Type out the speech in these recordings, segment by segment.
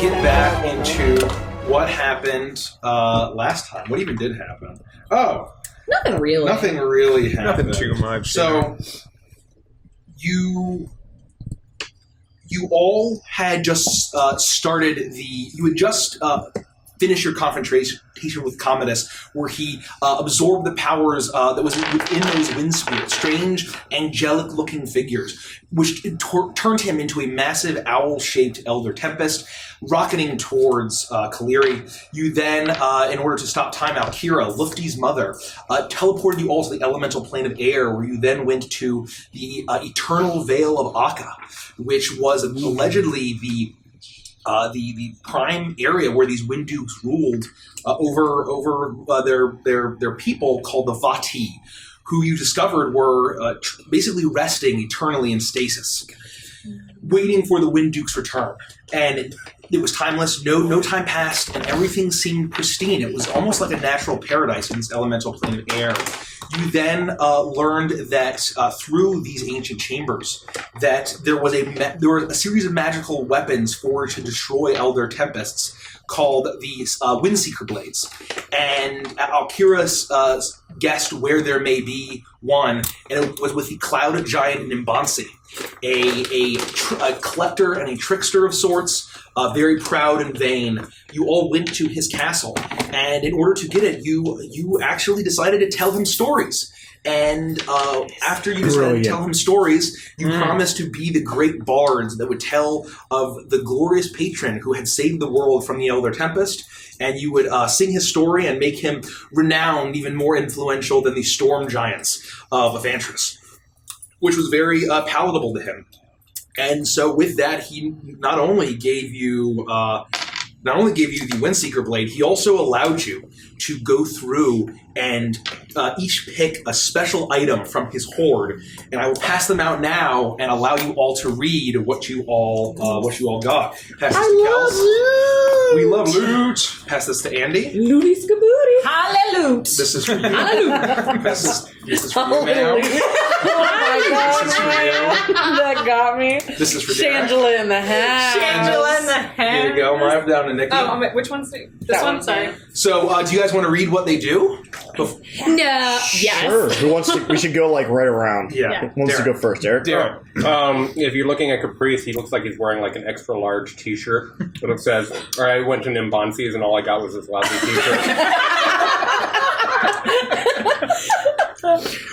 get back into what happened last time. What even did happen? Oh. Nothing really. Nothing really happened. Nothing too much. So, you all had just you had just finished your confrontation with Commodus, where he absorbed the powers that was within those wind spirits, strange, angelic-looking figures, which turned him into a massive owl-shaped Elder Tempest, rocketing towards Kaleri. You then, in order to stop time, Alkira, Lufty's mother, teleported you all to the elemental plane of air, where you then went to the Eternal Veil of Akka, which was allegedly the prime area where these Wind Dukes ruled over their people called the Vati, who you discovered were basically resting eternally in stasis, waiting for the Wind Duke's return. And it was timeless. No time passed, and everything seemed pristine. It was almost like a natural paradise in this elemental plane of air. You then learned that through these ancient chambers that there were a series of magical weapons forged to destroy Elder Tempests called the Windseeker Blades. And Alkira guessed where there may be one, and it was with the Cloud Giant Nimbansi, a collector and a trickster of sorts, very proud and vain. You all went to his castle, and in order to get it, you actually decided to tell him stories. And after you decided to tell him stories, you promised to be the great bards that would tell of the glorious patron who had saved the world from the Elder Tempest, and you would sing his story and make him renowned, even more influential than the storm giants of Avantris, which was very palatable to him. And so with that, he not only gave you the Windseeker Blade, he also allowed you to go through and each pick a special item from his hoard. And I will pass them out now and allow you all to read what you all got. Pass this to Kels. We love loot. Pass this to Andy. Looty skabooty. Hallelujah. This is for you. Hallelujah. This is for you, ma'am. Oh my God, This is for you. that got me. This is for Derek. Shangela in the house. Shangela in the house. Here you go. Mine down to Nikki. Oh, which one's this That one? one, Sorry. yeah. So, do you guys want to read what they do? No. Yes. Sure. Who wants to? We should go like right around. Yeah. Who wants to go first, Eric? Derek. If you're looking at Caprice, he looks like he's wearing like an extra large T-shirt, but it says, "All right, I went to Nimbansi's and all I got was this lousy T-shirt."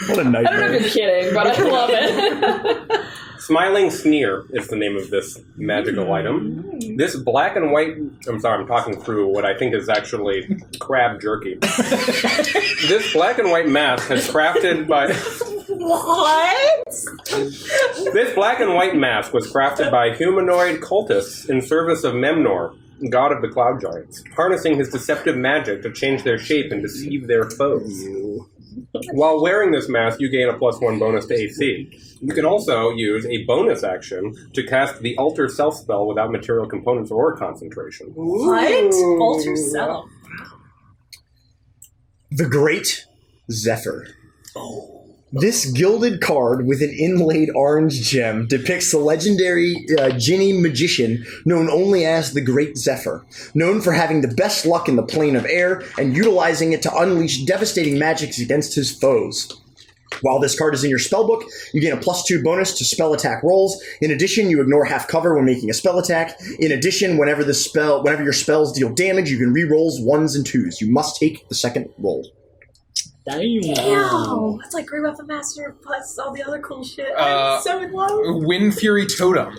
What a nightmare. I don't know if you're kidding, but I love it. Smiling Sneer is the name of this magical item. This black and white... I'm sorry, I'm talking through what I think is actually crab jerky. This black and white mask is crafted by... What? This black and white mask was crafted by humanoid cultists in service of Memnor, god of the cloud giants, harnessing his deceptive magic to change their shape and deceive their foes. While wearing this mask, you gain a +1 bonus to AC. You can also use a bonus action to cast the Alter Self spell without material components or concentration. What? Alter self. The Great Zephyr. This gilded card with an inlaid orange gem depicts the legendary Jinni magician known only as the Great Zephyr, known for having the best luck in the plane of air and utilizing it to unleash devastating magics against his foes. While this card is in your spellbook, you gain a +2 bonus to spell attack rolls. In addition, you ignore half cover when making a spell attack. In addition, whenever your spells deal damage, you can re-rolls 1s and 2s. You must take the second roll. Damn. That's like Great Weapon Master plus all the other cool shit. I'm so in love. Wind Fury Totem.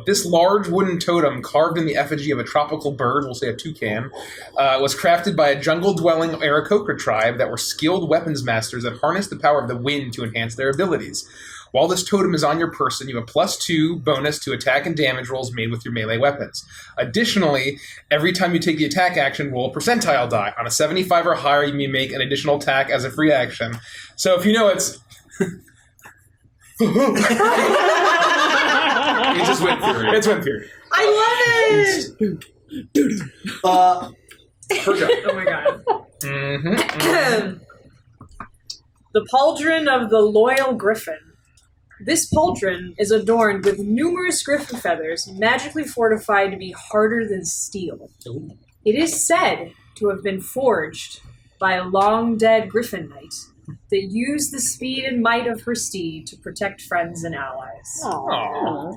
This large wooden totem carved in the effigy of a tropical bird, we'll say a toucan, was crafted by a jungle-dwelling Aarakocra tribe that were skilled weapons masters that harnessed the power of the wind to enhance their abilities. While this totem is on your person, you have a +2 bonus to attack and damage rolls made with your melee weapons. Additionally, every time you take the attack action, roll a percentile die. On a 75 or higher, you may make an additional attack as a free action. So if you know it's... You just went through it. It's Wind Fury. I love it! Perja. Oh my god. Mm-hmm. The Pauldron of the Loyal Griffin. This pauldron is adorned with numerous griffin feathers, magically fortified to be harder than steel. Ooh. It is said to have been forged by a long-dead griffin knight that used the speed and might of her steed to protect friends and allies. Aw.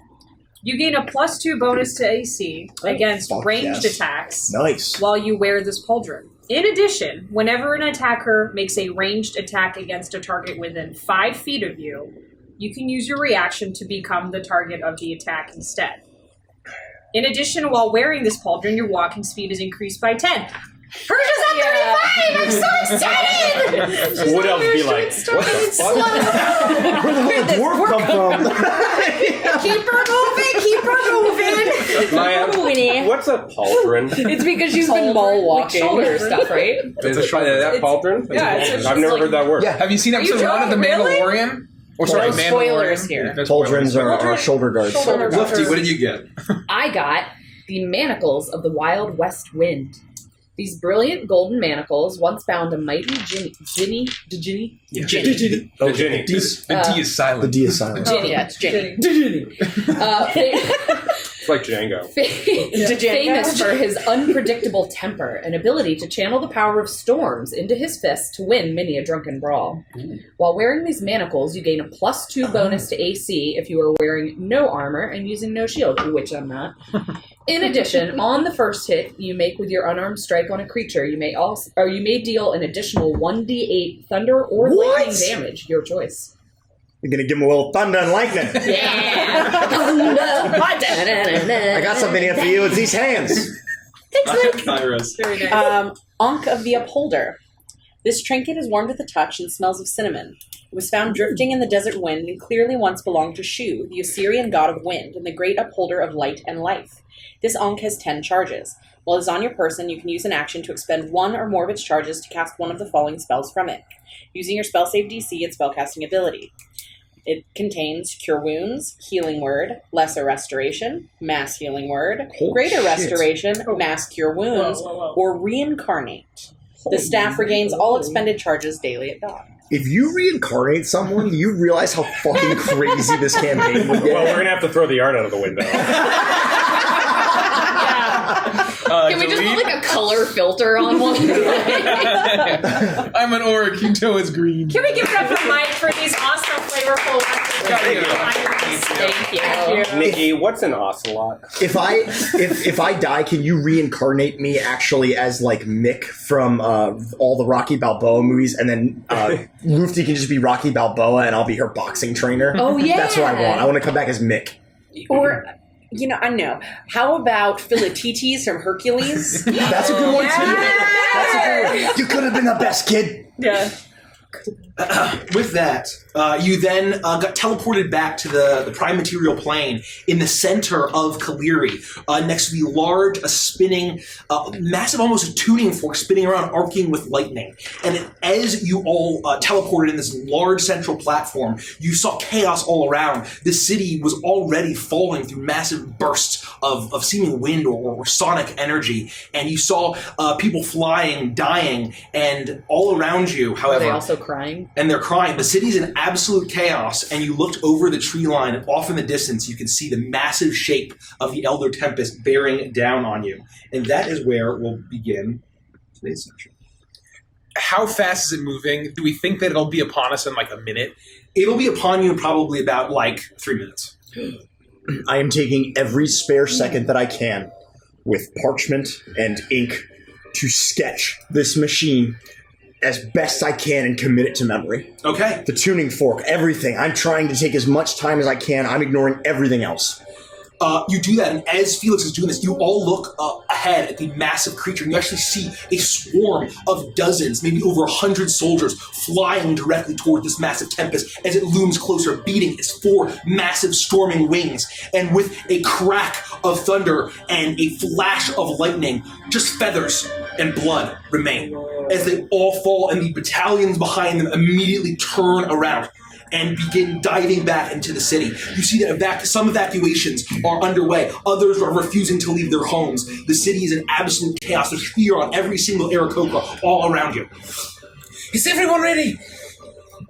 You gain a +2 bonus to AC against fuck ranged yes. attacks Nice. while you wear this pauldron. In addition, whenever an attacker makes a ranged attack against a target within 5 feet of you, you can use your reaction to become the target of the attack instead. In addition, while wearing this pauldron, your walking speed is increased by 10. Hers is at 35! I'm so excited! What else be like? What the fuck? Where the hell did dwarf come from? Keep her moving! Maya, what's a pauldron? It's because she's been mall walking. Like shoulder stuff, right? Is that pauldron? Yeah, it's I've never heard that word. Yeah. Have you seen episode 1 of The Mandalorian? Mandalorian? Or sorry, No spoilers Mandalorian. here. There's Pauldrons spoilers. are shoulder guards. Lefty, what did you get? I got the manacles of the Wild West Wind. These brilliant golden manacles once bound a mighty Ginny. The Ginny. The D is The silent. D is silent. Ginny. Yeah, it's Ginny. It's like Django. Famous for his unpredictable temper and ability to channel the power of storms into his fists to win many a drunken brawl. While wearing these manacles, you gain a +2 bonus to AC if you are wearing no armor and using no shield, which I'm not. In addition, on the first hit you make with your unarmed strike on a creature, you may deal an additional 1d8 thunder or lightning damage, your choice. You're gonna give him a little thunder and lightning. Yeah. I got something here for you. It's these hands. Kairos. Very nice. Ankh of the Upholder. This trinket is warm to the touch and smells of cinnamon. It was found drifting in the desert wind and clearly once belonged to Shu, the Assyrian god of wind and the great upholder of light and life. This Ankh has 10 charges. While it is on your person, you can use an action to expend 1 or more of its charges to cast one of the following spells from it, using your spell save DC and spellcasting ability. It contains Cure Wounds, Healing Word, Lesser Restoration, Mass Healing Word, Holy Greater shit. Restoration, Mass Cure Wounds, or Reincarnate. The staff regains all expended charges daily at dawn. If you reincarnate someone, you realize how fucking crazy this campaign would get. Well, we're going to have to throw the art out of the window. Can we just put like a color filter on one? I'm an orc. You know it's green. Can we give it up for Mike for these awesome, flavorful Thank you. Nikki, what's an ocelot? If I die, can you reincarnate me actually as like Mick from all the Rocky Balboa movies, and then Lufty can just be Rocky Balboa and I'll be her boxing trainer? Oh, yeah. That's what I want. I want to come back as Mick. Or, I know. How about Philatites from Hercules? That's a good one too. That's a good one. You could have been the best kid. Yeah. With that, you then got teleported back to the prime material plane in the center of Kaliri, next to the large, spinning, massive, almost a tuning fork spinning around, arcing with lightning. And as you all teleported in this large central platform, you saw chaos all around. The city was already falling through massive bursts of seeming wind or sonic energy, and you saw people flying, dying, and all around you, however... Are they also crying? And they're crying. The city's in absolute chaos, and you looked over the tree line, and off in the distance, you can see the massive shape of the Elder Tempest bearing down on you. And that is where we'll begin today's session. How fast is it moving? Do we think that it'll be upon us in like a minute? It'll be upon you in probably about, 3 minutes. I am taking every spare second that I can with parchment and ink to sketch this machine as best I can and commit it to memory. Okay. The tuning fork, everything. I'm trying to take as much time as I can. I'm ignoring everything else. You do that, and as Felix is doing this, you all look ahead at the massive creature, and you actually see a swarm of dozens, maybe over 100 soldiers flying directly toward this massive tempest as it looms closer, beating its 4 massive storming wings. And with a crack of thunder and a flash of lightning, just feathers and blood remain as they all fall, and the battalions behind them immediately turn around and begin diving back into the city. You see that some evacuations are underway. Others are refusing to leave their homes. The city is in absolute chaos. There's fear on every single Aarakocra all around you. Is everyone ready?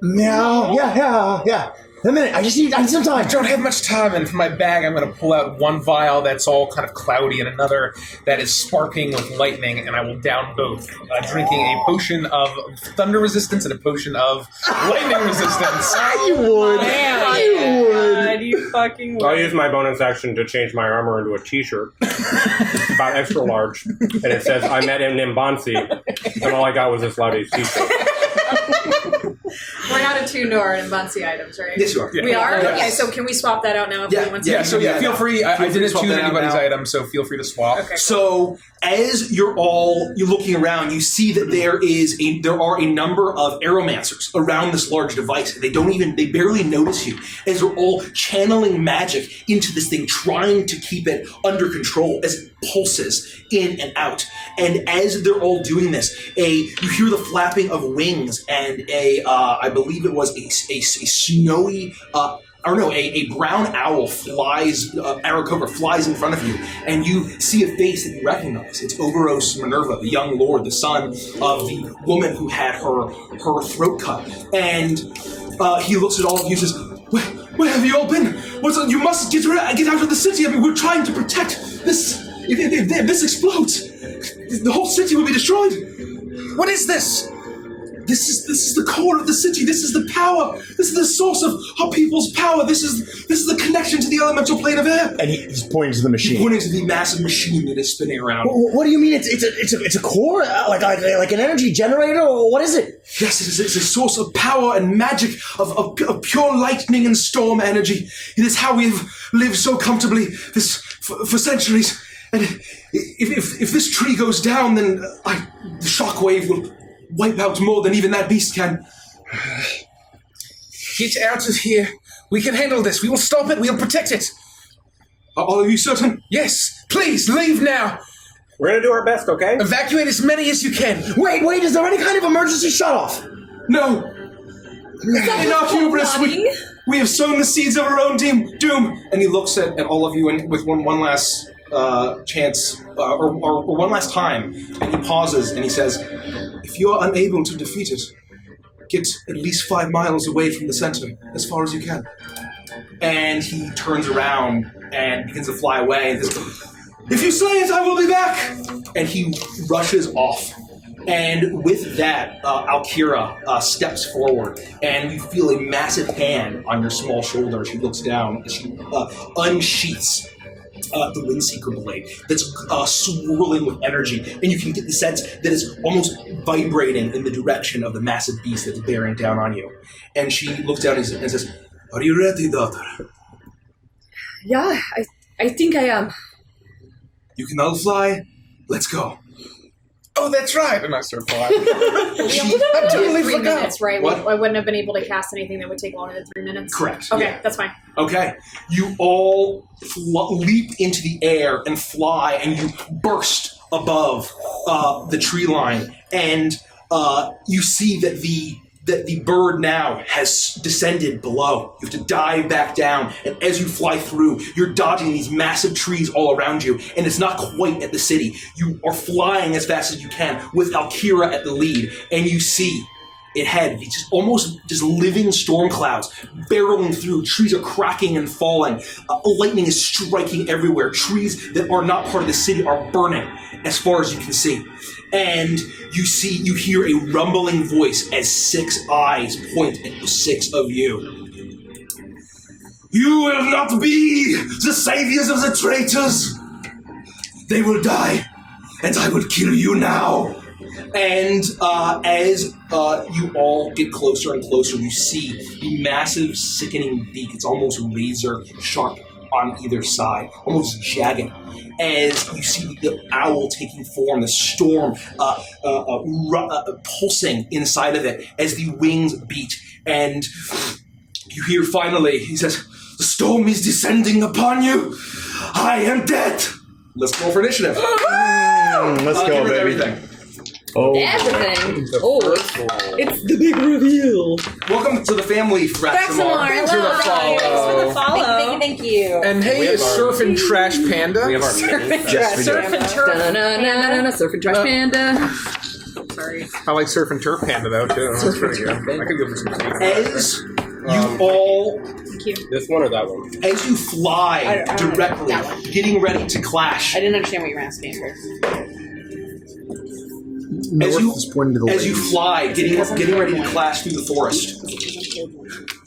Yeah. A minute, I need some time. I don't have much time, and from my bag I'm going to pull out one vial that's all kind of cloudy and another that is sparking with lightning, and I will down both, drinking a potion of thunder resistance and a potion of lightning resistance. You would. God, you fucking would. I'll use my bonus action to change my armor into a t-shirt. It's about extra large. And it says, I met in Nimbansi, and all I got was this Laude's t-shirt. We're not attuned to our Bunsi items, right? Yes, you are. Yeah. We are? Yes. Okay, so can we swap that out now if we want to? Yeah, so feel free. I Feel free to didn't swap choose that out anybody's now. item, so feel free to swap. Okay. So as you're looking around, you see that there are a number of aeromancers around this large device. They barely notice you as they're all channeling magic into this thing, trying to keep it under control as it pulses in and out. And as they're all doing this, you hear the flapping of wings and I believe it was a snowy. A brown owl flies, Aarakocra flies in front of you, and you see a face that you recognize. It's Oberos Minerva, the young lord, the son of the woman who had her throat cut. And he looks at all of you and says, where have you all been? You must get out of the city. I mean, we're trying to protect this. If this explodes, the whole city will be destroyed. What is this? This is the core of the city. This is the power. This is the source of our people's power. This is the connection to the elemental plane of air. And he's pointing to the machine. Pointing to the massive machine that is spinning around. What do you mean? It's a core, like an energy generator, or what is it? Yes, it is. It's a source of power and magic, of pure lightning and storm energy. It is how we've lived so comfortably for centuries. And if this tree goes down, then the shockwave will wipe out more than even that beast can. Get out of here. We can handle this. We will stop it. We'll protect it. Are you certain? Yes. Please, leave now. We're going to do our best, okay? Evacuate as many as you can. Wait, is there any kind of emergency shutoff? No. In our hubris, we have sown the seeds of our own doom. And he looks at all of you and with one last chance, or one last time, and he pauses and he says, if you are unable to defeat it, get at least 5 miles away from the center, as far as you can. And he turns around and begins to fly away and says, if you slay it, I will be back! And he rushes off. And with that, Alkira steps forward, and you feel a massive hand on your small shoulder. She looks down, and she unsheaths the Windseeker blade that's swirling with energy, and you can get the sense that it's almost vibrating in the direction of the massive beast that's bearing down on you. And she looks down and says, are you ready, daughter? Yeah, I think I am. You can all fly. Let's go. Oh, that's right. And I start flying. I totally 3 forgot. minutes, right? What? I wouldn't have been able to cast anything that would take longer than 3 minutes. Correct. Okay, Yeah. that's fine. Okay, you all leap into the air and fly, and you burst above the tree line, and you see that the bird now has descended below. You have to dive back down, and as you fly through, you're dodging these massive trees all around you, and it's not quite at the city. You are flying as fast as you can with Alkira at the lead, and you see it had just living storm clouds barreling through. Trees are cracking and falling. Lightning is striking everywhere. Trees that are not part of the city are burning as far as you can see. And you hear a rumbling voice as 6 eyes point at the 6 of you. You will not be the saviors of the traitors. They will die, and I will kill you now. And as you all get closer and closer, you see the massive, sickening beak. It's almost razor sharp on either side, almost jagged. As you see the owl taking form, the storm pulsing inside of it as the wings beat. And you hear finally, he says, the storm is descending upon you. I am dead. Let's roll for initiative. Let's go, baby. Everything. Oh, Everything. The Oh, first roll. it's the big reveal. Welcome to the family, Fraximar. Thanks for the follow. Thank you. And hey, We have is our- Surf and Trash Panda? We have our mittens. Yes, we do. Surf and turf. Da-na-na-na-na, Surf and Trash Panda. Sorry. I like Surf and Turf Panda though too. That's pretty good. I could go for some tea. As You all, Thank you. This one or that one? as you fly I don't know. directly, That one. getting ready to clash. I didn't understand what you were asking at first. North you- is pointing to the As you ladies. fly, getting ready to clash through the forest,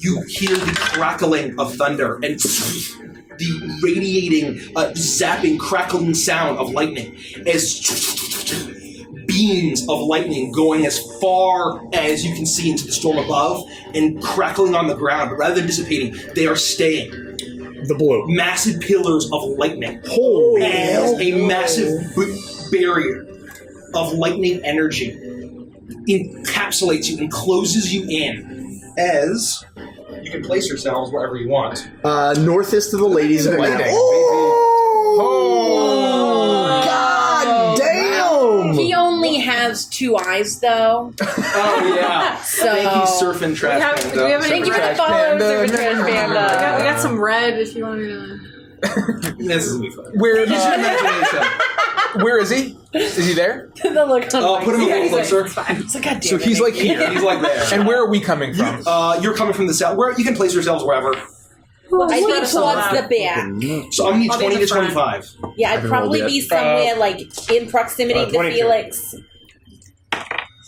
you hear the crackling of thunder and the radiating, zapping, crackling sound of lightning as beams of lightning going as far as you can see into the storm above and crackling on the ground. But rather than dissipating, they are staying. The blue. Massive pillars of lightning Holy as hell. a massive barrier of lightning energy encapsulates you and closes you in. As you can place yourselves wherever you want. Northest of the ladies of the Lightning, map. baby. Oh, God damn! He only has 2 eyes, though. Oh yeah. So Thank you, Surfing Trash Do we Panda. have any- Thank you for the Trash follow, Panda. Surfer Trash We Panda. got some red if you want to. This is gonna be fun. Where, Use your imagination. where is he? Is he there? The look on my Put him a face. little closer. It's like, God damn So it, he's like Nikki. here. He's like there. And where are we coming from? You're coming from the south. Where you can place yourselves wherever. I think towards the back. So I'm gonna need I'll be 20 in to the front. 25. Yeah, I'd haven't probably rolled be yet. somewhere like in proximity to 22. Felix.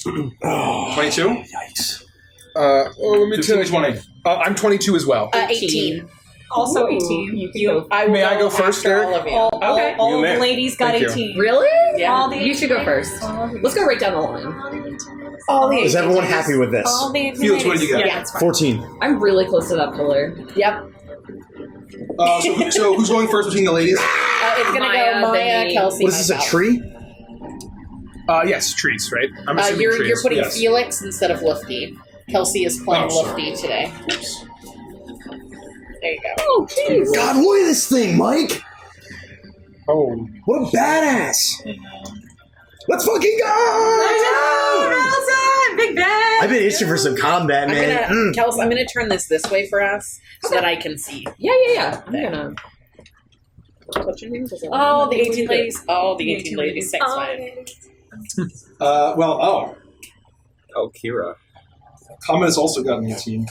22? Yikes. Let me 15 to 20. I'm 22 as well. 18. Also 18. You I will May I go first, after Derek? all of you. All You the may. ladies got Thank you. 18. really? Yeah. All the You should go first. Let's go right down the line. All the Is everyone happy with this? All the Felix, what did you get? Yeah, it's fine. 14. I'm really close to that pillar. Yep. So who's going first between the ladies? It's gonna Maya, go Maya, then me. Kelsey. What is this, a myself. tree? Yes, trees, right? I'm assuming You're trees. putting yes. Felix instead of Lufty. Kelsey is playing Oh, sorry. Lufty today. There you go. Oh, jeez. God, look at this thing, Mike! Oh. What a badass! Let's fucking go! Nelson! Big Ben! I've been itching for some combat, man. Kelsey, I'm gonna turn this way for us so that I can see. Yeah. I'm gonna. What's your name? Oh, the 18 ladies. Oh, the 18 ladies. Thanks, Oh, Maya. Oh, Kira. Commodus also got an 18.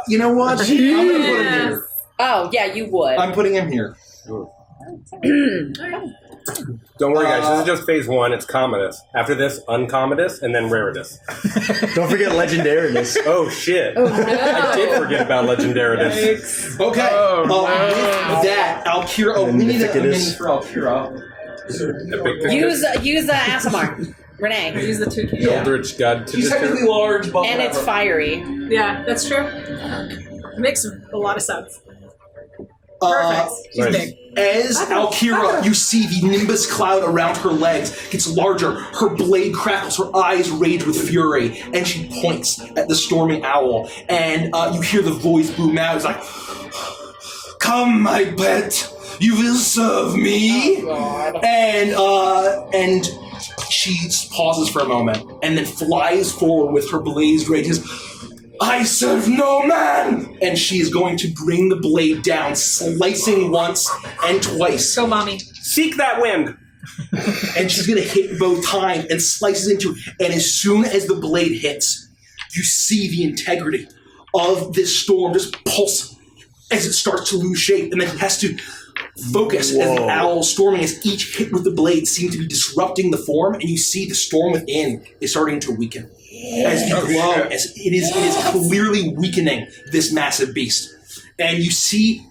You know what? I'm gonna put him here. Oh, yeah, you would. I'm putting him here. Don't worry, guys. This is just phase 1. It's Commodus. After this, Uncommodus, and then Raridus. Don't forget legendariness. Oh, shit. Oh, no. I did forget about Legendaridus. Okay. Oh, no. With that, Alkira. Oh, we need a mini Mythicus. for Alkira. Use Asimar. Renee. Use the 2 cans. Eldritch God to He's technically large, but And it's whatever. fiery. Yeah, that's true. It makes a lot of sense. Uh, Perfect. He's nice. big. As Alkira, you see the nimbus cloud around her legs gets larger. Her blade crackles, her eyes rage with fury, and she points at the storming owl. And you hear the voice boom out. It's like, "Come, my pet, you will serve me." God. And she pauses for a moment and then flies forward with her blazed rages. "I serve no man!" And she is going to bring the blade down, slicing once and twice. Go, mommy. Seek that wind! And she's going to hit both times and slices into it. And as soon as the blade hits, you see the integrity of this storm just pulse as it starts to lose shape. And then it has to focus as the owl storming, as each hit with the blade seems to be disrupting the form. And you see the storm within is starting to weaken. As the glow, as it is clearly weakening this massive beast. And you see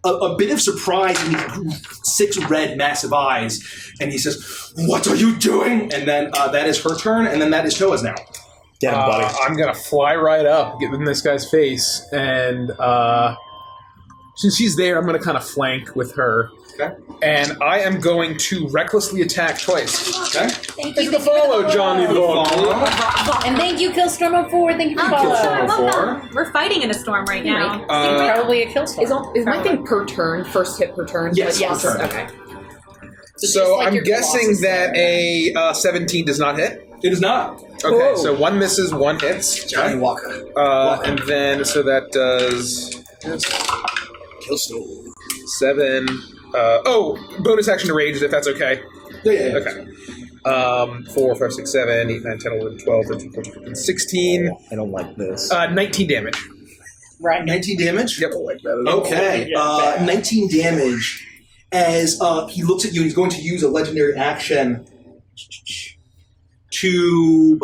a bit of surprise in these 6 red massive eyes. And he says, "What are you doing?" And then that is her turn, and then that is Toa's now. Get him, buddy. I'm gonna fly right up, get in this guy's face, and since she's there, I'm gonna kind of flank with her. Okay. And I am going to recklessly attack twice. Okay? Thank Thanks for the follow, Johnny the And thank you, Killstorm 04. Thank you for Oh, follow. I love that. We're fighting in a storm right now. Probably a Killstorm. Is my thing per turn? First hit per turn? Yes, Yes. per turn. Okay. So like I'm your guessing Colossus that thing. a 17 does not hit. It is not. Okay, Whoa. so 1 misses, 1 hits. Johnny Walker. And then, so that does Killstone. 7. Bonus action to rage, if that's okay. Yeah. Okay. 4, 5, 6, 7, 8, 9, 10, 11, 12, 13, 14, 15, 16. I don't like this. 19 damage. Right. 19 damage? Yep. Okay. 19 damage as he looks at you and he's going to use a legendary action to...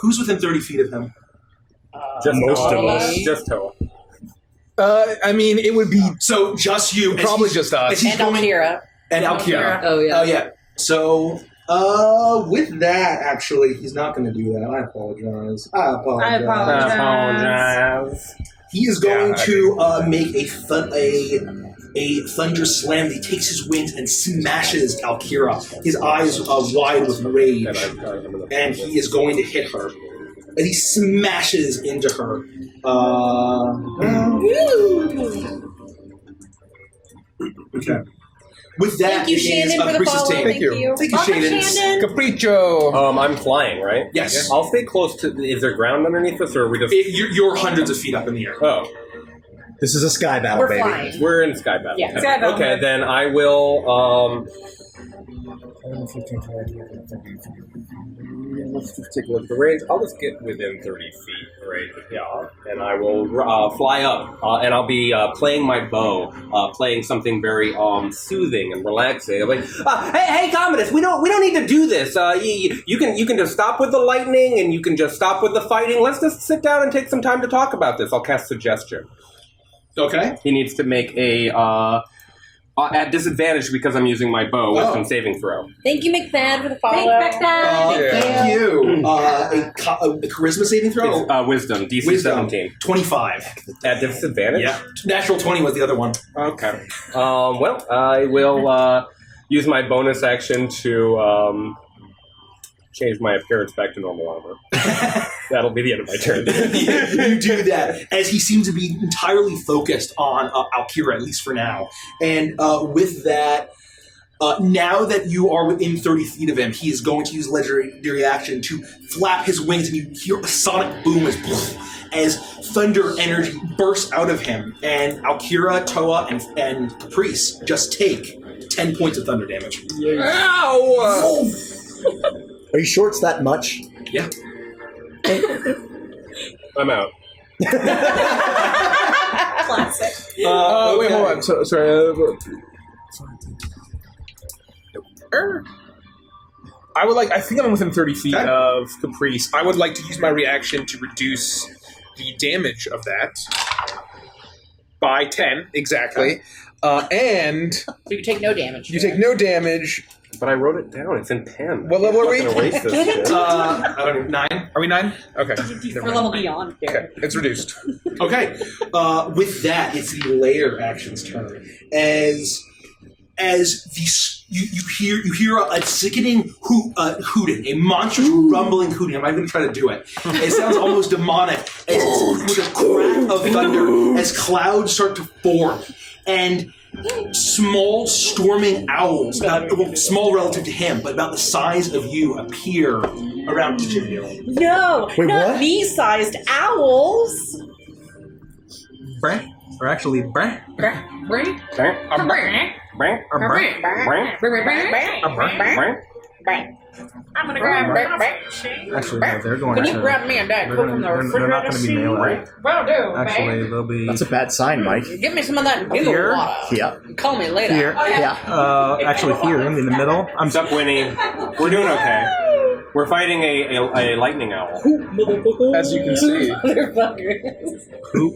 Who's within 30 feet of him? Just most Toa. of us. Just Toa. I mean, it would be So just you. probably just us. He's And going, Alkira. and Alkira. Oh, yeah. Oh, yeah. So, with that, actually, he's not going to do that. I apologize. I apologize. He is going Yeah, to make a thunder slam. He takes his wings and smashes Alkira. His eyes are wide with rage. And he is going to hit her. And he smashes into her. Okay. With that, Thank you, it is Shannon, for the Caprice's follow. take. Thank you. Thank you, Welcome, Shannon. Shannon. Capriccio. I'm flying, right? Yes. I'll stay close to... Is there ground underneath us, or are we just... You're hundreds of feet up in the air. Oh, This is a sky battle, We're baby. flying. we're in sky battle. Yeah. Sky battle. Okay, then I will... Let's just take a look at the range. I'll just get within 30 feet, right? Yeah. And I will fly up, and I'll be playing my bow, playing something very soothing and relaxing. I'm like, hey, Commodus, we don't need to do this. You can just stop with the lightning, and you can just stop with the fighting. Let's just sit down and take some time to talk about this. I'll cast Suggestion. Okay. He needs to make a at disadvantage because I'm using my bow. Wisdom saving throw. Thank you, McFadden, for the follow. Thanks, McFadden. Thank you. A charisma saving throw? It's, wisdom. DC Wisdom. 17. 25. At disadvantage. Yeah. Natural 20 was the other one. Okay. Well, I will use my bonus action to change my appearance back to normal armor. That'll be the end of my turn. You do that as he seems to be entirely focused on Alkira, at least for now. And with that, now that you are within 30 feet of him, he is going to use legendary action to flap his wings, and you hear a sonic boom as thunder energy bursts out of him. And Alkira, Toa, and Caprice just take 10 points of thunder damage. Ow! Are you sure it's that much? Yeah. I'm out. Classic. Wait, hold on. Sorry. I would like. I think I'm within 30 feet Okay. of Caprice. I would like to use my reaction to reduce the damage of that by 10 exactly, and So you take no damage. you take no damage. But I wrote it down. It's in pen. What level are we? I'm not gonna erase this shit. 9. Are we 9? Okay. For level beyond. Okay, it's reduced. Okay. With that, it's the layer action's turn. As you hear a sickening hooting, a monstrous rumbling hooting. I'm not going to try to do it. It sounds almost demonic. As with a crack of thunder, as clouds start to form, and small storming owls, small relative to him, but about the size of you, appear around each of you. No, Wait, not what? me-sized owls. Breh? Or actually, breh? Brink, brink, brink, brink, brink. I'm gonna grab her. Actually, no, they're going Can to... you grab me a Diet They're, Coke gonna, from the they're, they're not going to be melee. Will do, Actually, babe. they'll be... That's a bad sign, Mike. Give me some of that giggle Here? water. Yeah. Call me later. Here. Yeah. Actually, here, in the middle. I'm What's up, Winnie? We're doing okay. We're fighting a lightning owl. As you can see. Motherfuckers. poop.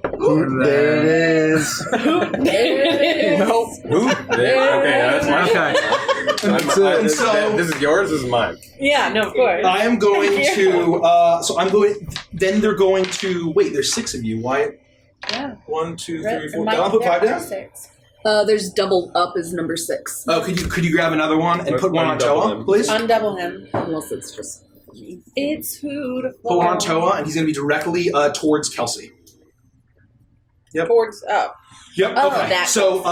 There it is. There it is. Nope. Okay, that's mine. Okay. This is yours. This is mine. Yeah, no, of course. I am going to. So I'm going. Then they're going to. Wait, there's 6 of you. Why? Yeah. 1, 2, 3, Right, 4. Mike, I'll put 5 down. 6. There's double up is number 6. Oh, could you grab another one and put one on Undouble Toa, him. please? Undouble him. Unless it's just... It's food. Put one on Toa, and he's going to be directly towards Kelsey. Towards up. Yep. Oh, okay. that So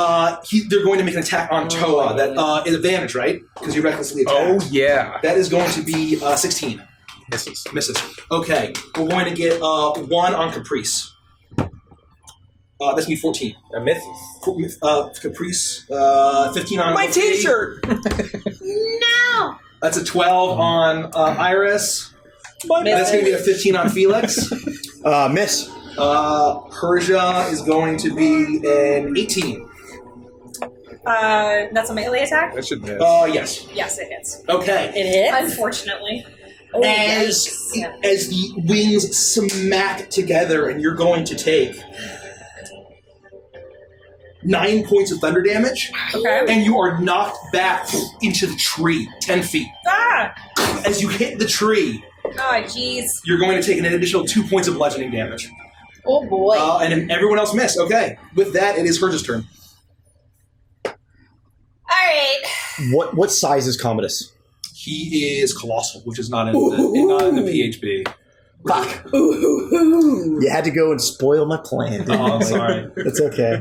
they're going to make an attack on Toa. That is advantage, right? Because you recklessly Oh attacked. yeah. That is going to be 16. Misses. Misses. Okay. We're going to get 1 on Caprice. That's going to be 14. That misses. Caprice, 15 on... My T-shirt. No! That's a 12 on Iris. Misses. That's going to be a 15 on Felix. Miss. Persia is going to be an 18. That's a melee attack? That should miss. Yes. Yes, it hits. Okay. It hits. Unfortunately. As the wings smack together, and you're going to take 9 points of thunder damage, Okay. and you are knocked back into the tree 10 feet. Ah! As you hit the tree, Oh, jeez. you're going to take an additional 2 points of bludgeoning damage. Oh boy. And everyone else missed. Okay. With that, it is Herge's turn. Alright. What size is Commodus? He is colossal, which is not in the PHB. Fuck. You had to go and spoil my plan. Oh, I'm sorry. It's okay.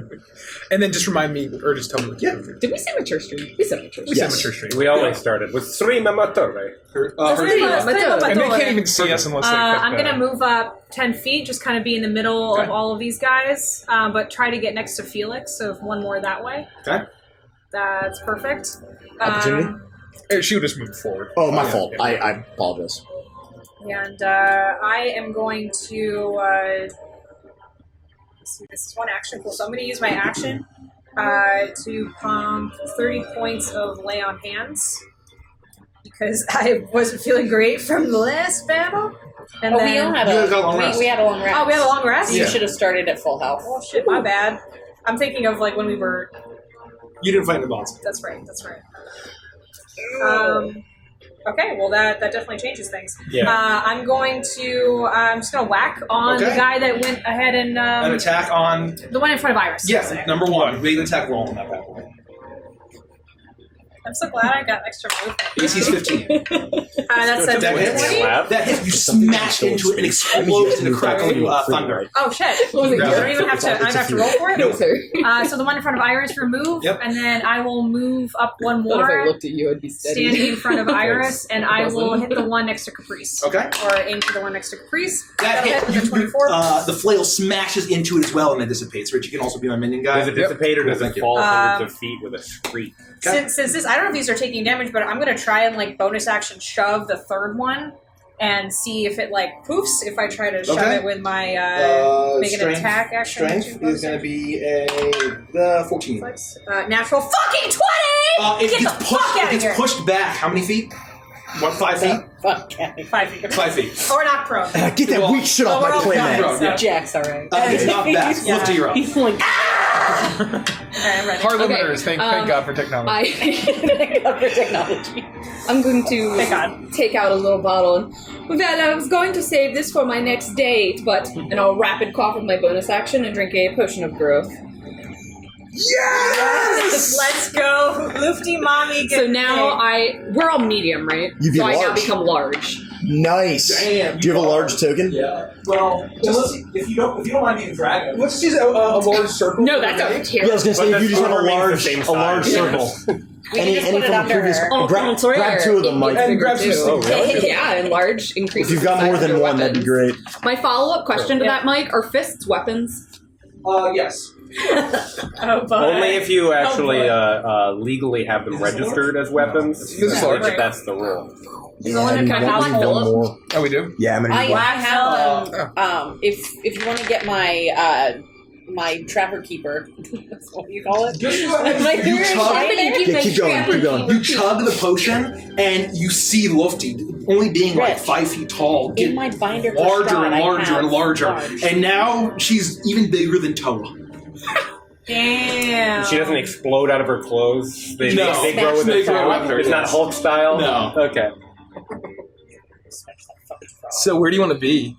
And then just remind me, or just tell me what you do. Did we say mature stream? We said mature We stream. said mature stream. We always started with Srima Matore. And they can't even see us unless they I'm click going to move up 10 feet, just kind of be in the middle Okay. of all of these guys, but try to get next to Felix, so if one more that way. Okay. That's perfect. Opportunity? She would just move forward. Oh, my fault. I apologize. And I am going to... let's see, this is one action. Cool. So I'm going to use my action to pump 30 points of lay on hands, because I wasn't feeling great from the last battle. And we then, all had You guys got a long rest. we had a long rest. Oh, we had a long rest? You should have started at full health. Oh, shit, my bad. I'm thinking of, like, when we were... You didn't fight in the boss. That's right. Okay, well that definitely changes things. Yeah. I'm just gonna whack on the Okay. guy that went ahead and An attack on... the one in front of Iris. Yes, I'll say. number 1. Make an attack roll on that bad boy. I'm so glad I got extra movement. AC's 15. That's a That hits. 20. That hits. You smash into it and explodes into crackling thunder. Oh shit! What was it? I don't even have to roll for it. No, sir. So the one in front of Iris remove, Yep. and then I will move up one What if I more, looked at you? I'd be steady. standing in front of Iris, and I will hit the one next to Caprice. Okay. Or aim for the one next to Caprice. That That'll hit. with a 24. The flail smashes into it as well, and then dissipates. Rich, you can also be my minion guy. Does it dissipate or Cool, does thank it you. fall hundreds of feet with a screech? Okay. Since this, I don't know if these are taking damage, but I'm gonna try and like bonus action shove the third one and see if it like poofs if I try to shove Okay. it with my make an Strength- attack action. Strength is going to be a 14. Natural fucking 20! It Get the gets fuck out of It here! gets pushed back. How many feet? What, 5 feet? Fuck yeah. 5 feet. 5 feet. Or not prone. Get that weak shit off we're my all play, done, man. so- Yeah. Jack's alright. It's not back. Yeah. Lift you're up. He's like, Alright, I'm ready. Hard Okay, limiters. Thank God for technology. thank God for technology. I'm going to Thank God. take out a little bottle and, well, I was going to save this for my next date, but, and I'll rapid cough with my bonus action and drink a potion of growth. Yes! Let's go. Lufty mommy. So now we're all medium, right? You'd be so I now large. become large. Nice. Damn, Do you have a you large token? Yeah. Well, if you don't mind being a dragon, let's use a large circle. No, that's a Yeah, I terrible. was gonna say But if you just have a that's large, the same a large size. circle. We can just put it from under previous, her. Oh, grab 2 of them, Mike. And grab some Oh, really? Yeah, and large increases. If you've got the more size of than your one, that'd be weapons. great. My follow-up question to Yeah. that, Mike, are fists weapons? Yes. Oh, boy. Only if you actually boy. legally have them registered as weapons. This is large. But that's the rule. The one that I can need I have one Philip? more. Oh, we do? Yeah, I'm gonna I need one. have them. If you want to get my my trapper keeper, that's what you call it. Just go ahead. My You chug- Yeah, keep going, keep going. You chug the potion, and you see Lufty, only being like Rich. 5 feet tall, get In my binder, for larger Strahd, and I larger have and larger. large. And now she's even bigger than Toa. Damn. She doesn't explode out of her clothes. They No. grow with They her grow time. with her, It's not yes. Hulk style. No. Okay. So where do you want to be?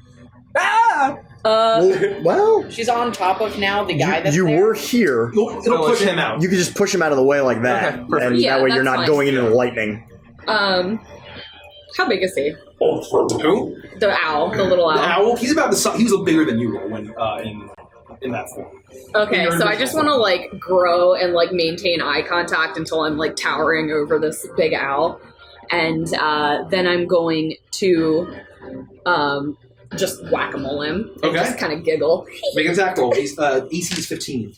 Well, She's on top of now the guy that's you there. were here. It'll push him out. You could just push him out of the way like that, Okay, perfect. and Yeah, that way you're that's not fine. going into the lightning. How big is he? Who? The owl, the little The owl. owl. He's about the size. He was bigger than you were when in that form. Okay, You're so I invisible. just want to like grow and like maintain eye contact until I'm like towering over this big owl, and then I'm going to just whack-a-mole him and Okay. just kind of giggle. Make an attack roll. AC is 15.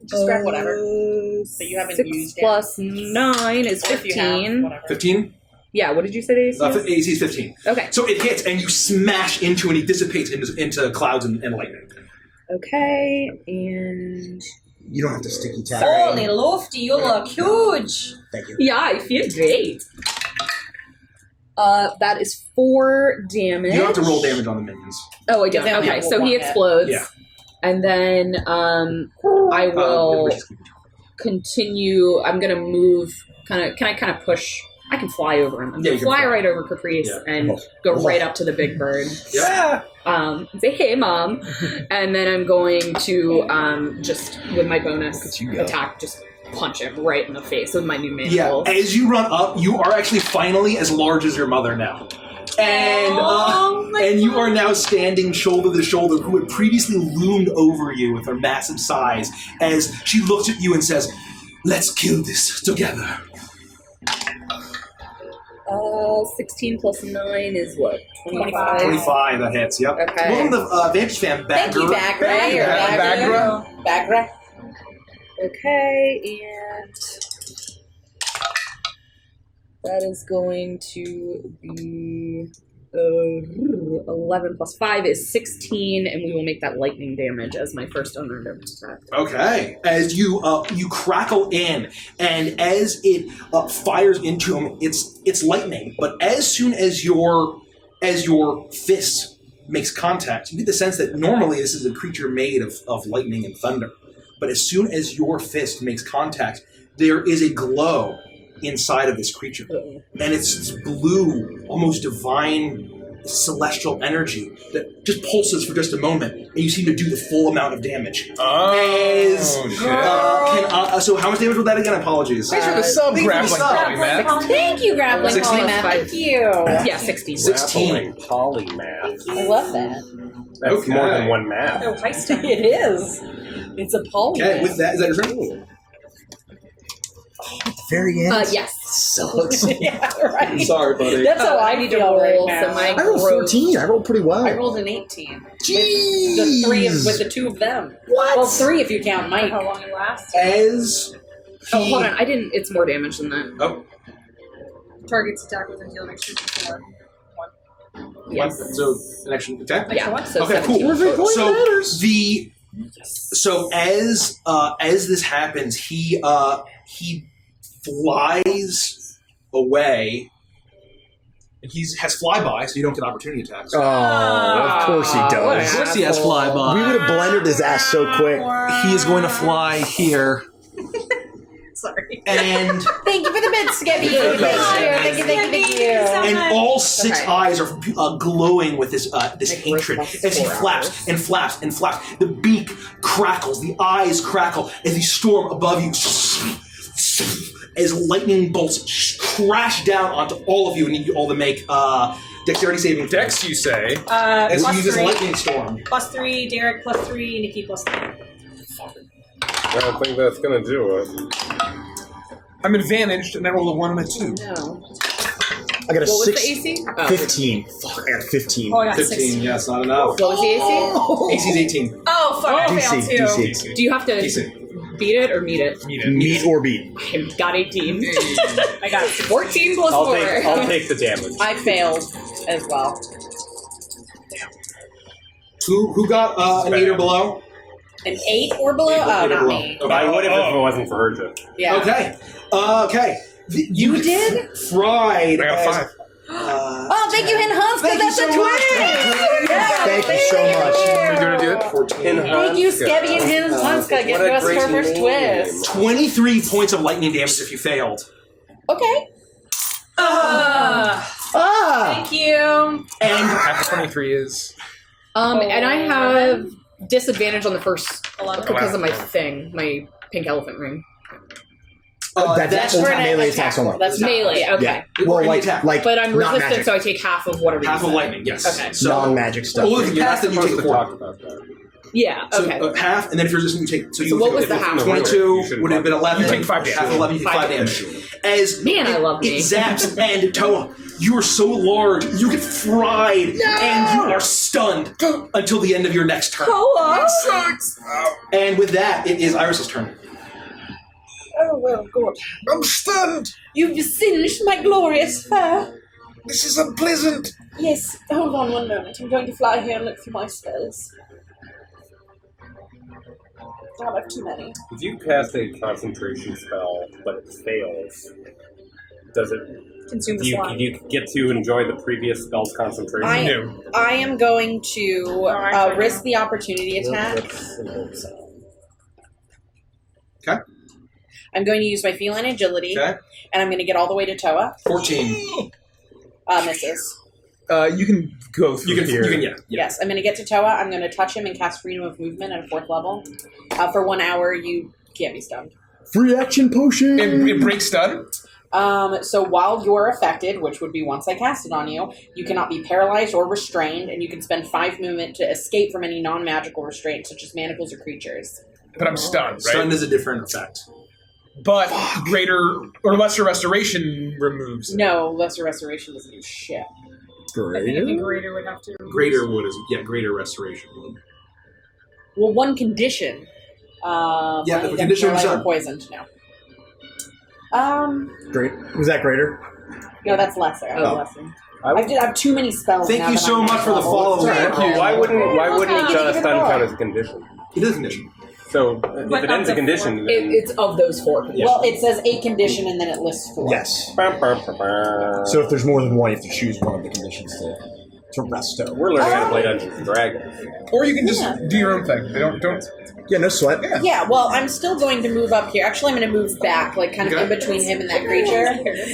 Just grab whatever. But you haven't 6 used it. plus 9 is Or if you have, 15. whatever. 15? Yeah, what did you say the AC is? AC is 15. Okay. So it hits, and you smash into, and he dissipates into clouds and lightning. Okay, and... You don't have to sticky tap. Holy lofty, you look huge. Thank you. Yeah, I feel great. That is 4 damage. You don't have to roll damage on the minions. Oh, I don't. They only Okay, have so one he hit. explodes. Yeah. And then I will continue. I'm going to move. Can I kind of push? I can fly over him. I'm Yeah, going you to can fly fly. right over Caprice and go right up to the big bird. Yeah. Say, hey, Mom. And then I'm going to, just with my bonus attack, just punch him right in the face with my new mandibles. Yeah. As you run up, you are actually finally as large as your mother now. And you are now standing shoulder to shoulder, who had previously loomed over you with her massive size, as she looks at you and says, "Let's kill this together." 16 plus 9 is what? 25. 25, that hits, yep. Okay. Welcome to Vantage Fan Thank you, Bagra. Bagra. Bagra. Okay, and that is going to be 11 plus 5 is 16, and we will make that lightning damage as my first unearned attack. Okay. As you crackle in, and as it fires into him, it's lightning. But as soon as your fist makes contact, you get the sense that normally this is a creature made of lightning and thunder. But as soon as your fist makes contact, there is a glow inside of this creature. And it's this blue, almost divine, celestial energy that just pulses for just a moment, and you seem to do the full amount of damage. So how much damage was that again? Apologies. Thanks for the sub, Thank you for the grappling sub. polymath. Thank you, Grappling 16. Polymath. Thank you. Yeah, 16. 16. Polymath. I love that. That's Okay. more than one math. Oh, heisting. It is. It's a polymath. Okay, with that, is that your turn? Very end. Yes. Sucks. Yeah, right. Sorry, buddy. That's how I need to feel right roll, now. so my I rolled 14. I rolled pretty well. I rolled an 18. Jeez. The 3 with the 2 of them. What? Well, 3 if you count Mike. How long it lasts? As Oh, hold on. I didn't. It's more damage than that. Oh, Target's attack with a deal an extra 4. Yes. so an action attack. Yeah. So Okay, 17. cool. So as this happens, he flies away. And he has flyby, so you don't get opportunity attacks. Oh, of course he does. Of course he has flyby. We would have blended his ass so quick. He is going to fly here. Sorry. And Thank you for the bits, Skibby. Thank you. and all 6 Okay. eyes are glowing with this hatred as he flaps and flaps and flaps. The beak crackles, the eyes crackle as he storm above you. As lightning bolts crash down onto all of you, and need you all to make dexterity saving throws. Dex, you say? As he Plus uses 3. lightning storm. Plus 3, Derek plus 3, Nikki plus 3. I don't think that's gonna do it. I'm advantaged, and I rolled a 1 and a 2. No. I got a What was 6. the AC? Oh. 15. Fuck, I got 15. Oh, I got 15, 16. yeah, it's not enough. What was the AC? AC is 18. Oh, fuck, I failed too. DC. Do you have to Decent. beat it or meet it? Meet or beat. I got 18. I got 14 plus I'll 4. take the damage. I failed as well. Who got an 8 or below? An 8 or below? 8 Oh, or not below. me. Okay. I would have if it wasn't for her, Jeff. Yeah. Okay. Okay. You did? Fried. I got as- 5. Oh, thank you, Hinhunska. Thank you That's so a much. twin. Yeah, Thank you so much. Are you going to do it? 14. Thank you, Skebby and Hinhunska. Get What a us great our first name. twist. 23 points of lightning damage if you failed. Okay. Thank you. And Half of 23 is... And I have disadvantage on the first 11. because of my thing, my pink elephant ring. that's for melee an attacks attack. only. That's not- Melee, okay. Yeah. Or Well, any like, attack. like But I'm not resistant, magic. so I take half of whatever half you of said. lightning, yes. Okay. So, non-magic stuff. well, if you pass, then you take the 4. about that. Yeah, So okay. half, and then if you're resistant, you take. So, you what would was take the half? 22 would have been 11. You take 5 Half damage. of 11, you take 5 damage. As Man, I love it me. zaps, and Toa, you are so large, you get fried, and you are stunned until the end of your next turn. Hello? And with that, it is Iris's turn. Oh, well, good. I'm stunned. You've singed my glorious fur. This is unpleasant. Yes, hold on one moment. I'm going to fly here and look through my spells. I have too many. If you cast a concentration spell, but it fails, does it... Consume the Do slot. you get to enjoy the previous spell's concentration? I am going to actually, risk the opportunity attack. Okay. I'm going to use my feline agility, Okay. and I'm going to get all the way to Toa. 14. Misses. You can go through here. Yeah. Yes, I'm going to get to Toa. I'm going to touch him and cast freedom of movement at a 4th level. For 1 hour, you can't be stunned. Free action potion. It breaks stun. So while you're affected, which would be once I cast it on you, you cannot be paralyzed or restrained, and you can spend 5 movement to escape from any non-magical restraints, such as manacles or creatures. But I'm stunned, right? Stunned is a different effect. But greater or lesser restoration removes it. No, lesser restoration doesn't do shit. I think a greater would have to. Greater wood is greater restoration wood. Well, one condition. Yeah, the then condition was paralyzed or done. poisoned. No. Great. Was that greater? No, that's lesser. Oh. Lesser. I have too many spells. Thank now you that so I'm much next for the level. follow. Thank you. Why wouldn't Okay. stun count as a condition? It is a condition. So if But it not ends a the condition, then... It's of those 4 conditions. Well, it says a condition and then it lists 4. Yes. Bum, bum, bum, bum. So if there's more than one, you have to choose one of the conditions to resto. We're learning how to play Dungeons and Dragons. Or you can just do your own thing. Don't. Yeah, no sweat. Yeah, well, I'm still going to move up here. Actually, I'm going to move back, like kind of in between him and that creature.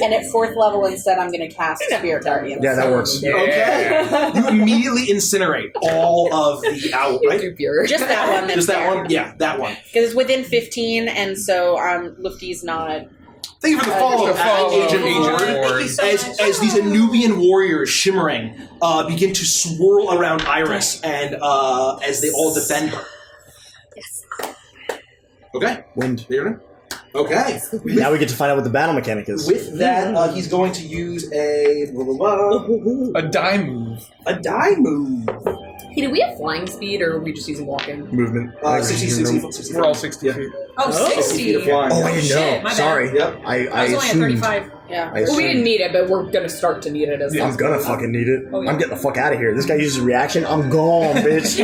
And at 4th level instead, I'm going to cast Spirit Guardian. Yeah, that works. Okay. You immediately incinerate all of the owl, right? Just that one. Just that one? Yeah, that one. Because it's within 15, and so Lufty's not. Thank you for the follow, Agent Ward. Thank you so much. As these Anubian warriors shimmering begin to swirl around Iris, and as they all defend her. Yes. Okay. Wind. There. Okay. Now we get to find out what the battle mechanic is. With that, he's going to use a A die move. die move. Hey, do we have flying speed, or are we just using walking? Movement. 60. We're all 60 feet. Oh, 60. flying. Oh, I didn't shit, know. my bad. Sorry. Yep. I I was only at assumed. 35. Yeah. I Well, we assumed. didn't need it, but we're gonna start to need it as I'm gonna fucking need it. Oh, yeah. I'm getting the fuck out of here. This guy uses a reaction. I'm gone, bitch.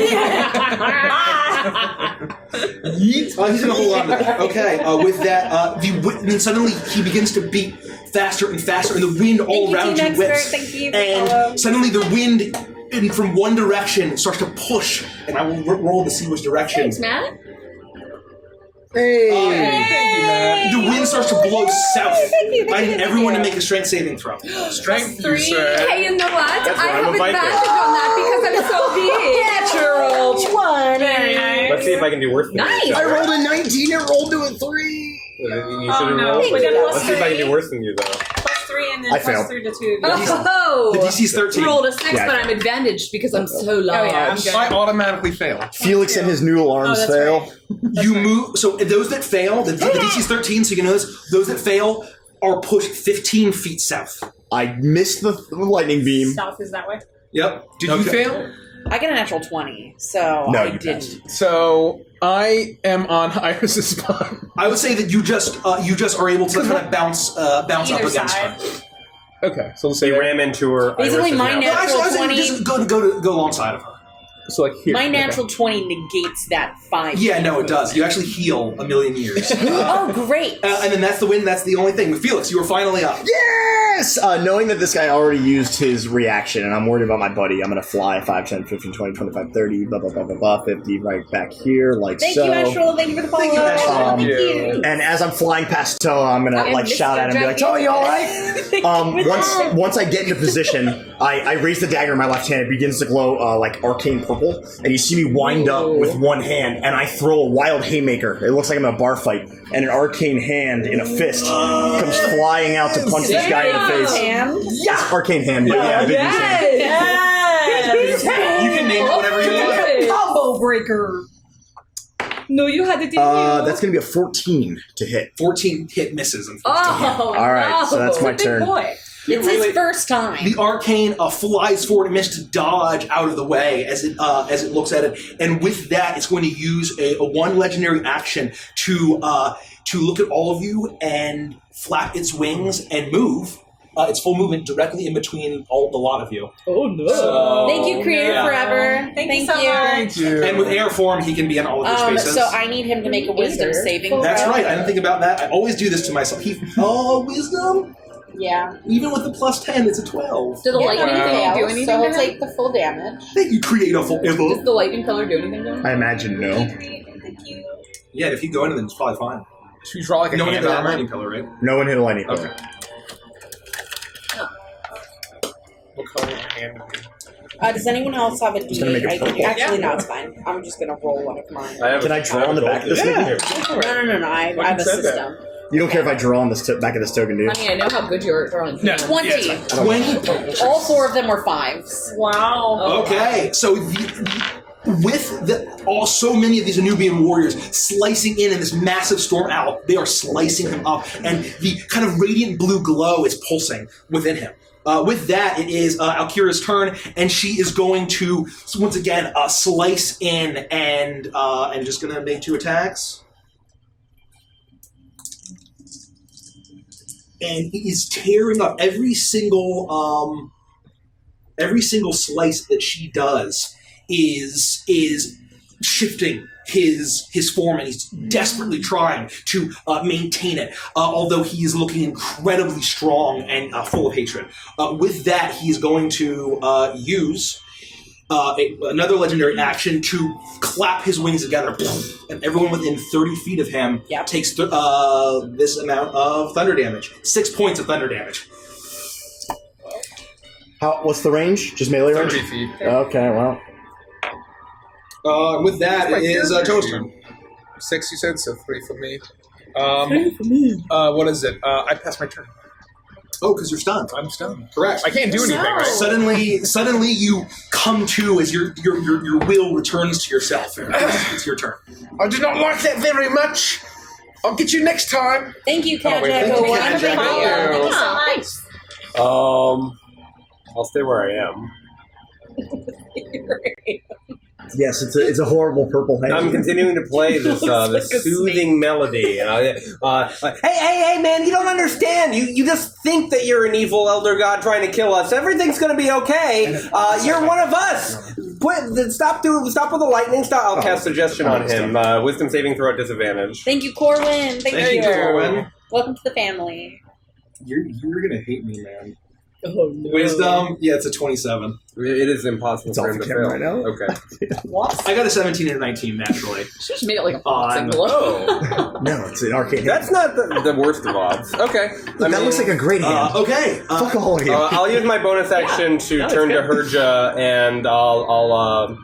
He's gonna hold on to that. Okay, with that, then suddenly he begins to beat faster and faster, and the wind all around you whips. Thank you. And suddenly the wind from one direction starts to push, and I will roll to see which direction. Thanks, Matt. Hey. Thank you, Matt. The wind starts to blow south. I need everyone to make a strength saving throw. Strength, you 3. sir. Hey, you know what? That's I why I'm have a Viking. advantage on that because I'm so big. Natural 20. Very nice. Let's see if I can do worse than Nice. you. I rolled a 19. It rolled to a 3. You Oh, should no. roll. We got Let's plus see if I can 3. do worse than you, though. Plus 3 and then I plus failed. 3 to 2. Oh, The DC's 13. rolled a 6, Yeah. but I'm advantaged because I'm so large. yeah, I'm good. I automatically fail. Felix and his new alarms that's fail. right. You move. So those that fail, the DC's 13. So you can know this. Those that fail are pushed 15 feet south. I missed the lightning beam. South is that way. Yep. Did you fail? I got a natural 20, so No, I you didn't. passed. So I am on Iris's spot. I would say that you just are able to kind of bounce up Either against side. her. Okay, so let's say You that. ram into her. Basically, Iris is my now- net- Actually, I was saying 20. just go alongside of her. So like here. My Okay. natural 20 negates that 5. Yeah, no, it does. You actually heal a million years. Oh, great. And then that's the win. That's the only thing. Felix, you are finally up. Yes! Knowing that this guy already used his reaction, and I'm worried about my buddy, I'm going to fly 5, 10, 15, 20, 25, 30, blah, blah, blah, blah, blah, 50 right back here, like Thank so. you, Astral. Thank you for the follow. Thank you, Astral. Thank Thank you. you. And as I'm flying past Toa, I'm going to like shout at him and be like, Toa, you alright? Once I get into position, I raise the dagger in my left hand. It begins to glow like arcane purple, and you see me wind up with one hand, and I throw a wild haymaker. It looks like I'm in a bar fight, and an arcane hand in a fist comes flying out to punch this guy in the face. Hand. It's arcane hand, but yeah, big hand. Yes! You can name it whatever you want. Combo breaker. No, you had it, didn't you? That's going to be a 14 to hit. 14 hit misses, unfortunately. Oh, All right, no. so that's my Big turn. boy. It's his first time. The arcane flies forward and manages to dodge out of the way as it looks at it, and with that, it's going to use a one legendary action to to look at all of you and flap its wings and move. Its full movement directly in between the lot of you. Oh no! Thank you, Creator Forever. Thank you Thank so you. much. Thank you. And with air form, he can be in all of your spaces. So I need him to make a wisdom saving throw. That's right. I didn't think about that. I always do this to myself. Wisdom? Yeah. Even with the plus 10, it's a 12. Did the lightning thing do anything So to he'll him? take the full damage. Thank you, Creator Forever. Does the lightning color do anything to him? I imagine no. Thank you. Yeah, if you go into them, it's probably fine. Should we draw like a No one hit hand that armor? lightning color, right? No one hit a lightning. Okay. What color is your hand? Does anyone else have a Just gonna make D8? it purple. Actually, no, it's fine. I'm just gonna roll one of mine. Can I draw on the back of this token? Yeah. No. I have a said that. system. You don't care if I draw on this back of this token, do you? Honey, I know how good you are at drawing. No. 20. Yeah, it's fine. 20. All 4 of them were 5s. Wow. Okay, so so many of these Anubian warriors slicing in this massive storm owl, they are slicing him up, and the kind of radiant blue glow is pulsing within him. With that, it is Alkira's turn, and she is going to once again slice in and just going to make 2 attacks. And he is tearing up every single slice that she does is shifting his form, and he's desperately trying to maintain it, although he is looking incredibly strong and full of hatred. With that, he is going to use another legendary action to clap his wings together, and everyone within 30 feet of him takes this amount of thunder damage. 6 points of thunder damage. What's the range? Just melee range? 30 feet. Okay, well. With that, it is Toad's turn. 6, you said, so 3 for me. 3 for me. What is it? I pass my turn. Oh, because you're stunned. I'm stunned. Correct. I can't do anything, right? Suddenly, you come to as your will returns to yourself. It's your turn. I did not like that very much. I'll get you next time. Thank you, Cat wait, Jack. thank you, One Cat for Jack. the Thank follow. you. Thank you so much. I'll stay where I am. Yes, it's a horrible purple hand. I'm continuing to play this this soothing melody. Hey, man, you don't understand. You just think that you're an evil elder god trying to kill us. Everything's going to be okay. You're one of us. Stop with the lightning. I'll cast suggestion on him. Wisdom saving throw at disadvantage. Thank you, Corwin. Thank you. Corwin. Welcome to the family. You're gonna hate me, man. Oh no! Wisdom, yeah, it's a 27. It is impossible It's for off him the to camera fail. right now. Okay. What? I got a 17 and a 19 naturally. She just made it like a boxing On- glow. No, it's an arcane hand. That's not the worst of odds. Okay. That looks like a great hand. Okay. Fuck all of you. I'll use my bonus action to turn to Herja, and I'll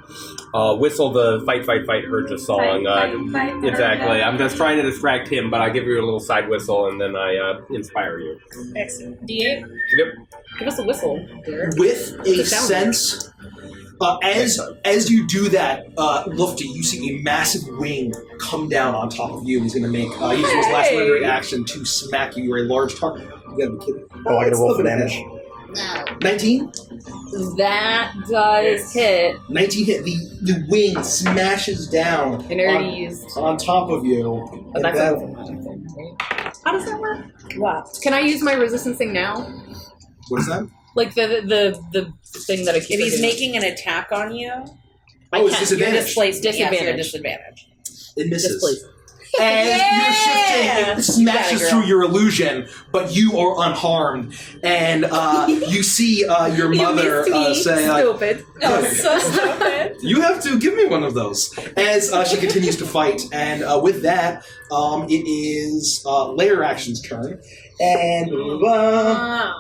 whistle the fight Herja song. Fight, Exactly. Herja. I'm just trying to distract him, but I give you a little side whistle, and then I inspire you. Excellent. D8. Yep. Give us a whistle, dear. With a Sound sense, as you do that, Lufty, you see a massive wing come down on top of you. He's going to make use his last legendary action to smack you. You're a large target. You gotta be kidding. Oh, I gotta roll for damage. 19? That does hit. 19 hit. The wing smashes down And I already used. on top of you. But And that's that- a magic thing, right? How does that work? Wow. Can I use my resistance thing now? what is that? Like the thing that I keep If he's forgetting. making an attack on you, Oh, it's you're disadvantage. displaced. Yes, you're at Disadvantage. disadvantage. It misses. Displaced. As you're shifting, it smashes girl. through your illusion, but you are unharmed. And you see your mother say, Stupid. So stupid. "You have to give me one of those." As she continues to fight, and with that, it is Lair Action's turn, and Wow.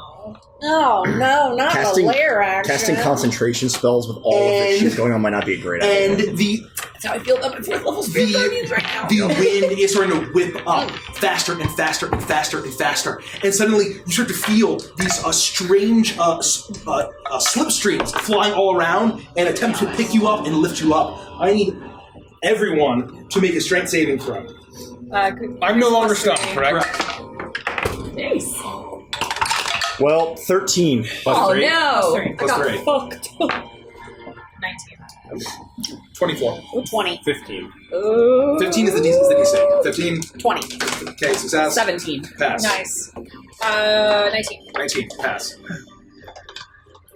Oh no, not Casting- a lair action. Casting concentration spells with all of this And- shit going on might not be a great idea. and the That's how I feel about my 4th level spirit guardians right now. the wind is starting to whip up faster and faster and faster and faster, and suddenly you start to feel these strange slipstreams flying all around and attempt to pick you up and lift you up. I need everyone to make a strength saving throw. I'm no longer stunned, correct? Nice. Well, 13. Oh three? no! Plus three. I Plus got three. fucked. 19. 24. 20. 15. 15 is the DC. 15. 20. Okay, success. 17. Pass. Nice. 19. 19. Pass.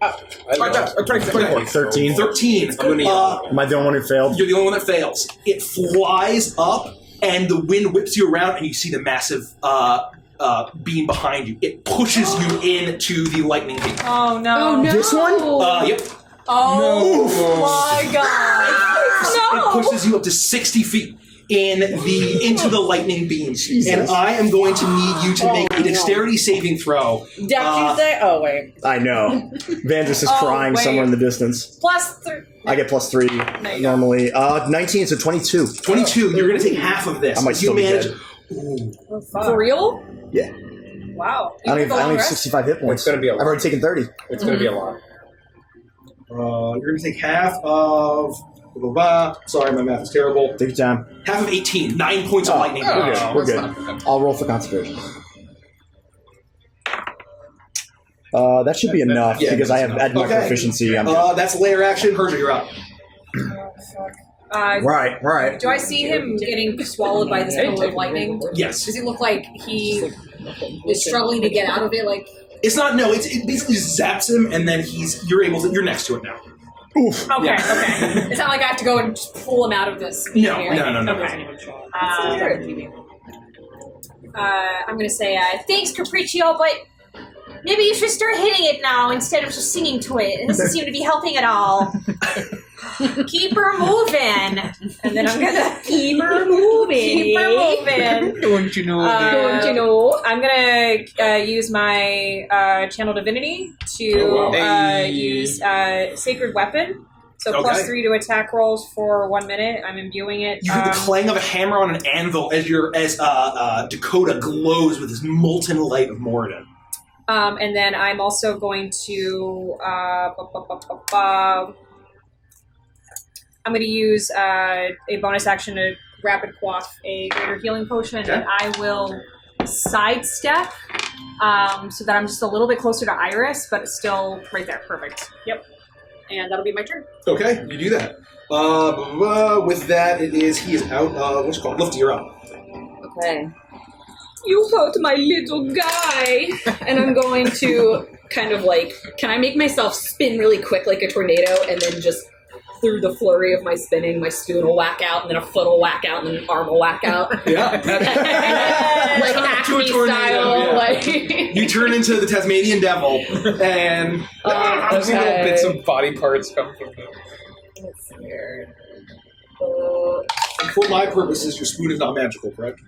I love- pass. 24. 13. 13. I'm gonna yell. Am I the only one who failed? You're the only one that fails. It flies up, and the wind whips you around, and you see the massive beam behind you. It pushes you into the lightning beam. Oh no. This one? Yep. Oh my god. It pushes you up to 60 feet into the lightning beam. And I am going to need you to make a dexterity saving throw. Deck you say? Oh, wait. I know. Vandris is Oh, crying wait. somewhere in the distance. +3. I get +3 you normally. 19, so 22. 22. You're going to take half of this. I might You still be manage. dead. Oh, fuck. For real? Yeah. Wow. I You don't go have rest? 65 hit points. It's gonna be a I've lot. already taken 30. It's going to be a lot. You're going to take half of. Sorry, my math is terrible. Take your time. Half of 18. 9 points of lightning damage. We're that's good. not bad. I'll roll for concentration. That should be enough yeah, because I have that's add my enough. Okay. proficiency. I'm good. That's layer action. Persia, you're up. Right. Do I see him getting swallowed by this pillar of lightning? Yes. Does it look like he is struggling to get out of it? Like, It's not. No. It basically just zaps him, and then you're next to it now. Oof. okay. It's not like I have to go and just pull him out of this. No. here. No. Okay. I'm gonna say thanks, Capriccio, but maybe you should start hitting it now instead of just singing to it. It doesn't seem to be helping at all. Keep her moving, and then I'm gonna Keep her moving. keep her moving. Don't you know? Don't you know? I'm gonna use my channel divinity to Hey. use sacred weapon. So Okay. +3 to attack rolls for 1 minute. I'm imbuing it. You hear the clang of a hammer on an anvil as Dakota glows with this molten light of Moradin. And then I'm also going to I'm going to use a bonus action to rapid quaff a greater healing potion, Okay. and I will sidestep so that I'm just a little bit closer to Iris, but it's still right there. Perfect. Yep. And that'll be my turn. Okay, you do that. With that, he is out of what's it called? Lifty, you're up. Okay. You hurt my little guy. And I'm going to kind of can I make myself spin really quick like a tornado, and then just through the flurry of my spinning, my spoon will whack out, and then a foot will whack out, and then an arm will whack out. Yeah. Like To a Acme tornado, style. yeah. Like You turn into the Tasmanian devil, and I've seen little bits of body parts come from it. Let's see here. for my purposes, your spoon is not magical, correct?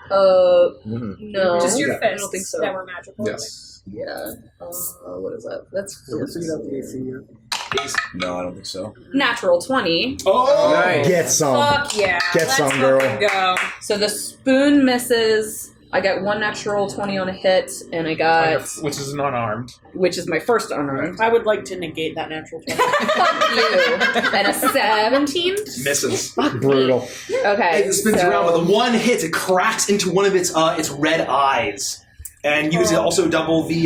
No. Just your Okay. fists I don't think so. that were magical. Yes. Yeah. What is that? That's Ace. No, I don't think so. natural 20. Oh! Nice. Get some. Fuck yeah. Get Let's some, girl. fucking go. So the spoon misses. I got one natural 20 on a hit, and I got, Which is unarmed. which is my first unarmed. I would like to negate that natural 20. Fuck you. And a 17. Misses. Brutal. Okay. It spins around, but the one hits, it cracks into one of its red eyes. And you also double the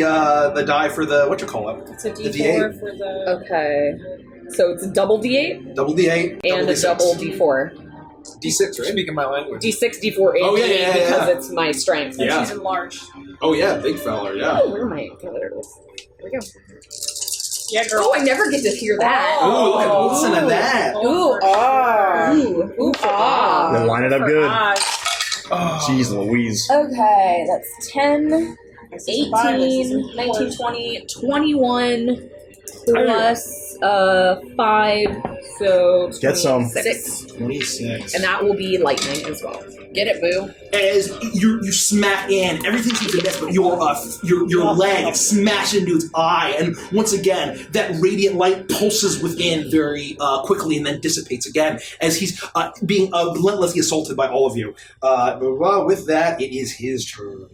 die for the, whatchamacallit? It's a The D4 for the... Okay. So it's a double D8 Double D8. and a D6. double D4. D6, right? Speaking my language. D6, D4, and Oh, yeah, D8 yeah, because yeah. it's my strength. Yeah. She's enlarged. Oh, yeah, big fella, yeah. Oh, where am I? Oh, there it is. There we go. Yeah, girl. Oh, I never get to hear that. Ooh, listen to that. Ooh, Oh. Ooh, ah. Then line it up good. Oh. Jeez Louise. Okay, that's 10, I see some five, I see some 18, 19, fours. 20, 21 plus 5, so Get some. 26. 26. And that will be lightning as well. Get it, boo. As you smack in, everything seems to miss, but your leg smashes into its eye, and once again, that radiant light pulses within very quickly and then dissipates again as he's being relentlessly assaulted by all of you. With that, it is his turn.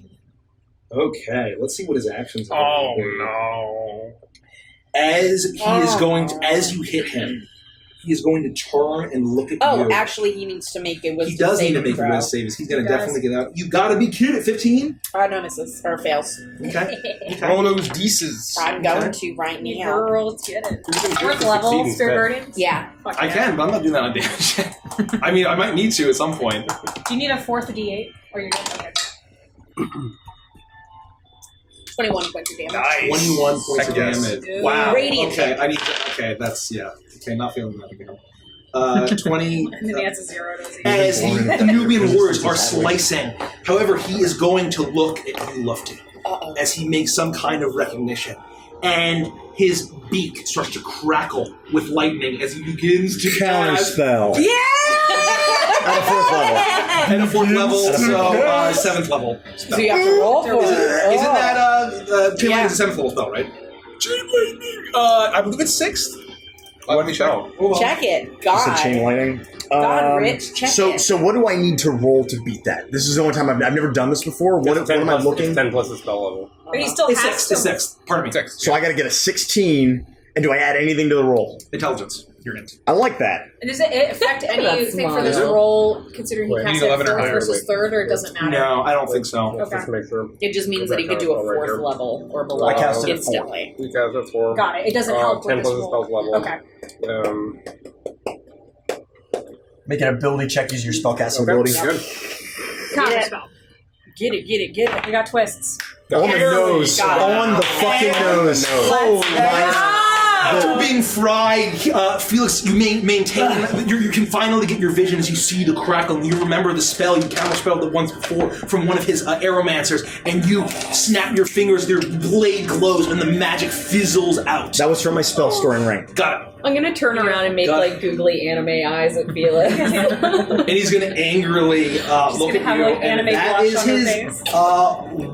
Okay, let's see what his actions are. Oh, no. As he is going to, as you hit him, he is going to turn and look at you. Oh, actually, he needs to make a wisdom He does need to saving make a throw. wisdom save. He's going to definitely get out. You got to be kidding at 15. No, misses or fails. Okay. Roll those D's. I'm going to right now. Girl, let's get it. You can do it Fourth to level, succeed Spirit instead. Guardians? Yeah. Fuck I yeah. can, but I'm not doing that on damage yet. I mean, I might need to at some point. Do you need a fourth D8? Or you're good? Okay. 21 points of damage. Nice. 21 points of Heck yes. damage. Dude. Wow. Radiant Okay, damage. I need to. Okay, that's Okay, not feeling that again. 20. And then he has a 0 to his As the Nubian words are slicing, however, he is going to look at you, Lufty, as he makes some kind of recognition. And his beak starts to crackle with lightning as he begins to Counter cast. spell. Yeah! At a 4th level. At a 4th level, so 7th level. So you have to roll for it. Isn't that Chain Lightning is a 7th level spell, right? Chain Lightning. I believe it's 6th. Let me check. Check it. You God. said chain lightning. God, Rich, check it. So what do I need to roll to beat that? This is the only time I've never done this before. What It's am I 10 looking? It's 10 plus the spell level. But he still It's has 6th. to. It's 6th. Pardon me. 6. So I got to get a 16, and do I add anything to the roll? Intelligence. You're in. I like that. And does it affect That's anything for this smart. roll, considering he Wait, cast you need it 11 or 4th higher, versus wait. 3rd, or it doesn't matter? No, I don't think so. Let's just make sure. It just means that he could do a 4th level or below I cast it at instantly. We cast it for Got it. It doesn't help 10 with plus this the roll. spell level. Okay. Make an ability check using your spellcasting Okay. ability. Good. Counter Yeah. spell. Get it. We got twists. On the nose. Got it. On the fucking nose. Oh, nice. After being fried, Felix, you maintain. You can finally get your vision as you see the crackle. And you remember the spell you counterspelled the once before from one of his aeromancers, and you snap your fingers. Their blade glows, and the magic fizzles out. That was from my spell storing ring. Got it. I'm gonna turn around and make Got like googly anime eyes at Felix. And he's going to angrily look gonna at have, you. like, and anime that blush is on her his. face.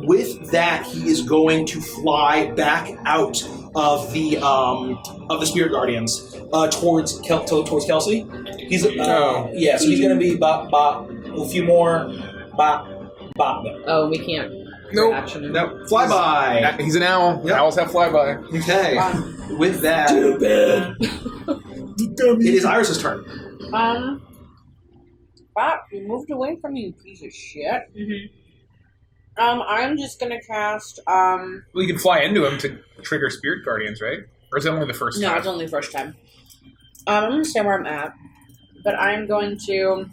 With that, he is going to fly back out of the Spirit Guardians towards Kelsey. He's yeah, so he's going to be a few more bop. Oh, we can't. Nope. Action. No, flyby. He's an owl. Yep. Owls have flyby. Okay. With that, it is Iris's turn. Bob, you moved away from me, you piece of shit. Mm-hmm. I'm just gonna cast, Well, you can fly into him to trigger Spirit Guardians, right? Or is it only the first No, time? it's only the first time. I'm gonna stay where I'm at, but I'm going to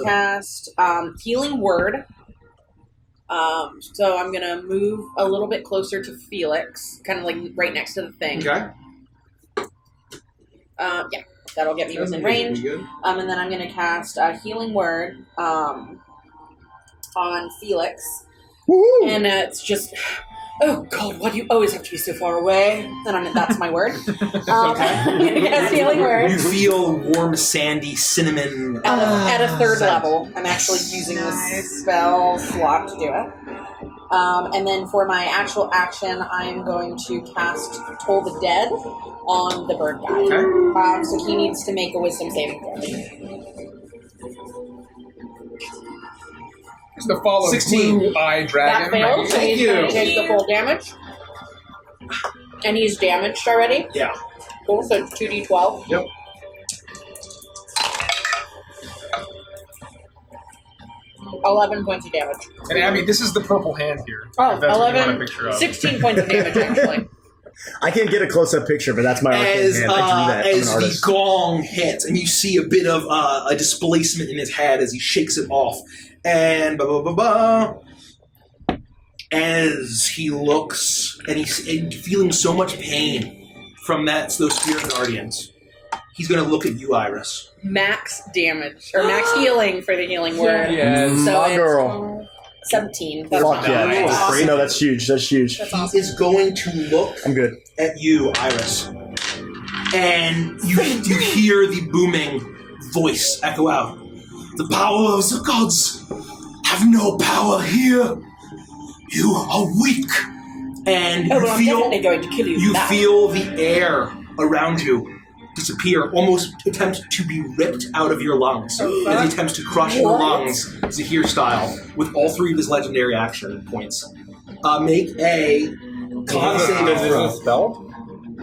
cast Healing Word. So I'm gonna move a little bit closer to Felix, kind of like right next to the thing. Okay. Yeah, that'll get me within range. Good. And then I'm gonna cast Healing Word on Felix, Woo! and it's just. Oh God! Why do you always have to be so far away? And that's my word. I'm gonna cast Healing Word You feel warm, sandy cinnamon. at a 3rd scent. level. I'm actually using the spell slot to do it. And then for my actual action, I'm going to cast Toll the Dead on the bird guy. Okay. So he needs to make a Wisdom saving throw. It's the fall of 16. Blue Eye Dragon. That failed, so Thank he's going you. to take the full damage. And he's damaged already. Yeah. Cool, so 2d12. Yep. Right. 11 points of damage. And Abby, this is the purple hand here. Oh, if that's what you want 11, a picture of. 16 points of damage, actually. I can't get a close-up picture, but that's my arcane As hand. I drew that. I'm an as the artist. gong hits, and you see a bit of a displacement in his head as he shakes it off, and as he looks and he's feeling so much pain from those Spirit Guardians, he's going to look at you, Iris. Max damage, or max healing for the Healing Word. Yes. So My it's girl. 17. That's Fuck yeah. Nice. Awesome. No, that's huge. That's huge. That's He awesome. is going to look I'm good. at you, Iris, and you hear the booming voice echo out. The power of the gods have no power here. You are weak, and Oh, you well, I'm feel definitely going to kill you. you with that. feel the air around you disappear, almost attempt to be ripped out of your lungs as he attempts to crush your lungs, Zahir style, with all 3 of his legendary action points. Make a con saving Is this a throw. spell?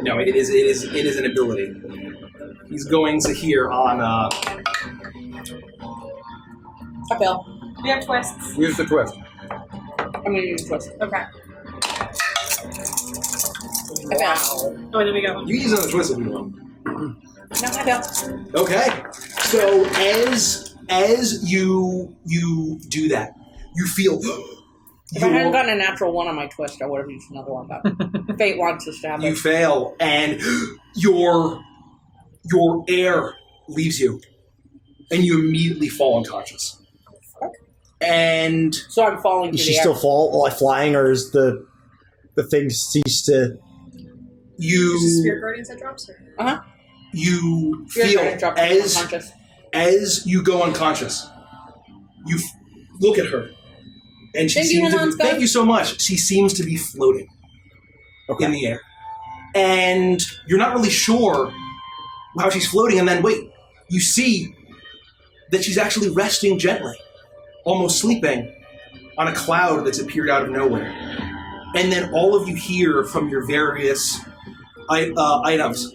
No, it is an ability. He's going to here on. I fail. We have twists. Use the twist. I'm gonna use twist. Okay. I fail. Oh, and then we got one. You use another twist if you want. No, I fail. Okay. So as you do that, you feel. If I hadn't gotten a natural 1 on my twist, I would have used another one. But fate wants us to have You it. fail, and your air leaves you, and you immediately fall unconscious. And So I'm falling Is through she the still air. flying, or is the thing cease to? Is it you Spirit Guardians that drops her? you Spirit feel Guardian dropped me as unconscious. as you go unconscious, you look at her, and she Thank you, seems to Hanan be, Scott. thank you so much. She seems to be floating in the air, and you're not really sure how she's floating. And then wait, you see that she's actually resting gently, almost sleeping, on a cloud that's appeared out of nowhere. And then all of you hear from your various items.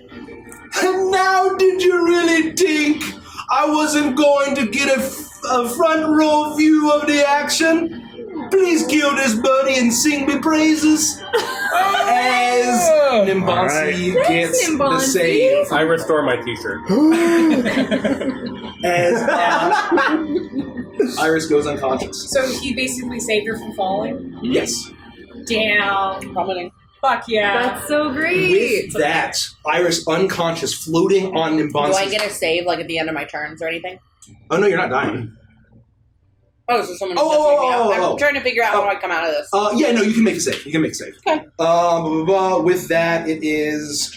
And now did you really think I wasn't going to get a front row view of the action? Please kill this buddy and sing me praises. As Nimbansi gets the Nimbansi. save. I restore my T-shirt. As Iris goes unconscious. So he basically saved her from falling? Yes. Damn. Vomiting. Fuck yeah. That's so great. With that, Iris unconscious, floating on Nimbansi. Do I get a save like at the end of my turns or anything? Oh no, you're not dying. Oh, so someone's Oh, just oh, waking oh, up. oh, I'm trying to figure out how I come out of this. Yeah, no, you can make a save. You can make a save. Okay. With that, it is.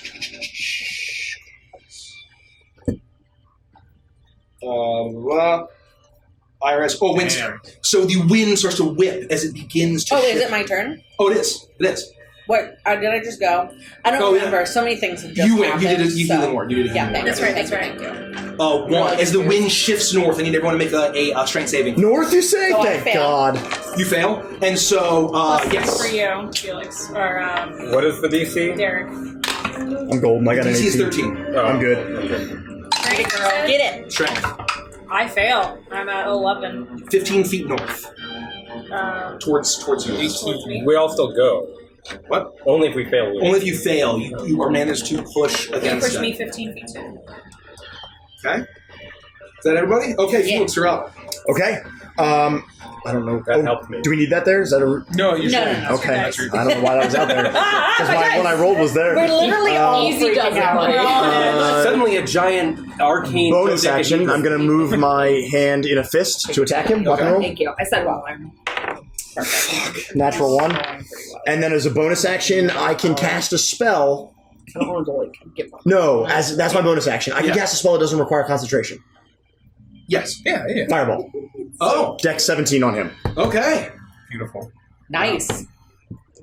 Iris. Oh, wind. Damn. So the wind starts to whip as it begins to. Oh, shift. is it my turn? Oh, it is. It is. What? Did I just go? I don't Oh, yeah. remember. So many things have just You went. happened. You did it. You so. did the more. You did it. Yeah, even more. thanks. That's right, Thank that's you. One. As the wind shifts north, I need everyone to make a strength saving. North, you say? So I Thank fail. God. You fail, and so Plus yes. for you, Felix. Or What is the DC? Derek. I'm golden. I got an DC is 18. 13. Oh, I'm good. Okay. Get it, girl. Get it. Strength. I fail. I'm at 11. 15 feet north, towards you. Towards me. We all still go. What? Only if we fail. We Only if you fail, you are managed to push You against push it. me 15 feet too. Okay. Is that everybody? Okay, Yeah. Felix, you're up. Okay. I don't know. That helped me. Do we need that there? Is that a? No, you No, should. no, no. Okay. That's your- I don't know why that was out there. Because when I rolled was there. We're literally all Easy does freaking it, out. buddy. We're all- Suddenly, a giant arcane Bonus dodecahedron- action. I'm going to move my hand in a fist to attack him. Weapon roll. Thank you. I said well. I'm Natural one. going pretty well. And then as a bonus action, I can cast a spell. I don't want to like get my No, as that's my bonus action. I can Yeah. cast a spell that doesn't require concentration. Yes. Yeah, yeah. Fireball. Oh, Dex 17 on him. okay. Beautiful. Nice.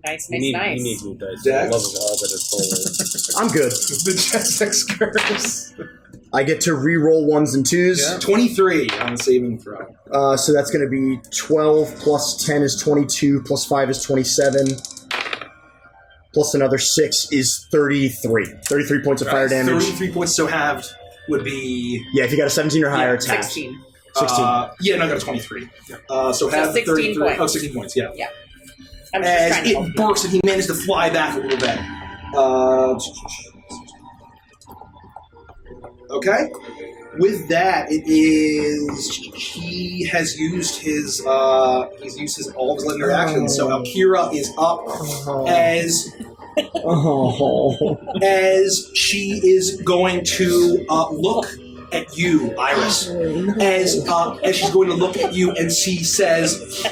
Nice, We nice, need, nice. we need new dice. Dex. I love all that is forward. I'm good. The Jet curse. I get to re-roll ones and twos. Yeah. 23 on the saving throw. So that's going to be 12 plus 10 is 22 plus 5 is 27 plus another 6 is 33. 33 points of fire damage. 33 points so halved would be... Yeah, if you got a 17 or higher, Yeah, it's halved. 16. 16. Yeah, no, I got a 23. So half 16 33. points. Oh, 16 points, yeah. I'm just As trying to help it you. bursts and he managed to fly back a little bit. Okay. With that, it is he has used his all of his legendary actions. So Alkira is up as as she is going to look at you, Iris. As she's going to look at you, and she says,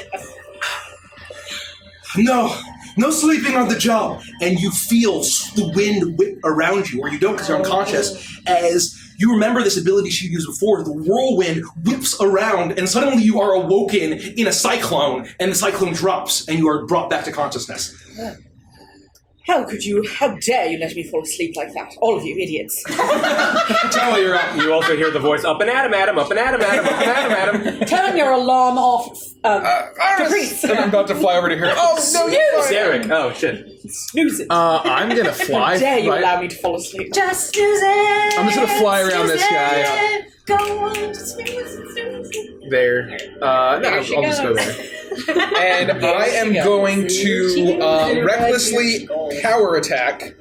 "No sleeping on the job." And you feel the wind whip around you, or you don't because you're unconscious. As you remember this ability she used before, the whirlwind whips around, and suddenly you are awoken in a cyclone, and the cyclone drops, and you are brought back to consciousness. How dare you let me fall asleep like that? All of you idiots. Tell me you're up. You also hear the voice, up and at him, Adam, up and at him, Adam, up and at him, Adam. Turn your alarm off, Caprice. And I'm about to fly over to her. Oh, no, you're fine. Derek. Oh, shit. Snooze it. I'm gonna fly. How dare you right- allow me to fall asleep? Just snooze it. I'm just gonna fly around this guy. Go on, snooze. There. No, I'll she just go goes. there. And I am going to recklessly power attack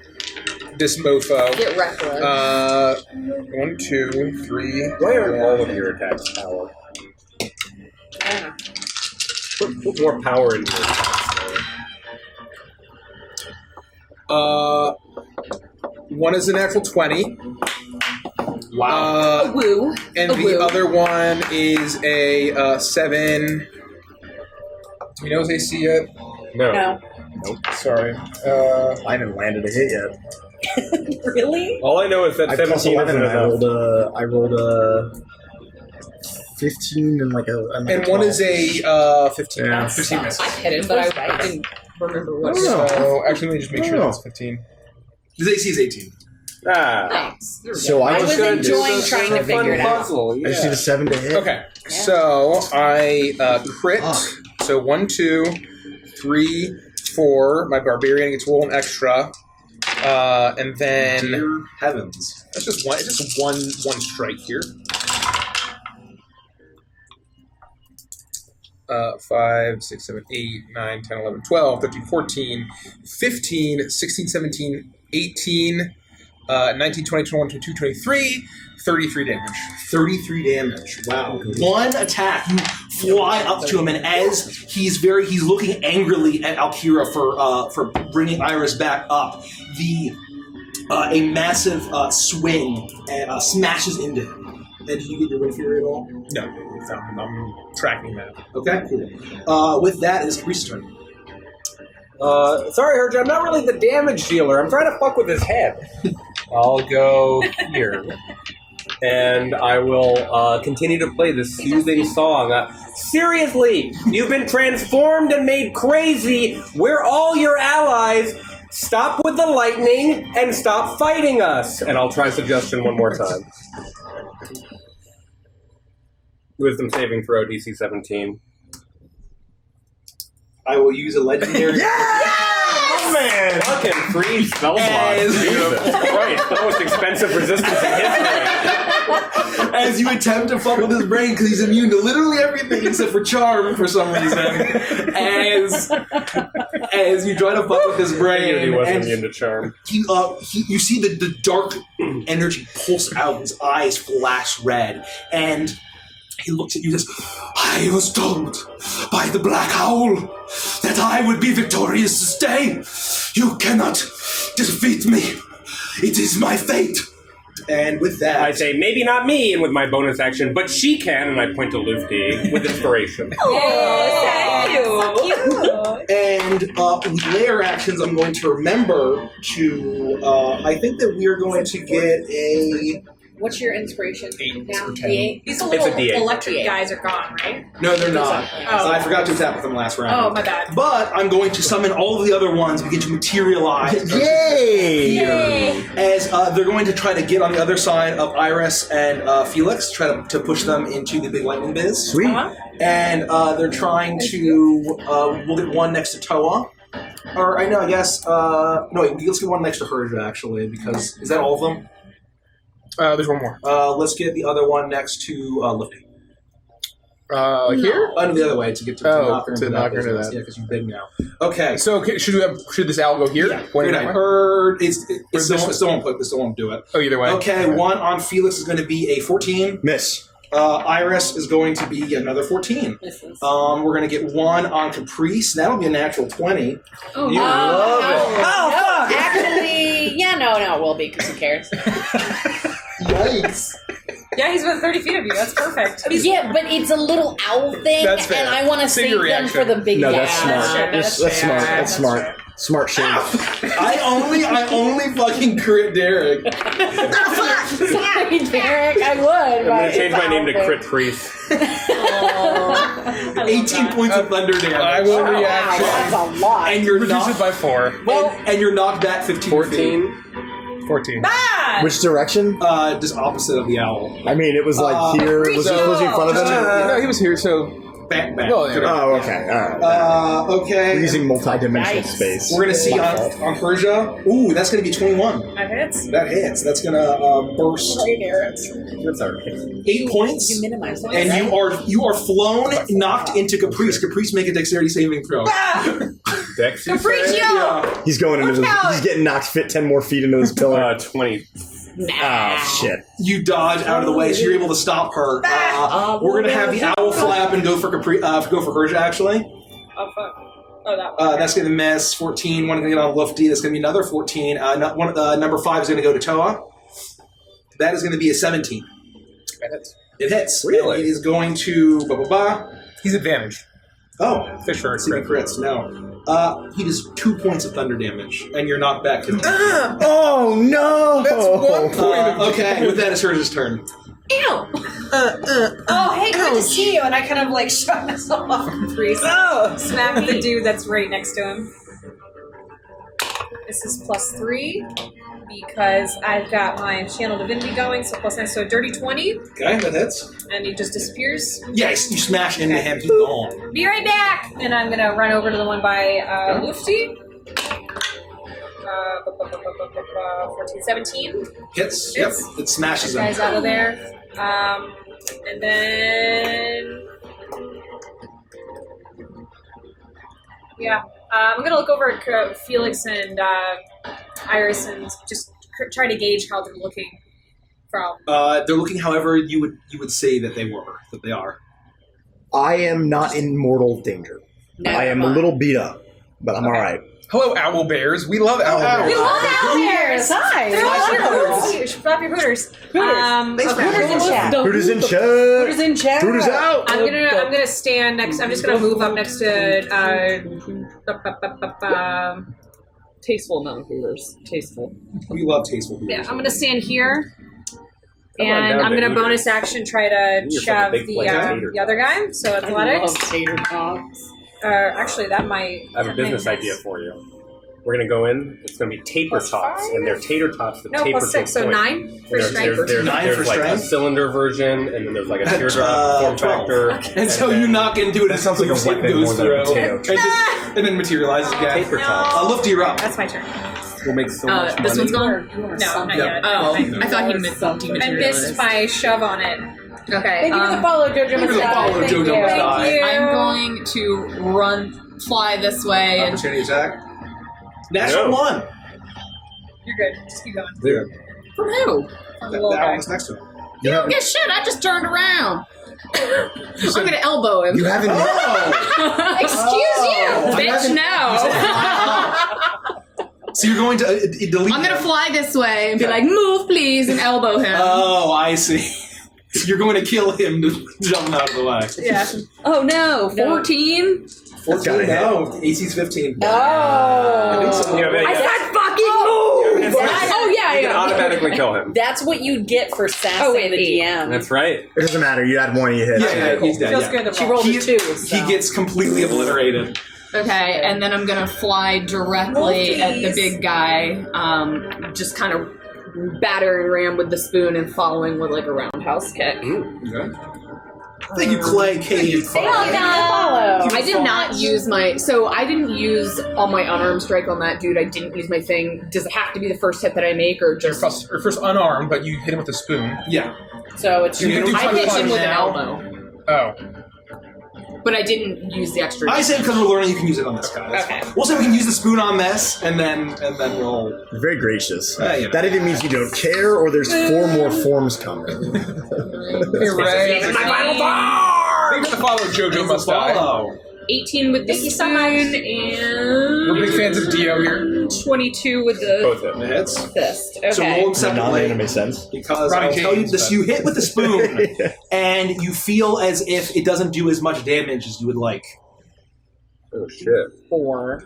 this mofo. Get reckless. 1, 2, 3. Why are all of your attacks power? Yeah. Put more power into your attacks. 1 is a natural 20. A woo. And A the woo. other one is a 7. Do we know his AC yet? No. No. Sorry. I haven't landed a hit yet. Really? All I know is that I plus 17 11 isn't and enough. I rolled a 15 and like a. And one is a 15. Yeah. 15 misses. I hit it, but I didn't remember what. Oh. So, actually, let me just make sure Oh. that's 15. His AC is 18. Ah. Thanks. There we So go. I I just was need enjoying to- trying to figure it out. puzzle. I just need a 7 to hit. Okay, so I crit. So 1, 2, 3, 4. My barbarian gets roll an extra, and then Dear heavens. that's just one. It's just one strike here. 5, 6, 7, 8, 9, 10, 11, 12, 13, 14, 15, 16, 17, 18, 19, 20, 21, 22, 23, 33 damage. 33 damage. Wow. One attack. You fly up to him, and as he's looking angrily at Alkira for bringing Iris back up, a massive swing smashes into him. And did you get your Wind Fury at all? No, I'm tracking that. Okay, cool. With that, it's Priest's turn. Sorry, Herge, I'm not really the damage dealer. I'm trying to fuck with his head. I'll go here. And I will continue to play this soothing song. Seriously, you've been transformed and made crazy. We're all your allies. Stop with the lightning and stop fighting us. And I'll try suggestion one more time. Wisdom saving throw, DC 17. I will use a legendary. Oh, man! Fucking free spell block. As- Jesus Christ, the most expensive resistance in history. As you attempt to fuck with his brain because he's immune to literally everything except for charm for some reason. As you try to fuck with his brain, He wasn't and immune to charm. you see the dark energy pulse out, his eyes flash red, and he looks at you and says, I was told by the Black Owl that I would be victorious this day. You cannot defeat me. It is my fate. And with that, I say, maybe not me, and with my bonus action, but she can, and I point to Lufty with inspiration. and with layer actions, I'm going to remember to, I think that we are going to get a... What's your inspiration? 8 Now, or 10. D8? These It's a little D8. electric guys are gone, right? No, they're not. Oh. I forgot to attack with them last round. Oh, my bad. But I'm going to summon all of the other ones begin to materialize. Yay! As they're going to try to get on the other side of Iris and Felix, try to push them into the big lightning biz. Sweet. And they're trying to. We'll get one next to Toa. Or I know, I guess. No, wait, let's get one next to Herja, actually, because. Is that all of them? There's one more. Let's get the other one next to Lifty. Here? No, the other way to get to knock her into knock her into business. that. Yeah, because you're big now. Okay. So should this owl go here? Yeah, Pointing good that night. way? It still won't do it. Oh, either way. Okay, one on Felix is going to be a 14. Miss. Iris is going to be another 14. Misses. We're going to get one on Caprice. That'll be a natural 20. Oh, You love it. Oh, fuck! Actually, yeah, no, it will be, because who cares? Yikes. Yeah, he's within 30 feet of you. That's perfect. Yeah, but it's a little owl thing, That's fair. and I want to So save your them reaction. for the big No, guy. that's smart. That's That's fair. smart. That's That's smart. fair. Smart shave. I only fucking crit Derek. Sorry, Derek, I would. I'm going to change my name to Crit Priest. 18 points of thunder damage. I will Wow, reaction. that's a lot. And you're Reduce it knocked, by 4. and you're knocked back 15 feet. 14. 14. Bad! Which direction? Just opposite of the owl. I mean, it was like here. Was he supposed to be in front of him? No, he was here, so back. Well, yeah. Oh, okay. All right. Okay. We're using multi-dimensional Nice. space. We're gonna see My on fault. Persia. Ooh, that's gonna be 21. That hits. That hits. That's gonna burst That's all right. 8 points. You minimize that, And right? you are flown, knocked into Caprice. Caprice, make a dexterity saving throw. Dex, you Capriccio! say? Yeah. He's going into he's getting knocked fit 10 more feet into this pillar. 20. Oh, shit. You dodge out of the way, so you're able to stop her. We're gonna have the owl fly up and go for Persia. Actually, Oh, fuck. Oh, that one. that's gonna miss 14. One gonna get on Lufty. That's gonna be another 14. Number 5 is gonna go to Toa. That is gonna be a 17. That hits. It hits. Really? And it is going to He's advantaged. Oh, Fish for see the crits. No. He does 2 points of thunder damage, and you're knocked back. Oh, no! That's 1 point. Okay, with that, it's Persia's turn. Ew! Oh, hey, good to see you. And I kind of like shut myself off from Caprice. Smack the dude that's right next to him. This is +3 because I've got my channel divinity going, so +9, so a dirty 20, Okay, that hits. and he just disappears. Yes, you smash into him. He's gone. Be right back! And I'm gonna run over to the one by Lufty. 14, 17. Hits. Hits. Yep. It smashes That him. guy's out of there. And then... Yeah. I'm gonna look over at Felix and Iris and just try to gauge how they're looking from... They're looking however you would say that they are. I am not in mortal danger. I am a little beat up, but I'm alright. Hello, owl bears. We love owl bears. We love owl bears! Hi. Flap your hooters! Flap your hooters! Hooters in chat. Hooters in chat! Hooters in chat. Hooters out! I'm gonna stand next. I'm just gonna move up next to. Tasteful amount of hooters. Tasteful. We love tasteful. Yeah, I'm gonna stand here, Come on and down I'm to gonna Hooters. bonus action try to You're such a shove big plate of tater the other guy. So I love athletics. tater tots. Actually, that might. I have a business idea for you. We're going to go in. It's going to be taper tots, +5? and they're tater tots that No, taper +6, to a so point. 9 And for strength. There's 9 for like a strength? cylinder version, and then there's like a teardrop form 12. factor. And so you knock into it. That sounds like a it weapon goes more than a through. potato. And then materializes again. Taper tots. Lift you up. That's my turn. We'll make so much This money. one's gone? No, not Yeah. yet. Oh, I I thought he I missed my shove on it. Okay. Thank you for the follow, Jojo Thank you for the follow, Masai. Jojo Masai. Thank you. I'm going to fly this way, and Opportunity attack. Natural No. 1. You're good. Just keep going. There. from who? From That the little guy. one's next to him. You don't get shit. I just turned around. I'm gonna elbow him. You haven't. Oh! Excuse you, bitch. No. So you're going to delete. I'm gonna fly this way and be like, "Move, please," and elbow him. Oh, I see. You're going to kill him to jump him out of the way. Yeah. Oh no, 14. 14, no. AC's 15. Oh. I think so. You have a- I said fucking move. Oh yeah, You can yeah. automatically kill him. That's what you get for sassing Oh, wait, the 8. DM. That's right. It doesn't matter. You had one, you hit. Yeah, he's dead. Feels yeah. good to She roll. rolled He- a 2. So. He gets completely obliterated. Okay, and then I'm gonna fly directly at the big guy, just kind of batter and ram with the spoon and following with like a roundhouse kick. Okay. Thank you, Clay Cave. follow. I did not use I didn't use all my unarmed strike on that dude. I didn't use my thing. Does it have to be the first hit that I make, or You're just first unarmed, but you hit him with a spoon. Yeah. So it's You your can do I hit touch him with an now. elbow, Oh. but I didn't use the extra. I say because we're learning, you can use it on this guy. That's Okay. fine. We'll say we can use the spoon on this, and then we'll. You're very gracious. Yeah. That either means you don't care or there's 4 more forms coming. Hooray. Thank you for the follow, Jojo Must Die. Follow. 18 with the Thank you so spoon much. We're big and fans of Dio here. 22 with the Both hit. Hits. fist. So roll Okay. them separately. Non-anime sense. Because Ronnie I'll tell you James, this: but- you hit with the spoon, and you feel as if it doesn't do as much damage as you would like. Oh shit. 4.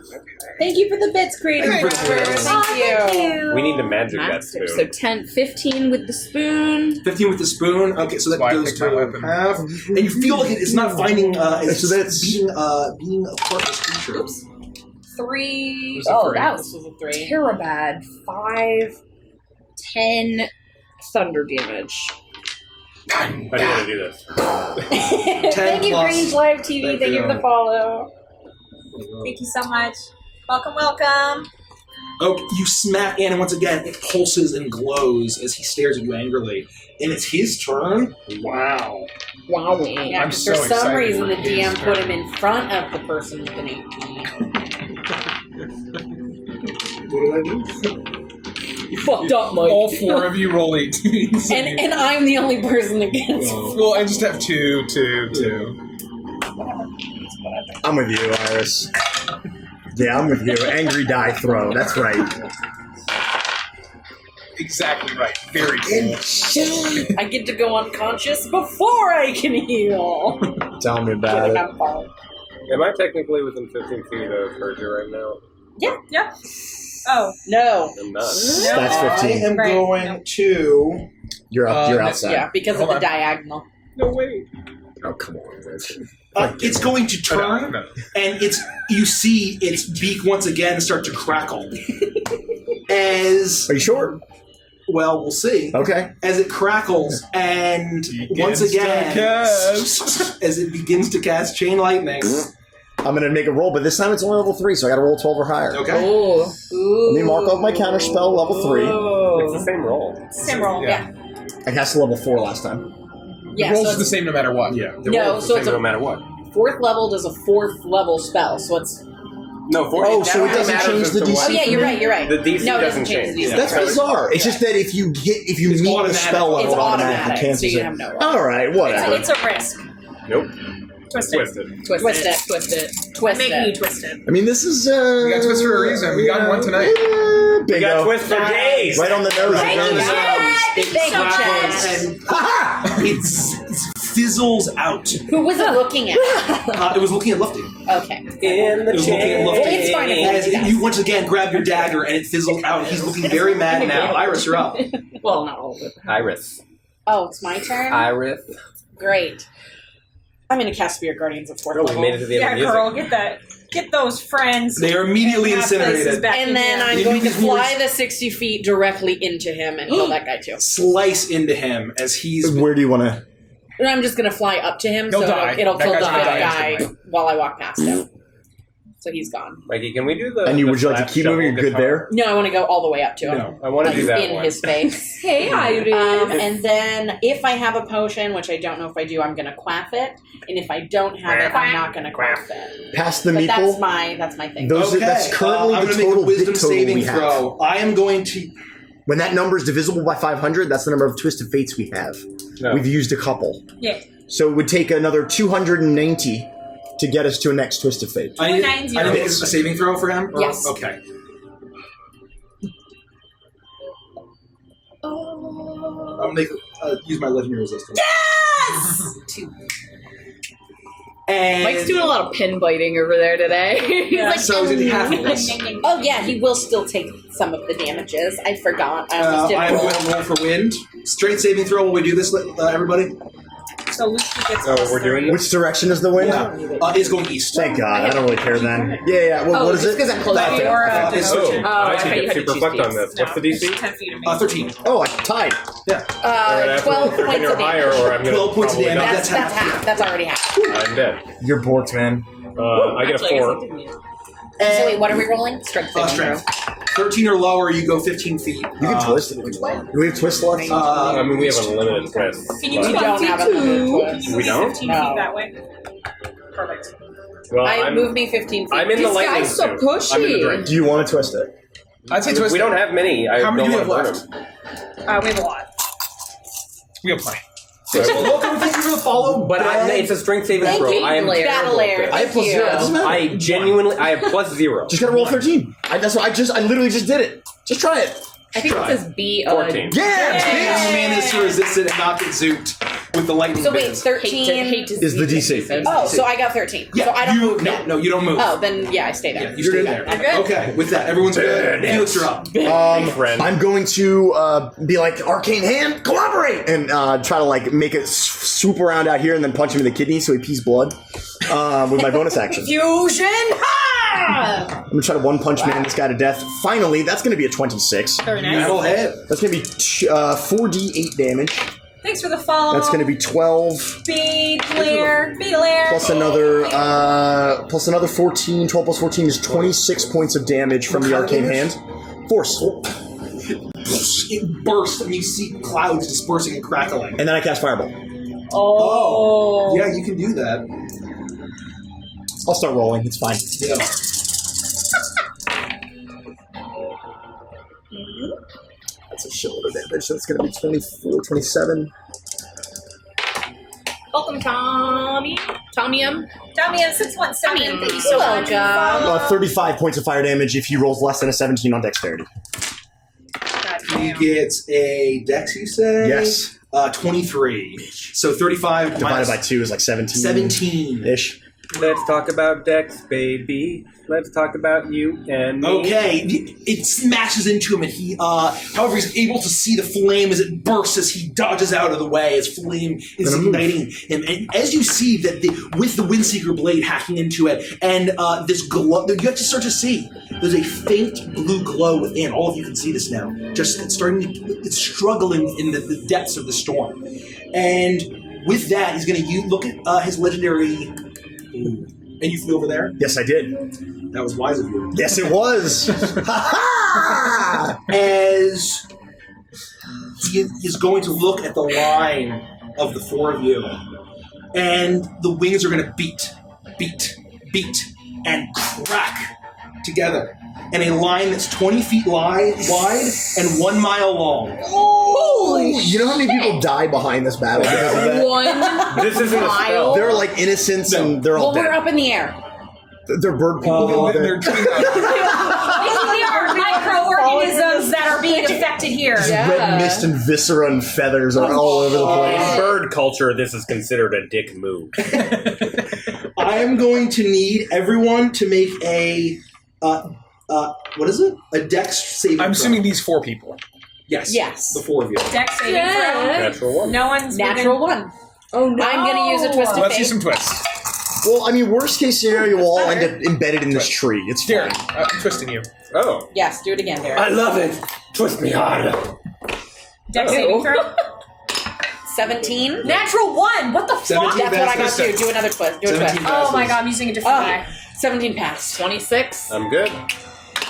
Thank you for the bits, creative Thank you for the wrappers. bits. Thank you. We need to magic that Max, spoon. so 10, 15 with the spoon. 15 with the spoon. Okay, so that Why I goes picked my to weapon. half, and you feel like it's not finding. It's So that's- being a heartless creature. Oops. 3. It was a Oh, three. that was a 3. Terabad. 5, 10 thunder damage. I didn't want to do this. Thank you, plus. Grange Live TV. Thank you for the follow. Thank you so much. Welcome. Oh, you smack in, and once again, it pulses and glows as he stares at you angrily. And it's his turn? Wow. Wowing. Yeah, I'm 'cause so for some excited reason the for DM his put turn. him in front of the person with an 18. What did I do? You fucked up, Mike. All 4 of you roll 18s. And I'm the only person against. Well, I just have 2. I'm with you, Iris. Yeah, I'm with you. Angry die throw. That's right. Exactly right. Very cool. I get to go unconscious before I can heal. Tell me about it. I'm fine. Am I technically within 15 feet of Persia right now? Yeah. Oh. No. I'm not. That's 15. I am Right. going to... You're up. You're outside. Yeah, because Hold of on. the diagonal. No way. Oh, come on, Rich. it's going to turn, No. and you see its beak once again start to crackle. As... Are you sure? Well, we'll see. Okay. As it crackles, and once Begins to again, cast. as it begins to cast Chain Lightning. I'm going to make a roll, but this time it's only level 3, so I got to roll 12 or higher. Okay. Oh. Let me mark off my counter spell, level 3. It's the same roll. Same roll. Yeah. I cast level 4 last time. Yeah, Rolls so are the it's same no matter what. Yeah. The No, roll's the so same it's a- no matter what. 4th level does a 4th level spell, so it's... No, Oh, so it doesn't change the DC? Oh yeah, you're right. The DC No, it doesn't change the change. DC. That's bizarre. It's just that if you It's meet the automatic. spell level, It's it automatically automatic, cancels so you it. have no roll. All right, whatever. It's a risk. Nope. Twist it. Twisted. Twist Twist it. it. Twist it. Twist Making it. you twist it. I mean, this is... We got Twist for a reason. We got one tonight. We got Bingo. twist for days. Right on the nose. Thank you, Chad. Thank you, Chad. And it fizzles out. Who was it looking at? It was looking at Lufty. Okay. In the It was looking at Lufty. It's fine if As you once again grab your dagger and it fizzles out. He's looking very mad now. Iris, you're up. Well, not all of it. Iris. Oh, it's my turn? Iris. Great. I'm going to cast Spirit Guardians at 4th Oh, we level. made it to the end Yeah, of the music. girl, get those friends. They are immediately and have places incinerated. back And in then here. I'm You going to use more- fly the 60 feet directly into him and kill that guy too. Slice into him as he's... Where do you want to... And I'm just going to fly up to him, He'll so die. it'll That kill guy's the gonna die guy instantly. while I walk past him. So he's gone. Mikey, can we do the... And you the would you like to slap keep moving? You're shovel good there? No, I want to go all the way up to him. No. I want to Like do that in one. his face. Hey, Iris. And then if I have a potion, which I don't know if I do, I'm going to quaff it. And if I don't have it, I'm not going to quaff it. Past the But that's meeple. that's my thing. Those- that's currently I'm the going to make a total wisdom bit total saving we have. throw. I am going to... When that number is divisible by 500, that's the number of Twisted Fates we have. No. We've used a couple. Yeah. So it would take another 290 to get us to a next Twisted Fate. I need 290. I need to make a saving throw for him? Or- Yes. Okay. I'll make use my legendary resistance. Yes! And Mike's doing a lot of pin biting over there today. Yeah. so is it half of this? Oh yeah, he will still take some of the damages. I forgot. I almost I'm didn't roll. going to roll for wind. Straight saving throw. Will we do this, everybody? So Lucy gets Oh, plus we're doing 3. Which direction is the wind? It's going east. Thank God. I don't really care then. Yeah. What is it? because I'm close That- to you. Or, it's Oh, 13. I I should thought you get had to super choose reflect on these. this. What's the DC? 10 feet of me. 13. Oh, I tied. Yeah. 12 Either points of higher damage. or I'm gonna 12 points of probably damage. die. That's half. That's already half. I'm dead. You're borked, man. I get a Actually, 4. didn't use. So wait, what are we rolling? Strength saving Strength. throw. 13 or lower, you go 15 feet. You can twist it if you want. Do we have twist left? I mean, we have unlimited twists. Can you We but- don't have a twist. We don't? 15 No. feet that way. Perfect. Well, Move me 15 feet. I'm in the This lightning guy's so suit. I'm in the pushy. drink. Do you want to twist it? I'd say twist. We don't have many. I How many don't do you want have to burn left? them. We have a lot. We have plenty. Welcome, thank you for the follow. But it's a strength saving Thank throw. you, I am Blair. Battle Air. I have plus 0. It doesn't matter. I genuinely, I have plus 0. Just gotta roll 13. That's what I literally just did it. Just try it. I think it says B. 14. Yeah, Bitch managed to resist it and not get zooped with the lightning So wait, bits. 13. Hate to Is the see DC. it. Oh, so I got 13. Yeah, so I don't you, move now. no, you don't move. Oh, then yeah, I stay there. Yeah, you stay there. I'm good? Okay, with that, everyone's good. Felix, you're up. Friend. I'm going to be like, Arcane Hand, collaborate! And try to like make it swoop around out here and then punch him in the kidney so he pees blood with my bonus action. Fusion! Ha! I'm going to try to one punch man this guy to death. Finally, that's going to be a 26. Very nice. That'll hit. That's going to be 4d8 damage. Thanks for the follow. That's going to be 12 Beat Blair. plus another 14. 12 plus 14 is 26 points of damage from the arcane hand. Force. It bursts, and you see clouds dispersing and crackling. And then I cast Fireball. Oh. Yeah, you can do that. I'll start rolling. It's fine. Yeah. That's a shitload of damage. So it's going to be 24, 27. Welcome, Tommy. Tommy-um. Tommy in 617. Thank you so much. Welcome. 35 points of fire damage if he rolls less than a 17 on dexterity. He gets a dex, you say? Yes. 23. So 35 Divided by 2 is like 17. 17-ish. Let's talk about Dex, baby. Let's talk about you and me. Okay, it smashes into him, and he, however, he's able to see the flame as it bursts as he dodges out of the way, as flame is igniting him. And as you see that with the Windseeker blade hacking into it, and this glow, you have to start to see there's a faint blue glow within. All of you can see this now. Just it's it's struggling in the depths of the storm. And with that, he's going to look at his legendary. And you flew over there? Yes, I did. That was wise of you. Yes, it was. As he is going to look at the line of the four of you, and the wings are going to beat, and crack together. And a line that's 20 feet wide and 1 mile long. Holy You know how many people die behind this battle because of that? One This isn't a spell. They're like innocents and they're all Well, we're dead. up in the air. They're bird people. They're treating us. They are microorganisms that are being affected here. Yeah. Red mist and viscera and feathers are all over the place. In bird culture, this is considered a dick move. I am going to need everyone to make a what is it? A dex saving I'm throw. assuming these 4 people. Yes. Yes. The four of you. Dex saving throw. Natural one. No one's Natural one. Oh no! I'm going to use a twist of Let's see fate. some twists. Well, I mean, worst case scenario, we'll all end up embedded in this tree. It's fine. Darren, I'm twisting you. Oh. Yes, do it again, Derek. I love it. Twist me harder. Dex saving throw. 17. Natural 1. What the fuck? 17. That's what I got That's to do. Do another twist. Do a twist. 17. Oh my god, I'm using a different die. 17 passed. 26. I'm good.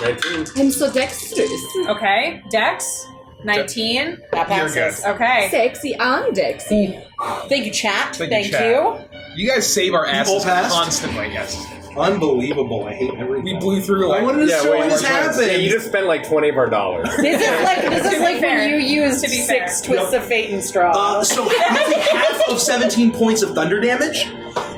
19. I'm so dexterous. Okay, Dex. 19. That You're passes. good. Okay. Sexy and Dexy. Thank you, chat. Thank Thank you, chat. you. You guys save our asses passed? constantly, yes. Unbelievable. I hate everything. We blew through like... I wanted to show wait, when this yeah, happened. you just spent like 20 of our dollars. This is like fair. when you used To be 6 fair. twists of fate and straw. So half of 17 points of thunder damage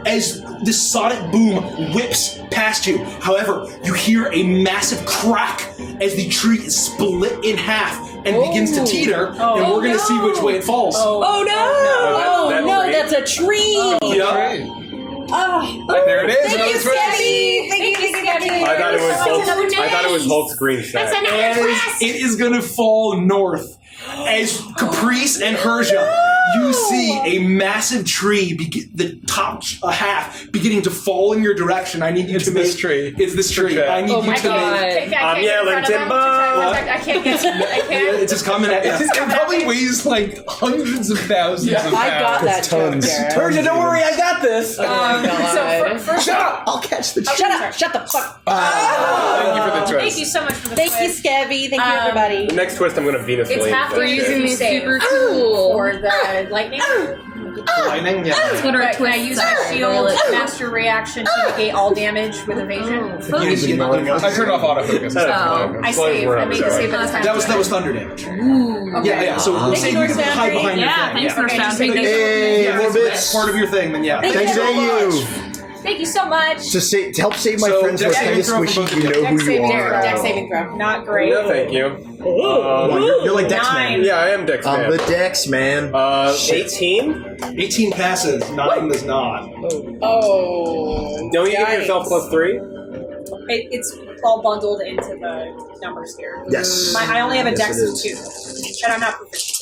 as this sonic boom whips past you. However, you hear a massive crack as the tree is split in half and begins to teeter, and we're going to see which way it falls. Oh no! Oh, Oh no, that's a tree! Yep. There it is. Thank another you, twist. Scabby! Thank you, Scabby! I thought it was Hulk's green stack. As it is going to fall north. As Caprice and Herja, you see a massive tree, the top half, beginning to fall in your direction. I need you to make... this tree. It's this tree. Okay. I need Oh you my to make... god. I'm yelling timber. I can't get I Yeah, can't. it's just coming at you. It probably weighs like hundreds of thousands of pounds. I got that joke, Tons. Derek. Herja, don't worry, I got this. So first, Shut up! I'll catch the tree. Shut up! Shut the fuck up! Thank you for the twist. thank you so much for the Thank you, twist. Scabby. Thank you, everybody. Next twist, I'm going to Venus It's Lane. half for you to save Super cool. for the lightning. Lightning, yeah. What are Can I use my shield master reaction to negate all damage with evasion? I turned off autofocus. I saved. I made the save this time. That was thunder damage. Okay. Yeah. So Thank say you, you can North hide Boundary. behind your Yeah, thing. thanks, North Okay, just Boundary. make it- Hey, Yeah, more if that's bits. part of your thing, then yeah. Thank Thank you so you. Thank you so much. To help save my So, friends who are dex kind of saving throw for squishy, both of you you. know Dex who you saving throw. are. Dex saving throw. Not great. No, thank you. You're like Dex Man. Nine. Yeah, I am Dex I'm Man. the Dex Man. 18? 18 passes, 9 does not. Oh. Don't you give yourself plus 3? It's all bundled into the numbers here. Yes. I only have a Yes, dex it of is. 2, and I'm not proficient.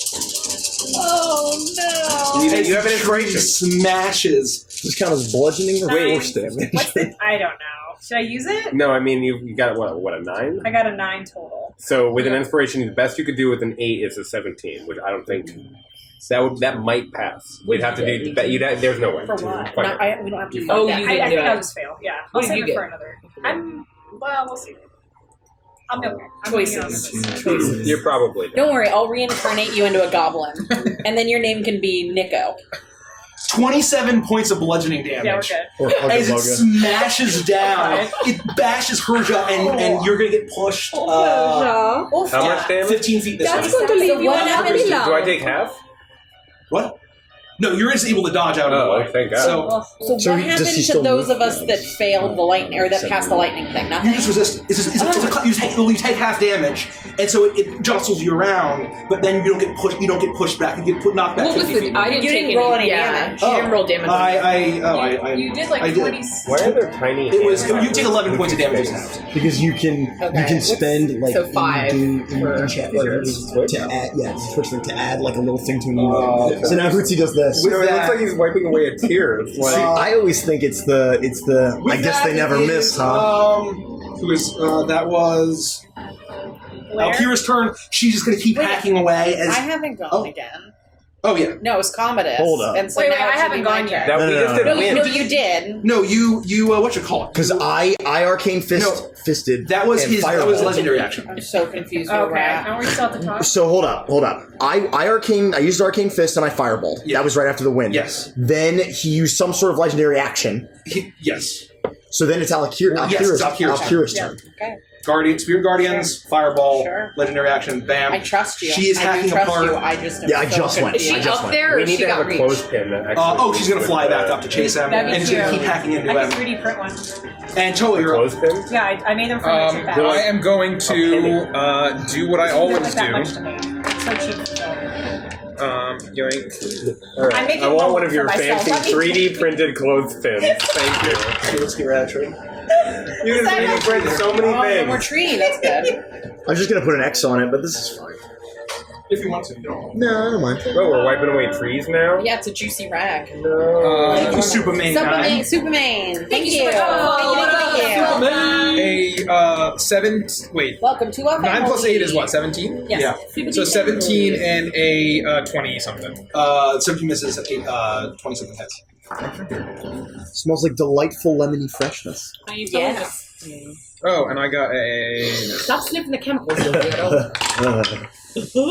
Oh no. You have an inspiration. Smashes. Does this count as bludgeoning or Nine. force damage? What's the? I don't know. Should I use it? No, I mean, you got, what, a 9? I got a 9 total. So with an inspiration, the best you could do with an 8 is a 17, which I don't think that might pass. We'd have to do that. There's no way. For what? Quite We don't have to. Oh, that. you I didn't think do I'll it. just fail. Yeah, What I'll did save you it get? for another. We'll see. I'm okay. Choices. You're probably Don't worry, I'll reincarnate you into a goblin, and then your name can be Nico. 27 points of bludgeoning Yeah, we're damage. good. Or As it Hugga smashes down, it bashes Herja, and you're going to get pushed How much damage? 15 feet this That's way. going to leave you what on happened? any Do I take half? What? No, you're just able to dodge out of the Oh, way. thank God. So So what does happened he to still those move? of us that failed the lightning or that passed the lightning thing? you Nothing. just resist. You take half damage, and so it jostles you around. But then you don't get pushed. You don't get pushed back. You get knocked back. Well, 50 listen, feet. I didn't You take didn't roll any yeah, damage. You didn't roll damage. You did like I did. 20. Why are there tiny It was. hands? You take 11 points of damage now. because you can spend like so 5 for enchant yours. to add switch them to add like a little thing to an emote. So now Hootsie does this. No, it looks like he's wiping away a tear. It's See, like, I always think it's the With I guess that, they never it miss, is, huh? Who is that was Alkira's turn. She's just going to keep Wait, hacking away as. I haven't gone Oh. again. Oh yeah. No, it was Commodus. Hold up. And so Wait, now I it should haven't be my gone yet. turn. that we No, just no, didn't No, win. you did. No, you what you call it? Because I arcane fisted. That was and his. That fireball. was legendary action. I'm so confused. Where we're Okay, at. now we're still at the top. So hold up. I used arcane fist and I fireballed. Yeah. That was right after the win. Yes. Then he used some sort of legendary action. Yes. So then it's Alkira's Yes, it's Alkira's turn. Okay. Spirit Guardians, Fireball, Sure. legendary action, bam. I trust you. She is I do hacking trust apart. you. I just am Yeah, I so just went. Is she confused. I just up went. there or We is need she to have got a reach? clothespin. That actually She's going to fly back up to chase him, That'd be and she's going to cute. keep hacking into I him. can 3D print one. And Toa, you're up. Clothespin? Yeah, I made them for my chip I am going to do what I always like that much do. to me. It's so cheap. Yoink. All right. I'm making I want one one of for your myself. fancy 3D printed clothespins. Thank you. Let's get rid of that. You can 3D print so many Oh, no more things. tree. That's good. I was just gonna put an X on it, but this is fine. If you want to. No. No, I don't mind. Oh, we're wiping away trees now? Yeah, it's a juicy rag. Thank you, Superman. Superman. Thank you. Oh, Thank you. A 7. Wait. Welcome to our 9 plus family. 8 is what? 17. Yes. Yeah. So 17 and a 20 something. 17 misses, 27 hits. Smells like delightful lemony freshness. Yes. Oh, and I got a Stop sniffing the chemicals, you weirdo. 5, 6, 9,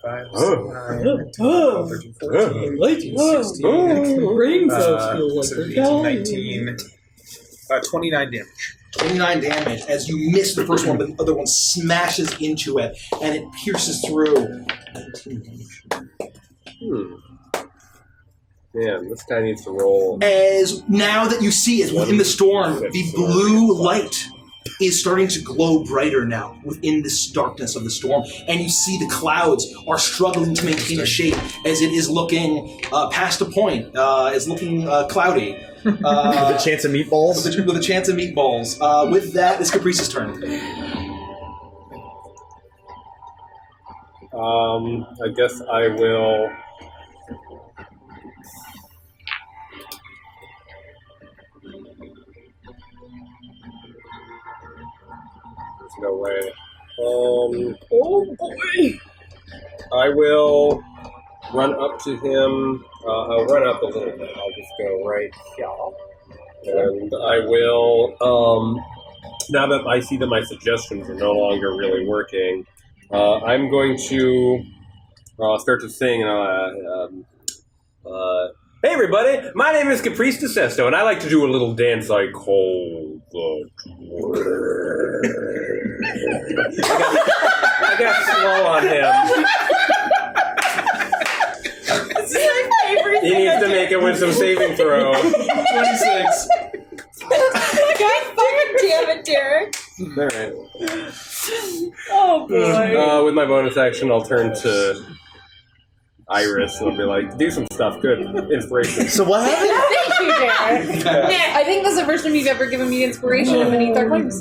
10, 12, 13, 14, 16, brain 17, 19, 29 damage. 29 damage as you miss the first one, but the other one smashes into it, and it pierces through. Man, this guy needs to roll. As now that you see it within the storm, the blue light is starting to glow brighter now within this darkness of the storm, and you see the clouds are struggling to maintain a shape as it is looking past a point. It's looking cloudy. With a chance of meatballs. With a chance of meatballs. With that, it's Caprice's turn. I guess I will. There's no way. Oh boy! I will run up to him. I'll run up a little bit. I'll just go right here. And I will, now that I see that my suggestions are no longer really working, I'm going to start to sing. Hey everybody, my name is Caprice DeSesto, and I like to do a little dance I call the twirl. I got slow on him. This is my favorite He needs to make it with some saving throw. 26. God fucking damn it, Derek. Alright. Oh boy. With my bonus action, I'll turn to Iris and I'll be like, do some stuff. Good. Inspiration. So what happened? Thank you, Derek. I think that's the first time you've ever given me inspiration beneath our wings.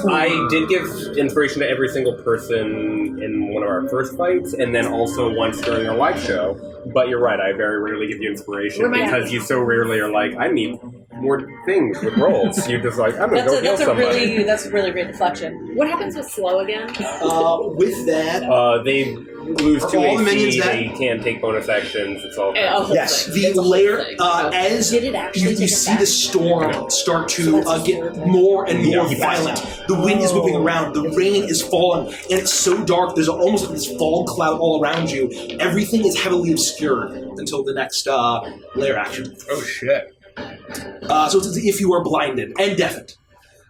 I did give inspiration to every single person in one of our first fights, and then also once during our live show. But you're right, I very rarely give you inspiration because you so rarely are like, I need more things with rolls. You just like, I'm going to go heal somebody. That's a really great reflection. What happens with slow again? With that, They lose 2 all the minions AC, dead? they can't take bonus actions, it's all Yes. the layer, as Did it actually you take see effect? the storm start to get more and more violent. The wind is whipping around, the rain is falling, and it's so dark, there's almost like this fog cloud all around you. Everything is heavily obscured until the next layer action. Oh shit! So it's as if you are blinded and deafened.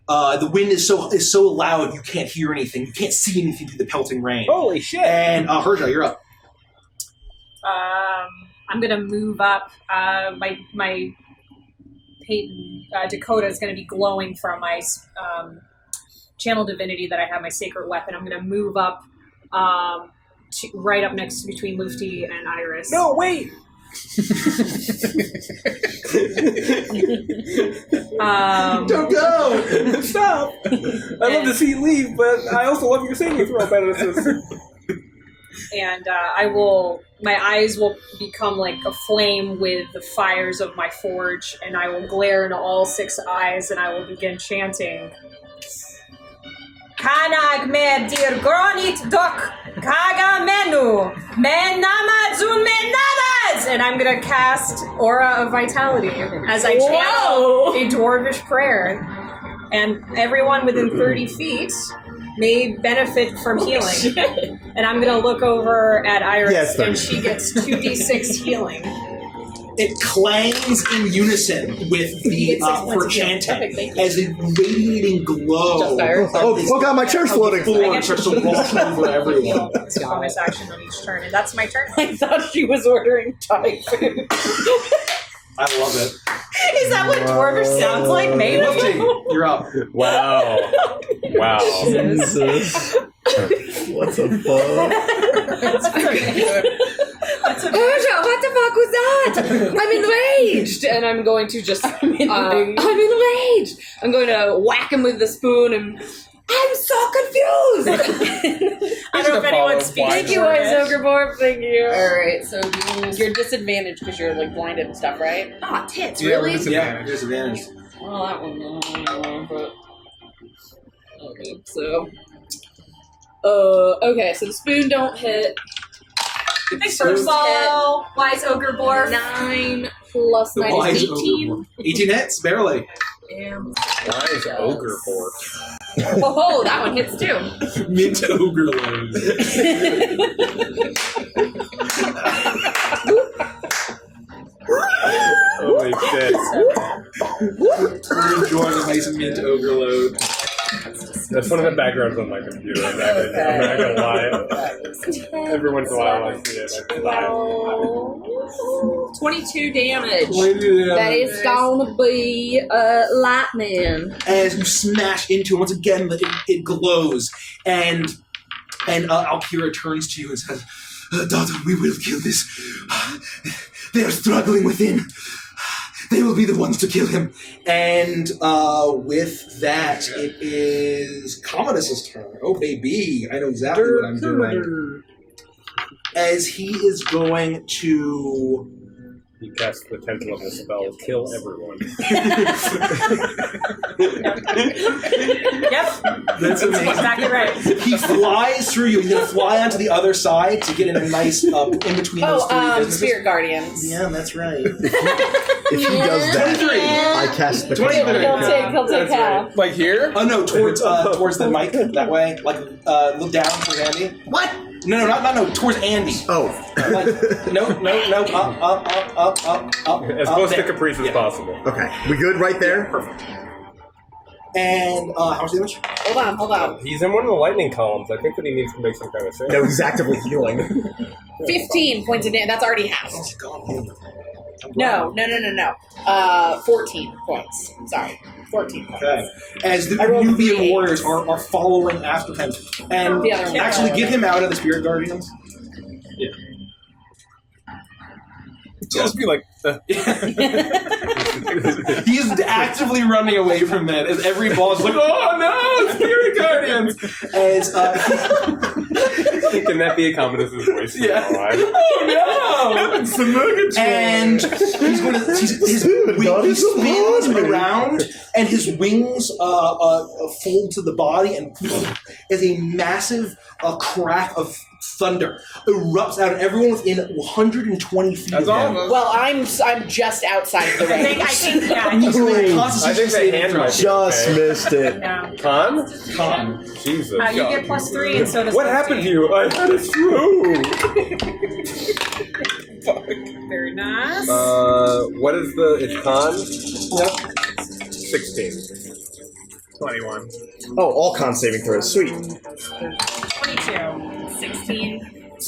The wind is so loud you can't hear anything. You can't see anything through the pelting rain. Holy shit! And Herja, you're up. I'm gonna move up. My Peyton Dakota is gonna be glowing from my channel divinity that I have, my sacred weapon. I'm gonna move up, right up next between Lufti and Iris. No, wait! Don't go! Stop! I love to see you leave, but I also love your saving throw bonuses. And my eyes will become like a flame with the fires of my forge, and I will glare into all 6 eyes, and I will begin chanting. Kanag me dir gronit dok kaga menu menamazun menadas, and I'm gonna cast Aura of Vitality as I channel a dwarvish prayer, and everyone within 30 feet may benefit from healing. And I'm gonna look over at Iris, and she gets 2d6 healing. It clangs in unison with the her chanting as a radiating glow. Oh god, my chair's floating. Floor starts to wash over everyone. It's a bonus action on each turn, and that's my turn. I thought she was ordering Thai food. I love it. Is that what dwarvish sounds like? Maybe. Lifty, you're up. Wow. Jesus. What the fuck? Herja, what the fuck was that? I'm enraged, and I'm going to just. I'm enraged. I'm going to whack him with the spoon, and I'm so confused. I don't know if anyone speaks. Thank you, Ogreborb. Thank you. All right, so You're disadvantaged because you're like blinded and stuff, right? ah tits, Yeah, really? Yeah, disadvantage. Well, that one, no, but okay. So, okay, so the spoon don't hit. First of all, wise ogre borf. 9 plus The 9 wise is 18. 18 hits, barely. And Why is ogre fork? oh, that one hits too. Mint ogre load. Holy shit. We're enjoying a nice mint ogre load. That's one of the backgrounds on my computer. I'm not gonna lie. Every once in a while I see it. I die. 22 damage. That is gonna be lightning. As you smash into it, once again, it glows, and Alkira turns to you and says, "Daughter, we will kill this. They are struggling within. They will be the ones to kill him." And with that, it is Commodus's turn. Oh, baby. I know exactly what I'm doing. As he is going to... You cast the 10th level spell, kill everyone. Yep. That's amazing. Exactly right. He flies through you. He's going to fly onto the other side to get in a nice in between those three businesses. Spirit Guardians. Yeah, that's right. If he does that, 23. I cast the 23. He'll take half. Like here? Oh no, towards the mic that way. Like look down towards Andy. What? No, towards Andy. Oh. Like, no, up. As close to Caprice as possible. Okay. We good right there? Perfect. And how much damage? Hold on. He's in one of the lightning columns. I think that he needs to make some kind of save. No, he's actively healing. 15 points of damage. That's already half. Oh god. No. 14 points. Sorry. 14 points. Okay. As the rolled Nubian 3 warriors are following after him, and The other one. actually get him out of the Spirit Guardians. Just be like, He's He is actively running away from it as every ball is like, oh no, Spirit Guardians! As Can that be a Commodus's voice? Yeah. Oh no! And he's going to his wing, he spins around, and his wings fold to the body, and as a massive crack of thunder erupts out, and everyone within 120 feet of him. Well, I'm just outside the range. I think yeah. Needs to make a I Constitution think that saving hand throw. might be Just okay. missed it. No. Con? Jesus. You get +3, and so does What happened to you? I had a stroke. Very nice. What is it's con? Yep. 16. 21. Oh, all con saving throws. Sweet. 22. 16.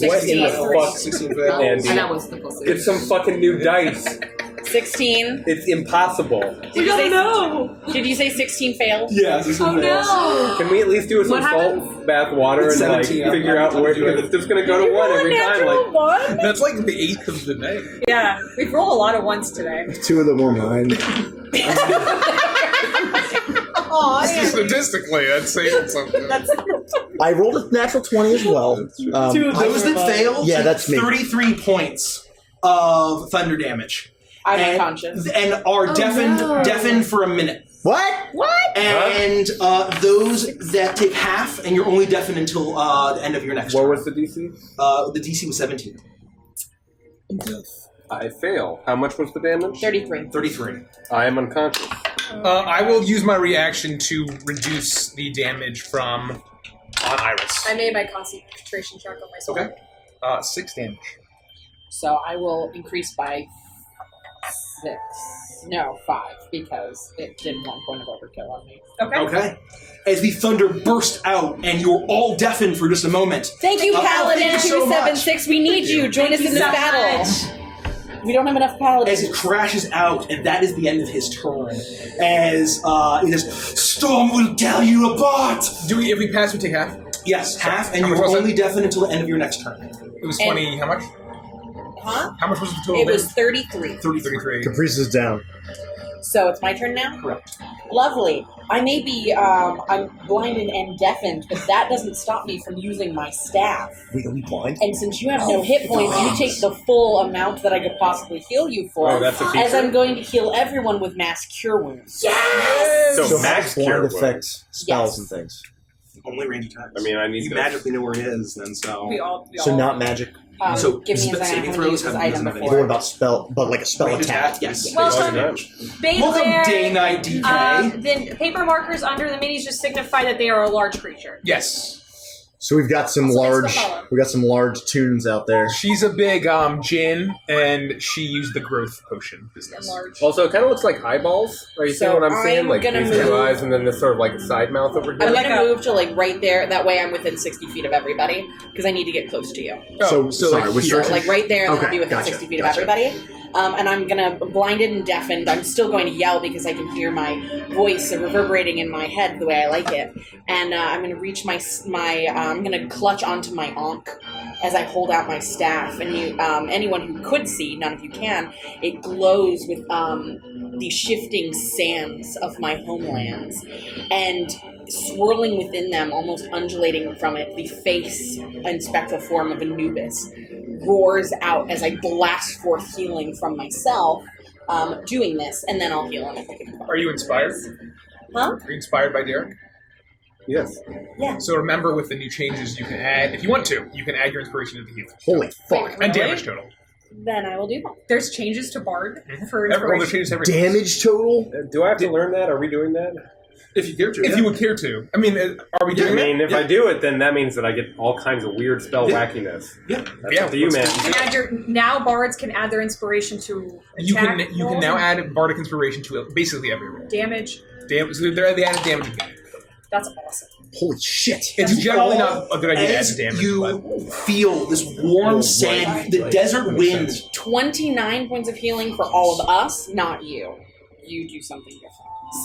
What in the fuck? 16 for that. Andy. And that was the plus. Get some fucking new dice. 16. It's impossible. Did you say no? Did you say 16 failed? Yeah, this Oh no! Can we at least do some What happens? salt bath water It's and like 17, figure out where it's just gonna go to 1 every time? Like one? That's like the 8th of the day. Yeah, we've rolled a lot of ones today. 2 of them were mine. Statistically, that's saying something. I rolled a natural 20 as well. Those that failed, Yeah, that's me. 33 points of thunder damage. I'm and, unconscious. and are deafened for a minute. What? And those that take half, and you're only deafened until the end of your next what turn. was the DC? The DC was 17. I fail. How much was the damage? 33. 33. I am unconscious. I will use my reaction to reduce the damage from on Iris. I made my concentration check on myself. Okay. 6 damage. So I will increase by 6. No, 5, because it did 1 point of overkill on me. Okay. As the thunder burst out, and you're all deafened for just a moment. Thank you, Paladin thank you so much. 276. We need you. Join us in this battle. We don't have enough As paladins. it crashes out, and that is the end of his turn. As he says, "Storm will tear you apart." If we pass, we take half? Yes, half, and How much you're was only deafened until the end of your next turn. It was 20, how much? Huh? How much was the total It was damage? 33. 33. Caprice is down. So it's my turn now? Correct. Lovely. I may be, I'm blinded and deafened, but that doesn't stop me from using my staff. Wait, are we blind? And since you have no hit points, you take the full amount that I could possibly heal you for. Oh, that's a feature. as I'm going to heal everyone with mass cure wounds. So So max blind cure affects spells Yes. and things. Only range attacks. I mean, I need you to- magically know where it is, then so. We all So not magic. So give me a second. saving I'm throws going to use this have- item doesn't have before. But what about spell? But like a spell range attack. attack. Yes. Well, Based on so damage. Welcome, day Baylor, night DK. then paper markers under the minis just signify that they are a large creature. Yes. So we've got some So large. it's the fellow. We got some large tunes out there. She's a big djinn, and she used the growth potion business. Large. Also, it kind of looks like eyeballs. Are you So seeing what I'm saying? I'm Like gonna these two move- eyes, and then this sort of like side mouth over I'm here. going to move to like right there. That way I'm within 60 feet of everybody because I need to get close to you. Oh, so sorry, which So direction? like right there, and then Okay, I'll be within gotcha, 60 feet gotcha. of everybody. And I'm gonna blinded and deafened. I'm still going to yell because I can hear my voice reverberating in my head the way I like it. And I'm gonna reach I'm gonna clutch onto my ankh as I hold out my staff. And you, anyone who could see, none of you can. It glows with the shifting sands of my homelands, and swirling within them, almost undulating from it, the face and spectral form of Anubis roars out as I blast forth healing from myself, doing this, and then I'll heal him if I can. Are you inspired? Huh? Are you inspired by Derek? Yes. Yeah. So remember, with the new changes, you can add, if you want to, you can add your inspiration to the heal. Holy fuck! And Really? damage total. Then I will do that. There's changes to Bard for All the inspiration. changes every Damage total? Do I have to learn that? Are we doing that? If you care to. If you would care to. I mean, are we I doing mean, that? if I do it, then that means that I get all kinds of weird spell wackiness. Yeah. That's up to you, man. You can add now bards can add their inspiration to You can attack you can rolls now and add bardic inspiration to basically every roll. damage. So they added damage again. That's awesome. Holy shit! It's generally not a good idea to add As damage. you but feel this warm sand, the desert wind. 29 points of healing for all of us, not you. You do something different.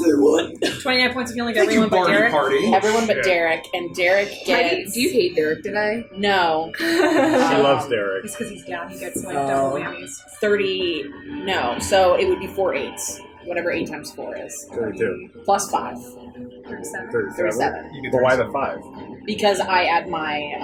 Say what? 29 points of healing to Thank you, everyone but Barney Derek. Party. Everyone but shit. Derek, and Derek gets... Do you hate Derek? Did I? No. She loves It's Derek. because he's down. He gets like double whammies. 30... No, so it would be 4 8s. whatever 8 times 4 is. 32. Plus 5. 37. 37. You get But why the 5? Because I add my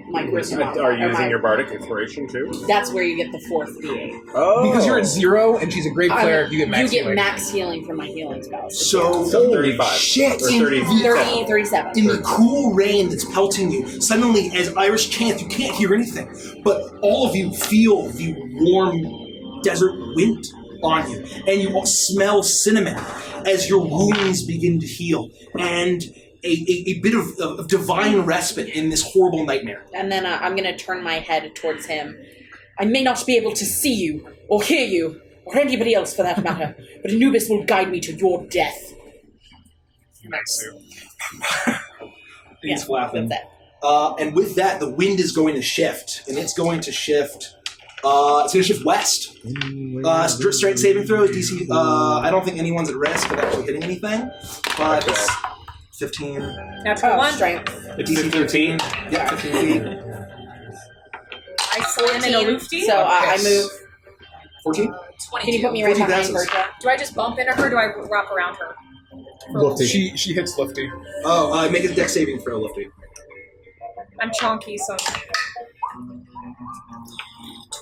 my charisma. Are you or using my- your bardic inspiration too? That's where you get the 4th D8. Oh, Because you're at 0 and she's a great player, you get max You get healing. max healing from my healing spells. So, So 35. shit. Or 30. 30, 37. In the cool rain that's pelting you, suddenly, as Iris chants, you can't hear anything. But all of you feel the warm desert wind on you. And you all smell cinnamon as your wounds begin to heal. And a bit of divine respite in this horrible nightmare. And then I'm going to turn my head towards him. I may not be able to see you, or hear you, or anybody else for that matter, but Anubis will guide me to your death. Nice. He's laughing. That's it. And with that, the wind is going to shift. And it's going to shift... it's going to shift west. Strength saving throws, DC... I don't think anyone's at risk of actually hitting anything. But it's 15... Natural one. Strength. DC 13. Yeah, 15 feet. I slam in a loofty. So I move. 14? Can you put me right 14 behind passes. Berta? Do I just bump into her or do I wrap around her? Lufty. She hits Lufty. Oh, make a dex saving throw, Lifty. I'm chonky, so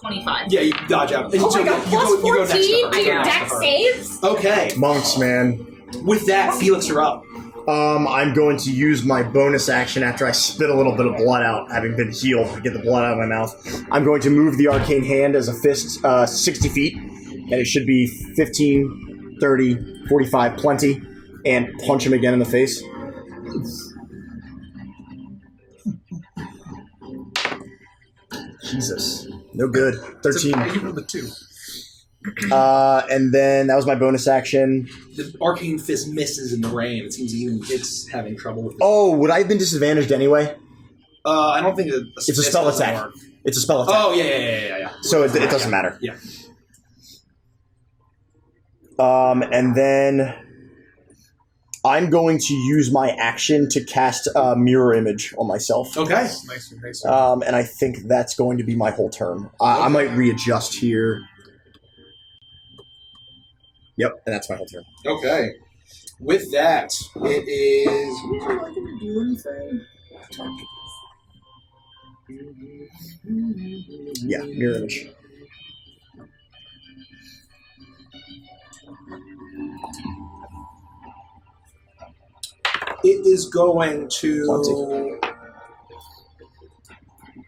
25. Yeah, you dodge out. And Oh so my god, you plus go next to 14 her. to You go your next deck to her. saves? Okay. Monks, man. With that, Felix, you're up. I'm going to use my bonus action after I spit a little bit of blood out, having been healed, to get the blood out of my mouth. I'm going to move the arcane hand as a fist 60 feet, and it should be 15, 30, 45, plenty, and punch him again in the face. Jesus. No good. 13. You rolled a 2. And then that was my bonus action. The arcane fist misses in the rain. It seems even it's having trouble with it. Oh, would I have been disadvantaged anyway? I don't think It's a spell attack. It's a spell attack. Oh, yeah. So it doesn't matter. Yeah. And then I'm going to use my action to cast a mirror image on myself. Okay. Nice. And I think that's going to be my whole turn. I might readjust here. Yep, and that's my whole turn. Okay. With that, it is... Would you like to do anything? Yeah, mirror image. It is going to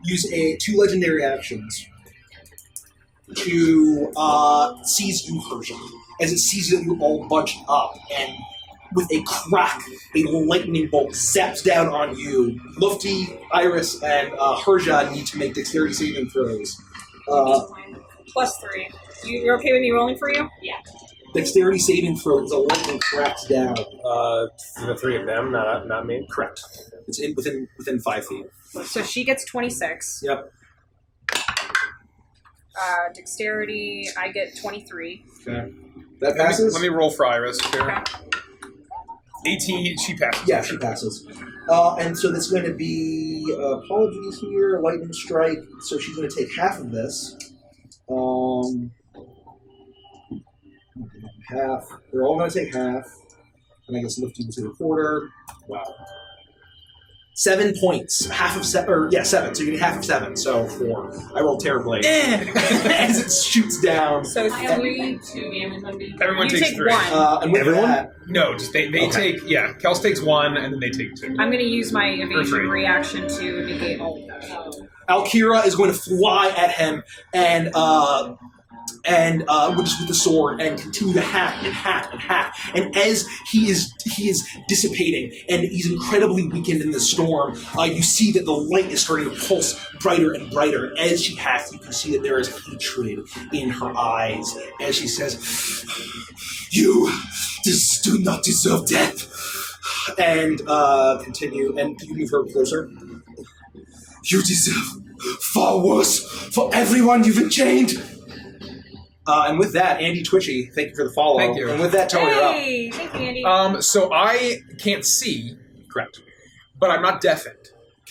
use 2 legendary actions to seize you, Persia. As it sees that you're all bunched up, and with a crack, a lightning bolt zaps down on you. Lufty, Iris, and Herja need to make dexterity saving throws. plus 3. You're okay with me rolling for you? Yeah. Dexterity saving throws, a lightning cracks down. The 3 of them, not me. Correct. It's within 5 feet. So she gets 26. Yep. Dexterity, I get 23. Okay. That passes? Let me roll for Iris. Here. Okay. 18, she passes. Yeah, she passes. And so that's going to be apologies here, lightning strike. So she's going to take half of this. Half. They're all going to take half. And I guess Lifty was in a quarter. Wow. 7 points. Half of 7. Or, yeah, 7. So you get half of 7. So 4. I rolled terribly. As it shoots down. So I only 2 damage on me. Everyone you takes take 3. 1. And with Everyone? that, No, just they Okay. take, yeah, Kels takes 1, and then they take 2. I'm going to use my evasion three. reaction to negate all of that. Alkira is going to fly at him and just with the sword and continue to hack and hack and hack. And as he is dissipating and he's incredibly weakened in the storm, you see that the light is starting to pulse brighter and brighter. And as she hacks, you can see that there is hatred in her eyes as she says, "You do not deserve death." And continue, and you move her closer. "You deserve far worse for everyone you've enchained." And with that, Andy Twitchy, thank you for the follow. Thank you. And with that, Tony, you're up. Hey, thank you, Andy. So I can't see, Correct. but I'm not deafened.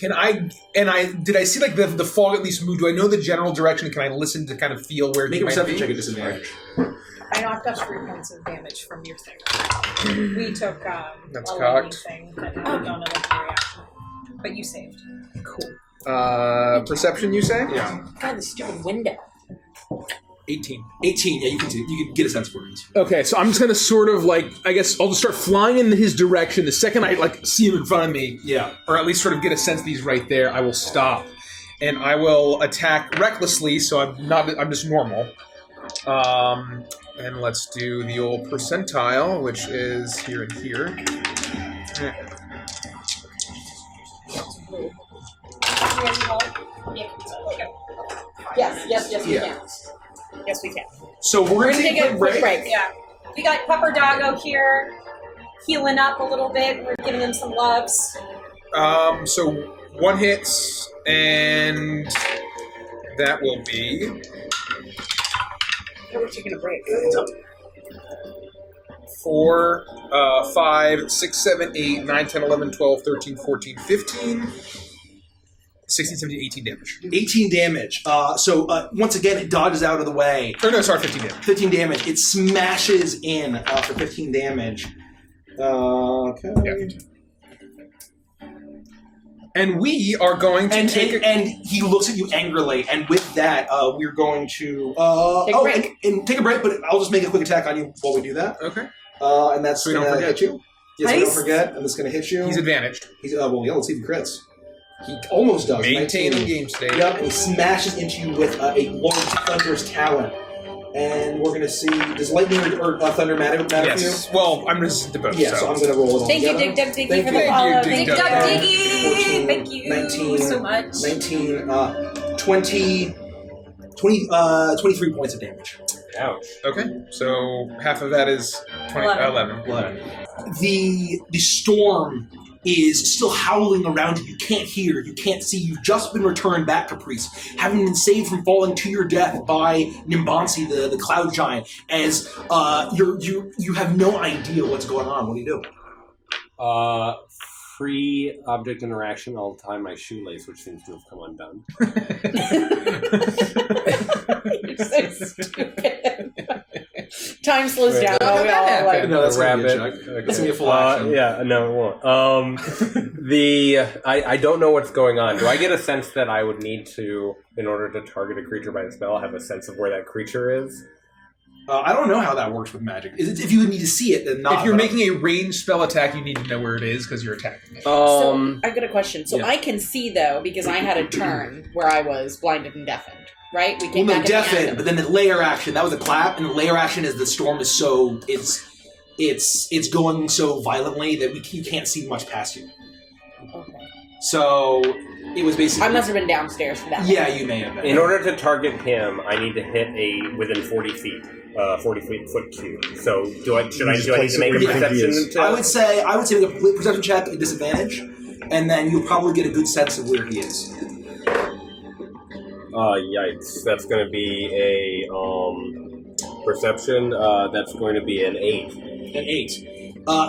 Did I see like the fog at least move? Do I know the general direction? Can I listen to kind of feel where Make he a might perception be? check at disadvantage. I knocked off 3 points of damage from your thing. We took That's a cocked. thing that didn't know another reaction. But you saved. Cool. Perception, you say? Yeah. God, the stupid window. 18. 18. Yeah, you can get a sense for it. Okay, so I'm just gonna sort of I guess I'll just start flying in his direction. The second I see him in front of me, Yeah. or at least sort of get a sense that he's right there, I will stop, and I will attack recklessly. So I'm just normal. And let's do the old percentile, which is here and here. Yes, we Yeah. can. Yes, we can. So we're going to take a quick break. Yeah. We got Pupper Doggo here, healing up a little bit. We're giving him some loves. So 1 hit, and that will be We're taking a break. 4, 5, 6, 7, 8, 9, 10, 11, 12, 13, 14, 15, 16, 17, 18 damage. 18 damage. So once again, it dodges out of the way. Or no, sorry, 15 damage. 15 damage. It smashes in for 15 damage. Okay. Yeah. And we are going to And he looks at you angrily, and with that, we're going to Take a break. And take a break. But I'll just make a quick attack on you while we do that. Okay. And that's So we don't going to forget. hit you. Yes, we Nice. don't forget, and it's going to hit you. He's advantaged. Well, yeah, let's see if he crits. He almost does. Maintaining 19. game state. Yep, and he smashes into you with a large thunderous talon. And we're going to see, does lightning or thunder matter for you? Yes. Well, I'm resistant to both. Yeah, so I'm going to roll it all Thank you, together. Dig Dug Diggy, Thank for you. the follow. Dig Dig Dug Dug Diggy. Diggy! 14, Thank you 19, so much. 19, 23 points of damage. Ouch. Okay, so half of that is 11. The storm is still howling around you. You can't hear, you can't see. You've just been returned back, Caprice, having been saved from falling to your death by Nimbansi, the cloud giant. As you have no idea what's going on. What do you do? Free object interaction. I'll tie my shoelace, which seems to have come undone. You're so stupid. Time slows down. How did that happen? No, that's gonna be a rabbit. check. That's gonna be a full action. Yeah, no, it won't. I don't know what's going on. Do I get a sense that I would need to, in order to target a creature by the spell, have a sense of where that creature is? I don't know how that works with magic. If you would need to see it, then not. If you're making a ranged spell attack, you need to know where it is because you're attacking it. So, I've got a question. So yeah. I can see, though, because I had a turn where I was blinded and deafened, right? We came Well, no, back at the deafened, end. but then the layer action, that was a clap, and the layer action is the storm is so, it's going so violently that you can't see much past you. Okay. So, it was basically... I must have been downstairs for that. Yeah, you may have been. In order to target him, I need to hit within 40 feet. 40-foot cube. So, do I need to make a perception check? I would say make a perception check at disadvantage, and then you'll probably get a good sense of where he is. Yikes. That's going to be a perception. That's going to be an 8. An 8.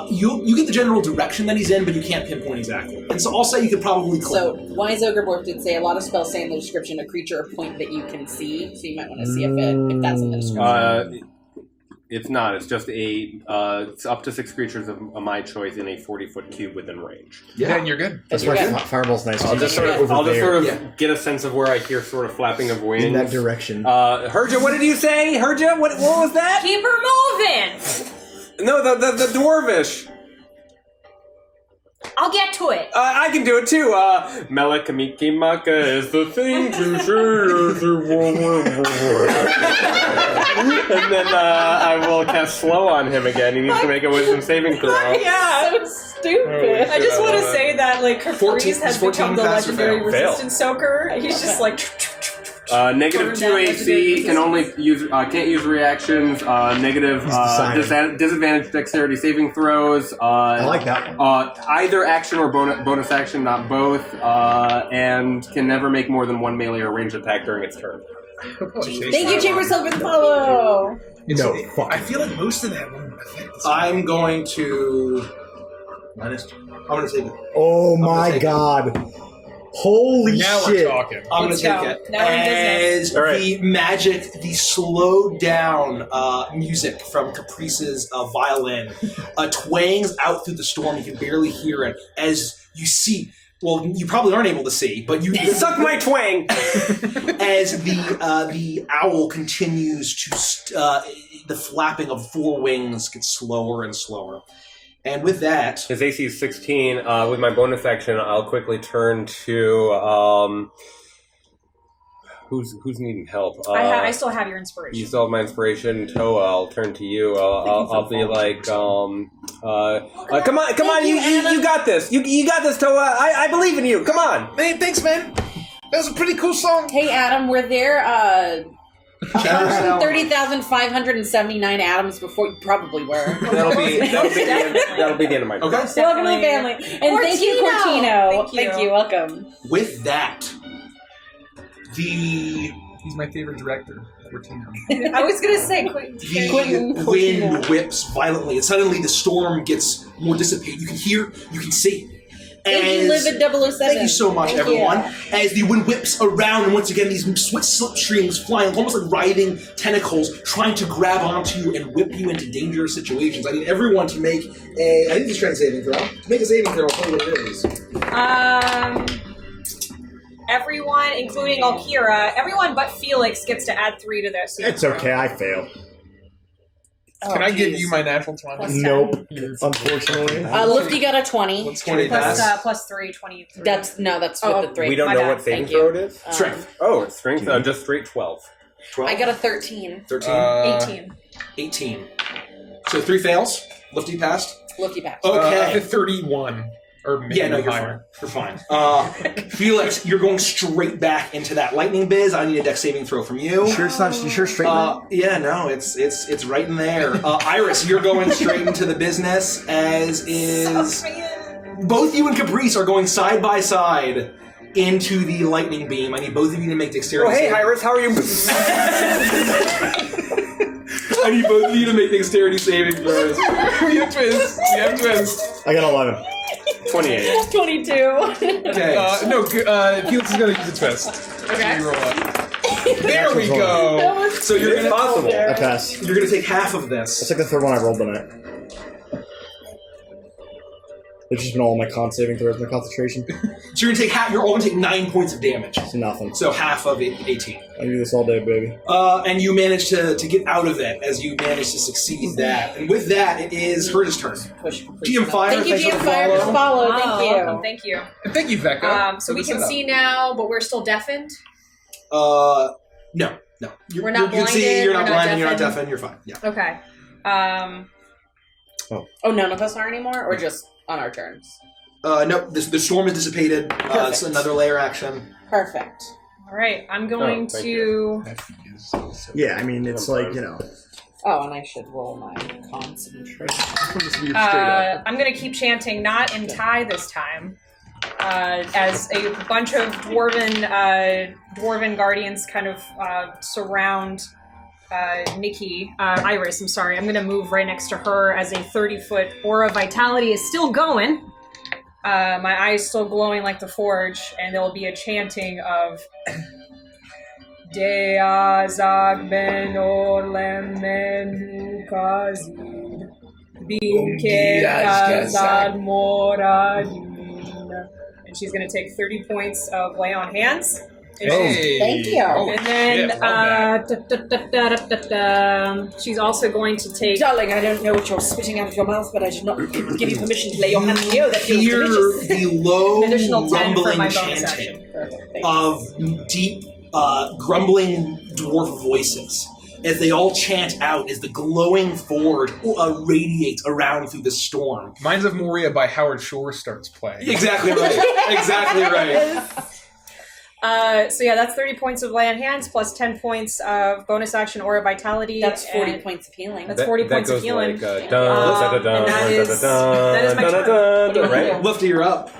You get the general direction that he's in, but you can't pinpoint exactly. And so I'll say you could probably click. So, Wise Ogreborg did say a lot of spells say in the description a creature or point that you can see, so you might want to see if that's in the description. It's not. It's just it's up to 6 creatures of my choice in a 40-foot cube within range. Yeah, and you're good. That's You're why good. Fireball's nice. I'll just sort of get a sense of where I hear sort of flapping of wings. in that direction. Herja, what did you say? Herja, what was that? Keep her moving! No, the dwarvish. I'll get to it. I can do it too. Melakamiki Maka is the thing to And then I will cast slow on him again. He needs to make a wisdom saving throw. Yeah. So stupid. I just want to say that, like, 14 Caprice has 14 become the pass or legendary fail? resistance soaker. He's just like... Negative 2 AC, can only use can't use reactions. Negative disadvantage dexterity saving throws. I like that one. Either action or bonus action, not both. And can never make more than one melee or ranged attack during its turn. Thank you, Chamber Silver, for the follow. No, fuck. I feel like most of that won't affect this. I'm going to... I'm going to take it. Oh I'm gonna my take god. Holy Now shit. we're talking. I'm Let's gonna go. take it Now we're in business. as All right. the magic, the slowed down music from Caprice's violin twangs out through the storm. You can barely hear it as you see. Well, you probably aren't able to see, but you Suck my twang! as the owl continues to the flapping of four wings gets slower and slower. And with that, His AC is 16. With my bonus action, I'll quickly turn to who's needing help. I still have your inspiration. You still have my inspiration, Toa. I'll turn to you. I'll be like, come on, you got this. You got this, Toa. I believe in you. Come on. Hey, thanks, man. That was a pretty cool song. Hey, Adam, were there 30,579 atoms before? You probably were. That'll be the end of my turn. okay. Welcome to the family. And thank you, Cortino. Thank you. Welcome. With that, the He's my favorite director. Cortino. I was gonna say Quentin. The wind whips violently, and suddenly the storm gets more dissipated. You can hear, you can see. Thank you, As- Livid 007. Thank you so much, Thank everyone. you. As the wind whips around, and once again, these swift slipstreams flying, almost like writhing tentacles, trying to grab onto you and whip you into dangerous situations. I need everyone to make a. I need the strength saving throw. To make a saving throw, I'll tell you what it is. Everyone, including Alkira, everyone but Felix gets to add 3 to their saving It's throw. okay, I fail. Can I give you my natural 20? Nope. Unfortunately. Lifty got a 20. Let's 20 Plus, pass. plus 3, 23. That's with the 3. We don't My know bad. what saving Thank throw you. it is. Strength. Oh, it's strength. Just straight 12. 12. I got a 13. 13. 18. 18. So 3 fails. Lifty passed. Lifty back. Okay. 31. Or maybe Yeah, no, you're higher. fine. You're fine. Felix, you're going straight back into that lightning biz. I need a dex saving throw from you. You sure straight man? Yeah, no, it's right in there. Iris, you're going straight into the business, as is both you and Caprice are going side by side into the lightning beam. I need both of you to make dexterity. Oh, hey, saving- Iris, how are you? I need both of you to make dexterity saving throws. We have twins. We have twins. I got 11. 28. 22. Okay. No, Felix is going to use a twist. Okay. Reroll it. There we go. So you're It's gonna possible. I pass. you're gonna take half of That's this. like the third one I rolled tonight. It's just been all my con saving throws, my concentration. So you're gonna take half. You're all gonna take 9 points of damage. It's nothing. So half of 18. I do this all day, baby. And you manage to get out of it as you manage to succeed that. And with that, it is Hers' turn. GM Fire, Thank you, thanks for GM the Fire, for the follow. follow. Thank you. Welcome, thank you. And thank you, Becca. So we for the can setup. see now, but we're still deafened. No. We're not you can see, blinded, you're not we're not blinded, you're not deafened. deafened, you're fine. Yeah. Okay. Oh, none of us are anymore? Or just on our turns? No, the storm is dissipated. It's Perfect. another layer action. Perfect. All right. I'm going thank to. Yeah, I mean, it's like, you know. Oh, and I should roll my concentration. I'm going to keep chanting, not in Thai this time. As a bunch of dwarven guardians kind of surround Nikki, Iris, I'm sorry. I'm going to move right next to her as a 30-foot aura vitality is still going. My eyes still glowing like the forge, and there will be a chanting of Dea Zag Ben Orlem Menu Kazid Binke Kazad Moradin. And she's going to take 30 points of lay on hands. And Hey. Thank you. and then she's also going to take. Darling, I don't know what you're spitting out of your mouth, but I did not give you permission to lay your hand on you. That feels Hear delicious. the low, An additional 10 for rumbling my bonus chanting action. Perfect. Thank you. of deep, grumbling dwarf voices as they all chant out as the glowing forge radiates around through the storm. Minds of Moria by Howard Shore starts playing. Exactly right. Exactly right. So yeah, that's 30 points of lay on hands plus 10 points of bonus action aura vitality. That's 40 and points of healing. That's 40 points of goes healing. Like, and that is my turn. right? Lifty, you're up.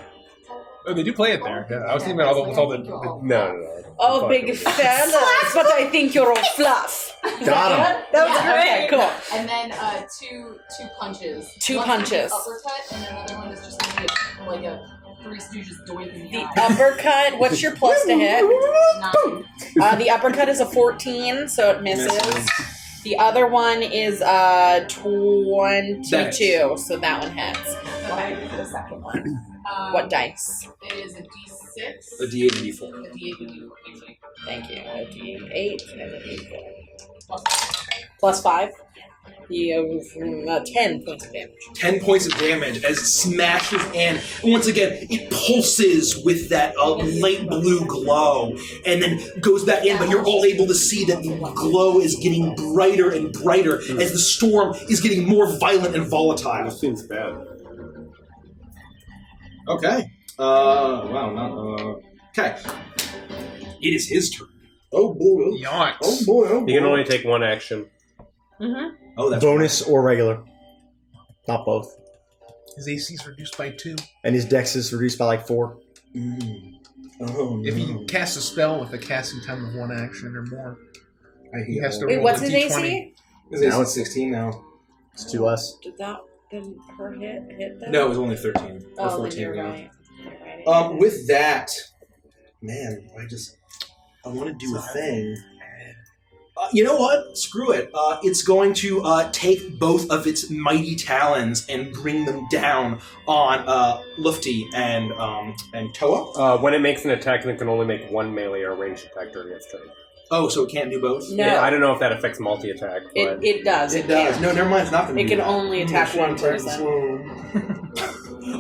Oh, they do play it there. Yeah, I was thinking about all the No. Oh, big fellas, but I think you're all fluff. Got him. That was great. Cool. And then two punches. Two One punches. is uppercut, and then another one is just gonna be like a Three Stooges doink in the The eye. uppercut, what's your plus to hit? 9. The uppercut is a 14, so it misses. The other one is 22, so that one hits. Go ahead for the second one. What dice? It is a D6. A D8 and D4. A D8 and D4. Thank you. A D8 and a D4. Plus Plus 5? 10 points of damage. 10 points of damage as it smashes in. And once again, it pulses with that light blue glow and then goes back in, but you're all able to see that the glow is getting brighter and brighter as the storm is getting more violent and volatile. That seems bad. Okay. Wow, not, okay. It is his turn. Oh boy. Yikes. Oh boy, oh boy. You can only take one action. Mm-hmm. Oh, that's Bonus or regular. Not both. His AC is reduced by 2. And his dex is reduced by like 4. Oh, If he casts a spell with a casting time of 1 action or more, he has to Wait, roll what's a his D20. AC? Now it's 16 now. It's 2 less. Did her hit that? No, it was only 13. Or Oh, 14 then you're now. right. You're right. With that, man, I want to do a thing. You know what? Screw it. It's going to take both of its mighty talons and bring them down on Lufty and Toa. When it makes an attack, it can only make one melee or ranged attack during its turn. Oh, so it can't do both? No. Yeah, I don't know if that affects multi-attack, but... It does. It does. can. No, never mind. It's not going to It can only attack one person.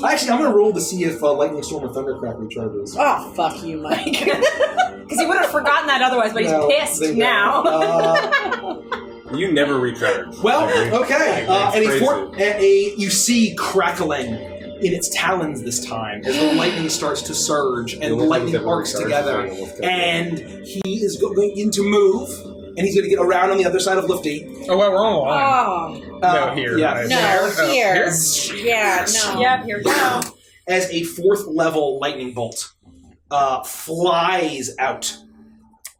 Actually, I'm going to roll to see if Lightning Storm or Thundercrack recharges. Oh, fuck you, Mike. Because he would have forgotten that otherwise, but No, he's pissed they don't. now. You never recharge. Well, okay. That's You see crackling in its talons this time as the lightning starts to surge and the lightning arcs together. And he is going to move, and he's going to get around on the other side of Lufty. Oh, well, we're on the line. Oh. No, here. Yeah. Right. No, Oh, here. Yeah, no. Yep, here we go. As a 4th level lightning bolt flies out.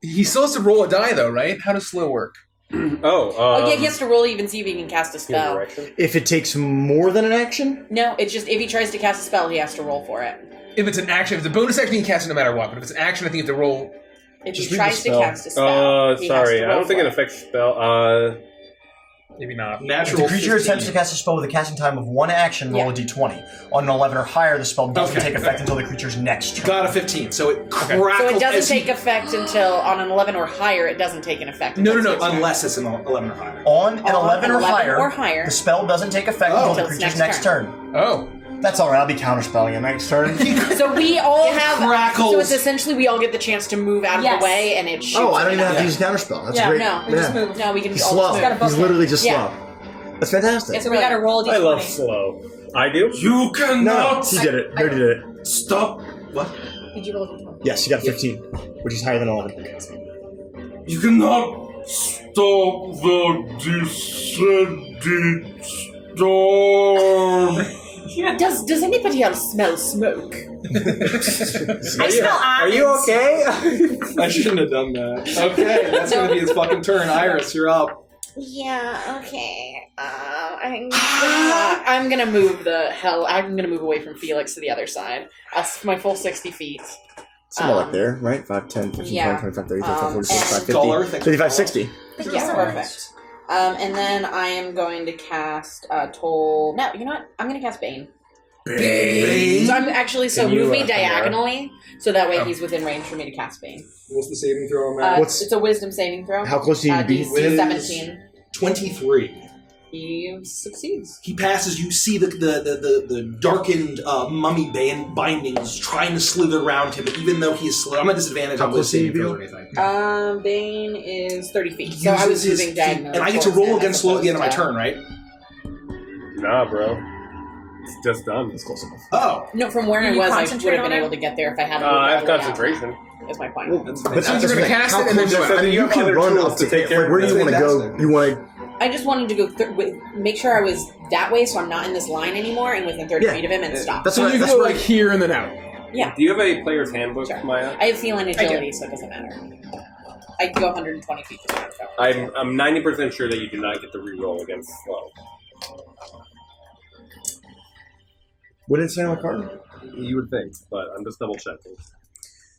He still has to roll a die, though, right? How does slow work? Oh, yeah, he has to roll even see if he can cast a spell. Direction. If it takes more than an action? No, it's just if he tries to cast a spell, he has to roll for it. If it's an action, if it's a bonus action, you can cast it no matter what. But if it's an action, I think you have to roll. If Just he read the tries to spell. cast a spell, he has Sorry, to I roll don't think for it affects spell. Maybe not. If Natural the creature 15. attempts to cast a spell with a casting time of 1 action, roll Yeah. a d20. On an 11 or higher, the spell doesn't Okay. take effect until the creature's next turn. Got a 15, so it crackles. So it doesn't as he- take effect until on an 11 or higher. It doesn't take an effect. No, until no, it's no, its turn. Unless it's an 11 or higher. On an 11 or 11 higher, or higher. the spell doesn't take effect Oh. until the Until its creature's next next turn. Oh. That's alright, I'll be counterspelling it next turn. So we all have. crackles. So it's essentially we all get the chance to move out of Yes. the way, and it shoots. Oh, I don't even have to Yeah. use counterspell. That's Yeah, great. no, we just move. No, we can He's all slow. just gotta book He's it. literally just Yeah. slow. That's fantastic. It's So we gotta roll a d20. I love slow. I do? You No, cannot he did it. He already did it. stop. What? Did you roll a d20? Yes, you got 15, which is higher than 11. You cannot stop the descending storm. Does anybody else smell smoke? I smell Are you okay? I shouldn't have done that. Okay, that's going to be his fucking turn. Iris, you're up. Yeah. Okay. I'm gonna move the hell. I'm gonna move away from Felix to the other side. My full 60 feet. Somewhere like there, right? 5, 10, 15, yeah. 20, 25, 30, 35, 40, 45, 50, Dollar, thank you. 55, 60. Yeah, perfect. And then I am going to cast Toll. No, you know what? I'm going to cast Bane. Bane? So I'm actually Can you, move me Tamara? diagonally, so that way he's within range for me to cast Bane. What's the saving throw on that? What's- It's a Wisdom saving throw. How close do you need to be? DC 17. 23. He succeeds. He passes. You see the darkened mummy bindings trying to slither around him, but even though he is slow, I'm at disadvantage How on close those do you saving throws or anything. Bane is 30 feet, He so I was uses his moving feet, diagonally. and I get to towards roll him again as slow at the end of my opposed to- turn, right? Nah, bro. It's just done. That's close enough. Oh, No, from where I Can you was, I would concentrate have been on it? able to get there if I had. I have concentration. Is my point. that's But So that's you're the gonna thing. cast How it and then close- do it. I mean, You you have can other run tools up to to take like, care of where do it. you want to go? Fantastic. You want to... I just wanted to go make sure I was that way, so I'm not in this line anymore and within 30 Yeah. feet of him and stop. That's So what you that's go what like here and then out. Do you have a player's handbook, Sure. Maya? I have feeling agility, so it doesn't matter. I can go 120 feet per second. if I want to. I'm 90% sure that you do not get the reroll against slow. What did it say on the card? You would think, but I'm just double checking.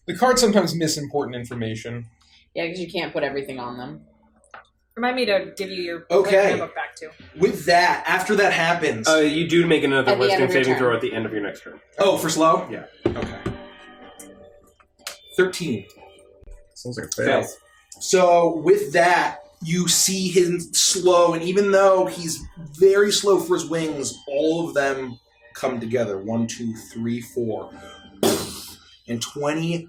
The cards sometimes miss important information. Yeah, because you can't put everything on them. Remind me to give you your Okay. book back too. With that, after that happens... You do make another At the end wisdom of your saving turn. throw at the end of your next turn. oh, for slow? Yeah. Okay. 13. Sounds like a fail. Fails. So with that, you see him slow, and even though he's very slow for his wings, all of them come together. 1, 2, 3, 4. And 20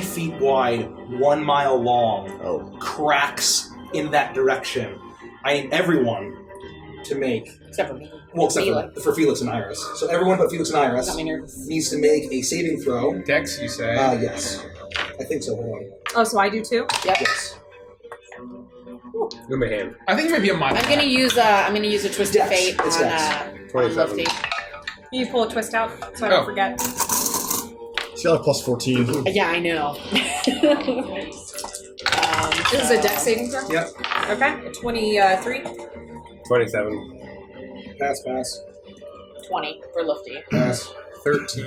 feet wide, 1 mile long, cracks in that direction. I need everyone to make... Except for me. Well, except Felix. for Felix and Iris. So everyone but Felix and Iris Got me nervous. needs to make a saving throw. Dex, you say? Yes. I think so. Hold on. Oh, so I do too? Yep. Yes. Give me a hand. I think it might be a minor. I'm gonna use a twist of Dex. fate It's on Dex. 27. Lifty. Can you pull a twist out so I don't Oh. forget? She's got a plus 14. Yeah, I know. This is a dex saving throw? Yep. Okay. 23. 27. Pass. 20 for Lifty. Pass. 13.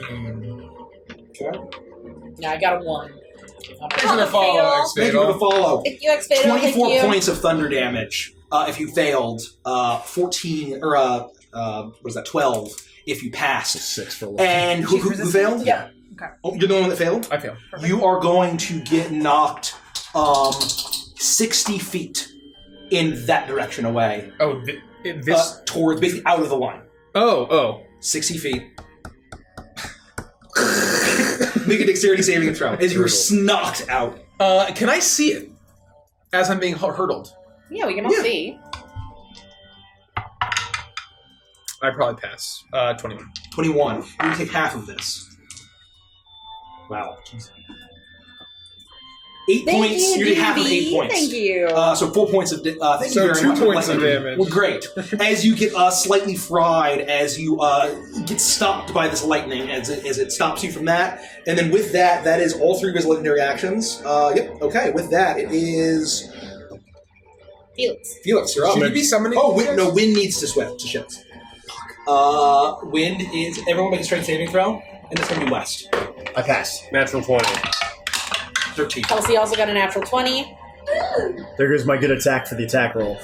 Okay. Yeah, I got a 1. Thanks for the follow, X Thank you for the follow. Thank you, X-Fatal. Thank 24 you. points of thunder damage if you failed. 14 or what was that? 12 if you passed. 6 for And who failed? Yeah. Okay. Oh, you're the one that failed. I fail. You are going to get knocked 60 feet in that direction away. Oh, this. Towards basically out of the line. Oh. 60 feet. Make a dexterity saving throw as you were knocked out. Can I see it as I'm being hurtled? Yeah, we can all see. I probably pass. 21. 21. You take half of this. Wow. 8 points. You take half of 8 points. Thank you. So 4 points of thank So you very 2 much. points of Lightning. damage. Well, great. As you get slightly fried, as you get stopped by this lightning, as it stops you from that, and then with that, that is all 3 of his legendary actions. Yep. Okay. With that, it is Felix. You're up. Should you be summoning? Oh, no. Wind needs to shift. Wind is everyone make a strength saving throw, and it's going to be west. I pass. Natural 20. 13. Kelsey also got a natural 20. There goes my good attack for the attack roll.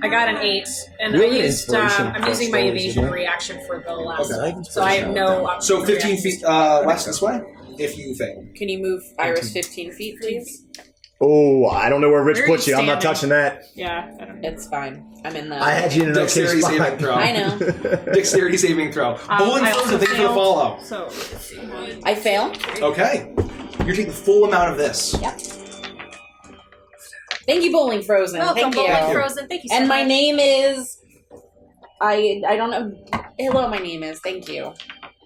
I got an 8, and Really? I used, Inspiration I'm using my plus evasion rolls, reaction for the last Okay. one. So I have no... So 15 feet west this way, if you fail. Can you move Iris 15 feet, please? Oh, I don't know where Rich Where are put you you. I'm not standing? touching that. Yeah, I don't know. It's fine. I'm in the... I had you in an okay Dexterity spot. saving throw. I know. Dexterity saving throw. Bullet I and also thank you for the failed. follow. So, let's see. I fail. Okay. You're taking the full amount of this. Yep. Thank you, Bowling Frozen. Welcome, Thank you. Bowling Frozen. Thank you so And my much. name is... I don't know. Hello, my name is. Thank you.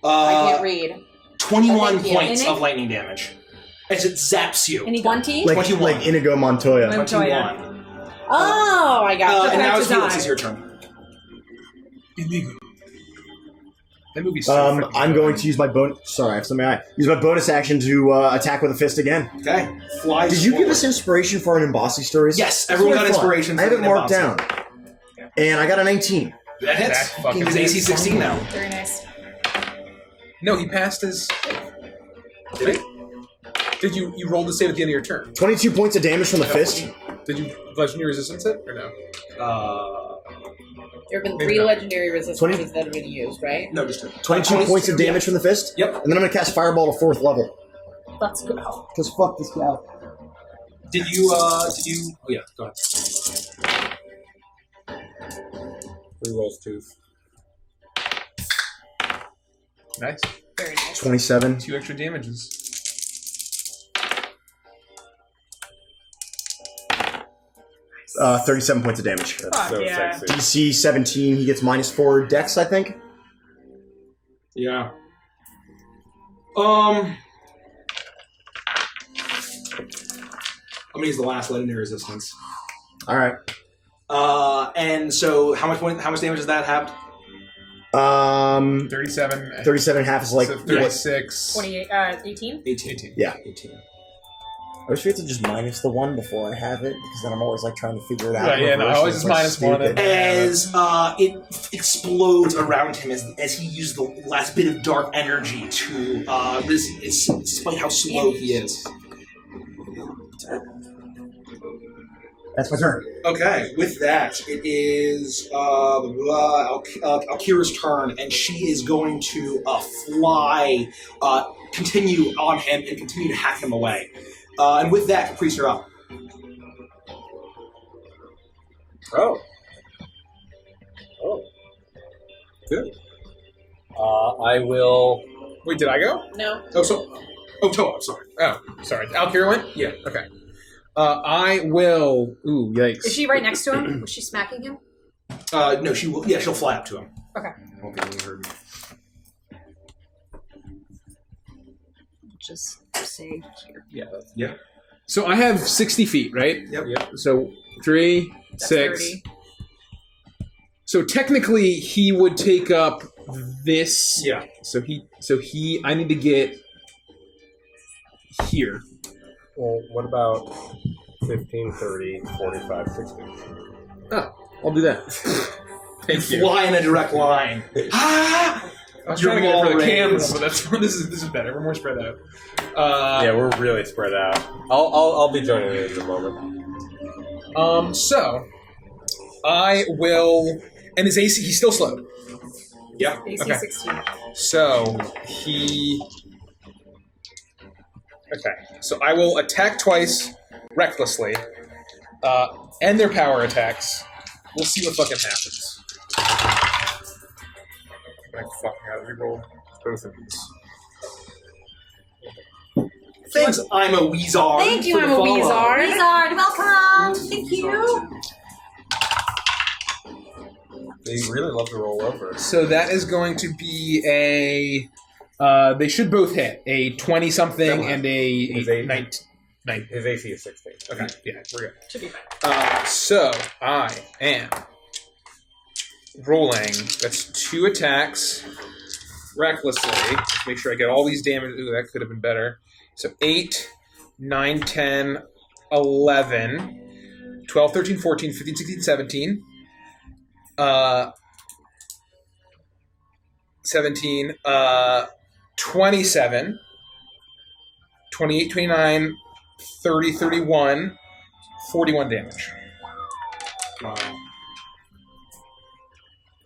I can't read. 21 Thank you. points Any? of lightning damage. As it zaps you. 20? Like 21. like Inigo Montoya. 21. Oh, I got And it. now to it's Felix, die. it's your turn. Illegal. That movie's so freaking I'm good. going to use my bonus. Sorry, I have something. Use my bonus action to attack with a fist again. Okay. Flies Did you forward. give us inspiration for an Embossy stories? Yes, everyone got That's what I inspiration thought. I have for it an marked down, Embossy. and I got a 19. That hits. That fucking He's AC hits. 16 now. Very nice. No, he passed his... Did he? Did you roll the save at the end of your turn? 22 points of damage from the fist. Did you legendary resistance it or no? There have been Maybe 3 not. legendary resistances that have been used, right? No, just 22 points of damage from the fist. Yep. And then I'm going to cast Fireball to 4th level. Let's go. Because fuck this guy. Did you, oh yeah, go ahead. Rerolls tooth. Nice. Very nice. 27. 2 extra damages. Uh, 37 points of damage. Fuck So yeah. sexy. DC 17, he gets -4 dex, I think. Yeah. I'm gonna use the last legendary resistance. Alright. And so how much damage does that have? 37. 37 half is like... So 36. 28, 18? 18. Yeah. 18. I wish we had to just minus the 1 before I have it, because then I'm always like trying to figure it out. Yeah, no, I always just minus 1. As it explodes around him as he used the last bit of dark energy to despite how slow he is. That's my turn. Okay, with that, it is Alkira's turn, and she is going to fly, continue on him, and continue to hack him away. And with that, Caprice, you're up. Oh. Good. I will... Wait, did I go? No. Toa, sorry. Oh, sorry. Alkira went? Yeah. Okay. I will... Ooh, yikes. Is she right next to him? Was she smacking him? No, she will. Yeah, she'll fly up to him. Okay. Just say here. Yeah. So I have 60 feet, right? Yep. So 3, That's 6. 30. So technically, he would take up this. Yeah. So I need to get here. Well, what about 15, 30, 45, 60? Oh, I'll do that. Thank you. Fly in a direct line. I was trying to get it for the You're camera, raised. but this is better. We're more spread out. Yeah, we're really spread out. I'll be joining you in a moment. So I will, and his AC, he's still slowed. Yeah. AC Okay. 16. So he. Okay. So I will attack twice, recklessly, end their power attacks. We'll see what fucking happens. I fucking gotta reroll both of these. Thanks, I'm a Weezard. Thank you, for I'm the a follow. Weezard. Wizard, welcome! Thank you! They really love to roll over. So that is going to be a. They should both hit a 20-something and His a AC. 19. His AC is 16. Okay, yeah, we're good. Should be fine. So I am rolling. That's 2 attacks recklessly. Just make sure I get all these damage. Ooh, that could have been better. So 8, 9, 10, 11, 12, 13, 14, 15, 16, 17. 17, 27, 28, 29, 30, 31, 41 damage. Wow.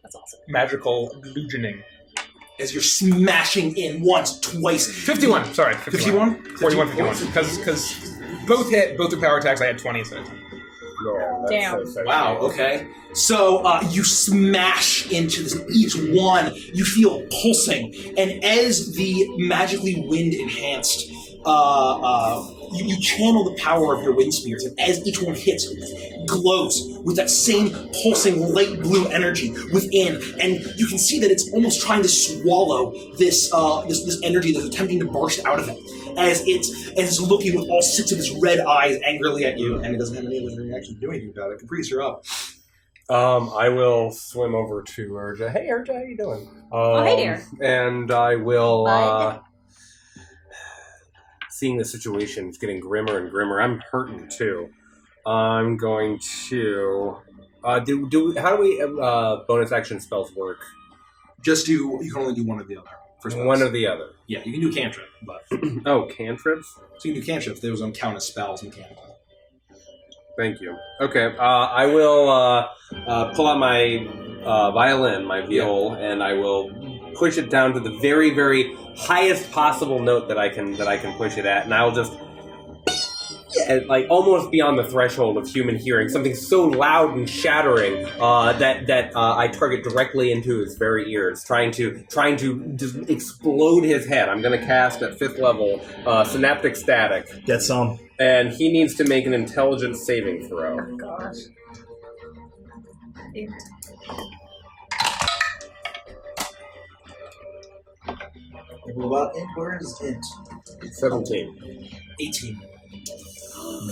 That's awesome. Magical delusioning. As you're smashing in once, twice. 51, sorry. 51? 41, 51. Because both hit, both the power attacks, I had 20 instead. Yeah, that's Damn. so Wow, okay. So you smash into this, each one, you feel pulsing, and as the magically wind-enhanced, you channel the power of your wind spirits, and as each one hits, it glows with that same pulsing light blue energy within, and you can see that it's almost trying to swallow this energy that's attempting to burst out of it. As it's looking with all 6 of its red eyes angrily at you, and it doesn't have any other reaction to do anything about it. Caprice, you're up. I will swim over to Urja. Hey, Urja, how you doing? Hey there. And I will, Bud. seeing the situation is getting grimmer and grimmer. I'm hurting too. I'm going to, how do we bonus action spells work? You can only do one or the other. For spells. One or the other. Yeah, you can do cantrip, but Oh, cantrips? so you can do cantrips. Those don't count as spells mechanically. Thank you. Okay, I will pull out my violin, my viol, and I will push it down to the very, very highest possible note that I can push it at, and I'll just like almost beyond the threshold of human hearing, something so loud and shattering that I target directly into his very ears, trying to just explode his head. I'm going to cast at 5th level Synaptic Static. Get some. And he needs to make an intelligence saving throw. Oh, gosh. Where is it? 17. 18.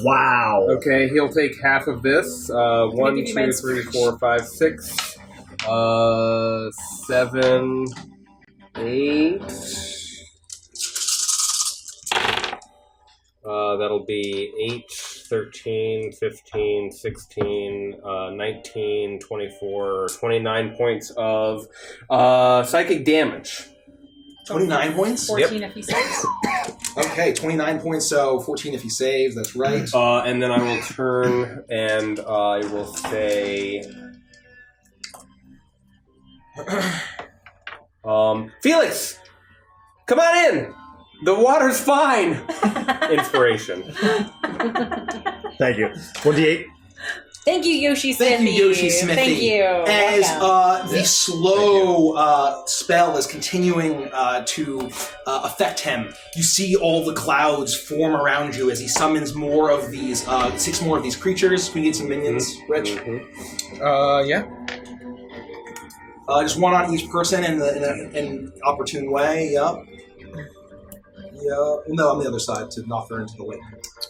Wow. Okay, he'll take half of this. 1, give you 2, my 3, 4, 5, 6, 7, 8. That'll be 8, 13, 15, 16, 19, 24, 29 points of psychic damage. 29 points? 14 if he saves. Okay, 29 points, so 14 if he saves, that's right. And then I will turn and I will say... Felix! Come on in! The water's fine! Inspiration. Thank you. 1d8. Thank you, Yoshi Smithy. Thank you, Yoshi Smithy. Thank you. As the slow spell is continuing to affect him, you see all the clouds form around you as he summons more of these, 6 more of these creatures. We need some minions, Rich. Yeah. Just one on each person in an opportune way. Yep. Yeah. No, on the other side to knock her into the lake.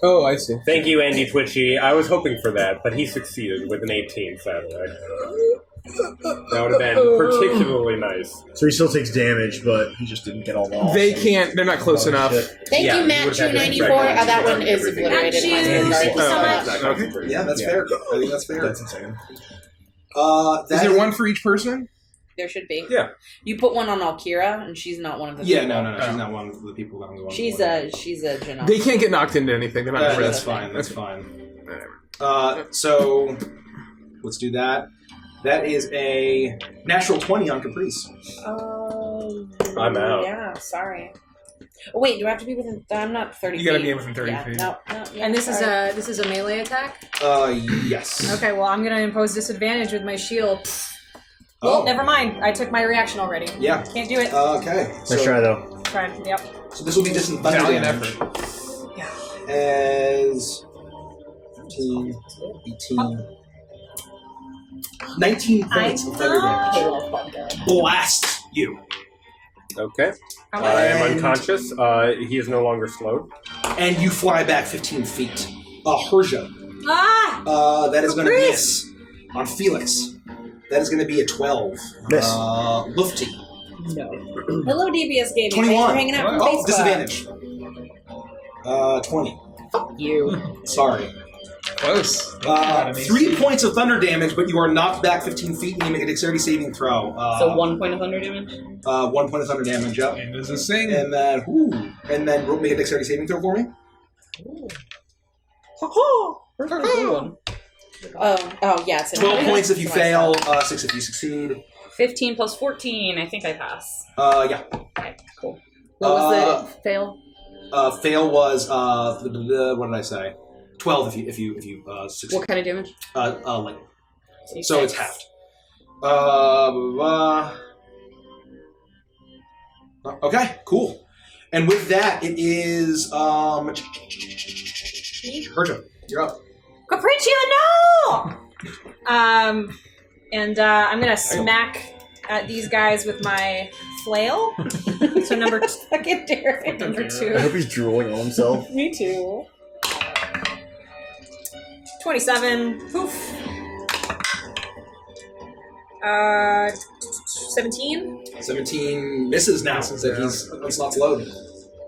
Oh, I see. Thank you, Andy Twitchy. I was hoping for that, but he succeeded with an 18, sadly. That would have been particularly nice. So he still takes damage, but he just didn't get all the. They can't. They're not close enough. Thank you, Matt294. That one is obliterated. Thank you so much. Okay. Yeah, that's fair. I think that's fair. That's insane. Is there one for each person? There should be. Yeah. You put one on Alkira, and she's not one of the Yeah, people. no. She's not one of the people that I'm going. She's a Janelle. They can't get knocked into anything. They're not. That's fine. That's fine. So let's do that. That is a natural 20 on Caprice. I'm out. Yeah, sorry. Oh, wait, do I have to be within? I'm not 30 You gotta feet. be within 30 yeah, feet. No, And this is a melee attack? Yes. Okay, well, I'm going to impose disadvantage with my shield. Well, never mind. I took my reaction already. Yeah. Can't do it. Okay. Nice try, though. Tried. Yep. So this will be distant thunder Valiant damage. effort. Yeah. As 15, 18, 19 points of thunder damage. Blasts you. Okay. How I am And- unconscious. He is no longer slowed. And you fly back 15 feet. Herja. Ah! That is going to Caprice! miss on Felix. That is going to be a 12. Miss. Lufty. No. Hello, DBS Gaming. 21. Thanks for hanging out from Oh, Facebook. disadvantage. 20. You. Sorry. Close. 3 points of thunder damage, but you are knocked back 15 feet and you make a dexterity saving throw. So 1 point of thunder damage? 1 point of thunder damage, yep. And does this thing? And then make a dexterity saving throw for me. Where's the blue one? Oh, yeah. It's in 12 my- points if you it's in my fail, 6 if you succeed. 15 plus 14. I think I pass. Yeah. Okay, cool. What was the fail? Fail was, what did I say? 12 if you succeed. What kind of damage? Like, So so it's halved. Okay, cool. And with that, it is Herja, you're up. Capriccio, no! And I'm gonna smack at these guys with my flail. So number Fucking Derek. number I 2. hope he's drooling on himself. Me too. 27. Poof. 17. 17 misses now. Misses That now. he's slots loaded.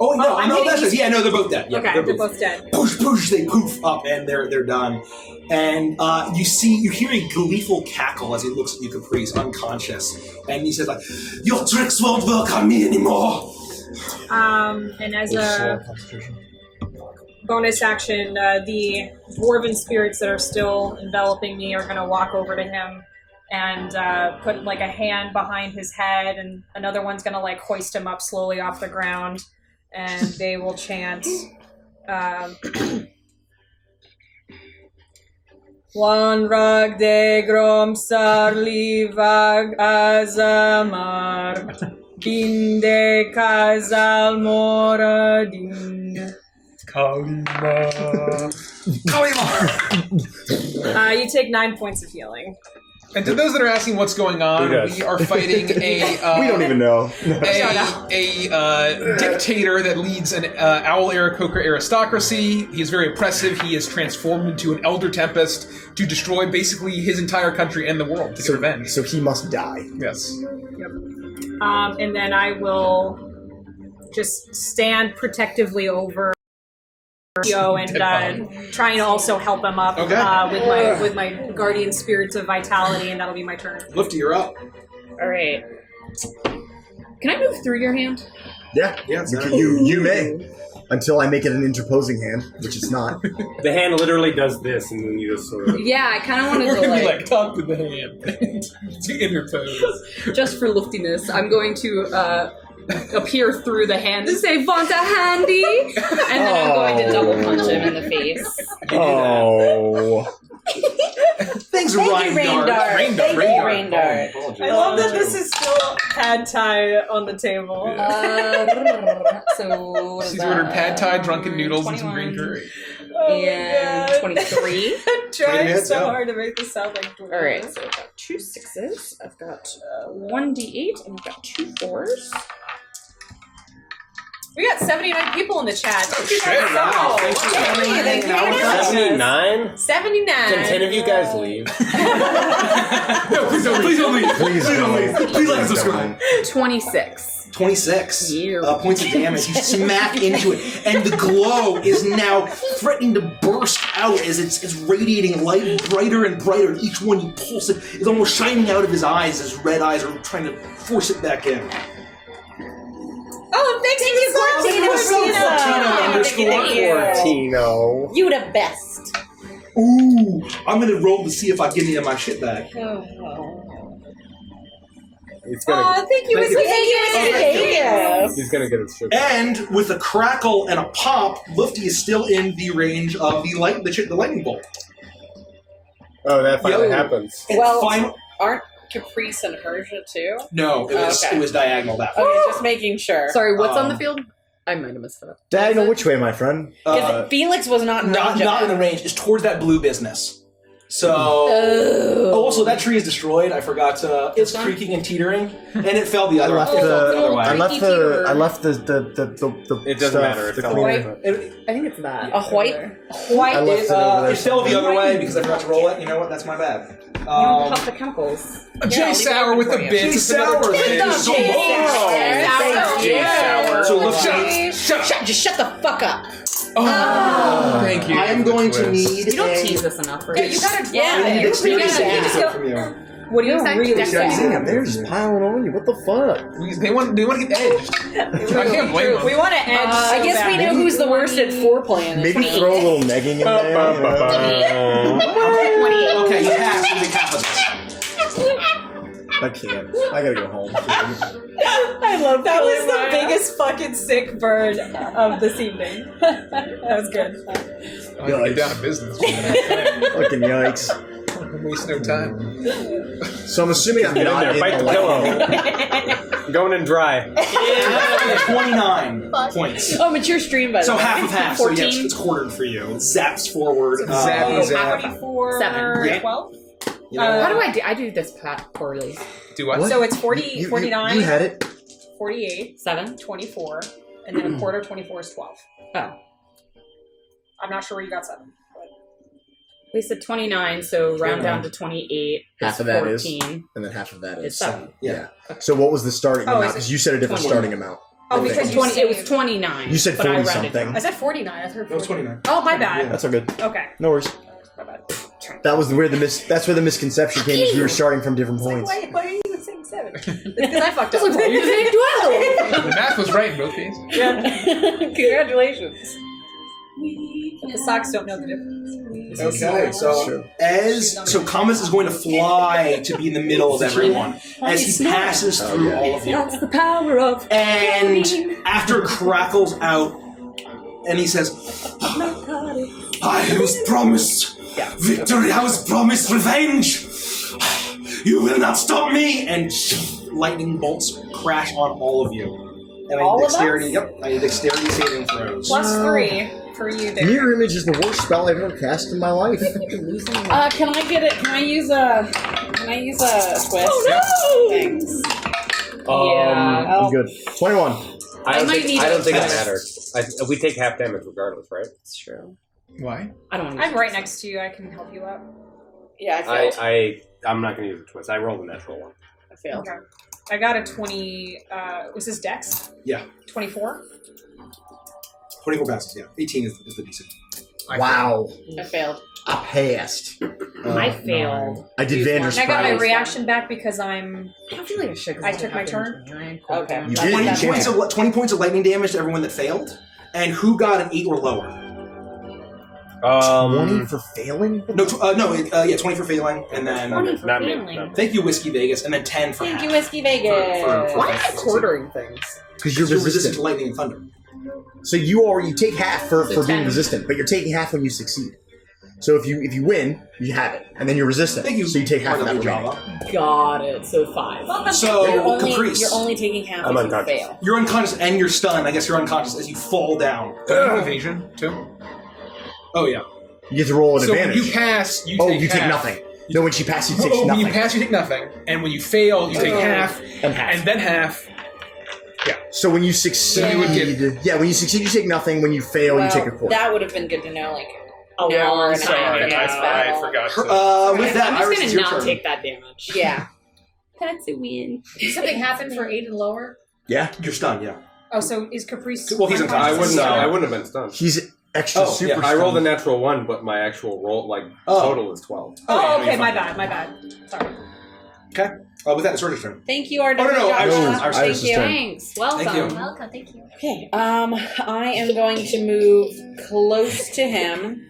Oh no! I'm no, hitting that's these- just, yeah. No, they're both dead. Yeah, Okay, they're both dead. Poosh, poosh, they poof up and they're done. And you hear a gleeful cackle as he looks at you, Caprice, unconscious, and he says like, "Your tricks won't work on me anymore." And as a bonus action, the dwarven spirits that are still enveloping me are going to walk over to him and put like a hand behind his head, and another one's going to like hoist him up slowly off the ground, and they will chant. Wan rag de grom sarli vag azamar binde kazal moradin. You take 9 points of healing. And to those that are asking what's going on, Who does? we are fighting a we don't even know. a dictator that leads an Owl Aarakocra aristocracy. He is very oppressive. He is transformed into an Elder Tempest to destroy basically his entire country and the world to get revenge. So he must die. Yes. And then I will just stand protectively over and trying to also help him up with my guardian spirits of vitality, and that'll be my turn. Lifty, you're up. All right. Can I move through your hand? Yeah, you may. Until I make it an interposing hand, which it's not. The hand literally does this, and then you just sort of... Yeah, I kind of want We're to gonna go be like, talk to the hand. To interpose. just for liftiness, I'm going to appear through the hand and say, "Want a handy?" And then I'm going to double punch him in the face. Oh. Thanks, Thank you, Rain Dart. Thank you, Rain Dart. I love that this is still pad thai on the table. So what is She's that? ordered pad thai, drunken noodles, and some green 21. curry. And 23. I'm trying minutes, so yeah. hard to make this sound like dwarf. All right, so I've got 2 6s. I've got 1 D8, and I've got 2 4s. We got 79 people in the chat. Thank you shit, guys so wow. much. Thanks for coming and Thank you hanging out with very us. much. 79? 79. Can 10 of you guys leave? No, please don't leave. Please don't. Please like and subscribe. 26. 26 Yeah. points of damage. You smack into it, and the glow is now threatening to burst out as it's radiating light brighter and brighter. And each one you pulse it is almost shining out of his eyes as red eyes are trying to force it back in. Oh, thank you so much. Fortino. You the best. Ooh, I'm gonna roll to see if I get any of my shit back. It's gonna, Thank you, Mr. Vegas. he's gonna get his shit. And with a crackle and a pop, Lufty is still in the range of the lightning bolt. Oh, that finally Yo. happens. And Well, final. aren't Caprice and Herja too? No, it was diagonal that way. Okay, just making sure. Sorry, what's on the Um, field? I might have missed that. Diagonal which way, my friend? Because Felix was not in range. Not in the range. It's towards that blue business. So, Oh. also that tree is destroyed. I forgot to. It's This one? creaking and teetering, and it fell the other way. left It fell the other way. I left Creaky the It doesn't stuff, matter, it the fell cleaner. I think it's that. A white? I left it over there. It fell the other way because I forgot to roll it. You know what? That's my bad. You pop the chemicals. Jay Sour with the for you. bits. Jay It's another Sour, 20. thank you so Jay much. Sour. Jay Sour. So Lufty, Just shut the fuck up. Oh, thank you. I am going to need You don't a. tease us enough, right? Yeah, you gotta Yeah, I need a dexterity you saving gotta- throw from you. What do you You're really really Damn, they're just piling on you. What the fuck? They want to get edged. I can't blame them. We want to edge. I guess we know who's the worst at foreplay. in this Maybe one. throw a little negging in there. Okay, you have to make half of this. I can't. I gotta go home. I love That was the biggest fucking sick burn of this evening. That was good. I want to get down to business. Don't Fucking yikes. waste no time. So I'm assuming I'm Get in not there, in bite the the lightning. pillow. Going in dry. 29 points. Oh, mature stream, by the So way. half of half. So 14. yes, it's quartered for you. It zaps forward. Zappy zap. 24, 7. Yeah. 12. You know, How do I do? I do this poorly. Do what? What? So it's 40, You- 49, You had it. 48, 7. 24, and then a quarter 24 is 12. Oh. I'm not sure where you got 7. We said 29, so round down to 28. Half is of that is 14. And then half of that is It's 7. Yeah. So what was the starting Oh, amount? is it Because you said a different 20. starting amount. Oh, I think. because you 20, it was saved. 29. You said but I 40 rounded something. down. I said 49. I heard That was 49. 29. Oh, my bad. Yeah. That's all good. Okay. No worries. My bad. That was where that's where the misconception came. Is we were starting from different points. Why are you even saying 7? Because I fucked up. You're saying 12. The math was right in both cases. Congratulations. The socks don't know the difference. Okay, so Comus is going to fly to be in the middle of everyone as he passes through all of you. That's the power of. And after crackles out, and he says, I was promised victory, I was promised revenge. You will not stop me. And lightning bolts crash on all of you. And All I of need dexterity. us? Yep, I need dexterity saving throws. Plus 3 for you there. Mirror image is the worst spell I've ever cast in my life. Can I get it? Can I use a twist? Oh no! Thanks. Yeah. I'm good. 21. I might need I don't a think it test. matters. We take half damage regardless, right? It's true. Why? I don't want to. I'm right next to you. I can help you out. Yeah, I failed. I'm not going to use a twist. I rolled a natural one. I failed. Okay. I got a 20. Was this Dex? Yeah. 24. 24 passes, yeah. 18 is the DC. Wow. I failed. I passed. I failed. I did Vander's I got my Prize. reaction back because I'm. I don't feel like I should. 'cause I it's took my happened turn? to me. Okay. You That's did. 20 not points, fair. 20 points of lightning damage to everyone that failed. And who got an 8 or lower? 20 for failing? No, 20 for failing, and then... 20 for Not me. failing. No. Thank you, Whiskey Vegas, and then 10 for Thank half. you, Whiskey Vegas. Why am I quartering things? Because you're You're resistant resistant. to lightning and thunder. So you take half for being 10. resistant, but you're taking half when you succeed. So if you win, you have it, and then you're resistant. Thank you. So you take half of that Wonderful remaining. job. Got it. So 5. So, You're only, Caprice, you're only taking half I'm if you unconscious. fail. you're unconscious and you're stunned. I guess you're unconscious as you fall down. Evasion, too. Oh, yeah. You get to roll an So when advantage. you pass, you oh, take you take half. nothing. No, when she passes, you take Oh, when nothing. you pass, you take nothing. And when you fail, you take half. And half. And then half. So when you succeed, you would get- when you succeed, you take nothing. When you fail, Well, you take a quarter. that would have been good to know, like, A an hour long and a half time in ago. this I battle. forgot. With that, I'm Iris, just it's gonna your not turn. take that damage. Yeah. That's a win. Did something happen for 8 and lower? Yeah, You're stunned, yeah. Oh, so is Caprice? Well, he's unconscious. I wouldn't have been stunned. he's extra Oh, super. I rolled a strong. natural 1, but my actual roll, Oh. total is 12. Oh, okay, you're my fine. bad. Sorry. Okay. With that, it's Sorcerer's turn. Thank you, RW. Oh, no, Iris' turn. Thank Iris' you. turn. Thanks. Welcome. Thank you. Welcome, thank you. Okay, I am going to move close to him.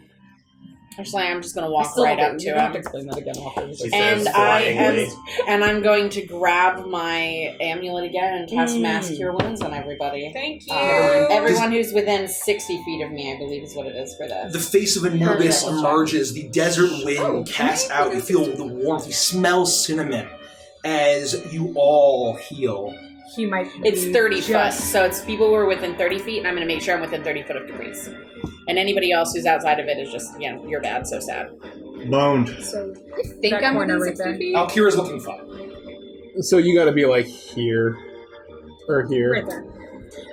Actually, I'm just going to walk right up to You don't have to him. explain that again. She And says I flyingly. am, and I'm going to grab my amulet again and cast Mass Cure Wounds on everybody. Thank you. Everyone who's within 60 feet of me, I believe, is what it is for this. The face of Anubis Perfect. emerges. The desert wind casts out. You feel the warmth. You smell cinnamon as you all heal. He might. It's be 30 foot, just- so it's people who are within 30 feet, and I'm going to make sure I'm within 30 foot of Caprice. And anybody else who's outside of it is just, you're bad, so sad. Boned. So I think That I'm corner within right 60 there. feet. Alkira's looking fine. So you gotta be like here. Or here. right there.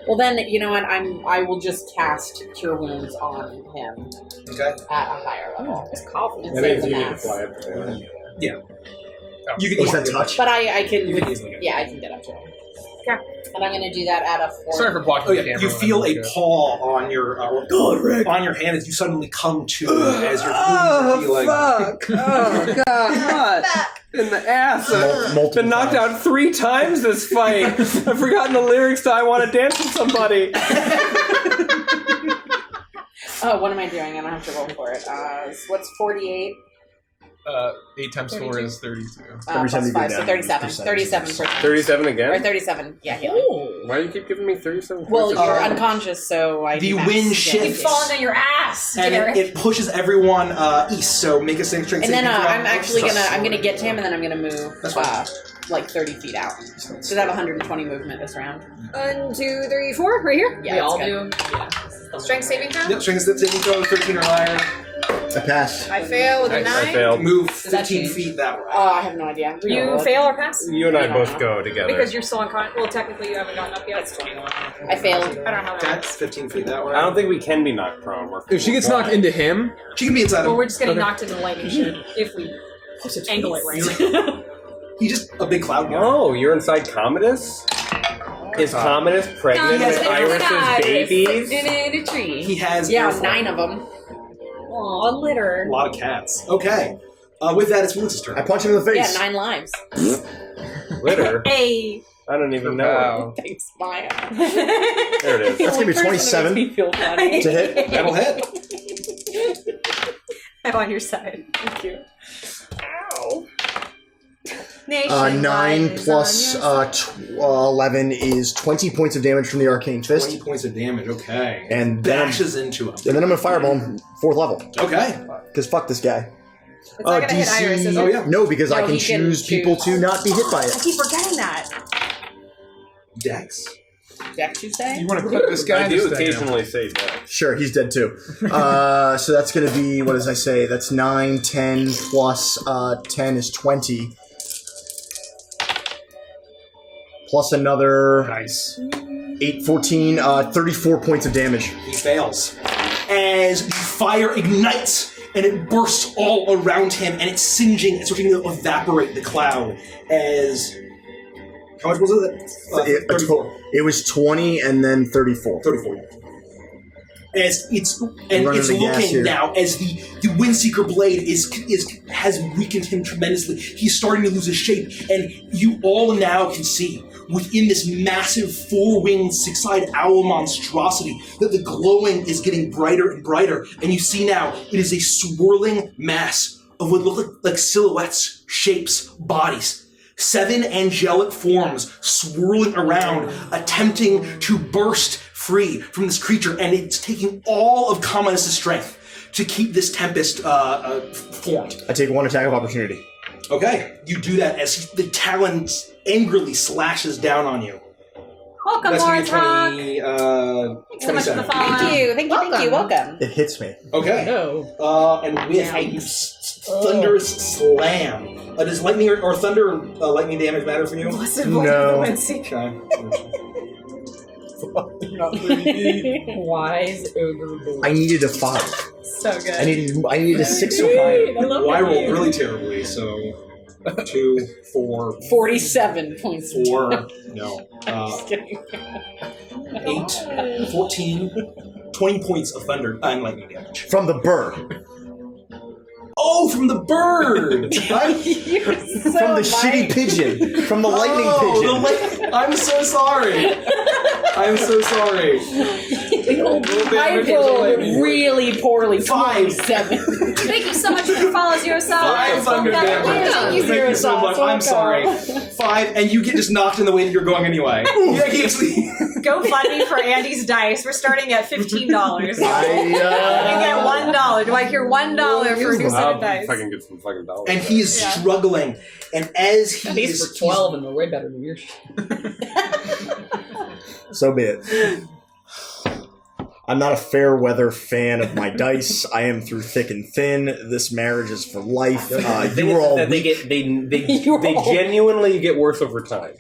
Well, then, you know what? I will just cast Cure Wounds on him Okay. at a higher level. It's coffee. And That save means the you need to mass. fly up there. You can Was easily that touch? But I can, You can easily get it. yeah, I can get up to him. Okay. And I'm going to do that at a 4. Sorry for blocking Oh the yeah, camera. you feel a paw on your on your hand as you suddenly come to as your feeling. fuck! Oh, God, what? In the ass. Multiple Been knocked times. out 3 times this fight. I've forgotten the lyrics to I Want to Dance with Somebody. Oh, what am I doing? I don't have to roll for it. What's 48? 8 times 4 is 32. Every time Plus you go 5, so down, 37. it's 37%. 37 Or again? 37, yeah, healing. Why do you keep giving me 37? Well, points? you're unconscious, so I The do max wind damage. shifts. Keep falling on your ass, And Derek. it pushes everyone east. So make a strength And then saving throw. I'm actually I'm gonna get to him, and then I'm gonna move That's fine. like 30 feet out. So I have 120 movement this round. 1, 2, 3, 4, right here. Yeah, we that's all good. do. Strength saving throw. Yep, strength saving throw 13 or higher. I pass. I fail with a Nice. 9. I failed. Move that 15 change? feet that way. I have no idea. You fail or pass? You and I I don't both know. go together. Because you're still unconscious. Well, technically, you haven't gotten up yet. That's 21. I failed. I don't know how that Okay, works. 15 feet that way. I don't think we can be knocked prone. If she gets knocked into him, She can be inside Well, him. we're just getting knocked into lightning shit if we angle it right. He's just a big cloud guy. Oh, you're inside Commodus? Is Commodus pregnant Yes, with Iris Iris's babies? In a tree. He has Yeah, airflow. 9 of them. Aw, litter. A lot of cats. Okay. With that, it's Melissa's turn. I punch him in the Yeah, face. 9 lives. Litter? Hey. I don't even know. Wow. Thanks, Maya. There it is. That's gonna be 27 Feel funny. to hit. That'll hit. I'm on your side. Thank you. Ow. Nation 9 is plus on your 11 is 20 points of damage from the arcane 20 fist. points of damage. Okay. And then, Bashes into him. and then I'm gonna fireball him 4th level. Okay. Because fuck this guy. It's not gonna hit Iris, is it? Oh, yeah. No, because No, I can he can choose people to not be hit by I it. keep forgetting that. Dex. Dex, you say? You want to put this guy I in do this thing now. occasionally say that. Sure, he's dead too. So that's gonna be, what does I say? That's 9, 10 plus 10 is 20. Plus another Nice. 8, 14, 34 points of damage. He fails. As the fire ignites and it bursts all around him and it's singeing and starting to evaporate the cloud as... How much was it? 34. It was 20 and then 34. 34. as it's Running the gas looking here. now as the Windseeker blade has weakened him tremendously. He's starting to lose his shape, and you all now can see within this massive 4-winged 6-eyed owl monstrosity that the glowing is getting brighter and brighter, and you see now it is a swirling mass of what look like silhouettes, shapes, bodies. 7 angelic forms swirling around, attempting to burst free from this creature, and it's taking all of Commodus' strength to keep this tempest formed. I take 1 attack of opportunity. Okay, you do that as the talons angrily slashes down on you. Welcome, That's Lawrence Hawk. 20, Thanks so much for the 27. follow. Thank you. Welcome. It hits me. Okay. No. And with a thunderous slam. Does lightning or thunder lightning damage matter for you? No. Wise ogre boy. I needed a 5. So good. I needed a 6 or 5. Well, I rolled really terribly, so 2, 4, 47 points. 4, no, Just kidding. 8, 14, 20 points of thunder and lightning damage. From the bird. Oh, from the bird! You're so From the shitty pigeon. From the lightning pigeon. I'm so sorry. I'm so sorry. I rolled really poorly. 5. Thank you so much for the follows yourself. 5 thunder damage. Thank you, Thank Zero you so much. Sauce. I'm sorry. 5, and you get just knocked in the way that you're going anyway. Yeah, Go fund me for Andy's dice. We're starting at $15. You get $1. Do I hear $1 for a new set of dice? Fucking get some fucking dollars. And he is struggling, and as he These is for 12 and they're way better than yours. So be it. I'm not a fair weather fan of my dice. I am through thick and thin. This marriage is for life. You were all they weak. genuinely get worse over time.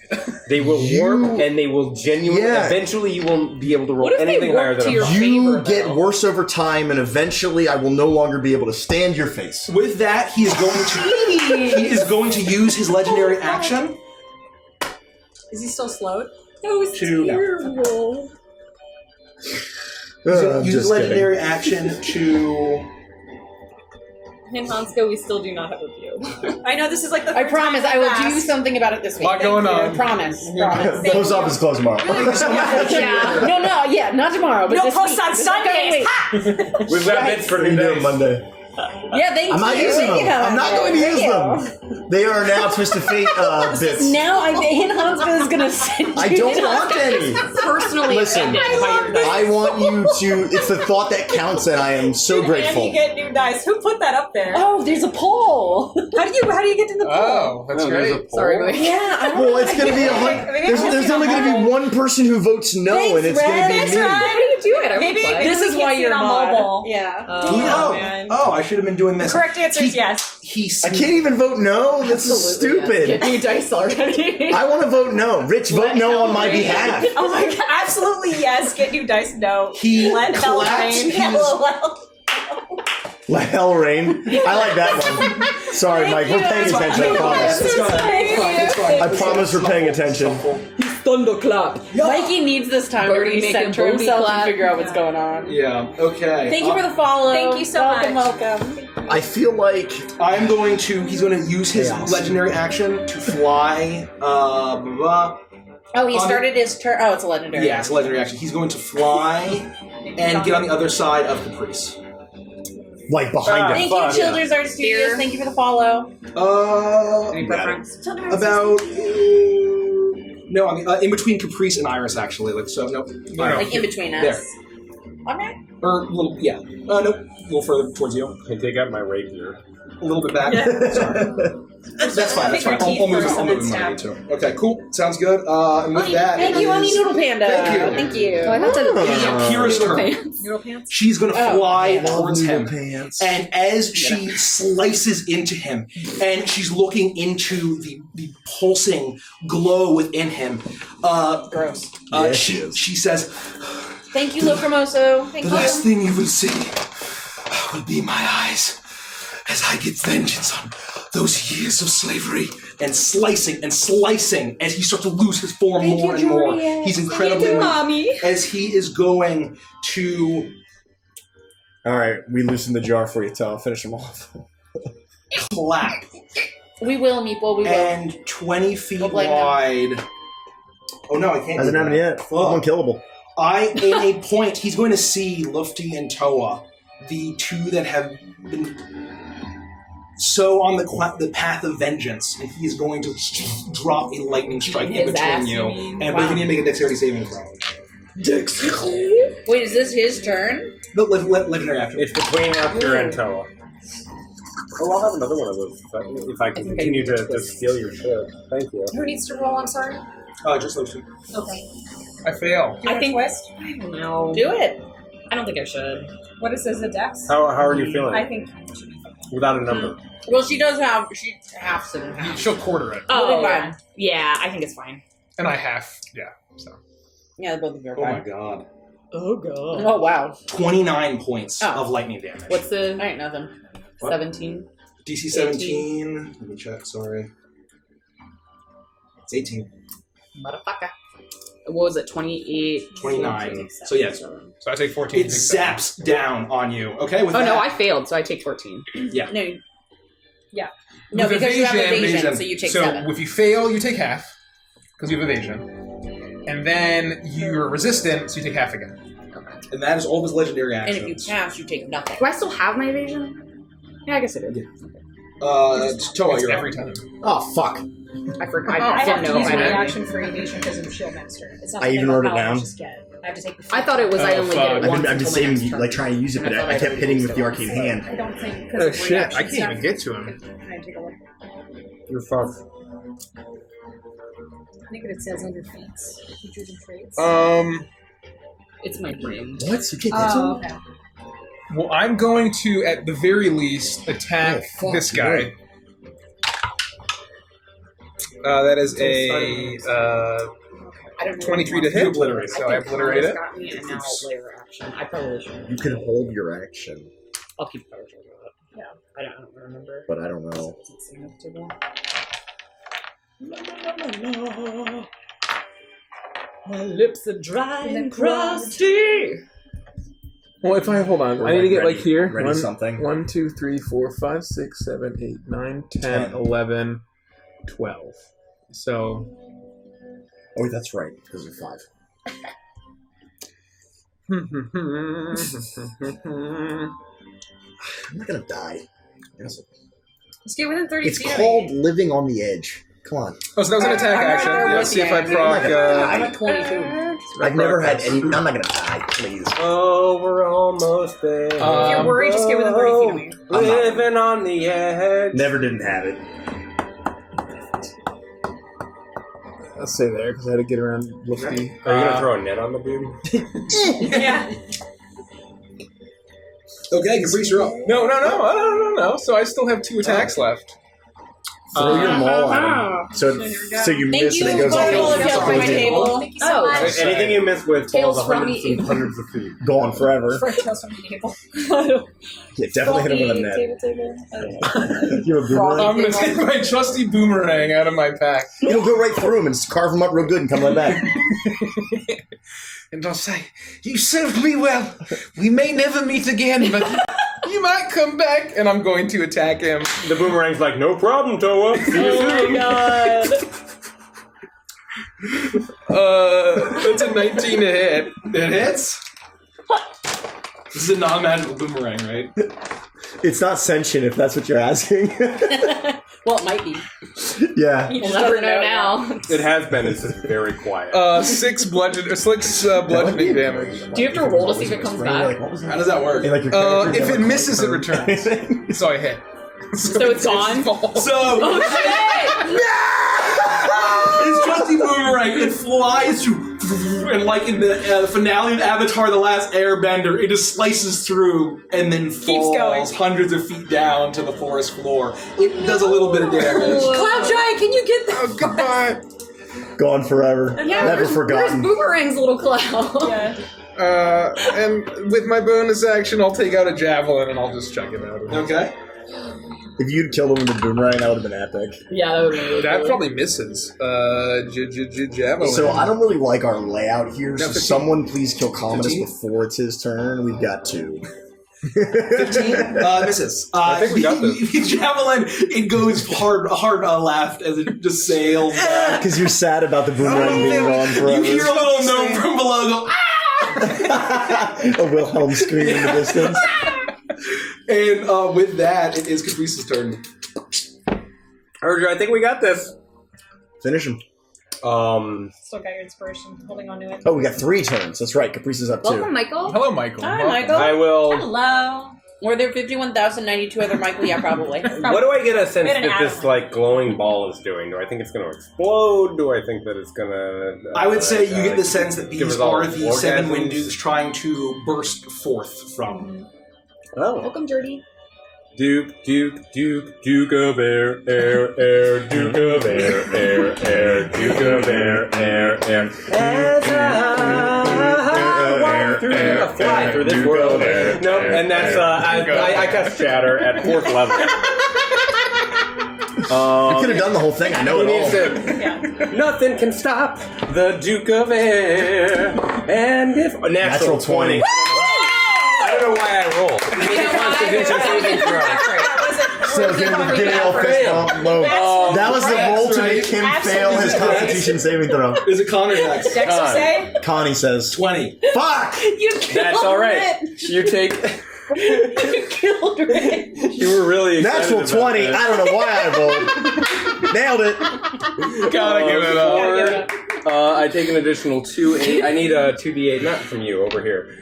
They will warp and they will genuinely. Yeah. Eventually, you won't be able to roll What if they anything higher work than to a your 5. You favor, get though? worse over time, and eventually I will no longer be able to stand your face. with that, he is going to use his legendary action. Is he still slowed? That was To- no. terrible. He's going I'm to use just legendary action to. In Hansko, we still do not have a view. I know this is like the I third promise time I will fast. do something about it this week. Lot going Thank you. on. Promise. kidding. Post office is closed tomorrow. Yeah. Not tomorrow. But No this post week. on This upcoming Sundays. week. We've got bits for We new can do it days. Monday. Yeah, thank I'm not you. using them. Yeah. I'm not going to use them. They are now Twist of Fate bits. Now Hansko is going to send you. I don't want any. Personally Listen, offended by your dice. I want you to. It's the thought that counts, and I am so And grateful. you get new dice. Who put that up there? Oh, there's a poll. How do you get to the poll? Oh, that's No, there's great. a poll. Sorry, Mike. Yeah, I don't Well, know. it's going to be there's only going to be one person who votes no, Thanks, and it's going to Red. be Thanks, me. Red. How do you do it? I Maybe- would play. maybe This is we why can't see you're it on mod. mobile. Yeah. Oh, man. I should have been doing this. Correct answer is yes. I can't even vote no. That's stupid. Get new dice already. I want to vote no. Rich, vote no on my behalf. Oh my god, absolutely yes. Get new dice. No. He Let hell collapsed rain. his- LOL. Let hell rain. I like that one. Sorry, Mike. We're paying attention. I promise. It's fine. It's fine. I promise we're paying attention. Thunderclap. Mikey needs this time to Birdie making recenter booty himself clap. and figure out what's going on. Yeah. Okay. Thank you for the follow. Thank you so welcome, much. Welcome. I feel like I'm going to. He's going to use his Chaos. legendary action to fly. Blah, blah, blah. Oh, he On- started his turn. Oh, it's a legendary. Yeah, it's a legendary action. He's going to fly and get on the other side of Caprice. like behind him. Thank you, Children's Art Studios. Thank you for the follow. Any preference? About no, I mean in between Caprice and Iris actually. Like so, no, Like in between us. There. Okay. Or a little, yeah. No, a little further towards you. I take out my rapier. A little bit back. Sorry. That's fine. That's fine. I'll move him money too. Okay, cool. Sounds good. And with that, Thank you, Honey Noodle Panda. Thank you. Oh, I thought that It is Kira's turn. Noodle pants? She's going to Oh, fly Love towards noodle him. pants. And as she slices into him, and she's looking into the pulsing glow within him, Gross. Yeah, she is. she says, Thank you, Locomoso. Thank "The you. last thing you will see will be my eyes as I get vengeance on those years of slavery." And slicing as he starts to lose his form more and more. He's incredibly weak. Mommy. As he is going to All right, we loosen the jar for you, Tom. Finish them off. Clap. We will, Meeple. We will. And 20 feet We'll blame wide. Oh no, I can't. Hasn't do happened that. yet. Unkillable. In a point, he's going to see Lufty and Toa, the two that have been so on the path of vengeance, and he is going to drop a lightning strike in His between ass, you. you mean? And Wow. both of you make a dexterity saving throw. Wait, is this his turn? The legendary action. It's between After and Toa. Oh, I'll have another one of those if I can continue to steal your shit. Thank you. Who needs to roll? I'm sorry. Just those two. Okay. I fail. I think. Twist. I don't know. Do it. I don't think I should. What is this? A dex? How are you feeling? I think I should be fine. Without a number. Well, she halves it in half. She'll quarter it. Oh, fine. yeah. I think it's fine. And I half. Yeah. So. Yeah, both of you are Oh my fine. god. Oh god. Oh, wow. 29 points Oh. of lightning damage. What's the All right, nothing. What? 17? DC 17. Let me check, sorry. It's 18. Motherfucker. What was it? 28? 29. So yes. So I take 14. It zaps down on you. Okay, with Oh that. no, I failed, so I take 14. Yeah. No. Yeah. No, With because you have evasion, so you take 7. if you fail, you take half, because you have evasion. And then you're resistant, so you take half again. And that is all of his legendary And actions. if you pass, you take nothing. Do I still have my evasion? Yeah, I guess I did. Toa, It's you're every up. time. Oh, fuck. I forgot. I I have didn't to know use if I my had. action for evasion because of Shield Master. It's not I even something wrote it I'll down. just get. I have to take the I thought it was I Oh, only fuck. get it I've once been until my saving, next turn. like trying to use it, but I thought I I kept had hitting used with the it arcane hand. I don't think Oh because of shit! reaction I can't stuff. even get to him. Can I take a look? You're fucked. I think it says under feats, features and traits. It's my brain. What? You can't get to him? Okay. Well, I'm going to, at the very least, attack Oh, fuck, this guy. That is a I don't know. 23 to You hit. obliterate. So I obliterate it. Got me and now layer action. I probably should. You can hold your action, I'll keep power charge of it. Yeah. I don't remember. but I don't know. Doesn't seem enough to go. My lips are dry and crusty. Well, if I hold on, I need to get like here. Ready something. 1, 2, 3, 4, 5, 6, 7, 8, 9, 10, 11, 12. So Oh, wait, that's right, because you're 5. I'm not gonna die. Let's get within 30 It's feet called of me. living on the edge. Come on. Oh, so that was an attack action. Let's see if I proc. I'm at 22. I've never had any. I'm not gonna die, please. Oh, we're almost there. If you're worried, just get within 30 feet of me. Living on the edge. Never didn't have it. I'll stay there because I had to get around Lufty. Are you gonna throw a net on the dude? Yeah. Okay, Caprice, you're up. No. So I still have 2 attacks left. Throw your maul at him. So you Thank miss you. and it goes off. Bottle of the help from my table. Thank you so much. Anything you miss with Tales falls from hundreds the and hundreds of feet. Gone forever. For Tales from the Table. Yeah, definitely hit him with a net. You have a boomerang. I'm gonna take my trusty boomerang out of my pack. It'll go right through him and carve him up real good and come right back. And I'll say, "You served me well. We may never meet again, but you might come back." And I'm going to attack him. The boomerang's like, no problem, Toa. See you soon. God. That's a 19 to hit. It hits. This is a non-magical boomerang, right? It's not sentient, if that's what you're asking. Well, it might be. Yeah. We'll never know now. It has been. It's just very quiet. 6 bludgeoning damage. Do you have to roll to see if it comes back? What was that? How does that work? And, like, your character If never it misses, it confirmed returns. anything. So I hit. So it's gone? So, his trusty boomerang, it flies through, and like in the finale of Avatar: The Last Airbender, it just slices through and then falls going. hundreds of feet down to the forest floor. It does a little bit of damage. Cloud Giant, can you get that? Oh, goodbye. Gone forever. Yeah, Never where's forgotten. Boomerang's little cloud? Yeah. And with my bonus action, I'll take out a javelin and I'll just chuck it out. Okay. If you'd killed him with a boomerang, that would have been epic. Yeah, that would be really That cool. probably misses. Javelin. So I don't really like our layout here, so Got 15. someone please kill Commodus 15? before it's his turn. We've got 2. 15 misses. I think we got this. The javelin, it goes hard left as it just sails back. Because you're sad about the boomerang being gone forever. You hear a little gnome from below go, ah! A Wilhelm scream in the distance. And with that, it is Caprice's turn. Urger, I think we got this. Finish him. Still got your inspiration. Holding on to it. Oh, we got 3 turns. That's right. Caprice is up 2. Welcome, Michael. Hello, Michael. Hi, Welcome. Michael. I will. Hello. Were there 51,092 other Michael? Yeah, probably. What do I get a sense Get an that this atom. like glowing ball is doing? Do I think it's going to explode? Do I think that it's going to? I would say you get the sense that give these us all are the 7 orgasms? wind dudes trying to burst forth from. Oh. Welcome, Dirty. Duke of air, Duke of air, Duke of air, Duke of air. As I walk through the fly through this world. Nope, and that's I cast Shatter at 4th level. You could have done the whole thing. I know it all. Nothing can stop the Duke of Air. And if natural 20. I don't know why I rolled. Constitution saving throw. So give him a gale fist bump low. That was the roll to make him fail his Constitution saving throw. Is it Connor next? Dex will say? Connie says 20. Fuck! That's all right. You take. You killed Rick. You were really excited Natural about 20. that. I don't know why I rolled. Nailed it. Gotta give it up. I take an additional 2 8. I need a 2d8 nut from you over here.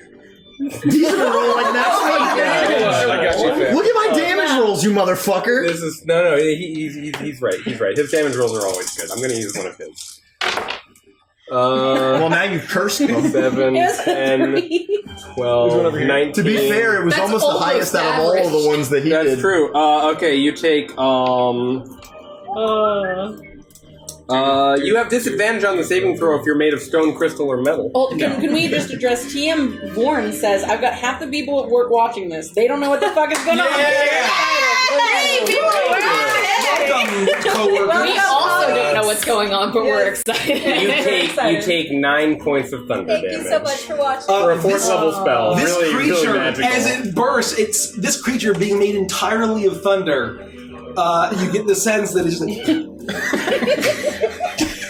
These are roll like that. I got you, Finn. Look at my damage rolls, you motherfucker. This is no. He's right. He's right. His damage rolls are always good. I'm going to use one of his. Well, now you've cursed him. 7, 10, 12, 19. To be fair, it was That's almost the almost highest out of all average. the ones that he That's did. true. Okay, you take you have disadvantage on the saving throw if you're made of stone, crystal, or metal. Well, can we just address TM Vorn says, I've got half the people at work watching this. They don't know what the fuck is going on. Hey, people! Welcome, coworker. We also don't know what's going on, but we're excited. You take 9 points of thunder Thank damage. you so much for watching. For a 4th level spell. This really, creature, really magical. as it bursts, it's this creature being made entirely of thunder. You get the sense that it's like,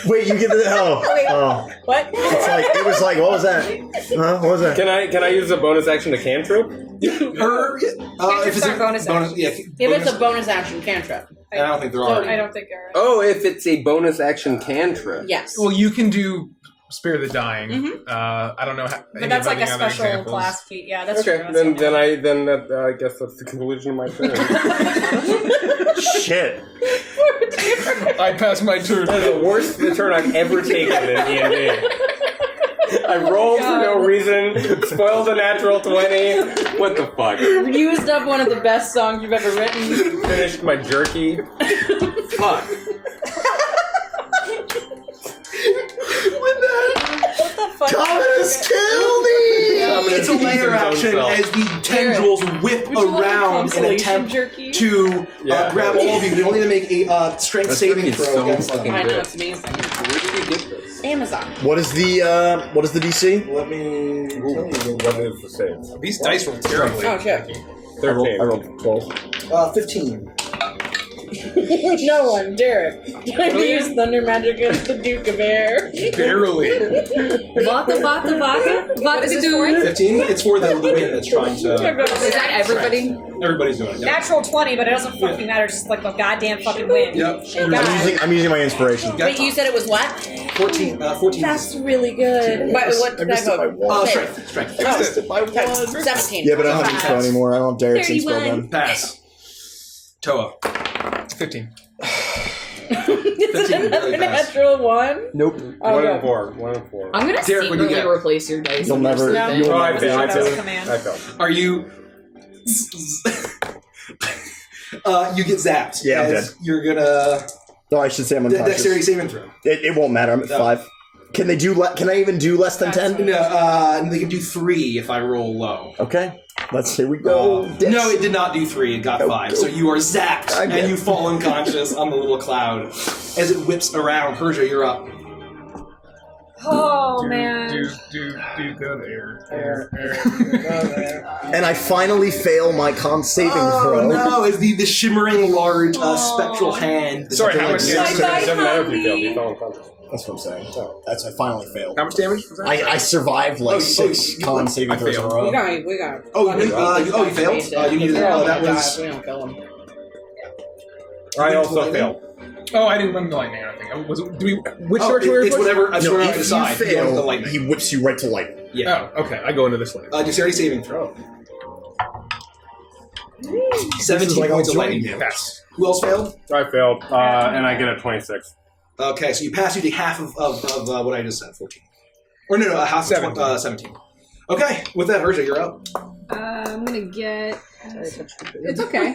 Wait, you get the oh. What? It's like it was like what was that? Huh? What was that? Can I use a bonus action to cantrip? if it's a bonus action. yeah, If it's a bonus action cantrip. I don't think there are. I don't think there are. Oh, if it's a bonus action cantrip. Yes. Well, you can do Spare the Dying. I don't know how. But that's like a special class feat. Yeah, that's Okay, true. then I guess that's the conclusion of my turn. Shit. I passed my turn. That's the worst turn I've ever taken in D&D. I rolled for no reason, spoiled a natural 20. What the fuck? Used up one of the best songs you've ever written. Finished my jerky. Fuck. What the fuck? Thomas, kill me! It's a layer action as the tendrils whip around in an attempt to grab all of you. You only need to make a strength saving throw against them. I know, it's amazing. Where did you get this? Amazon. What is the DC? Let me tell you. What is the save? These dice roll terribly. Oh, shit. 13. I rolled 12. 15. No one, Derek. Trying to use thunder magic against the Duke of Air. Barely. Vodka. What is it doing? 15? It's for the wind that's trying to... Is that everybody? Everybody's doing it. Yep. Natural 20, but it doesn't fucking matter. It's just like the goddamn fucking wind. Yep. I'm using my inspiration. Wait, you said it was what? 14. That's really good. What did I missed it by vote? one. Strength. I missed it by one. 17. Yeah, but I don't have info anymore. I don't have Derek's inspo 31. gun. Pass. Toa. 15. Is it another really fast. natural one? Nope. 1 and 4. 1 and 4. I'm gonna Derek, what do you secretly get? replace your dice. You'll in this never- thing. you'll Oh, I That was failed. a command. I failed. Are you... you get zapped. Yeah, I'm as You're gonna... No, I should say I'm unconscious. Dexterity saving throw. It won't matter. I'm at No. 5. Can they do? Can I even do less than 10? No, they can do 3 if I roll low. Okay. Here we go. No, it did not do 3. It got 5. So you are zapped, and you fall unconscious on the little cloud. As it whips around, Persia, you're up. Oh, man. Go there. And I finally fail my con saving throw. Oh no! It's the shimmering large spectral hand. Sorry, how much It doesn't matter if you fail. You fell unconscious. That's what I'm saying. I finally failed. How much damage was that? I survived like 6 con saving throws in a row. We got. You failed. You needed that was. We don't kill him. I also failed. Oh, I didn't run the lightning. I don't think. Which direction were you It's whatever. That's No, where I if decide. you fail, The lightning. he whips you right to lightning. Yeah. Oh, okay. I go into this lane. Dexterity saving throw. 17 like points of all lightning joint. damage. Pass. Who else failed? I failed, and I get a 26. Okay, so you pass. You take half of what I just said. 14. Or no, half of 17. Okay, with that, Urza, you're up. I'm gonna get. It's okay.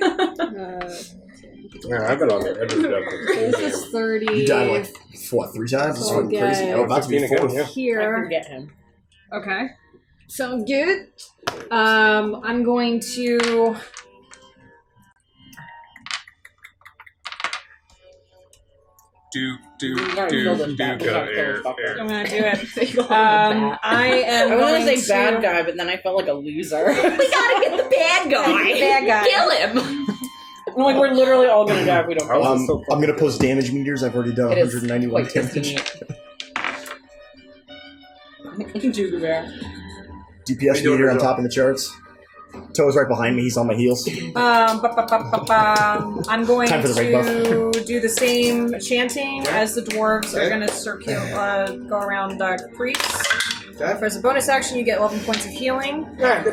Yeah, I've been on the edge of This the is 30. You died like, what, 3 times? That's So fucking crazy. get- Oh, about to be 4. Yeah. I Here. can get him. Okay. Sounds good. I'm going to. Do gotta kill this bad- we go gotta kill air, this fucker. air. I'm gonna do it. I am. I going wanted to say bad to- guy, but then I felt like a loser. We gotta get the bad guy. Bad guy. Kill him. Like, we're literally all gonna die if we don't kill him. I'm going to post damage meters. I've already done It is 191 quite damage. Do the bear. DPS doing, meter on Urza? top of the charts. Toe's right behind me. He's on my heels. I'm going Time for the raid buff. to do the same chanting as the dwarves are Okay. going to go around the priests. Okay. As a bonus action, you get 11 points of healing. Thanks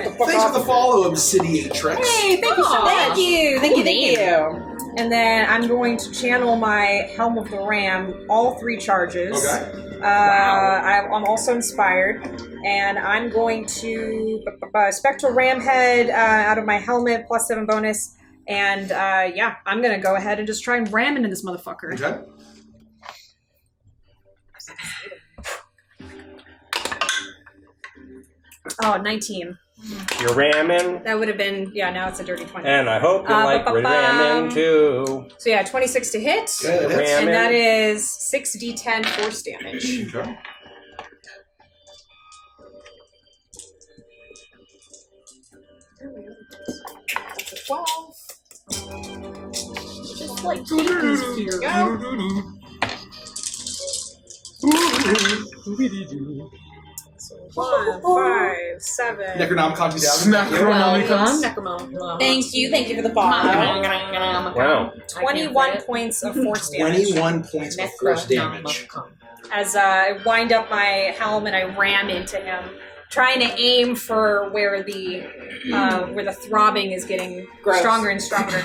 for the follow, Obsidiatrix. Hey, thank you so much. Thank you. Thank you. And then I'm going to channel my Helm of the Ram, all 3 charges. Okay. I'm also inspired, and I'm going to Spectral Ram Head out of my helmet, plus 7 bonus, and I'm going to go ahead and just try and ram into this motherfucker. Okay. Oh, 19. You're ramming, That would have been, now it's a dirty 20. and I hope you like ramming too. So 26 to hit, Okay, that hits. and that is 6d10 force damage. Okay. That's a 12. Just like here. Go. So 1, 5, 7. Necronomicon 2000. Thank you for the follow. Wow. 21 points of force damage. 21 points of force damage. As I wind up my helm and I ram into him, trying to aim for where the throbbing is getting stronger and stronger.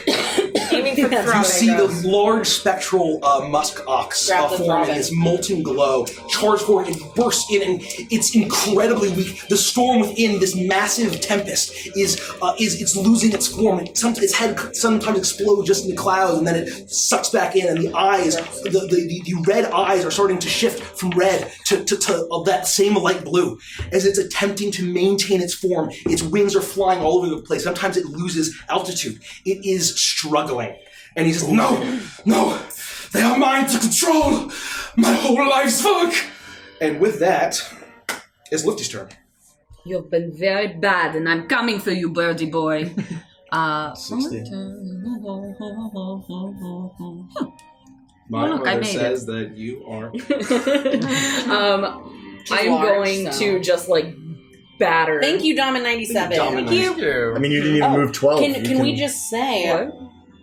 Aiming for the You throbbing. see the large spectral musk ox Grab the form in throbbing. this molten glow, charge forward and bursts in, and it's incredibly weak. The storm within this massive tempest is it's losing its form. Its head sometimes explodes just in the clouds, and then it sucks back in, and the eyes, the red eyes, are starting to shift from red to that same light blue as it's attempting to maintain its form. Its wings are flying all over the place. Sometimes it loses altitude. It is struggling. And he says, no, they are mine to control. My whole life's work. And with that, it's Lifty's turn. You've been very bad, and I'm coming for you, birdie boy. 60. My look, I mother made says that you are. I'm large, going so. to just like batter. Thank you, Dom97. Thank you. I mean, you didn't even move 12. Can we just say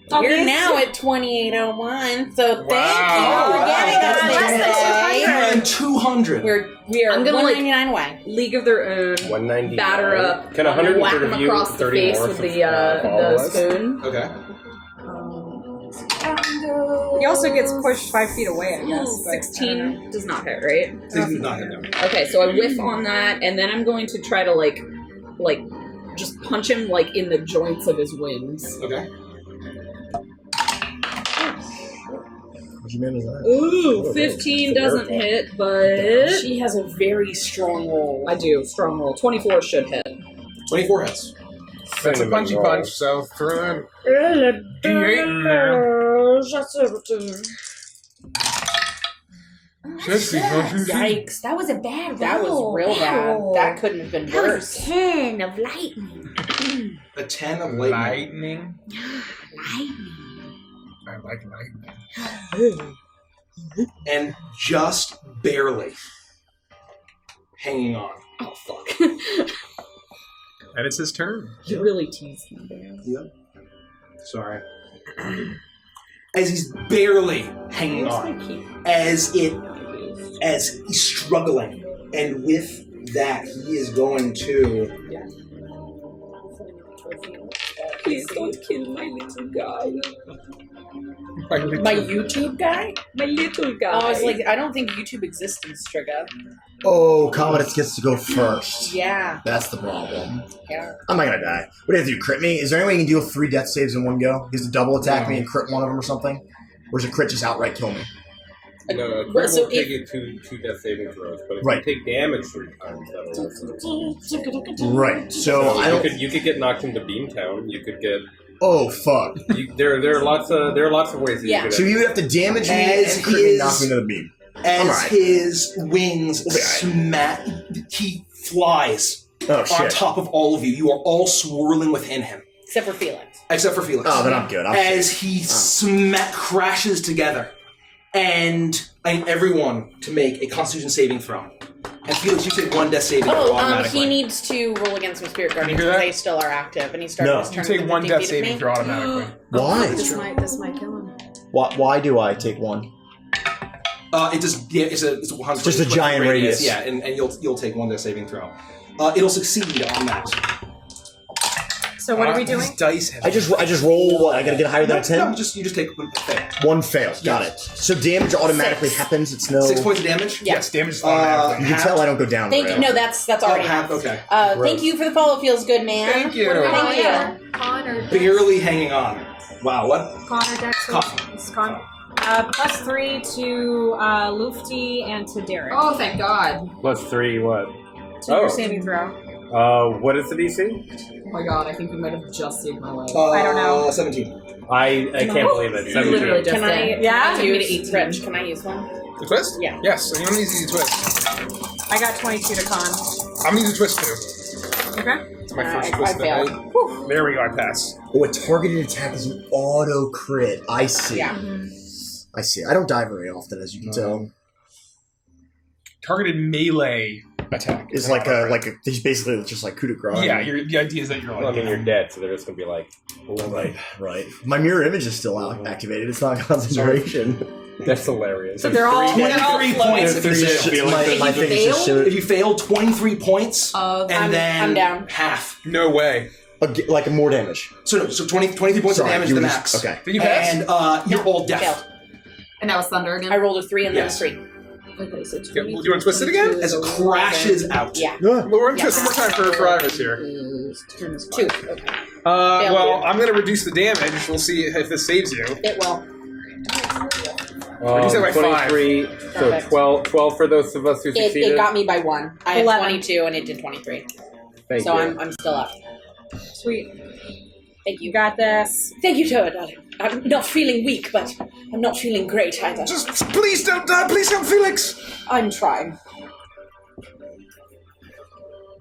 Oh, you're yes. now at 2801? So thank Wow. you for getting us there today. And 200. We are I'm gonna, 199 away. League of their own. 190. Batter up. Can and then whack 130 him of you across the 30 face more with since, the follow us? spoon. Okay. He also gets pushed 5 feet away, I guess. but, 16 does not hit, right? So he's not hit them. Okay, so I whiff on that, and then I'm going to try to like just punch him like in the joints of his wings. Okay. What you mean is that? Ooh, 15 doesn't hit, but She has a very strong roll. I do strong roll. 24 should hit. 24 hits. That's a punchy punch, so throw in D8 in there. Yikes. That was a bad roll. That was real bad. Wow. That couldn't have been That was worse. 10 of lightning. A 10 of lightning. I like lightning. And just barely hanging on. Oh, fuck. And it's his turn. You really teased me there. Yep. Sorry. As he's barely hanging on, as he's struggling, and with that, he is going to. Please don't kill my little guy. My YouTube guy? My little guy. Oh, I was like, I don't think YouTube exists in Striga. Oh, Commodus gets to go first. Yeah. That's the problem. Yeah. I'm not gonna die. What do you have to do? Crit me? Is there any way you can deal 3 death saves in one go? He has to double attack me and crit one of them or something? Or does a crit just outright kill me? No, a Well, crit so will take you two death saving throws, but if Right. you take damage 3 times, that'll also. Right. So I don't. You could get knocked into Beamtown. You could get. Oh fuck. There are lots of ways that you could. So you would have to damage me As and crit me and knock his- me into the beam. As Alright. his wings We'll be smack, he flies Oh on shit. top of all of you. You are all swirling within him, Except for Felix. except for Felix. Oh, then I'm good. I'm As safe. he crashes together, and I need everyone to make a Constitution saving throw. And Felix, you take 1 death saving throw automatically. He needs to roll against some Spirit Guardians hear because that? they still are active, and he started No. his You turn take within 1 50 death feet of saving me. throw automatically. Why? This might kill him. Why do I take 1? It just it's a 100. Just a giant radius. Yeah, and you'll take 1 death saving throw. It'll succeed on that. So what are we doing? These dice have I just roll. What? I gotta get higher than a 10. No, you just take 1 fail. 1 fail. Got it. So damage automatically 6. happens. It's no. 6 points of damage. Yeah. Yes, damage is automatically. You can tell I don't go down. Thank very you. No, often. that's already half. half. Okay. Thank you for the follow. Feels good, man. Thank you. Thank you. Connor. Barely hanging on. Wow. What? Connor Dex. Con. +3 to Lufty and to Derek. Oh, thank God. +3 what? To your saving throw. What is the DC? Oh my God, I think we might have just saved my life. I don't know. 17. I can't believe it. You 17. literally just Can I? did. Yeah? Can I Took me to use 18. Rich? Can I use one? The twist? Yeah. Yes, anyone needs to twist. I got 22 to con. I'm gonna use a twist too. Okay. It's my first I twist of the failed. night. There we go, I pass. Oh, a targeted attack is an auto crit. I see. Yeah. I see. I don't die very often, as you can tell. Targeted melee attack. It's like a he's basically just like coup de grace. Yeah, the idea is that you're like. Well, I mean, you're dead, so they're just gonna be like. Right. My mirror image is still activated. It's not concentration. That's hilarious. So they're all 23 points if you It's fail. just- my thing is just showing. If you fail, 23 points, and then I'm down. half. No way. Like more damage. So 23 points Sorry, of damage you to the were max. just- okay. Did you pass? And you're all deaf. Failed. And that was Thunder again? I rolled a 3 and then a Yes. 3. Okay, so Okay, well, do you want to twist it again? As it crashes out. Yeah. Well, we're gonna twist one more time for Iris here. 2. Okay. Well, I'm gonna reduce the damage. We'll see if this saves you. It will. Reduce it by 23, so Perfect. 12 for those of us who succeeded. It got me by 1. I had 11. 22 and it did 23. Thank So you. I'm still up. Sweet. Thank you. You got this. Thank you, Toad. I'm not feeling weak, but I'm not feeling great either. Just please don't die. Please don't, Felix. I'm trying.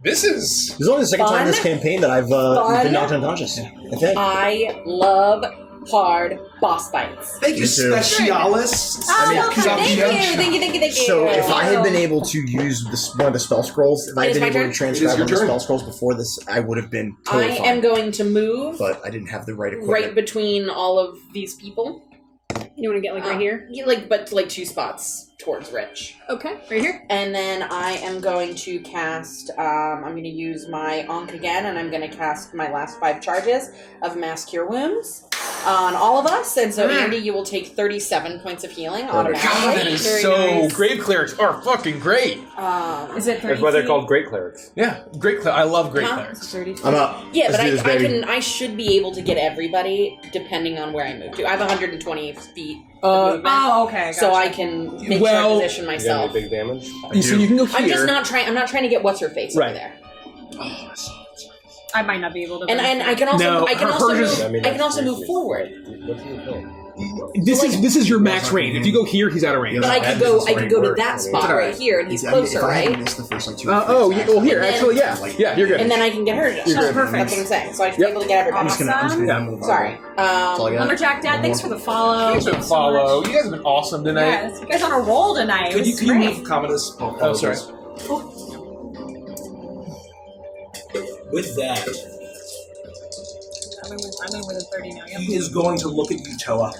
This is. This is only the second time in this Fun. campaign that I've Fun. been knocked unconscious. I think. I love hard boss fights. Thank you, Me too. Specialis. Thank you. So if I had been able to use one of the spell scrolls, if I It had is been my able turn? to transcribe It one is your of the turn. spell scrolls before this, I would have been I totally fine. am going to move But I didn't have the right equipment. right between all of these people. You want to get right here? Yeah, but 2 spots towards Rich. Okay, right here. And then I am going to cast, I'm going to use my Ankh again, and I'm going to cast my last 5 charges of Mass Cure Wounds on all of us. And so, Andy, you will take 37 points of healing automatically. God, that is Very so. nice. Grave clerics are fucking great. Is it 30 That's why they're feet? called Great Clerics. Yeah, great. I love great Huh? clerics. 30 feet. I'm up. Yeah, Let's but do this, baby. I should be able to get everybody depending on where I move to. I have 120 feet of movement, Oh, okay. so gotcha. I can make Well- sure I position You got myself. any big damage? So you can go here. I'm just not trying. I'm not trying to get what's her face over Right. there. I might not be able to. And I can also No, I can her- also hers move, is- I mean, I can that's also move reasoning. forward. What's your thing? This is your max range. If you go here, he's out of range. But I could go to that spot right here, and he's closer, right? Well, here, actually, yeah, you're good. And then I can get her. You're good. Perfect. That's what I'm saying. So I should be able to get everybody. Sorry. Lumberjack Dad, thanks for the follow. Thanks for the follow. You guys have been awesome tonight. Yes, you guys on a roll tonight. Could you great. move Commodus? Oh, sorry. With that, I'm in within 30 now. Yep. he is going to look at you, Toa.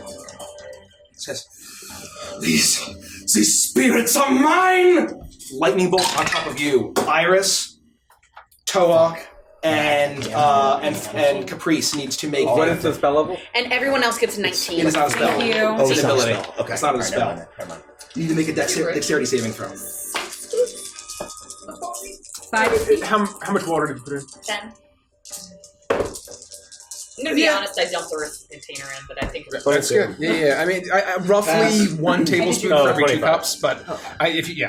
He says, these spirits are mine! Lightning bolt on top of you. Iris, Toa, and Caprice needs to make... What is the spell level? And everyone else gets 19. It is not a spell. Thank you. Oh, It's an not a ability. spell. Okay. It's not a All right, spell. never mind. You need to make a dexterity saving throw. 5. How much water did you put in? 10. I'm gonna be honest, I dumped the rest of the container in, but I think it's That's good. Yeah. I mean, I roughly 1 tablespoon for every 2 25. cups, but I think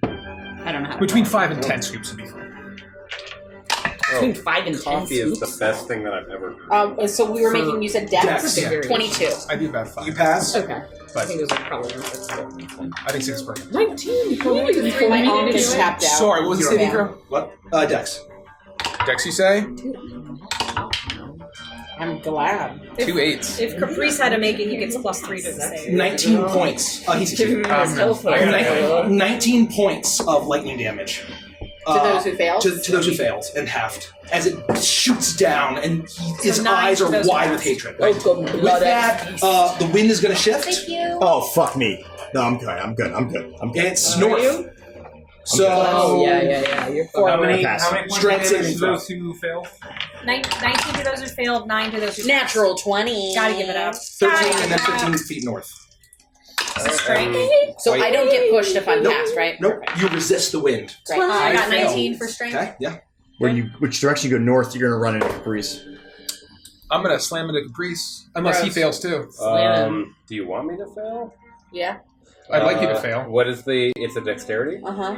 I don't know how to between 5 and 10 scoops would be fine. between 5 and 10 Coffee is scoops. the best thing that I've ever heard. So we were making, you said dex? Dex, 22. I do about 5. You pass? Okay. I But think those are probably I think 6 is perfect. 19. My arm gets tapped out. Sorry, what was the saving throw? What? Dex. Dex, you say? I'm glad. 2 8s. If Caprice had to make it, he gets +3 to the save. 19 points. He's Giving me his health bar. 19 points of lightning damage. To those who failed? To those who failed, and halved. As it shoots down, and his 9 eyes to are those who wide with passed. hatred. Oh, good With blood. that, the wind is going to shift. Thank you. Oh, fuck me. No, I'm good. I'm good. And it's north. So, Oh, yeah. You're How many strength saving throw. Those who fail? 19 to those who failed, 9 to those who Natural 20. Gotta give it up. 13 and then 15 feet north. Strength. So I don't get pushed if I'm past, right? Nope, you resist the wind. Great. I got failed. 19 for strength. Okay, yeah. Which direction you go north, you're going to run into Caprice. I'm going to slam into Caprice, unless he Gross. fails too. Do you want me to fail? Yeah. I'd like you to fail. What is it's a dexterity? Uh-huh.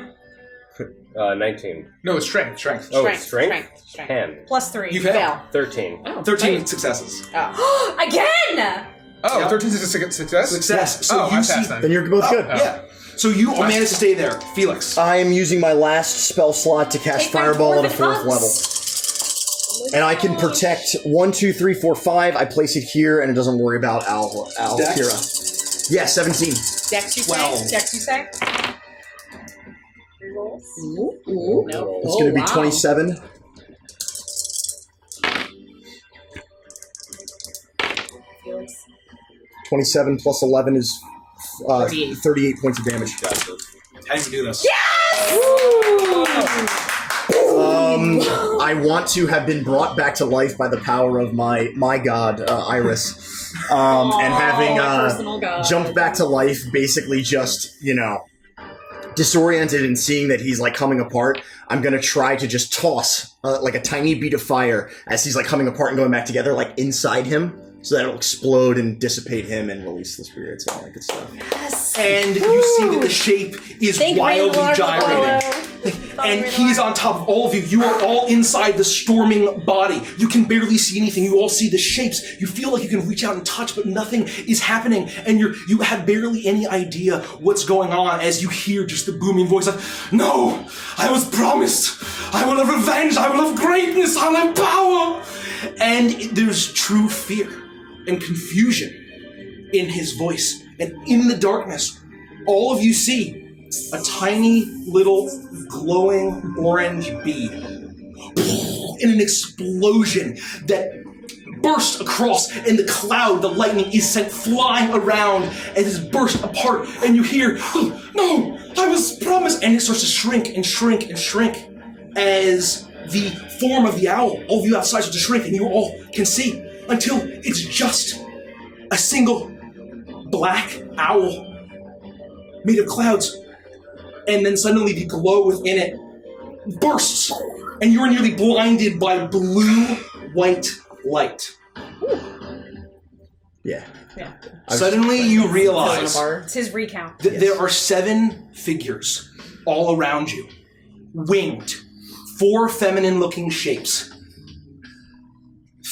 19. No, it's strength. Oh, it's strength? Strength. 10. +3. You fail. 13. 13 successes. Oh. Again! Oh, Yeah. 13 is a success? Success. So Oh, you I see, passed then. Then you're both good. yeah. So you all managed to stay there. Felix. I am using my last spell slot to cast Take my Fireball at a dwarven 4th level. And I can protect 1, 2, 3, 4, 5. I place it here, and it doesn't worry about Alkira. Yeah, 17. Dex, you say? 12. Dex, you say? Ooh. No. It's going to be wow. 27. Felix. 27 plus 11 is 38. 38 points of damage. How do you do this? I want to have been brought back to life by the power of my god, Iris. And having personal god. jumped back to life, basically just, disoriented and seeing that he's like coming apart, I'm gonna try to just toss like a tiny bead of fire as he's like coming apart and going back together, like inside him, so that it'll explode and dissipate him and release the spirits and all that good stuff. And you see that the shape is wildly gyrating. And he's on top of all of you. You are all inside the storming body. You can barely see anything. You all see the shapes. You feel like you can reach out and touch, but nothing is happening. And you have barely any idea what's going on as you hear just the booming voice of, "No, I was promised. I will have revenge. I will have greatness. I'll have power." And there's true fear and confusion in his voice. And in the darkness, all of you see a tiny little glowing orange bead in an explosion that bursts across, and the cloud, the lightning is sent flying around and is burst apart, and you hear, "Oh, no, I was promised," and it starts to shrink and shrink and shrink as the form of the owl, all of you outside, starts to shrink, and you all can see until it's just a single black owl made of clouds. And then suddenly the glow within it bursts, and you're nearly blinded by blue-white light. Yeah. Suddenly you realize It's his recount. that there are 7 figures all around you, winged, 4 feminine-looking shapes,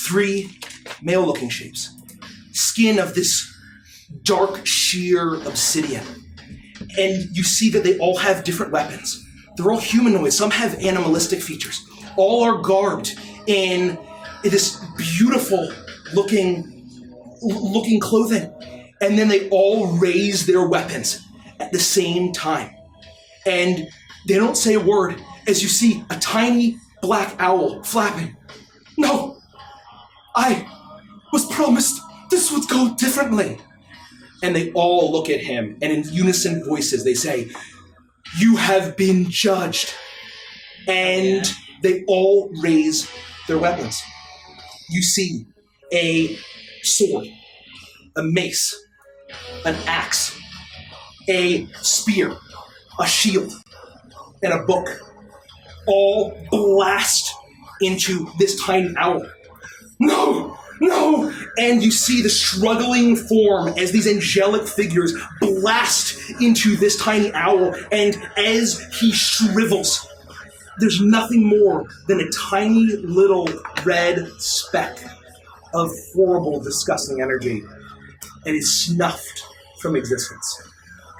3 male-looking shapes, skin of this dark, sheer obsidian. And you see that they all have different weapons. They're all humanoid. Some have animalistic features. All are garbed in this beautiful looking clothing. And then they all raise their weapons at the same time. And they don't say a word as you see a tiny black owl flapping. No, I was promised this would go differently. And they all look at him, and in unison voices they say, "You have been judged." And they all raise their weapons. You see a sword, a mace, an axe, a spear, a shield, and a book, all blast into this tiny owl. No! No! And you see the struggling form as these angelic figures blast into this tiny owl, and as he shrivels, there's nothing more than a tiny little red speck of horrible, disgusting energy, and is snuffed from existence.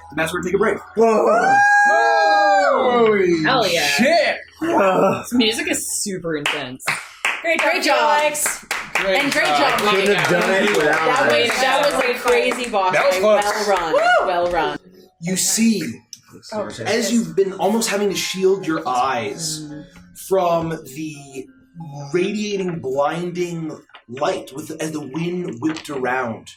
And that's where we take a break. Whoa! Holy Hell yeah. shit! This music is super intense. Great job, Alex. Great job, Couldn't have done it without That was a crazy boss That was fight. close. Well run. You see, as you've been almost having to shield your eyes from the radiating, blinding light as the wind whipped around,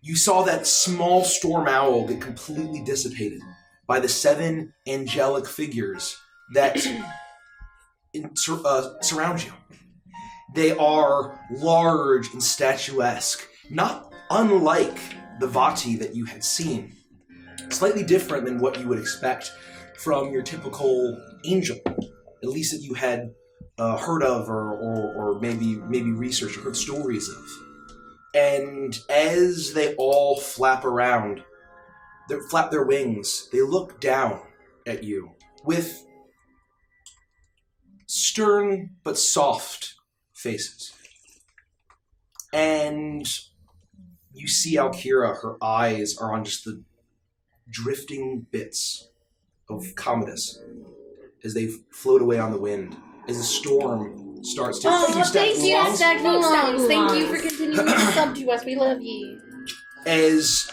you saw that small storm owl get completely dissipated by the 7 angelic figures that surround you. They are large and statuesque, not unlike the Vati that you had seen. Slightly different than what you would expect from your typical angel, at least that you had heard of or maybe researched or heard stories of. And as they all flap around, flap their wings, they look down at you with stern but soft faces. And you see Alkira, her eyes are on just the drifting bits of Commodus as they float away on the wind, as the storm starts to... Thank you, Stagmalongs. Thank you for continuing to sub to us. We love you. As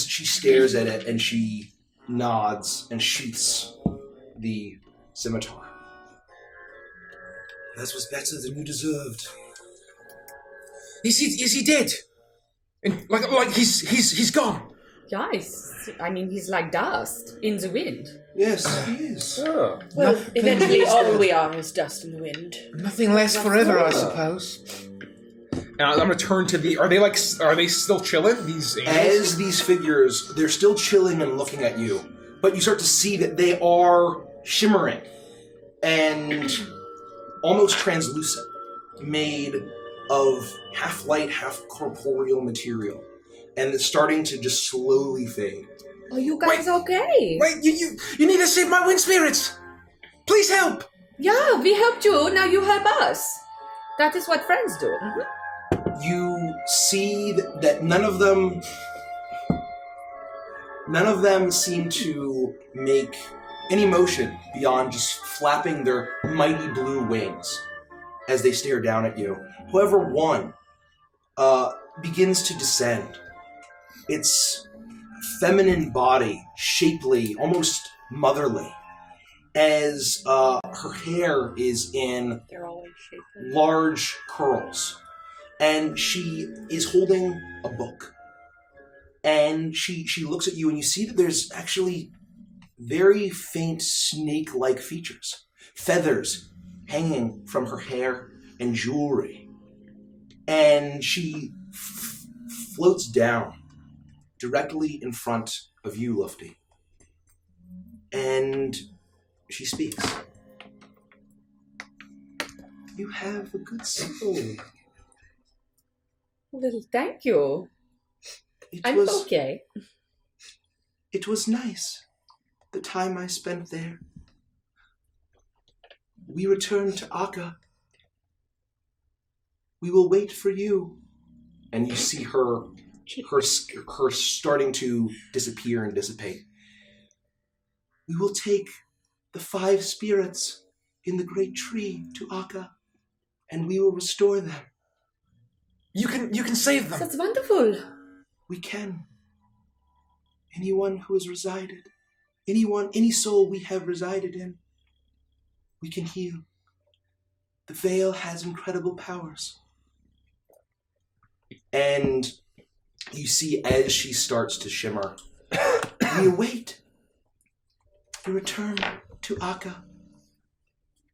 she stares at it and she nods and sheaths the scimitar. That was better than you deserved. Is he dead? And like he's gone. Yes. I mean, he's like dust in the wind. Yes, he is. Oh. Well, eventually all we are is dust in the wind. Nothing lasts forever, I suppose. And I'm gonna turn to the. Are they still chilling? These angels? As these figures, they're still chilling and looking at you, but you start to see that they are shimmering and almost translucent, made of half light, half corporeal material, and it's starting to just slowly fade. Are you guys okay? Wait, you need to save my wind spirits. Please help. Yeah, we helped you. Now you help us. That is what friends do. Mm-hmm. You see that none of them seem to make any motion beyond just flapping their mighty blue wings as they stare down at you. However, one begins to descend. Its feminine body, shapely, almost motherly, as her hair is in large curls. And she is holding a book. And she looks at you, and you see that there's actually very faint snake-like features. Feathers hanging from her hair and jewelry. And she floats down directly in front of you, Lufty. And she speaks. You have a good soul. Well, thank you. I'm okay. It was nice, the time I spent there. We return to Akka. We will wait for you. And you see her her starting to disappear and dissipate. We will take the 5 spirits in the great tree to Akka, and we will restore them. You can save them. That's wonderful. We can. Anyone who has resided, any soul we have resided in, we can heal. The veil has incredible powers. And you see as she starts to shimmer, we await the return to Akka.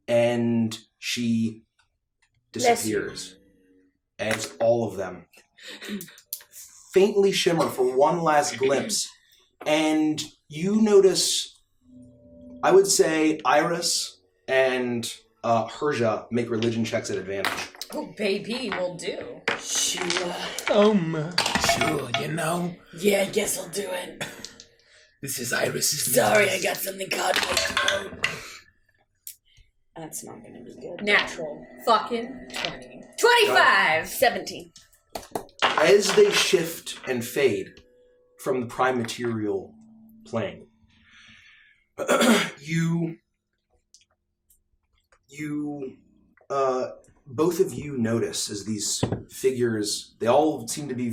And she disappears as all of them faintly shimmer for one last glimpse. And you notice, I would say, Iris and Herja make religion checks at advantage. Oh, baby, will do. Sure. Sure, you know. Yeah, I guess I'll do it. This is Iris's. Sorry, I got something caught in my throat. That's not gonna be good. Natural. Fucking 20. 25! 17. As they shift and fade from the prime material plane, both of you notice as these figures, they all seem to be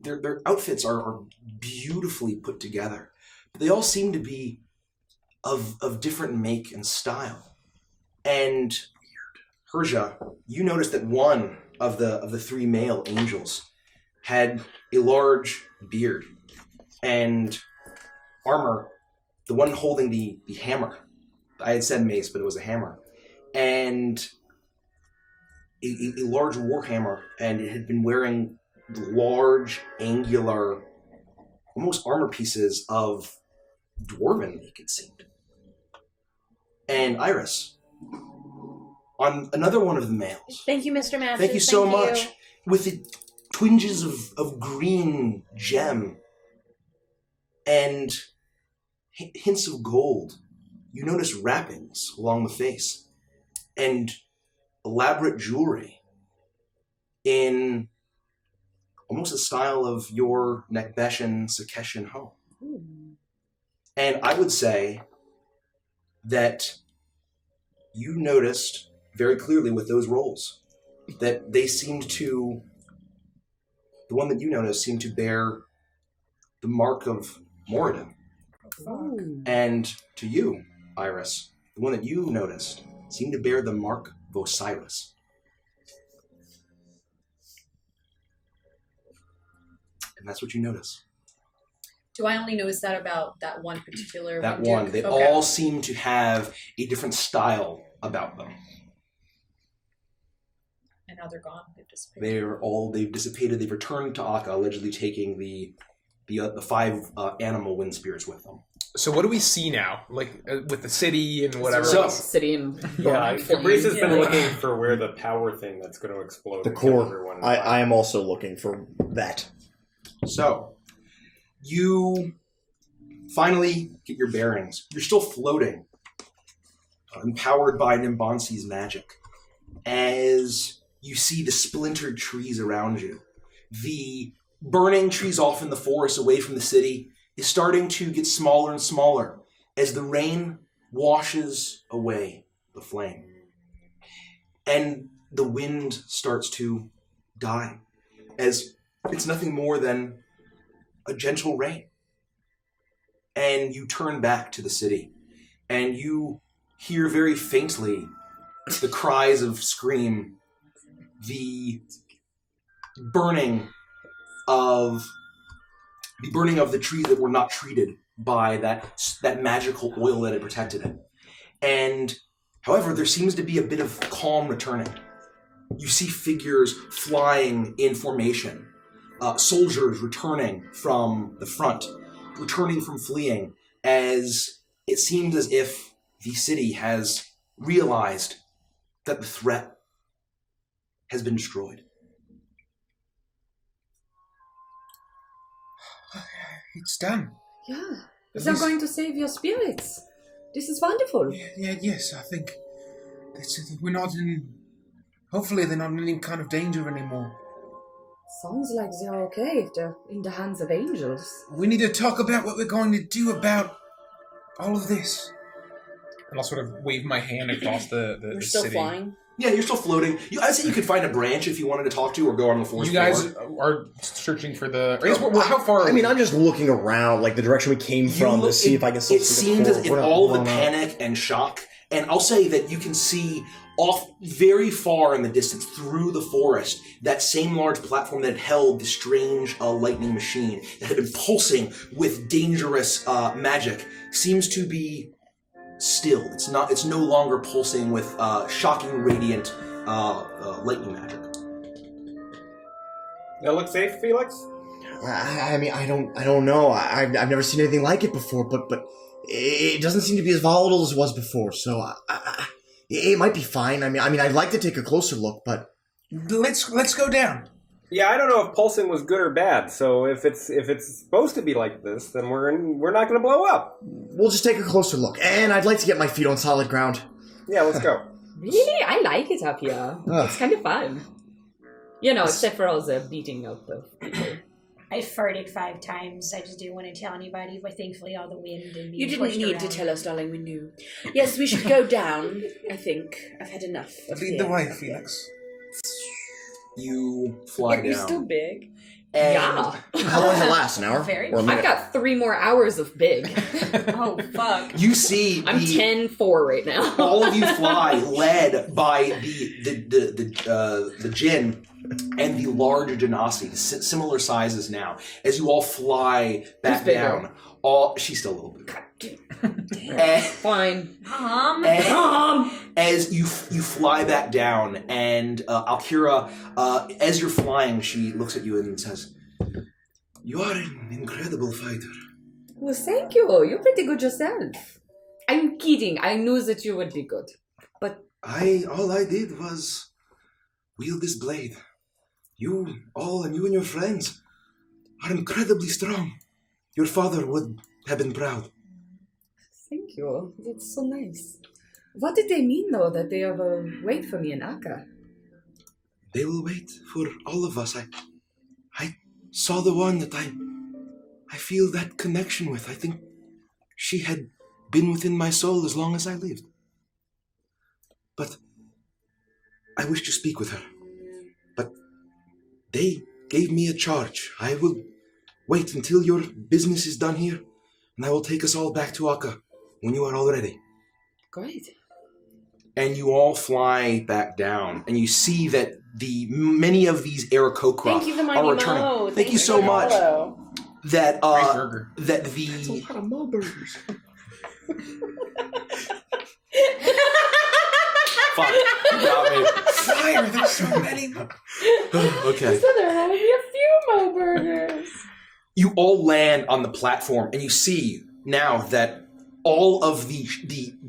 their outfits are beautifully put together, but they all seem to be of different make and style. And Herja, you notice that one of the 3 male angels had a large beard, and armor, the one holding the hammer. I had said mace, but it was a hammer. And a large war hammer, and it had been wearing large, angular, almost armor pieces of dwarven make, it seemed. And Iris, on another one of the males. Thank you, Mr. Matches. Thank you so much. With the twinges of green gem and hints of gold, you notice wrappings along the face and elaborate jewelry in almost the style of your Nekbeshan Sakeshan home. And I would say that you noticed very clearly with those rolls that they seemed to, the one that you noticed seemed to bear the mark of Moradin. And to you, Iris, the one that you noticed seemed to bear the mark of Osiris. And that's what you notice. Do I only notice that about that one particular That Duke? one. They all seem to have a different style about them. And now they're gone. They've dissipated. They've dissipated. They've returned to Akka, allegedly taking the 5 animal wind spirits with them. So what do we see now? Like, with the city and whatever? So- City and Yeah, Fabrice has been looking for where the power thing that's going to explode. The and kill core. everyone is. I am also looking for that. So, you finally get your bearings. You're still floating, empowered by Nimbansi's magic, as you see the splintered trees around you. The burning trees off in the forest away from the city is starting to get smaller and smaller as the rain washes away the flame. And the wind starts to die, as it's nothing more than a gentle rain. And you turn back to the city, and you hear very faintly the cries of scream, the burning of the trees that were not treated by that magical oil that had protected it. And however, there seems to be a bit of calm returning. You see figures flying in formation, soldiers returning from the front, returning from fleeing, as it seems as if the city has realized that the threat has been destroyed. It's done. Yeah. They're going to save your spirits. This is wonderful. Yes, I think we're not in... Hopefully they're not in any kind of danger anymore. Sounds like they're okay. They're in the hands of angels. We need to talk about what we're going to do about all of this. And I'll sort of wave my hand across the We're still city. flying. Yeah, you're still floating. I'd say you could find a branch if you wanted to talk to or go on the forest You guys floor. are searching for the... I guess how far are I mean, we? I'm just looking around, like the direction we came from, to see if I can still It see seems the as core. in We're not all of the blown up. panic and shock, and I'll say that you can see off very far in the distance through the forest that same large platform that had held the strange lightning machine that had been pulsing with dangerous magic seems to be still. It's no longer pulsing with shocking radiant lightning magic. That look safe, Felix? I mean, I don't know. I've never seen anything like it before, but it doesn't seem to be as volatile as it was before. So it might be fine. I mean, I'd like to take a closer look, but Let's go down. Yeah, I don't know if pulsing was good or bad. So if it's supposed to be like this, then we're not going to blow up. we'll just take a closer look. And I'd like to get my feet on solid ground. Yeah, let's go. Really? I like it up here. It's kind of fun. You know, except for all the beating up of people. I farted 5 times. I just didn't want to tell anybody, but thankfully all the wind and You being didn't pushed need to around. tell us, darling. We knew. Yes, we should go down. I think I've had enough. Lead the way, Felix. You fly You're down. still big. And Yeah. How long does it last? An hour? Very Or a I've minute? got 3 more hours of big. Oh, fuck. You see I'm 10-4 right now. all of you fly, led by the Jinn and the large Genasi, similar sizes now. As you all fly back Who's bigger? down, she's still a little bit. And, Fine. as you fly back down, and Alkira, as you're flying, she looks at you and says, "You are an incredible fighter." Well, thank you. You're pretty good yourself. I'm kidding. I knew that you would be good. But All I did was wield this blade. You and your friends are incredibly strong. Your father would have been proud. thank you. That's so nice. What did they mean, though, that they ever wait for me in Akka? They will wait for all of us. I saw the one that I feel that connection with. I think she had been within my soul as long as I lived. But I wish to speak with her. But they gave me a charge. I will wait until your business is done here, and I will take us all back to Akka when you are all ready. Great. And you all fly back down, and you see that many of these Aarakocra Thank you, the mighty are returning. Mo. Thank you so much. Follow. That Great burger. that That's a the lot of Mo burgers. fuck you got me. Fire! There's so many. Okay. So there will be a few Mo burgers. You all land on the platform, and you see now that all of the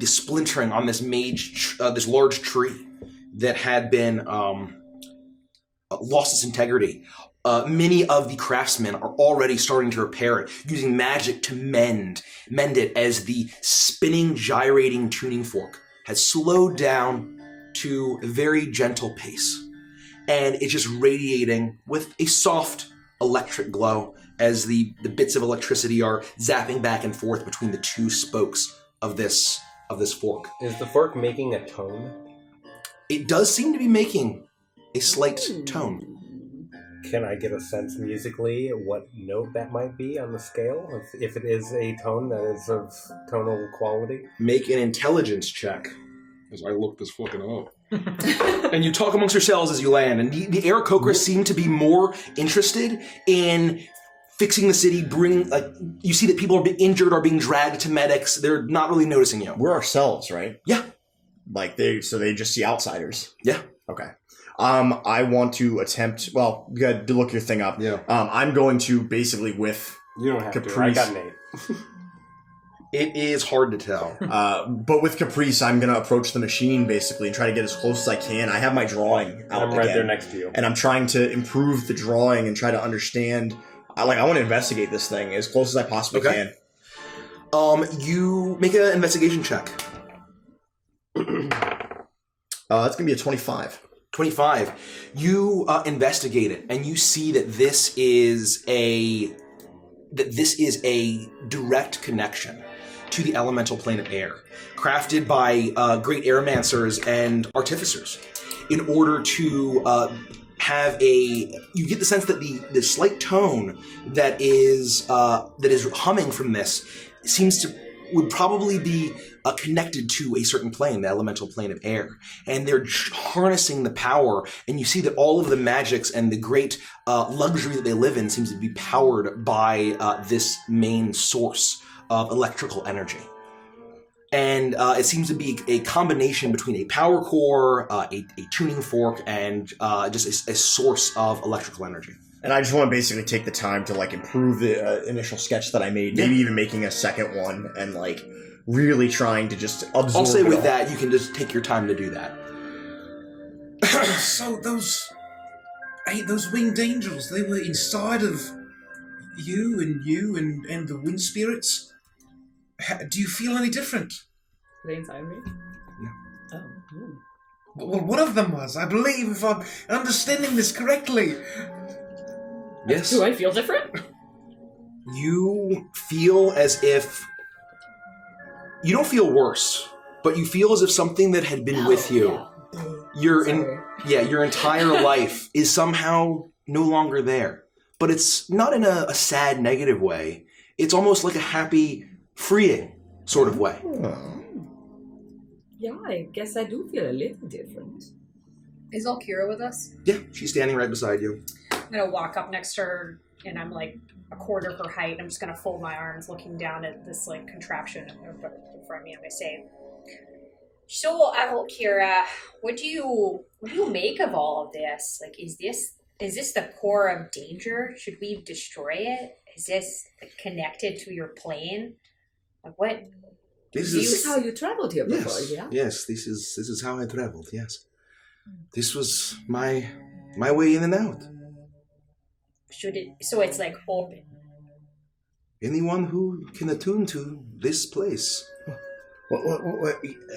splintering on this this large tree that had been lost its integrity. Many of the craftsmen are already starting to repair it, using magic to mend it as the spinning, gyrating tuning fork has slowed down to a very gentle pace. And it's just radiating with a soft electric glow as the bits of electricity are zapping back and forth between the 2 spokes of this fork. Is the fork making a tone? It does seem to be making a slight tone. Can I get a sense musically what note that might be on the scale? If it is a tone that is of tonal quality? Make an intelligence check. As I look this fucking up. And you talk amongst yourselves as you land. And the Aarakocra seem to be more interested in fixing the city, you see that people are being injured or being dragged to medics. They're not really noticing you. We're ourselves, right? Yeah. So they just see outsiders. Yeah. Okay. I want to attempt. Well, you got to look your thing up. Yeah. I'm going to basically with. You don't have Caprice. to. I got Nate. It is hard to tell. But with Caprice, I'm going to approach the machine basically and try to get as close as I can. I have my drawing out I'm right again, there next to you. and I'm trying to improve the drawing and try to understand. I want to investigate this thing as close as I possibly can. You make an investigation check. That's going to be a 25. 25. You investigate it, and you see that this is a direct connection to the elemental plane of air, crafted by great airmancers and artificers, in order to you get the sense that the slight tone that is humming from this would probably be connected to a certain plane, the elemental plane of air. And they're harnessing the power, and you see that all of the magics and the great luxury that they live in seems to be powered by this main source of electrical energy. And it seems to be a combination between a power core, a tuning fork, and just a source of electrical energy. And I just want to basically take the time to improve the initial sketch that I made, maybe even making a second one, and really trying to just absorb. I'll say with that, you can just take your time to do that. So those winged angels, they were inside of you and the wind spirits. Do you feel any different? Are they inside me? No. Oh. Well, one of them was, I believe, if I'm understanding this correctly. Yes. Do I feel different? You feel as if... You don't feel worse, but you feel as if something that had been with you, your entire life, is somehow no longer there. But it's not in a sad, negative way. It's almost like a happy, freeing sort of way. Yeah, I guess I do feel a little different. Is Alkira with us? Yeah, she's standing right beside you. I'm going to walk up next to her, and I'm a quarter of her height. I'm just going to fold my arms, looking down at this contraption in front of me. I'm going to say, "So, Alkira, what do you make of all of this? Is this the core of danger? Should we destroy it? Is this connected to your plane? What?" This is how you traveled here before, yeah? Yes, this is how I traveled, yes. This was my way in and out. So it's open. Anyone who can attune to this place. What,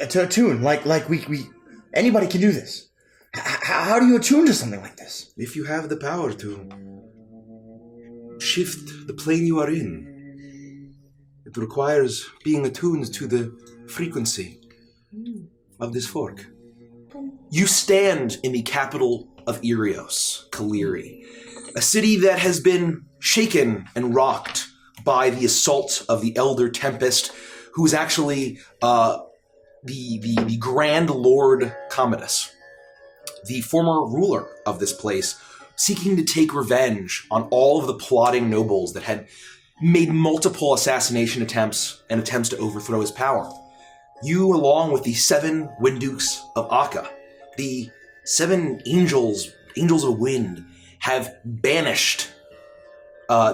to attune? We anybody can do this. How do you attune to something like this? If you have the power to shift the plane you are in, it requires being attuned to the frequency of this fork. You stand in the capital of Irios, Kaliri, a city that has been shaken and rocked by the assault of the Elder Tempest, who is actually the Grand Lord Commodus, the former ruler of this place, seeking to take revenge on all of the plotting nobles that had made multiple assassination attempts and attempts to overthrow his power. You, along with the 7 Winddukes of Akka, the 7 angels of wind, have banished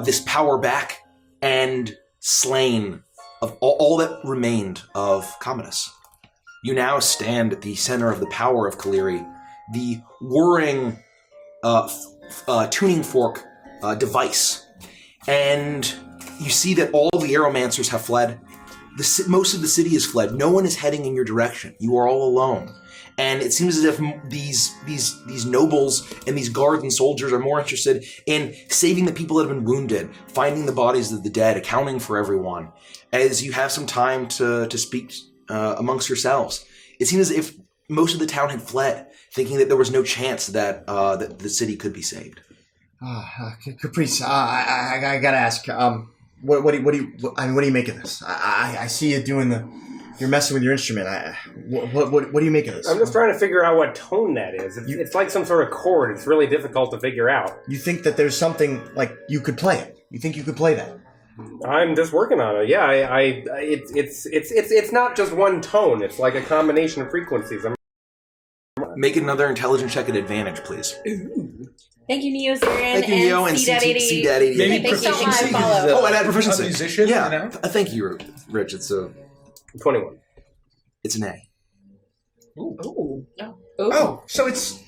this power back and slain of all that remained of Commodus. You now stand at the center of the power of Kaliri, the whirring tuning fork device, and you see that all the Aeromancers have fled. Most of the city has fled. No one is heading in your direction. You are all alone. And it seems as if these nobles and these guards and soldiers are more interested in saving the people that have been wounded, finding the bodies of the dead, accounting for everyone, as you have some time to speak amongst yourselves. It seems as if most of the town had fled, thinking that there was no chance that the city could be saved. Caprice, I gotta ask, what do you make of this? I see you doing you're messing with your instrument. What do you make of this? I'm just trying to figure out what tone that is. It's like some sort of chord. It's really difficult to figure out. You think that there's something you could play it? You think you could play that? I'm just working on it. Yeah, it's not just one tone. It's like a combination of frequencies. Make another intelligence check at advantage, please. Thank you, Neo Zarian. Thank you, Neo, and C-Dad88. Maybe proficiency. Oh, and add proficiency. A musician, yeah. Thank you, Rich. It's a 21. It's an A. Ooh. Oh, so it's...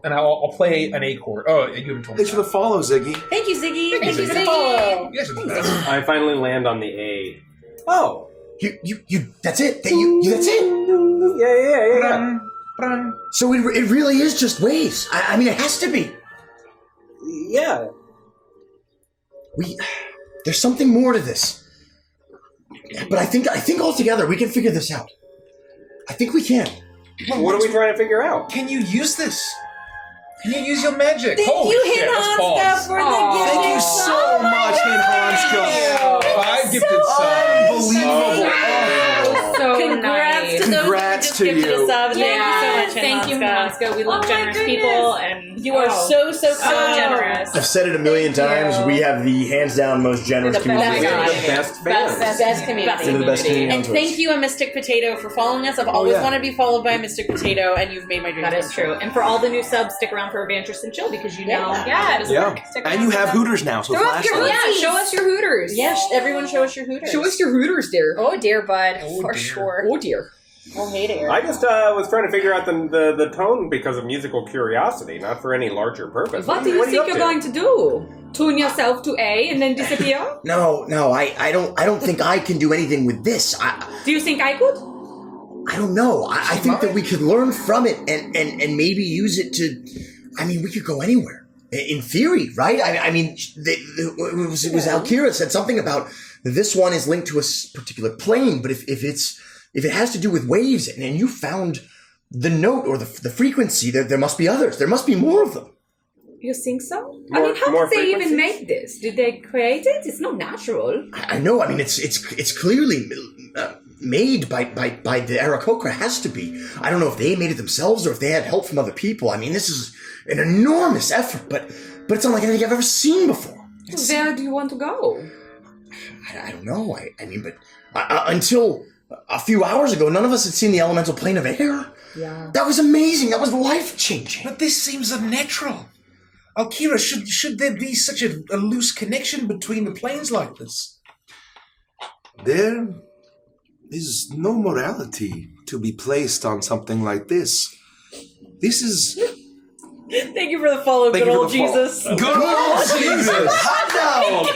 And I'll play an A chord. Oh, you haven't told me. Thanks for the follow, Ziggy. Thank you, Ziggy. Thank you for the follow. You guys are the best. I finally land on the A. Oh, you. That's it. That's it. Yeah. Prime? So it really is just waves. I mean, it has to be. Yeah. There's something more to this. But I think altogether we can figure this out. I think we can. What are we trying to figure out? Can you use this? Can you use your magic? Thank Holy you, shit, let's Hinhanska, pause. for the gift. Thank you so much, Hinhanska. 5 gifted subs. Unbelievable. So Congrats to those Congrats who to just gifted you. a sub. Yeah. Thank you so much, Hinhanska. Thank you, Hinhanska. We love Oh my generous goodness. people, and You are so generous. I've said it a million times. We have the hands down most generous The best community. We God. have the best fans. Best community. They're the best community on And Twitch. thank you, a Mystic Potato, for following us. I've always yeah. wanted to be followed by a Mystic Potato, and you've made my dreams that is come true. And for all the new subs, stick around for Adventurous and Chill because you know how that is Yeah. work. Stick And around you for have that. Hooters now, so Show us flash your them. yeah, show us your Hooters. Yes, everyone show us your Hooters. Show us your Hooters, dear. Oh dear, bud, for dear. sure. Oh dear. Oh, hey there. I just was trying to figure out the tone because of musical curiosity, not for any larger purpose. What do you are think up you're to? going to do? Tune yourself to A and then disappear? No, I don't think I can do anything with this. Do you think I could? I don't know. I think that we could learn from it and maybe use it to. I mean, we could go anywhere. In theory, right? I mean, it was Alkira said something about this one is linked to a particular plane, but if it has to do with waves and you found the note or the frequency, there must be others. There must be more of them. You think so? I More- mean, how more did they even frequencies? make this? Did they create it? It's not natural. I know. I mean, it's clearly made by the Aarakocra. Has to be. I don't know if they made it themselves or if they had help from other people. I mean, this is an enormous effort, but it's unlike anything I've ever seen before. Where do you want to go? I don't know. I mean, but until a few hours ago, none of us had seen the elemental plane of air. Yeah. That was amazing. That was life-changing. But this seems unnatural. Alkira, should there be such a loose connection between the planes like this? There is no morality to be placed on something like this. This is... Thank you for the follow, Thank good you for old the follow. Jesus. Good old Jesus! Hot dog!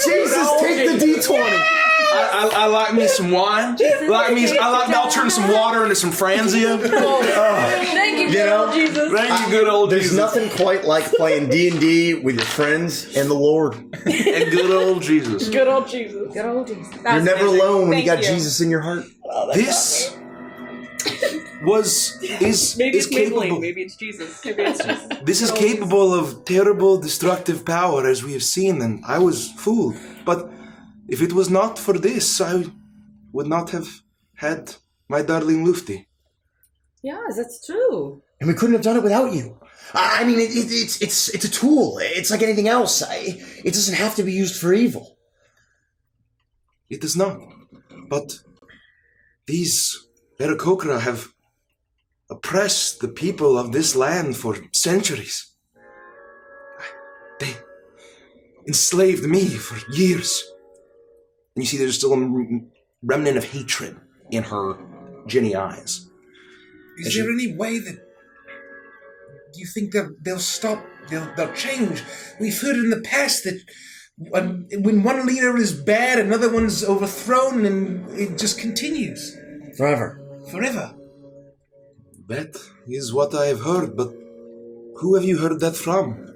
Jesus, take the D20. I like me some wine. I'll turn some water into some Franzia. Thank you, good old Jesus. Thank you, good old There's Jesus. nothing quite like playing D&D with your friends and the Lord. And good old Jesus. Good old Jesus. Good old Jesus. You're never alone when you got Thank you. Jesus in your heart. This is Maybe it's capable. Maybelline, maybe it's Jesus. Maybe it's Jesus. This is capable of terrible destructive power, as we have seen, and I was fooled. But if it was not for this, I would not have had my darling Lufti. Yeah, that's true. And we couldn't have done it without you. I mean, it's a tool. It's like anything else. It doesn't have to be used for evil. It does not. But these Aarakocra have oppressed the people of this land for centuries. They enslaved me for years. And you see there's still a remnant of hatred in her Ginny eyes. Is there any way that you think that they'll stop, they'll change? We've heard in the past that when one leader is bad, another one's overthrown, and it just continues. Forever. Forever. That is what I have heard, but who have you heard that from?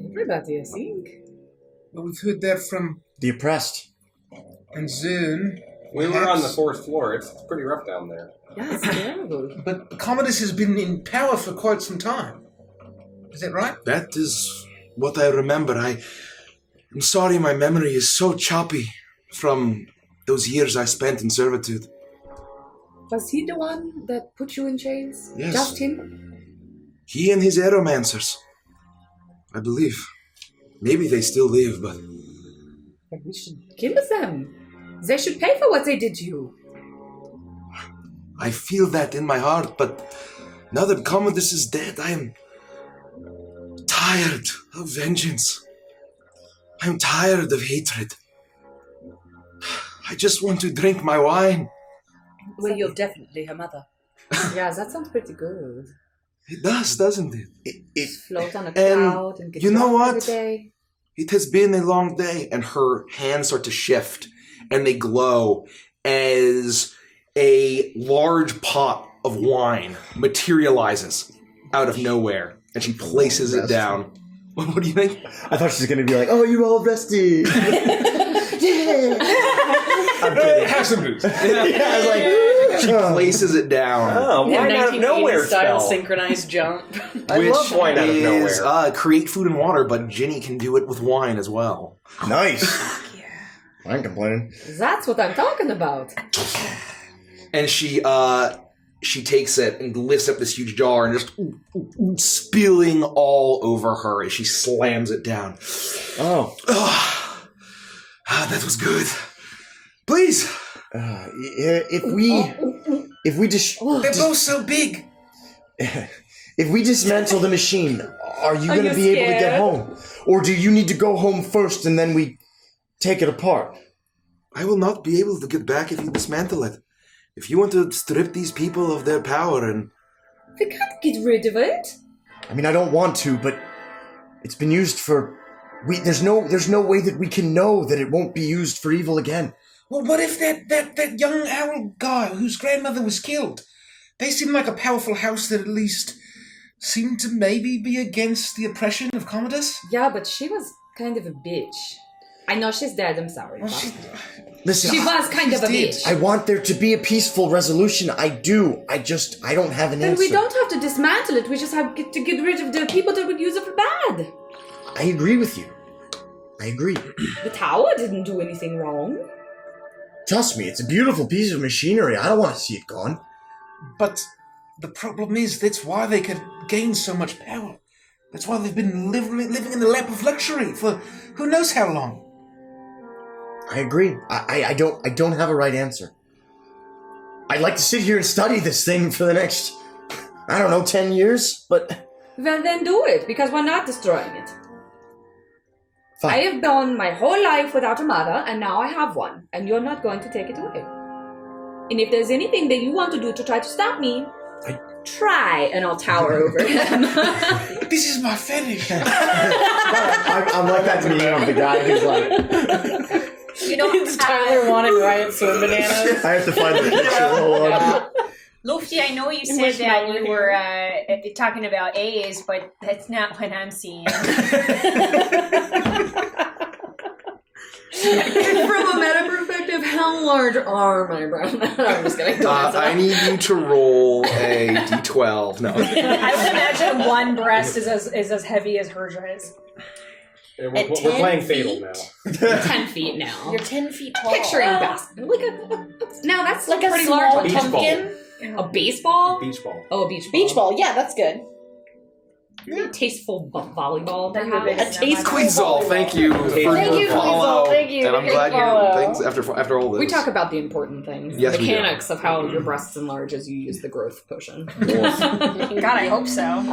Everybody, I think. Well, we've heard that from The oppressed. and Zern. We were on the 4th floor. It's pretty rough down there. Yeah, it's terrible. But Commodus has been in power for quite some time. Is that right? That is what I remember. I'm sorry my memory is so choppy from those years I spent in servitude. Was he the one that put you in chains? Yes. Just him? He and his aeromancers. I believe. Maybe they still live, but... But we should kill them. They should pay for what they did to you. I feel that in my heart, but now that Commodus is dead, I am tired of vengeance. I am tired of hatred. I just want to drink my wine. Well, you're definitely her mother. Yeah, that sounds pretty good. It does, doesn't it? Float on a And cloud and get you know drunk what? every day. It has been a long day. And her hands start to shift and they glow as a large pot of wine materializes out of nowhere, and she places it down. What do you think? I thought she was going to be like, "Oh, you're all rested." I'm kidding. Have some booze. I was like, she places it down. Oh, wine out of nowhere style spell. synchronized jump. I love wine out of nowhere. Create food and water, but Ginny can do it with wine as well. Nice. I ain't complaining. That's what I'm talking about. And she takes it and lifts up this huge jar and just spilling all over her as she slams it down. Oh. That was good. Please. If we just They're both so big. if we dismantle the machine, are you going to be able to get home, or do you need to go home first and then we take it apart? I will not be able to get back if you dismantle it. If you want to strip these people of their power and... We can't get rid of it. I mean, I don't want to, but it's been used for... There's no way that we can know that it won't be used for evil again. Well, what if that young owl guy whose grandmother was killed? They seem like a powerful house that at least seemed to maybe be against the oppression of Commodus. Yeah, but she was kind of a bitch. I know she's dead, I'm sorry. Well, Listen, she was kind of a bitch. I want there to be a peaceful resolution. I do. I don't have an Then answer. we don't have to dismantle it. We just have to get rid of the people that would use it for bad. I agree with you. I agree. The tower didn't do anything wrong. Trust me, it's a beautiful piece of machinery. I don't want to see it gone. But the problem is that's why they could gain so much power. That's why they've been living in the lap of luxury for who knows how long. I agree. I don't have a right answer. I'd like to sit here and study this thing for the next, 10 years, but... Well, then do it, because we're not destroying it. Fine. I have gone my whole life without a mother, and now I have one, and you're not going to take it away. And if there's anything that you want to do to try to stop me, try, and I'll tower over him. This is my fetish. I'm like that meme of the guy who's like... You know, it's Tyler wanted Riot swim bananas. I have to find the picture. Hold on. Lofty, I know you said that you were talking about A's, but that's not what I'm seeing. From a meta perspective, how large are my brown? I'm just kidding. I need you to roll a d12. No. I would imagine one breast is as heavy as hers is. We're playing Fatal now. 10 feet now. You're 10 feet tall. Picturing basket. No, that's like a pretty small large. pumpkin. A baseball? Beach ball. Oh, a beach ball. Beach ball, yeah, that's good. A tasteful volleyball, A perhaps. tasteful Queenzal, thank you for Thank you, follow. Queenzal. Thank you. And I'm glad Follow. you're things after all this. We talk about the important things. Yes, the we do. mechanics of how your breasts enlarge as you use the growth potion. God, I hope so.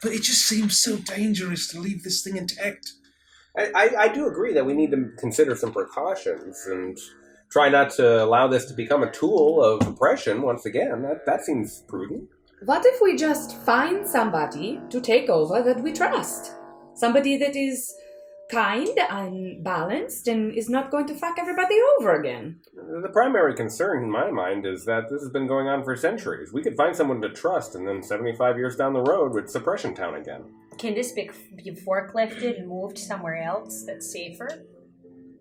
But it just seems so dangerous to leave this thing intact. I do agree that we need to consider some precautions and try not to allow this to become a tool of oppression once again. That seems prudent. What if we just find somebody to take over that we trust? Somebody that is kind and balanced and is not going to fuck everybody over again. The primary concern in my mind is that this has been going on for centuries. We could find someone to trust, and then 75 years down the road, it's Suppression Town again. Can this be forklifted and moved somewhere else that's safer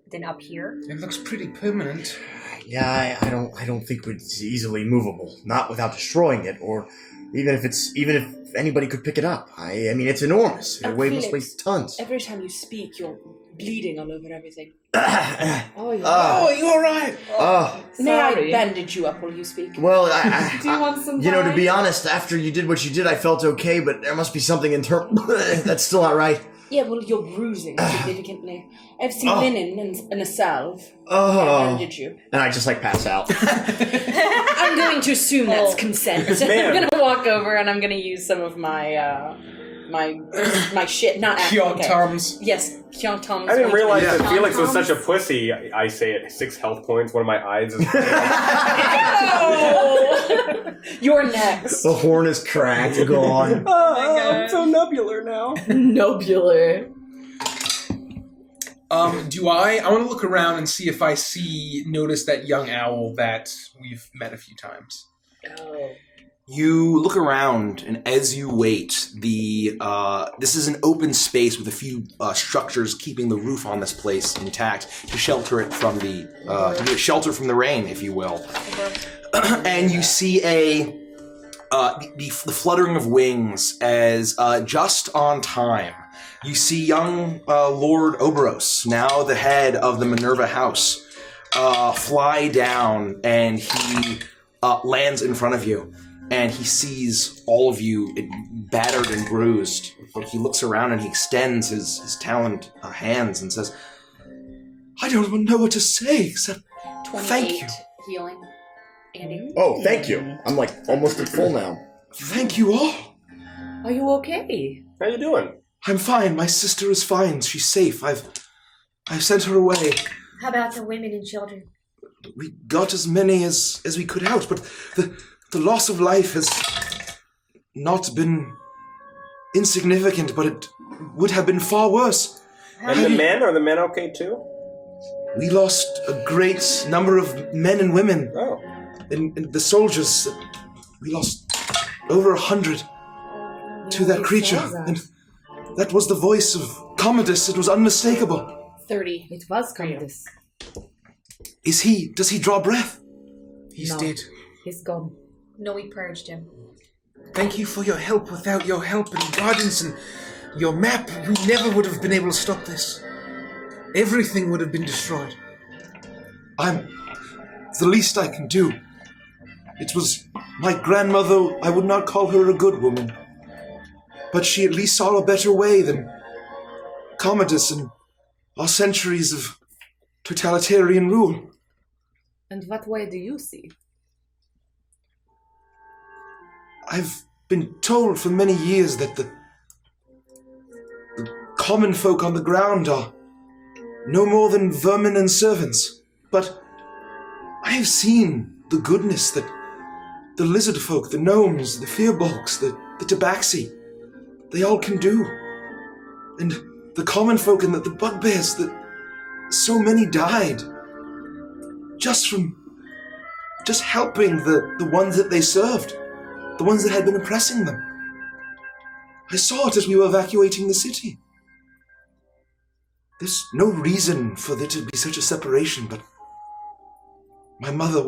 than up here? It looks pretty permanent. Yeah, I don't think it's easily movable. Not without destroying it, or even if anybody could pick it up. I mean, it's enormous. It must weigh tons. Every time you speak, you're bleeding all over everything. Oh, you all right? May I bandage you up while you speak? Well, Do you want some to be honest, after you did what you did, I felt okay, but there must be something internal that's still not right. Yeah, well, you're bruising significantly. I've seen linen and a salve. Oh. I bandage you. And I just pass out. I'm going to assume that's consent. I'm going to walk over and I'm going to use some of my my shit. Not Tums. Yes, Kyong Tums. I didn't realize that Felix was such a pussy. I say at 6 health points, one of my eyes is... You're next. The horn is cracked, gone. I'm so nubular now. Nubular. I want to look around and see if I notice that young owl that we've met a few times. Oh. You look around, and as you wait, this is an open space with a few structures keeping the roof on this place intact to shelter it from shelter from the rain, if you will. And you see the fluttering of wings as just on time. You see young Lord Oberos, now the head of the Minerva House, fly down, and he lands in front of you. And he sees all of you battered and bruised. But he looks around and he extends his taloned hands and says, I don't know what to say except thank you. Healing. Andy? Oh, thank you. I'm like almost at full now. Thank you all. Are you okay? How you doing? I'm fine. My sister is fine. She's safe. I've sent her away. How about the women and children? We got as many as we could out, but the loss of life has not been insignificant, but it would have been far worse. And the men? Are the men okay too? We lost a great number of men and women. Oh. And the soldiers, we lost over 100 to that creature. And that was the voice of Commodus. It was unmistakable. 30. It was Commodus. Does he draw breath? He's dead. He's gone. No, we purged him. Thank you for your help. Without your help and guidance and your map, we never would have been able to stop this. Everything would have been destroyed. The least I can do. It was my grandmother. I would not call her a good woman, but she at least saw a better way than Commodus and our centuries of totalitarian rule. And what way do you see? I've been told for many years that the common folk on the ground are no more than vermin and servants. But I have seen the goodness that the lizard folk, the gnomes, the fearbolgs, the tabaxi, they all can do. And the common folk and the bugbears, that so many died just helping the ones that they served. The ones that had been oppressing them. I saw it as we were evacuating the city. There's no reason for there to be such a separation, but my mother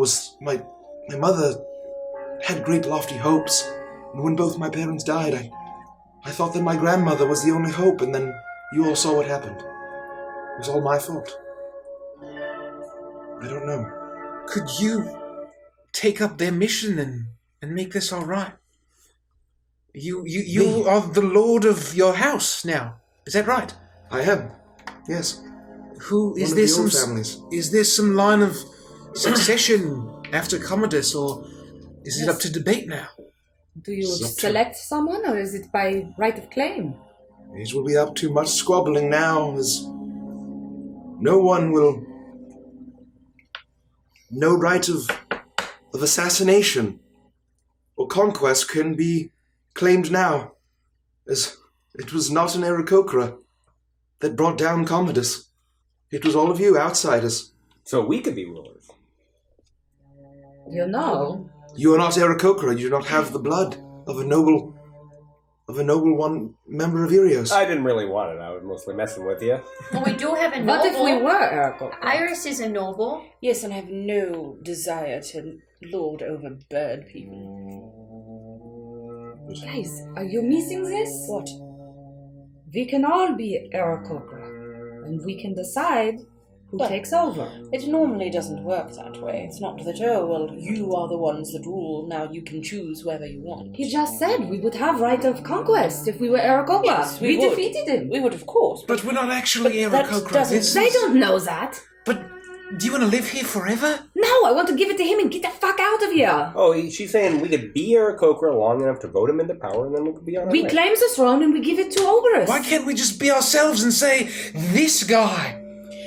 had great lofty hopes, and when both my parents died, I thought that my grandmother was the only hope, and then you all saw what happened. It was all my fault. I don't know. Could you take up their mission and make this all right? You are the lord of your house now. Is that right? I am. Yes. Who is One there of the some old families. Is there some line of succession after Commodus, or is it up to debate now? Do you select someone, or is it by right of claim? It will be up to much squabbling now, as no right of assassination or conquest can be claimed now, as it was not an Aarakocra that brought down Commodus. It was all of you outsiders. So we could be rulers. You know. You are not Aarakocra. You do not have the blood of a noble one member of Irios. I didn't really want it. I was mostly messing with you. Well, we do have a noble. What if we were Aarakocra? Iris is a noble. Yes, and I have no desire to lord over bird people. Guys, are you missing this? What? We can all be Aarakocra, and we can decide who takes over. It normally doesn't work that way. It's not that, oh, well, you are the ones that rule, now you can choose whoever you want. He just said we would have right of conquest if we were Aarakocra. Yes, we defeated him. We would, of course. But we're not actually Aarakocra. They don't know that. But do you want to live here forever? No, I want to give it to him and get the fuck out of here. Oh, she's saying we could be Aarakocra long enough to vote him into power, and then we could be on our way. We claim the throne and we give it to Oberus. Why can't we just be ourselves and say, this guy?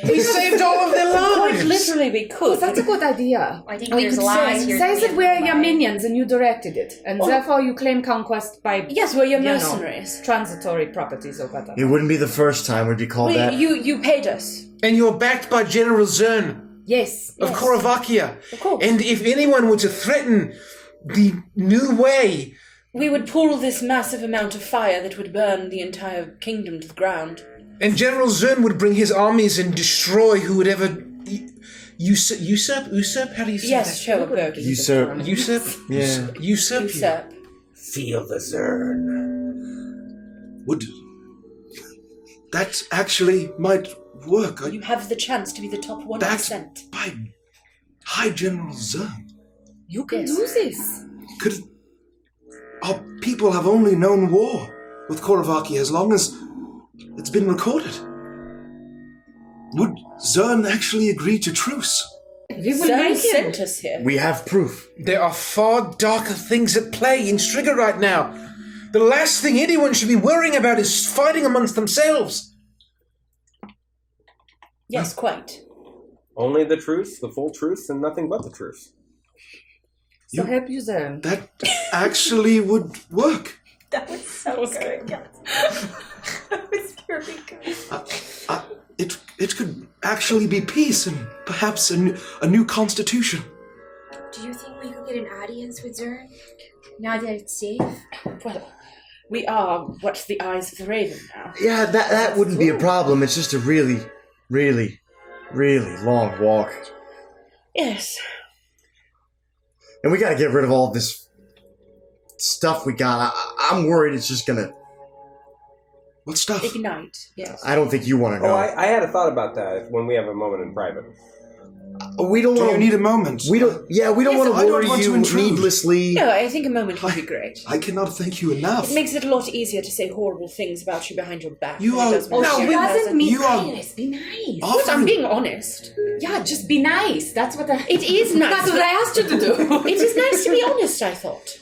We saved all of their Quite lives. literally, we could. That's a good idea. I think We there's could lies here. say that we're your minions and you directed it, and therefore you claim conquest by Yes, we're your you know, mercenaries. transitory properties or whatever. It wouldn't be the first time we'd be called that. You paid us. And you're backed by General Zern Yes. of Koravakia. Of course. And if anyone were to threaten the new way, We would pull this massive amount of fire that would burn the entire kingdom to the ground. and General Zern would bring his armies and destroy who would ever usurp? How do you say Yes, that? sure, Usurp. Usurp? Yeah. Usurp. Usurp. Feel the Zern. Would that actually might work? You have the chance to be the top 1%. Backed by High General Zern. You can do this. Could our people have only known war with Koravakia as long as it's been recorded? Would Zern actually agree to truce? We will Zern make sent him. us here. We have proof. There are far darker things at play in Strigger right now. The last thing anyone should be worrying about is fighting amongst themselves. Yes, quite. Only the truth, the full truth, and nothing but the truth. So help you then. That actually would work. That was so good. That was very good. It could actually be peace and perhaps a new constitution. Do you think we could get an audience with Zern now that it's safe? Well, we are what's the eyes of the raven now. Yeah, that wouldn't be a problem. It's just a really, really, really long walk. Yes. And we gotta get rid of all this stuff we got. I'm worried it's just gonna... What stuff? Ignite. Yes. I don't think you want to know. Oh, I had a thought about that when we have a moment in private. We don't Do want you need a moment? We don't. Yeah, we don't Yes, want I to don't worry want to you intrude. needlessly. No, I think a moment would be great. I cannot thank you enough. It makes it a lot easier to say horrible things about you behind your back. You than it are- does when No, you're She in doesn't person. mean You are- kindness. Be nice. Offering- But I'm being honest. Yeah, just be nice. That's what I... It is nice. That's what I asked you to do. It is nice to be honest, I thought.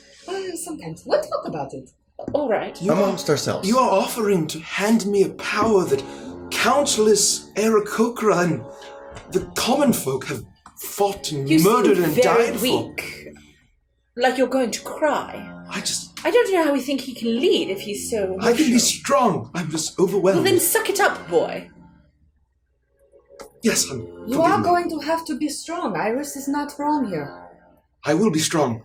Sometimes. We'll talk about it. All right. Amongst ourselves. You are offering to hand me a power that countless Aarakocra and the common folk have fought and You murdered seem and very died weak. Like you're going to cry. for. I don't know how we think he can lead if he's so emotional. I can be strong. I'm just overwhelmed. Well, then suck it up, boy. Yes, You are going to have to be strong. Iris is not wrong here. I will be strong.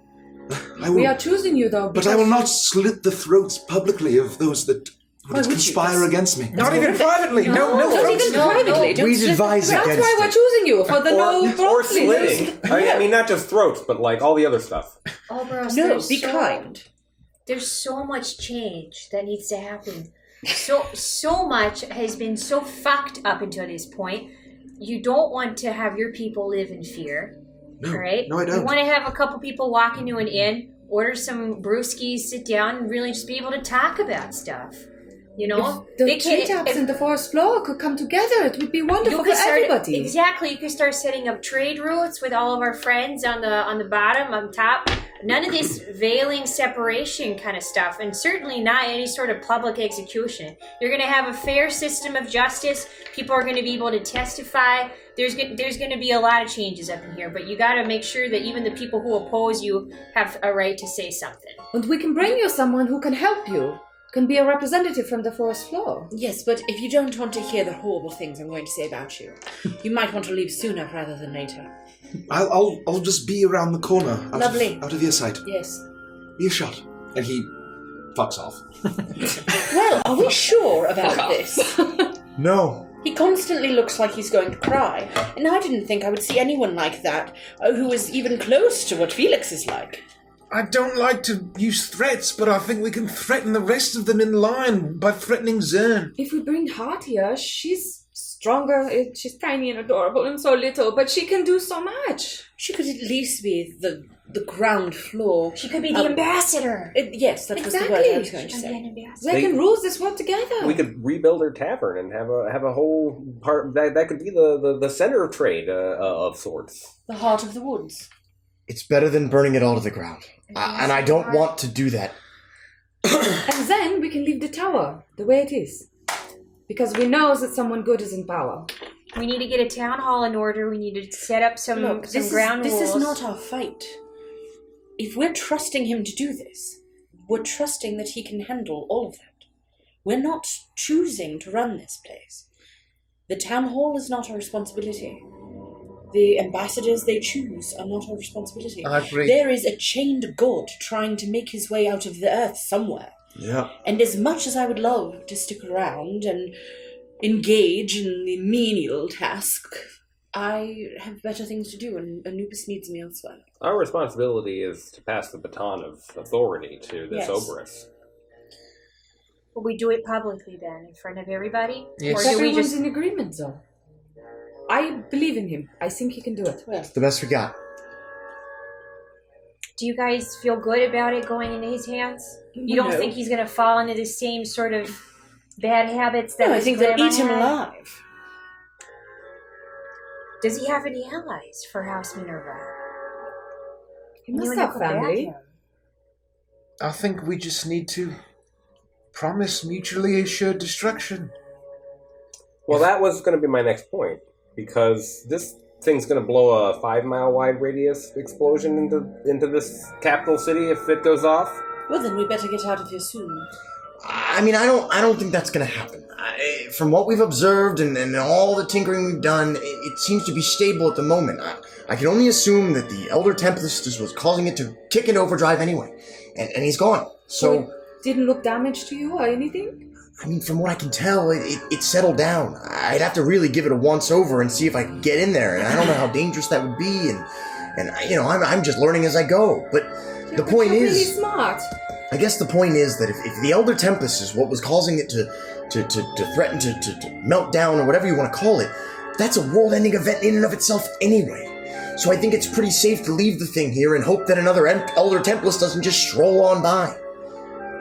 I will, We are choosing you, though, but I will not slit the throats publicly of those that would conspire against me. Not even privately. No, not throats. even privately. Don't We'd slit the advise throat. against That's why we're choosing you for the no Or throat slitting. I mean, not just throats, but like all the other stuff. Oberos, No, there's be kind. There's so much change that needs to happen. So much has been so fucked up until this point. You don't want to have your people live in fear. No, right? no, I don't. You want to have a couple people walk into an inn, order some brewskis, sit down, and really just be able to talk about stuff. You know, The They can't- treetops and the forest floor could come together. It would be wonderful you for could start everybody. exactly. You could start setting up trade routes with all of our friends on the bottom, on top. None of this veiling separation kind of stuff, and certainly not any sort of public execution. You're going to have a fair system of justice. People are going to be able to testify. There's going to be a lot of changes up in here, but you got to make sure that even the people who oppose you have a right to say something. And we can bring you someone who can help you. Can be a representative from the forest floor. Yes, but if you don't want to hear the horrible things I'm going to say about you, you might want to leave sooner rather than later. I'll just be around the corner. Lovely. Out of earsight. Yes. Earshot. And he fucks off. Well, are we sure about this? No. He constantly looks like he's going to cry, and I didn't think I would see anyone like that who is even close to what Felix is like. I don't like to use threats, but I think we can threaten the rest of them in line by threatening Zern. If we bring Hart here, she's stronger. She's tiny and adorable and so little, but she can do so much. She could at least be the ground floor. She could be the ambassador. Yes, that was the word I was going to say. They can rule this world together. We could rebuild her tavern and have a whole part that could be the center of trade of sorts. The heart of the woods. It's better than burning it all to the ground. And I don't want to do that. And then we can leave the tower the way it is. Because we know that someone good is in power. We need to get a town hall in order. We need to set up some Look, ground this rules. is not our fight. If we're trusting him to do this, we're trusting that he can handle all of that. We're not choosing to run this place. The town hall is not our responsibility. The ambassadors they choose are not our responsibility. I agree. There is a chained god trying to make his way out of the earth somewhere. Yeah. And as much as I would love to stick around and engage in the menial task, I have better things to do, and Anubis needs me elsewhere. Our responsibility is to pass the baton of authority to this Yes. Oberus. Will we do it publicly then, in front of everybody? Yes. Or do we Everyone's just... in agreement, though. I believe in him. I think he can do it. It's the best we got. Do you guys feel good about it going into his hands? You don't No. think he's going to fall into the same sort of bad habits that No, I his think they'll grandma eat him had? alive. Does he have any allies for House Minerva? He must Anyone have that could back family. him? I think we just need to promise mutually assured destruction. Well, that was going to be my next point, because this thing's going to blow a 5-mile wide radius explosion into this capital city if it goes off. Well, then we better get out of here soon. I mean, I don't think that's going to happen. From what we've observed and all the tinkering we've done, it seems to be stable at the moment. I can only assume that the Elder Tempest was causing it to kick into overdrive anyway, and he's gone. So it didn't look damaged to you or anything? I mean, from what I can tell, it settled down. I'd have to really give it a once-over and see if I could get in there, and I don't know how dangerous that would be, and you know, I'm just learning as I go. But the point You're is... really smart. I guess the point is that if the Elder Tempest is what was causing it to threaten to melt down, or whatever you want to call it, that's a world-ending event in and of itself anyway. So I think it's pretty safe to leave the thing here and hope that another Elder Tempest doesn't just stroll on by.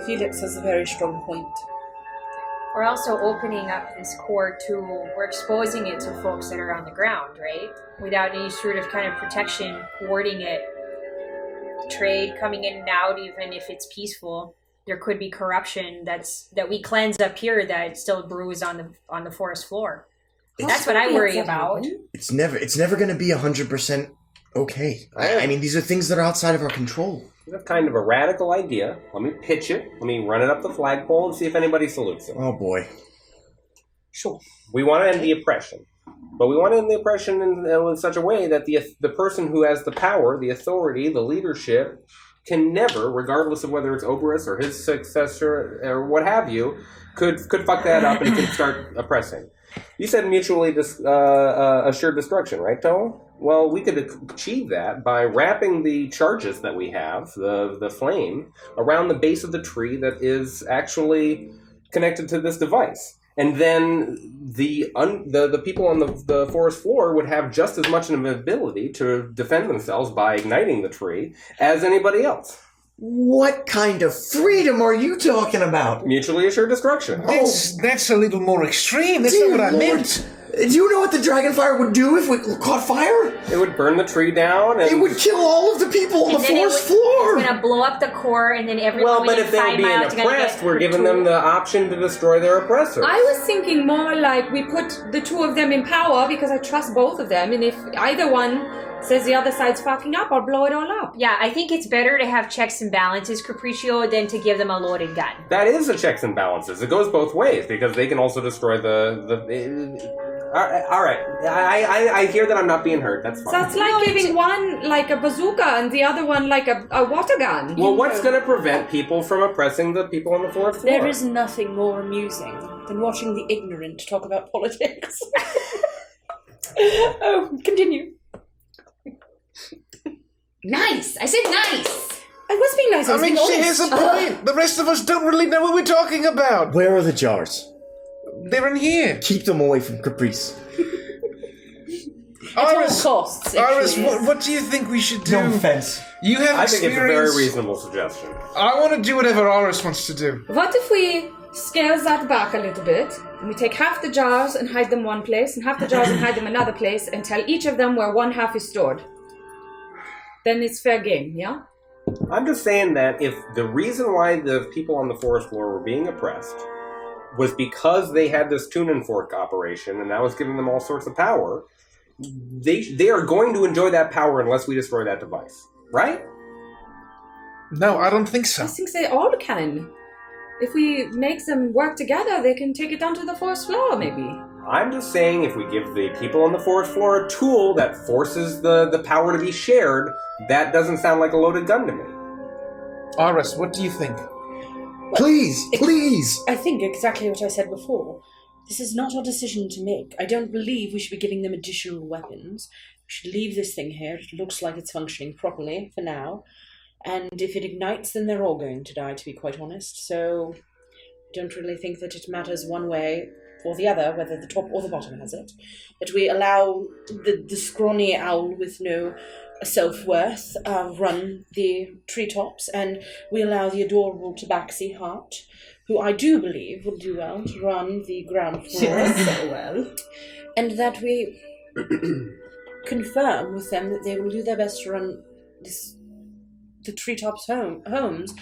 Felix has a very strong point. We're also opening up this core to, we're exposing it to folks that are on the ground, right? Without any sort of kind of protection, warding it. Trade coming in and out, even if it's peaceful. There could be corruption that we cleanse up here that still brews on the forest floor. That's what I worry about. It's never going to be 100% okay. I mean, these are things that are outside of our control. I have kind of a radical idea. Let me pitch it. Let me run it up the flagpole and see if anybody salutes it. Oh boy. Sure. We want to end the oppression. But we want to end the oppression in such a way that the person who has the power, the authority, the leadership, can never, regardless of whether it's Oberus or his successor or what have you, could fuck that up and could start oppressing. You said mutually assured destruction, right, Toa? Well, we could achieve that by wrapping the charges that we have, the flame, around the base of the tree that is actually connected to this device. And then the people on the forest floor would have just as much an ability to defend themselves by igniting the tree as anybody else. What kind of freedom are you talking about? Mutually assured destruction. That's a little more extreme. That's not what I meant. Do you know what the dragonfire would do if we caught fire? It would burn the tree down. And it would kill all of the people on the forest floor. It's going to blow up the core, and then everyone well, but if they're being oppressed, we're giving them the option to destroy their oppressor. I was thinking more like we put the two of them in power because I trust both of them, and if either one says the other side's fucking up, I'll blow it all up. Yeah, I think it's better to have checks and balances, Capriccio, than to give them a loaded gun. That is a checks and balances. It goes both ways because they can also destroy all right. I hear that I'm not being heard. That's fine. So it's like giving one like a bazooka and the other one like a water gun. Well, what's going to prevent people from oppressing the people on the forest floor? There is nothing more amusing than watching the ignorant talk about politics. Oh, continue. Nice! I said nice! I was being nice. I mean, she has a point. The rest of us don't really know what we're talking about. Where are the jars? They're in here. Keep them away from Caprice. Iris, costs. Iris, what do you think we should do? No offense. You have I experience. think it's a very reasonable suggestion. I want to do whatever Iris wants to do. What if we scale that back a little bit and we take half the jars and hide them one place and half the jars and hide them another place and tell each of them where one half is stored? Then it's fair game, yeah? I'm just saying that if the reason why the people on the forest floor were being oppressed was because they had this tune and fork operation, and that was giving them all sorts of power. They are going to enjoy that power unless we destroy that device, right? No, I don't think so. I think they all can. If we make them work together, they can take it down to the forest floor, maybe. I'm just saying if we give the people on the forest floor a tool that forces the power to be shared, that doesn't sound like a loaded gun to me. Iris, what do you think? Please, please! I think exactly what I said before. This is not our decision to make. I don't believe we should be giving them additional weapons. We should leave this thing here. It looks like it's functioning properly for now. And if it ignites, then they're all going to die, to be quite honest. So I don't really think that it matters one way or the other, whether the top or the bottom has it. But we allow the scrawny owl with no self-worth run the treetops, and we allow the adorable Tabaxi Heart, who I do believe will do well to run the ground floor. So well. And that we confirm with them that they will do their best to run the treetops homes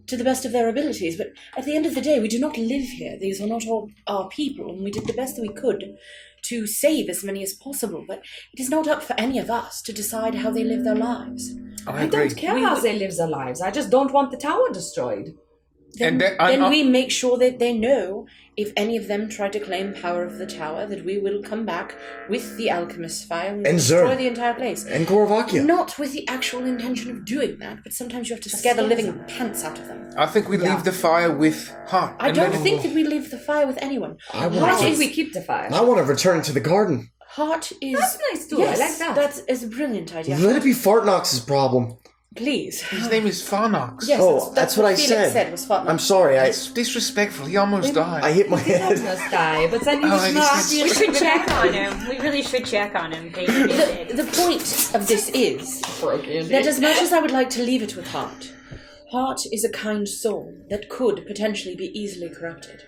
to the best of their abilities. But at the end of the day, we do not live here. These are not all our people, and we did the best that we could to save as many as possible. But it is not up for any of us to decide how they live their lives. I don't care how they live their lives. I just don't want the tower destroyed. Then we make sure that they know, if any of them try to claim power of the tower, that we will come back with the alchemist fire and destroy the entire place. And Gorvakia. Not with the actual intention of doing that, but sometimes you have to scare the living pants out of them. I think we leave the fire with Hart. I don't think that we leave the fire with anyone. I think we keep the fire. I want to return to the garden. Hart is... That's nice too. Yes, I like that. That is a brilliant idea. Let it be Fartnox's problem. Please. His name is Farnox. Yes, that's what I Felix said. was Fartnox. I'm sorry. It's disrespectful. He almost died. I hit my head. Almost die, but then he Oh, was I not. guess We should check on him. We really should check on him. The point of this is that as much as I would like to leave it with Hart, Hart is a kind soul that could potentially be easily corrupted.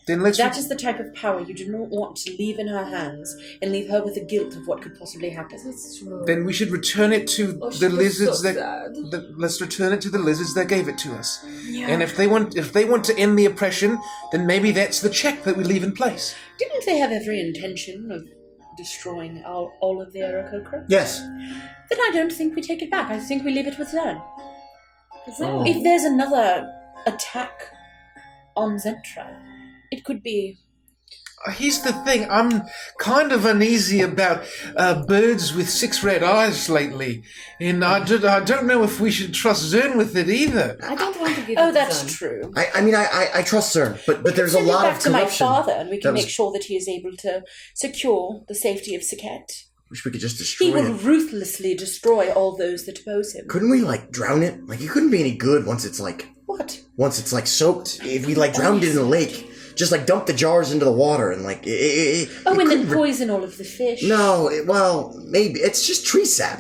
Then let's... That is the type of power you do not want to leave in her hands and leave her with the guilt of what could possibly happen. That's true. Then we should return it to the lizards let's return it to the lizards that gave it to us. Yeah. And if they want to end the oppression, then maybe that's the check that we leave in place. Didn't they have every intention of destroying all of the Aarakocra? Yes. Then I don't think we take it back. I think we leave it with them. If there's another attack on Zentra, it could be... Here's the thing, I'm kind of uneasy about birds with 6 red eyes lately, and I don't know if we should trust Zern with it either. I don't want to give Oh, it that's to true. I mean, I trust Zern, but there's a lot of back to my corruption. father, and we can That was- make sure that he is able to secure the safety of Saket. Wish we could just He destroy will it. ruthlessly destroy all those that oppose him. Couldn't we, drown it? It couldn't be any good once it's, What? Once it's, soaked. If we, drowned it in a lake, just, dump the jars into the water and, and then poison all of the fish. No, maybe. It's just tree sap.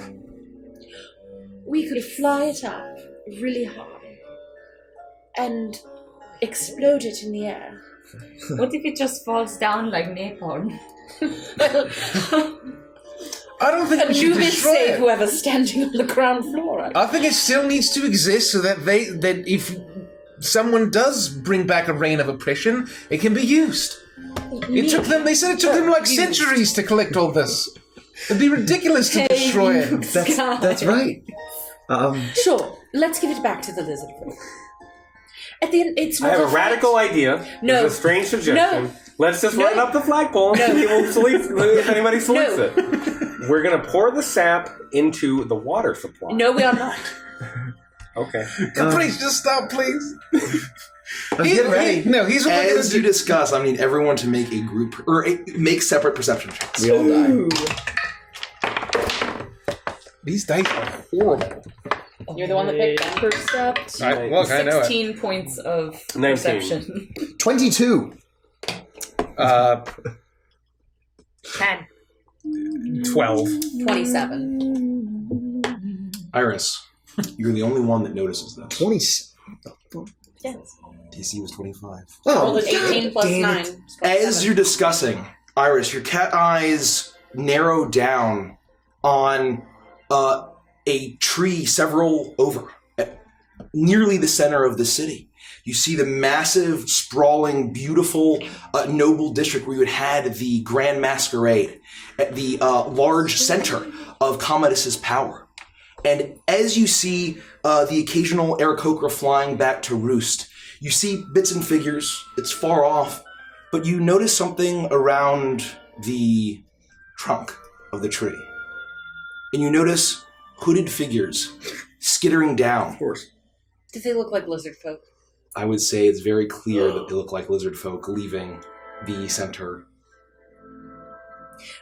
We could fly it up really high and explode it in the air. What if it just falls down like napalm? I don't think we should Anubis destroy save it. whoever's standing on the ground floor. I think it still needs to exist so that that if someone does bring back a reign of oppression, it can be used. They said it took them centuries to collect all this. It'd be ridiculous to destroy it. That's right. Sure, let's give it back to the lizard folk. At the end, it's I not have a radical idea. No. It's a strange suggestion. No. Let's just No. run up the flagpole and see if anybody salutes No. it. We're going to pour the sap into the water supply. No, we are not. Okay. Please, just stop, please. I'm getting ready. He's what we're going As to you do. discuss, I need everyone to make a group or make separate perception checks. We all die. These dice are horrible. You're the one that picked them. Percept. I know it. 16 points of 19. perception. 22. 10. 12. 27. Iris, you're the only one that notices this. 20. Yes. DC was 25. Rolled an 18 plus damn 9. it. As you're discussing, Iris, your cat eyes narrow down on a tree several over, at nearly the center of the city. You see the massive, sprawling, beautiful, noble district where you had the Grand Masquerade at the large center of Commodus's power. And as you see the occasional Aarakocra flying back to roost, you see bits and figures. It's far off, but you notice something around the trunk of the tree. And you notice hooded figures skittering down. Of course. Do they look like lizard folk? I would say it's very clear that they look like lizard folk leaving the center.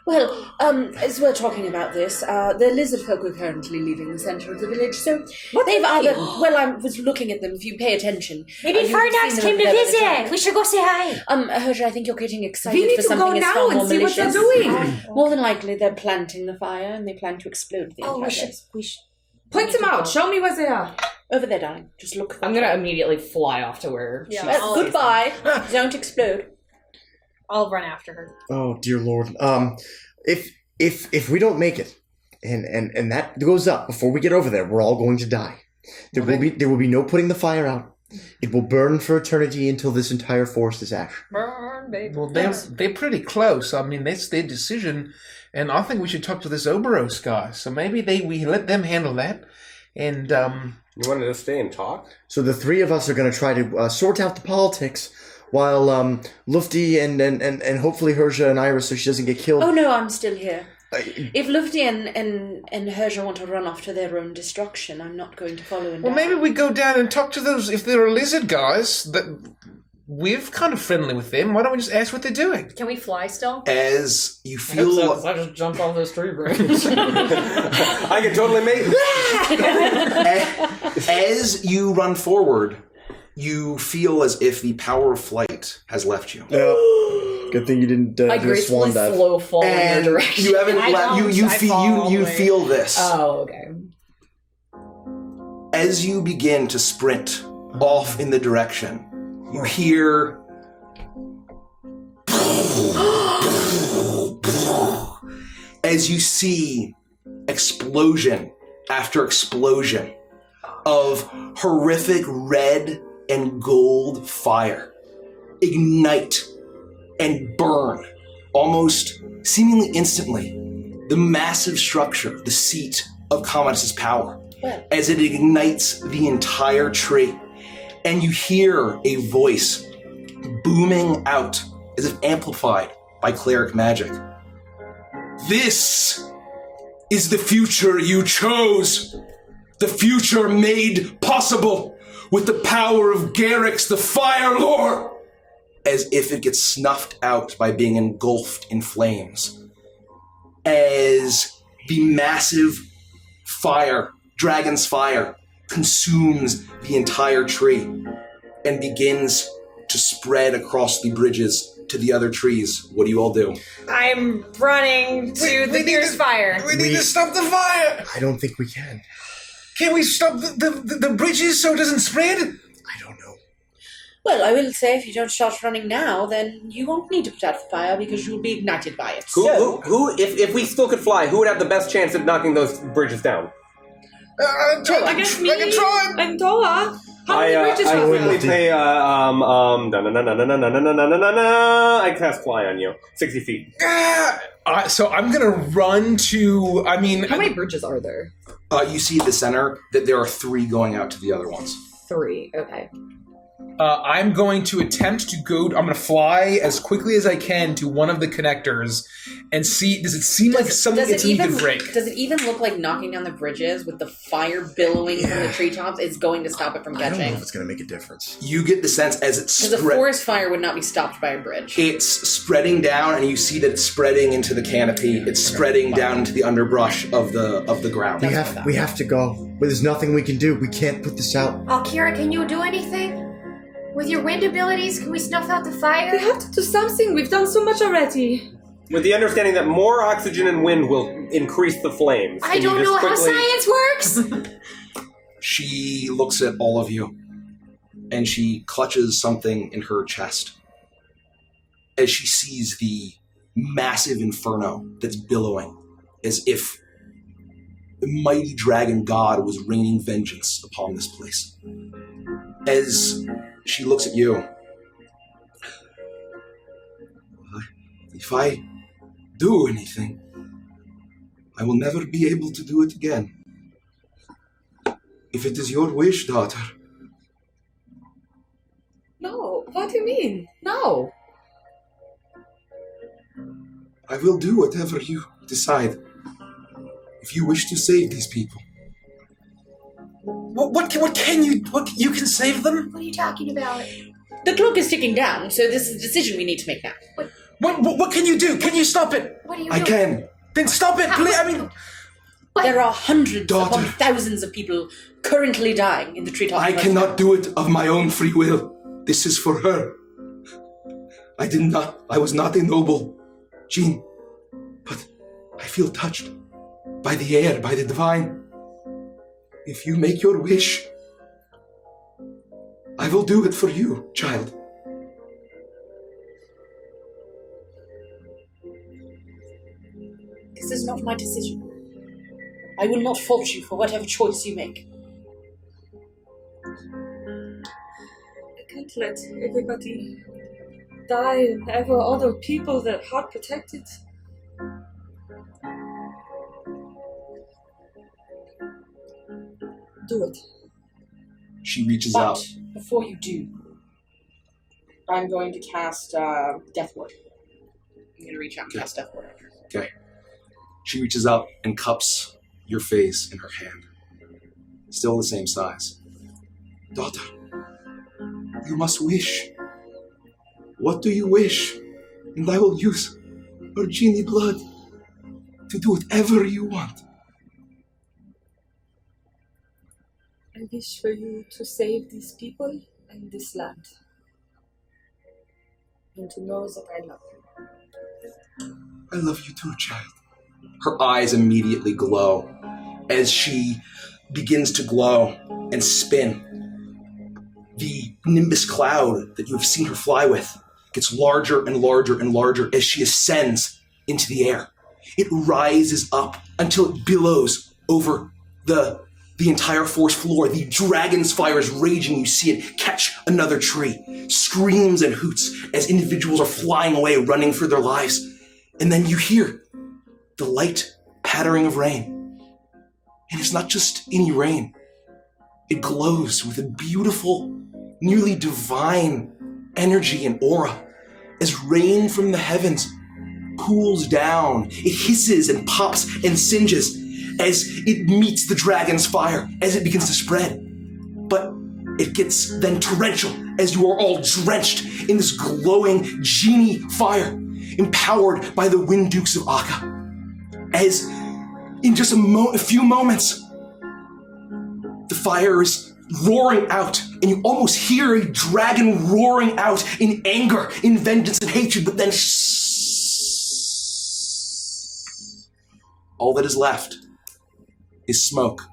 Well, as we're talking about this, the lizard folk are currently leaving the centre of the village, so they've either... Well, I was looking at them, if you pay attention. Maybe Farnax came to visit. We should go say hi. Herja, I think you're getting excited We need for to something go that's now far more and see what they're malicious. doing. More than likely, they're planting the fire, and they plan to explode the entire we should... Point them out. Show me where they are. Over there, darling. Just look. I'm gonna immediately fly off to where she's goodbye. Don't explode. I'll run after her. Oh dear Lord. If we don't make it, and that goes up before we get over there, we're all going to die. There will be no putting the fire out. It will burn for eternity until this entire forest is ash. Burn, baby. Well, they're pretty close. I mean, that's their decision, and I think we should talk to this Oberos guy. So maybe we let them handle that. And you wanted to stay and talk? So the three of us are going to try to sort out the politics, while Lufty and hopefully Herja and Iris, so she doesn't get killed. Oh no, I'm still here. If Lufty and Herja want to run off to their own destruction, I'm not going to follow in. Well, maybe we go down and talk to those. If they're lizard guys, that we're kind of friendly with them. Why don't we just ask what they're doing? Can we fly still? As you feel... I just jump off this tree branch. I can totally make it. As you run forward, you feel as if the power of flight has left you. Good thing you didn't I do a swan gracefully dive. slow fall in your direction. You haven't you feel this. Oh, okay. As you begin to sprint off in the direction, you hear as you see explosion after explosion of horrific red and gold fire ignite and burn almost seemingly instantly the massive structure, the seat of Commodus's power, as it ignites the entire tree. And you hear a voice booming out as if amplified by cleric magic. This is the future you chose. The future made possible with the power of Garrix, the Fire Lord. As if it gets snuffed out by being engulfed in flames. As the massive fire, dragon's fire, consumes the entire tree and begins to spread across the bridges to the other trees. What do you all do? I'm running to the nearest fire. We need to stop the fire! I don't think we can. Can we stop the bridges so it doesn't spread? I don't know. Well, I will say if you don't start running now, then you won't need to put out the fire because you'll be ignited by it. Who if we still could fly, who would have the best chance at knocking those bridges down? I guess me. I can try. And Tola. How many bridges I are quickly there? pay, I cast fly on you. 60 feet. So I'm going to run to, How many bridges are there? You see at the center that there are 3 going out to the other ones. 3, okay. I'm going to attempt to I'm going to fly as quickly as I can to one of the connectors and see, does it seem like something you could break? Does it even look like knocking down the bridges with the fire billowing from the treetops is going to stop it from I don't know catching? if it's going to make a difference. You get the sense as it's Because a forest fire would not be stopped by a bridge. It's spreading down, and you see that it's spreading into the canopy. It's spreading down into the underbrush of the ground. We have to go. But there's nothing we can do. We can't put this out. Oh, Kira, can you do anything? With your wind abilities, can we snuff out the fire? We have to do something. We've done so much already. With the understanding that more oxygen and wind will increase the flames. I don't know how science works! She looks at all of you, and she clutches something in her chest as she sees the massive inferno that's billowing, as if the mighty dragon god was raining vengeance upon this place. As She looks at you. If I do anything, I will never be able to do it again. If it is your wish, daughter. No, what do you mean? No. I will do whatever you decide. If you wish to save these people. What can you can save them? What are you talking about? The clock is ticking down, so this is a decision we need to make now. What can you do? Can you stop it? What are you I doing? can. Then stop it, please. I mean, there are hundreds Daughter. upon thousands of people currently dying in the treetop. I cannot do it of my own free will. This is for her. I was not a noble, Jean. But I feel touched by the air, by the divine. If you make your wish, I will do it for you, child. This is not my decision. I will not fault you for whatever choice you make. I can't let everybody die and ever other people that heart protected. Do it. She reaches But out. before you do, I'm going to cast Death Ward. I'm going to reach out and cast Death Ward. Okay. She reaches out and cups your face in her hand. Still the same size. Daughter, you must wish. What do you wish? And I will use her genie blood to do whatever you want. I wish for you to save these people and this land. And to know that I love you. I love you too, child. Her eyes immediately glow as she begins to glow and spin. The nimbus cloud that you have seen her fly with gets larger and larger and larger as she ascends into the air. It rises up until it billows over the entire forest floor. The dragon's fire is raging. You see it catch another tree. Screams and hoots as individuals are flying away, running for their lives. And then you hear the light pattering of rain. And it's not just any rain. It glows with a beautiful, nearly divine energy and aura as rain from the heavens pools down. It hisses and pops and singes as it meets the dragon's fire, as it begins to spread. But it gets then torrential as you are all drenched in this glowing genie fire, empowered by the Wind Dukes of Akka. As in just a few moments, the fire is roaring out, and you almost hear a dragon roaring out in anger, in vengeance and hatred, but then all that is left is smoke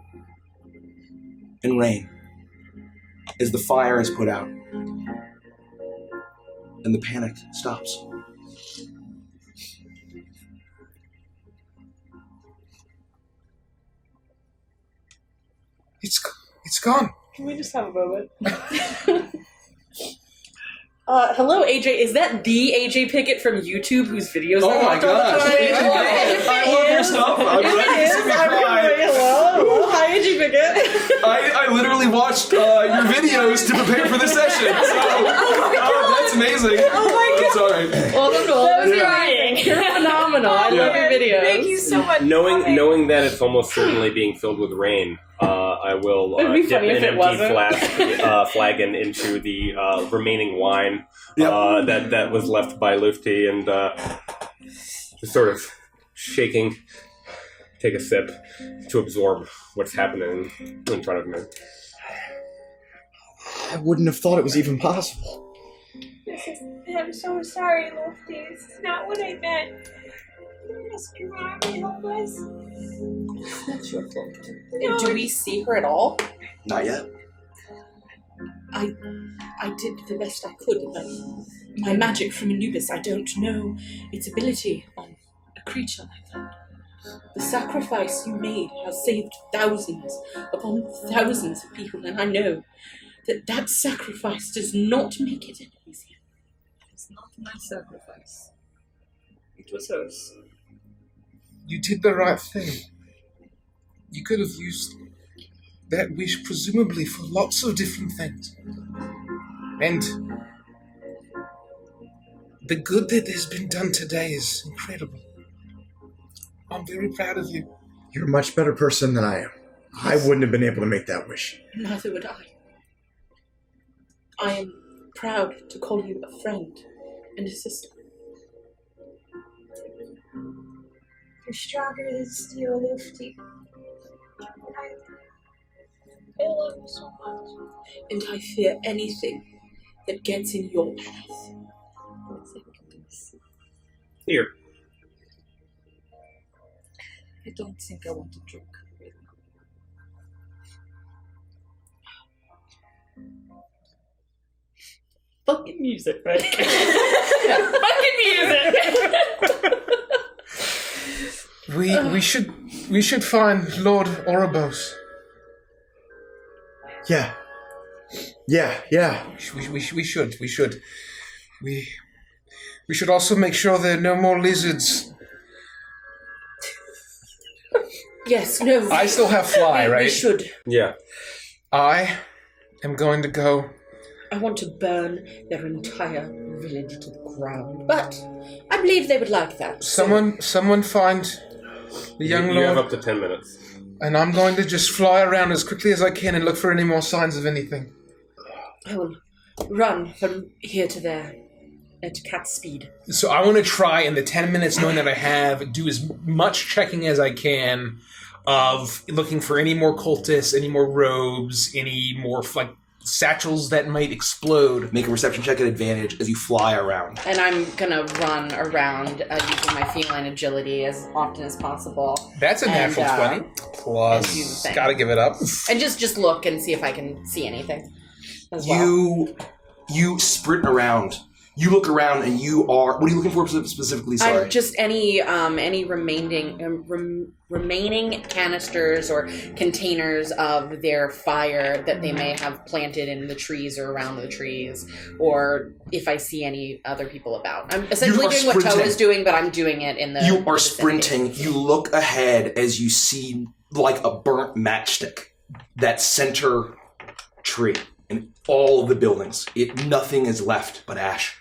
and rain as the fire is put out and the panic stops. It's gone. Can we just have a moment? Hello, AJ. Is that the AJ Pickett from YouTube whose videos Oh I my watch all the gosh. time? I love your stuff. I'm ready to see me cry. Hello. Hi, AJ Pickett. I literally watched your videos to prepare for this session. So, that's amazing. Oh my god. I'm sorry. Welcome to crying. You're phenomenal. I love your videos. Thank you so much. Knowing that it's almost certainly being filled with rain, I will It'd be dip funny an if it empty wasn't. flagon into the remaining wine that was left by Lufty, and just sort of shaking, take a sip to absorb what's happening in front of me. I wouldn't have thought it was even possible. I'm so sorry, Lofty. This is not what I meant. Ask your mom to help us. That's your fault. Do we see her at all? Not yet. I did the best I could, but my magic from Anubis, I don't know its ability on a creature like that. The sacrifice you made has saved thousands upon thousands of people, and I know that sacrifice does not make it any easier. It's not my sacrifice. It was hers. You did the right thing. You could have used that wish presumably for lots of different things. And the good that has been done today is incredible. I'm very proud of you. You're a much better person than I am. I wouldn't have been able to make that wish. Neither would I. I am proud to call you a friend and a sister. You're stronger than steel, Lufty. I love you so much. And I fear anything that gets in your path. Here. I don't think I want to drink right now. Fucking music, right? Fucking music! We should find Lord Oribos. Yeah. We should. We should also make sure there are no more lizards. Yes, no. I still have fly, right? We should. Yeah. I am going to go. I want to burn their entire village to the ground. But I believe they would like that. Someone find the young lord. You have up to 10 minutes. And I'm going to just fly around as quickly as I can and look for any more signs of anything. I will run from here to there at cat speed. So I want to try in the 10 minutes knowing that I have, do as much checking as I can of looking for any more cultists, any more robes, any more satchels that might explode. Make a perception check at advantage as you fly around. And I'm gonna run around using my feline agility as often as possible. That's a natural 20. Plus, gotta give it up. And just look and see if I can see anything as well. You sprint around. You look around and you are... What are you looking for specifically? Sorry. Just any remaining canisters or containers of their fire that they may have planted in the trees or around the trees, or if I see any other people about. I'm essentially doing what Toe is doing, but I'm doing it in the... You are sprinting. You look ahead as you see like a burnt matchstick. That center tree in all of the buildings. Nothing is left but ash.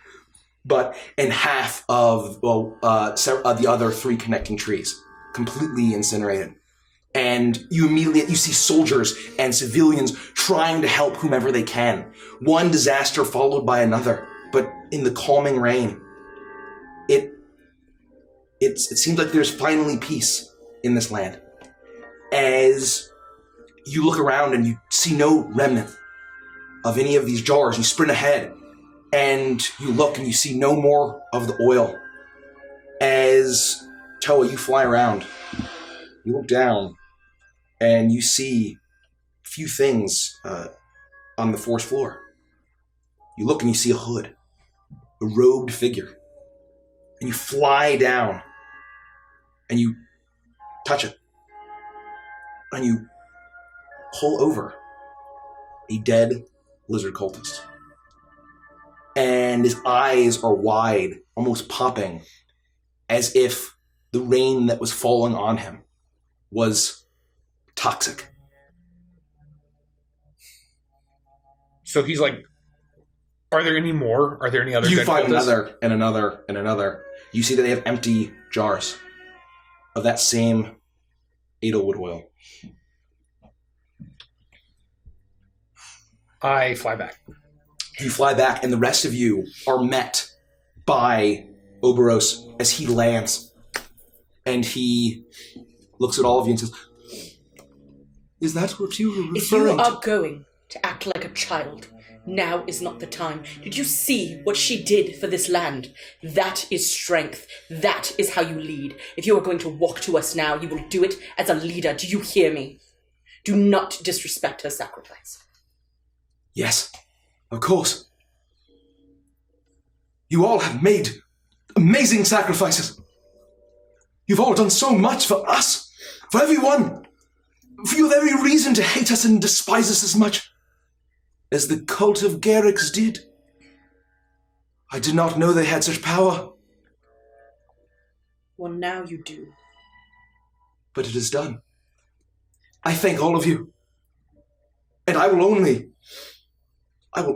But in half of the other 3 connecting trees, completely incinerated. And you see soldiers and civilians trying to help whomever they can. One disaster followed by another, but in the calming rain, it seems like there's finally peace in this land. As you look around and you see no remnant of any of these jars, you sprint ahead. And you look and you see no more of the oil. As Toa, you fly around. You look down and you see a few things on the 4th floor. You look and you see a hood, a robed figure. And you fly down and you touch it. And you pull over a dead lizard cultist. And his eyes are wide, almost popping, as if the rain that was falling on him was toxic. So he's like, are there any more? Are there any other? You find another and another and another. You see that they have empty jars of that same Edelwood oil. I fly back. You fly back, and the rest of you are met by Oberos as he lands. And he looks at all of you and says, "Is that what you were referring to?" If you are going to act like a child, now is not the time. Did you see what she did for this land? That is strength. That is how you lead. If you are going to walk to us now, you will do it as a leader. Do you hear me? Do not disrespect her sacrifice. Yes, of course. You all have made amazing sacrifices. You've all done so much for us, for everyone. For you have every reason to hate us and despise us as much. as the cult of Garrix did. I did not know they had such power. Well, now you do. But it is done. I thank all of you. And I will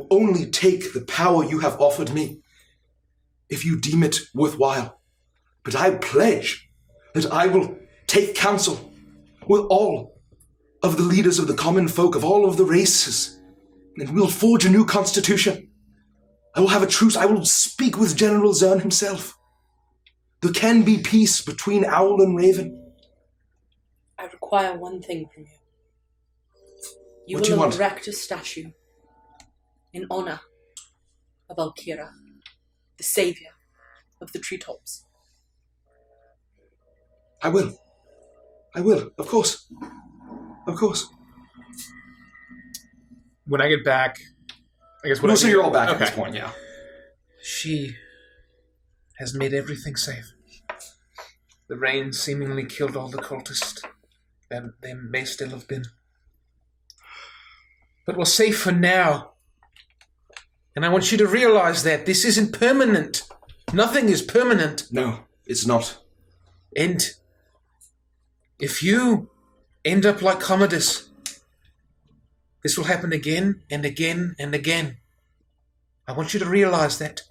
only take the power you have offered me if you deem it worthwhile. But I pledge that I will take counsel with all of the leaders of the common folk of all of the races, and we'll forge a new constitution. I will have a truce. I will speak with General Zern himself. There can be peace between Owl and Raven. I require one thing from you. You What do you will want? erect a statue in honor of Alkira, the savior of the treetops. I will. Of course. When I get back, I guess. So you're all back at this point, yeah. She has made everything safe. The rain seemingly killed all the cultists. And they may still have been. But we're safe for now. And I want you to realize that this isn't permanent. Nothing is permanent. No, it's not. And if you end up like Commodus, this will happen again and again and again. I want you to realize that.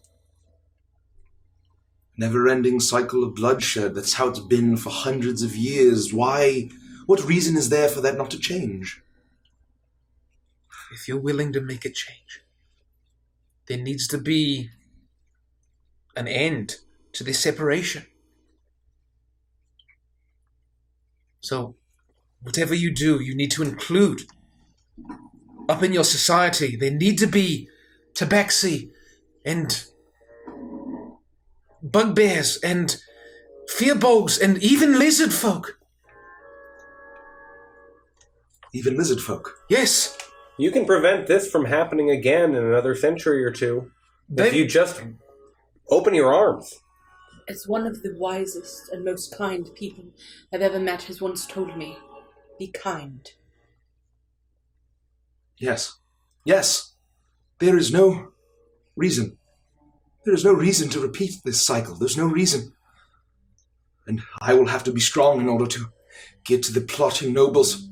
Never-ending cycle of bloodshed. That's how it's been for hundreds of years. Why? What reason is there for that not to change? If you're willing to make a change, there needs to be an end to this separation. So, whatever you do, you need to include. Up in your society, there need to be tabaxi and bugbears and fearbolgs and even lizard folk. Even lizard folk? Yes. You can prevent this from happening again in another century or two if you just open your arms. As one of the wisest and most kind people I've ever met has once told me, be kind. Yes. There is no reason. There is no reason to repeat this cycle. There's no reason. And I will have to be strong in order to get to the plotting nobles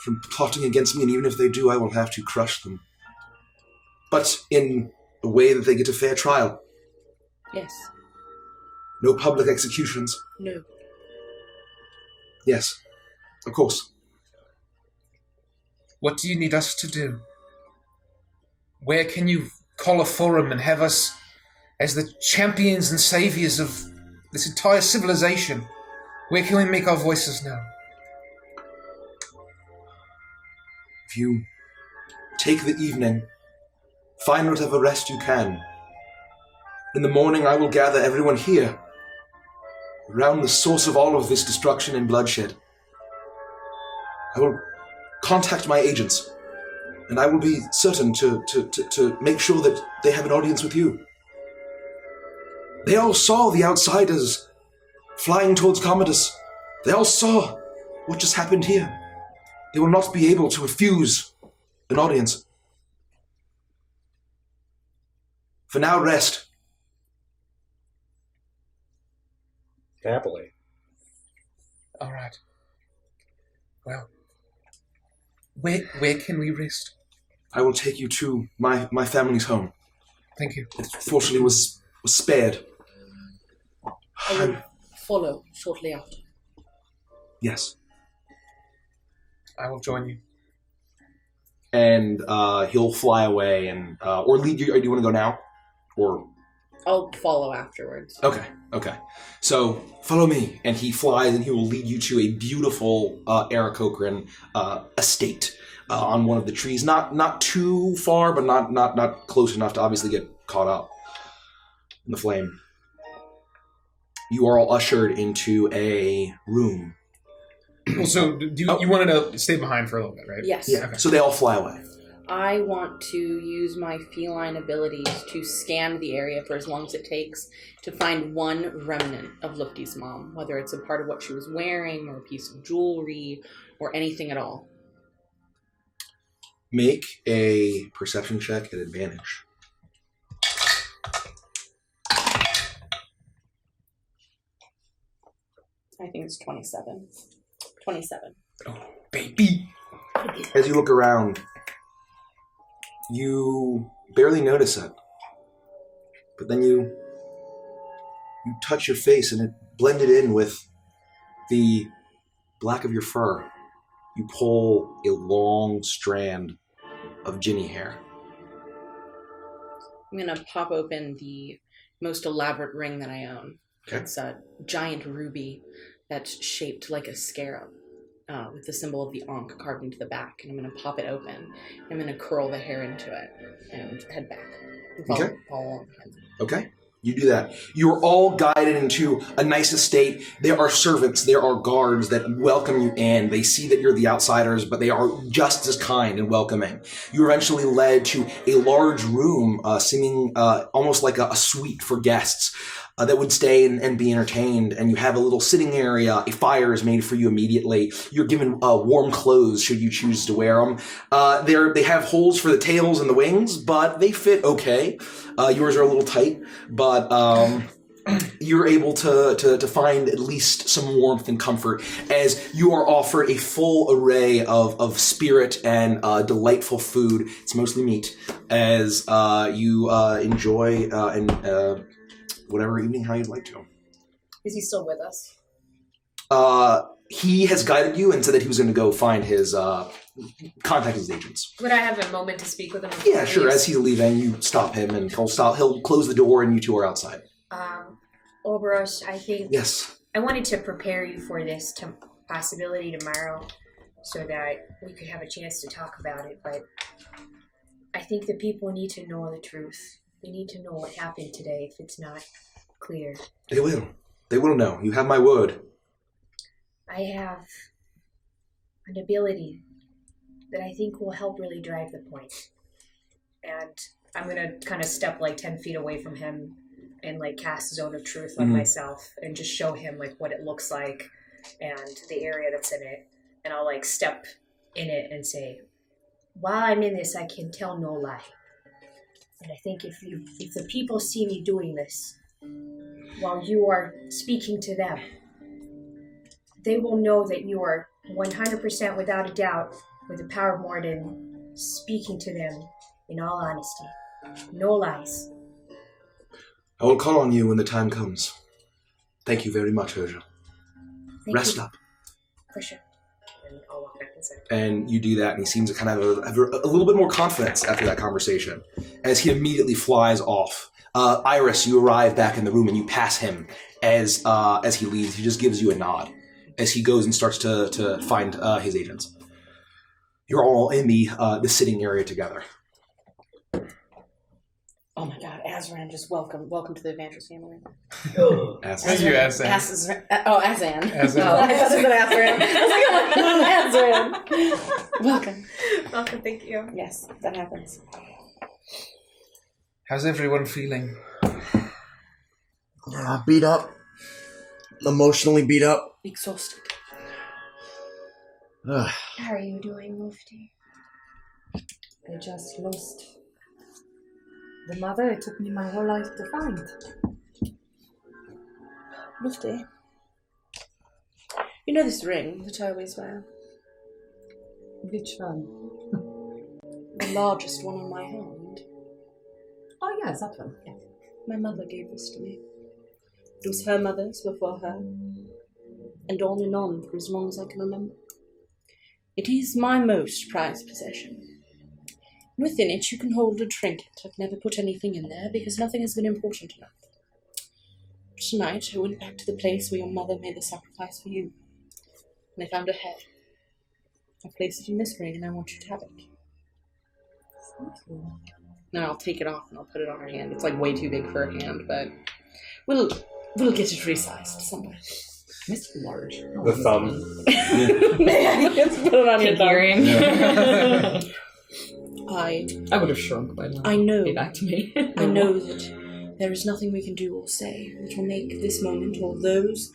from plotting against me, and even if they do, I will have to crush them. But in a way that they get a fair trial. Yes. No public executions. No. Yes, of course. What do you need us to do? Where can you call a forum and have us as the champions and saviors of this entire civilization? Where can we make our voices known? If you take the evening, find whatever rest you can. In the morning I will gather everyone here, around the source of all of this destruction and bloodshed. I will contact my agents, and I will be certain to make sure that they have an audience with you. They all saw the outsiders flying towards Commodus. They all saw what just happened here. They will not be able to refuse an audience. For now, rest. Happily. All right. Well, where can we rest? I will take you to my family's home. Thank you. It fortunately was spared. I will follow shortly after. Yes. I will join you. And he'll fly away and or lead you. Or do you want to go now? Or I'll follow afterwards. Okay. So follow me, and he flies, and he will lead you to a beautiful Aarakocran estate on one of the trees. Not too far, but not close enough to obviously get caught up in the flame. You are all ushered into a room. Well, so you wanted to stay behind for a little bit, right? Yes. Yeah. Okay. So they all fly away. I want to use my feline abilities to scan the area for as long as it takes to find one remnant of Lufty's mom, whether it's a part of what she was wearing or a piece of jewelry or anything at all. Make a perception check at advantage. I think it's 27. 27. Oh, baby! As you look around, you barely notice it. But then you touch your face and it blended in with the black of your fur. You pull a long strand of Ginny hair. I'm going to pop open the most elaborate ring that I own. Okay. It's a giant ruby that's shaped like a scarab with the symbol of the Ankh carved into the back. And I'm going to pop it open. I'm going to curl the hair into it and head back. And follow along behind. Okay. You do that. You are all guided into a nice estate. There are servants, there are guards that welcome you in. They see that you're the outsiders, but they are just as kind and welcoming. You're eventually led to a large room, seeming almost like a suite for guests that would stay and be entertained. And you have a little sitting area. A fire is made for you immediately. You're given warm clothes should you choose to wear them. They have holes for the tails and the wings, but they fit okay. Yours are a little tight, but you're able to find at least some warmth and comfort as you are offered a full array of spirit and delightful food. It's mostly meat as you enjoy whatever evening how you'd like to. Is he still with us? He has guided you and said that he was going to go find his contact his agents. Would I have a moment to speak with him? Yeah, sure. As he's leaving, you stop him and he'll close the door and you two are outside. Oberos, I think... Yes. I wanted to prepare you for this possibility tomorrow so that we could have a chance to talk about it, but I think the people need to know the truth. They need to know what happened today if it's not clear. They will. They will know. You have my word. I have an ability that I think will help really drive the point. And I'm going to kind of step like 10 feet away from him and like cast Zone of Truth on myself and just show him like what it looks like and the area that's in it. And I'll like step in it and say, while I'm in this, I can tell no lie. And I think if the people see me doing this, while you are speaking to them, they will know that you are 100% without a doubt with the power of Morden speaking to them in all honesty. No lies. I will call on you when the time comes. Thank you very much, Urja. Rest up. For sure. And I'll walk back inside. And you do that, and he seems to kind of have a little bit more confidence after that conversation, as he immediately flies off. Iris, you arrive back in the room, and you pass him as he leaves. He just gives you a nod as he goes and starts to find his agents. You're all in the sitting area together. Oh my god, Azran, just welcome to the Adventures family. Thank you, Azan. Azan. Azan. Oh, I thought it was Azran. I was like, Azran. Welcome. Welcome, thank you. Yes, that happens. How's everyone feeling? Yeah, beat up. Emotionally beat up. Exhausted. How are you doing, Mufti? I just lost the mother it took me my whole life to find. Mufti, you know this ring that I always wear? Which one? The largest one on my hand. Oh yes, that one. Yeah. My mother gave this to me. It was her mother's before her, and on and on for as long as I can remember. It is my most prized possession. Within it you can hold a trinket. I've never put anything in there because nothing has been important enough. Tonight I went back to the place where your mother made the sacrifice for you. And I found a head. I placed it in this ring and I want you to have it. Thank you. Now I'll take it off and I'll put it on her hand. It's like way too big for her hand, but we'll get it resized somewhere. It's large. The thumb. Let's put it on your thumb. Yeah. I would have shrunk by now. I know. Be back to me. I know that there is nothing we can do or say that will make this moment or those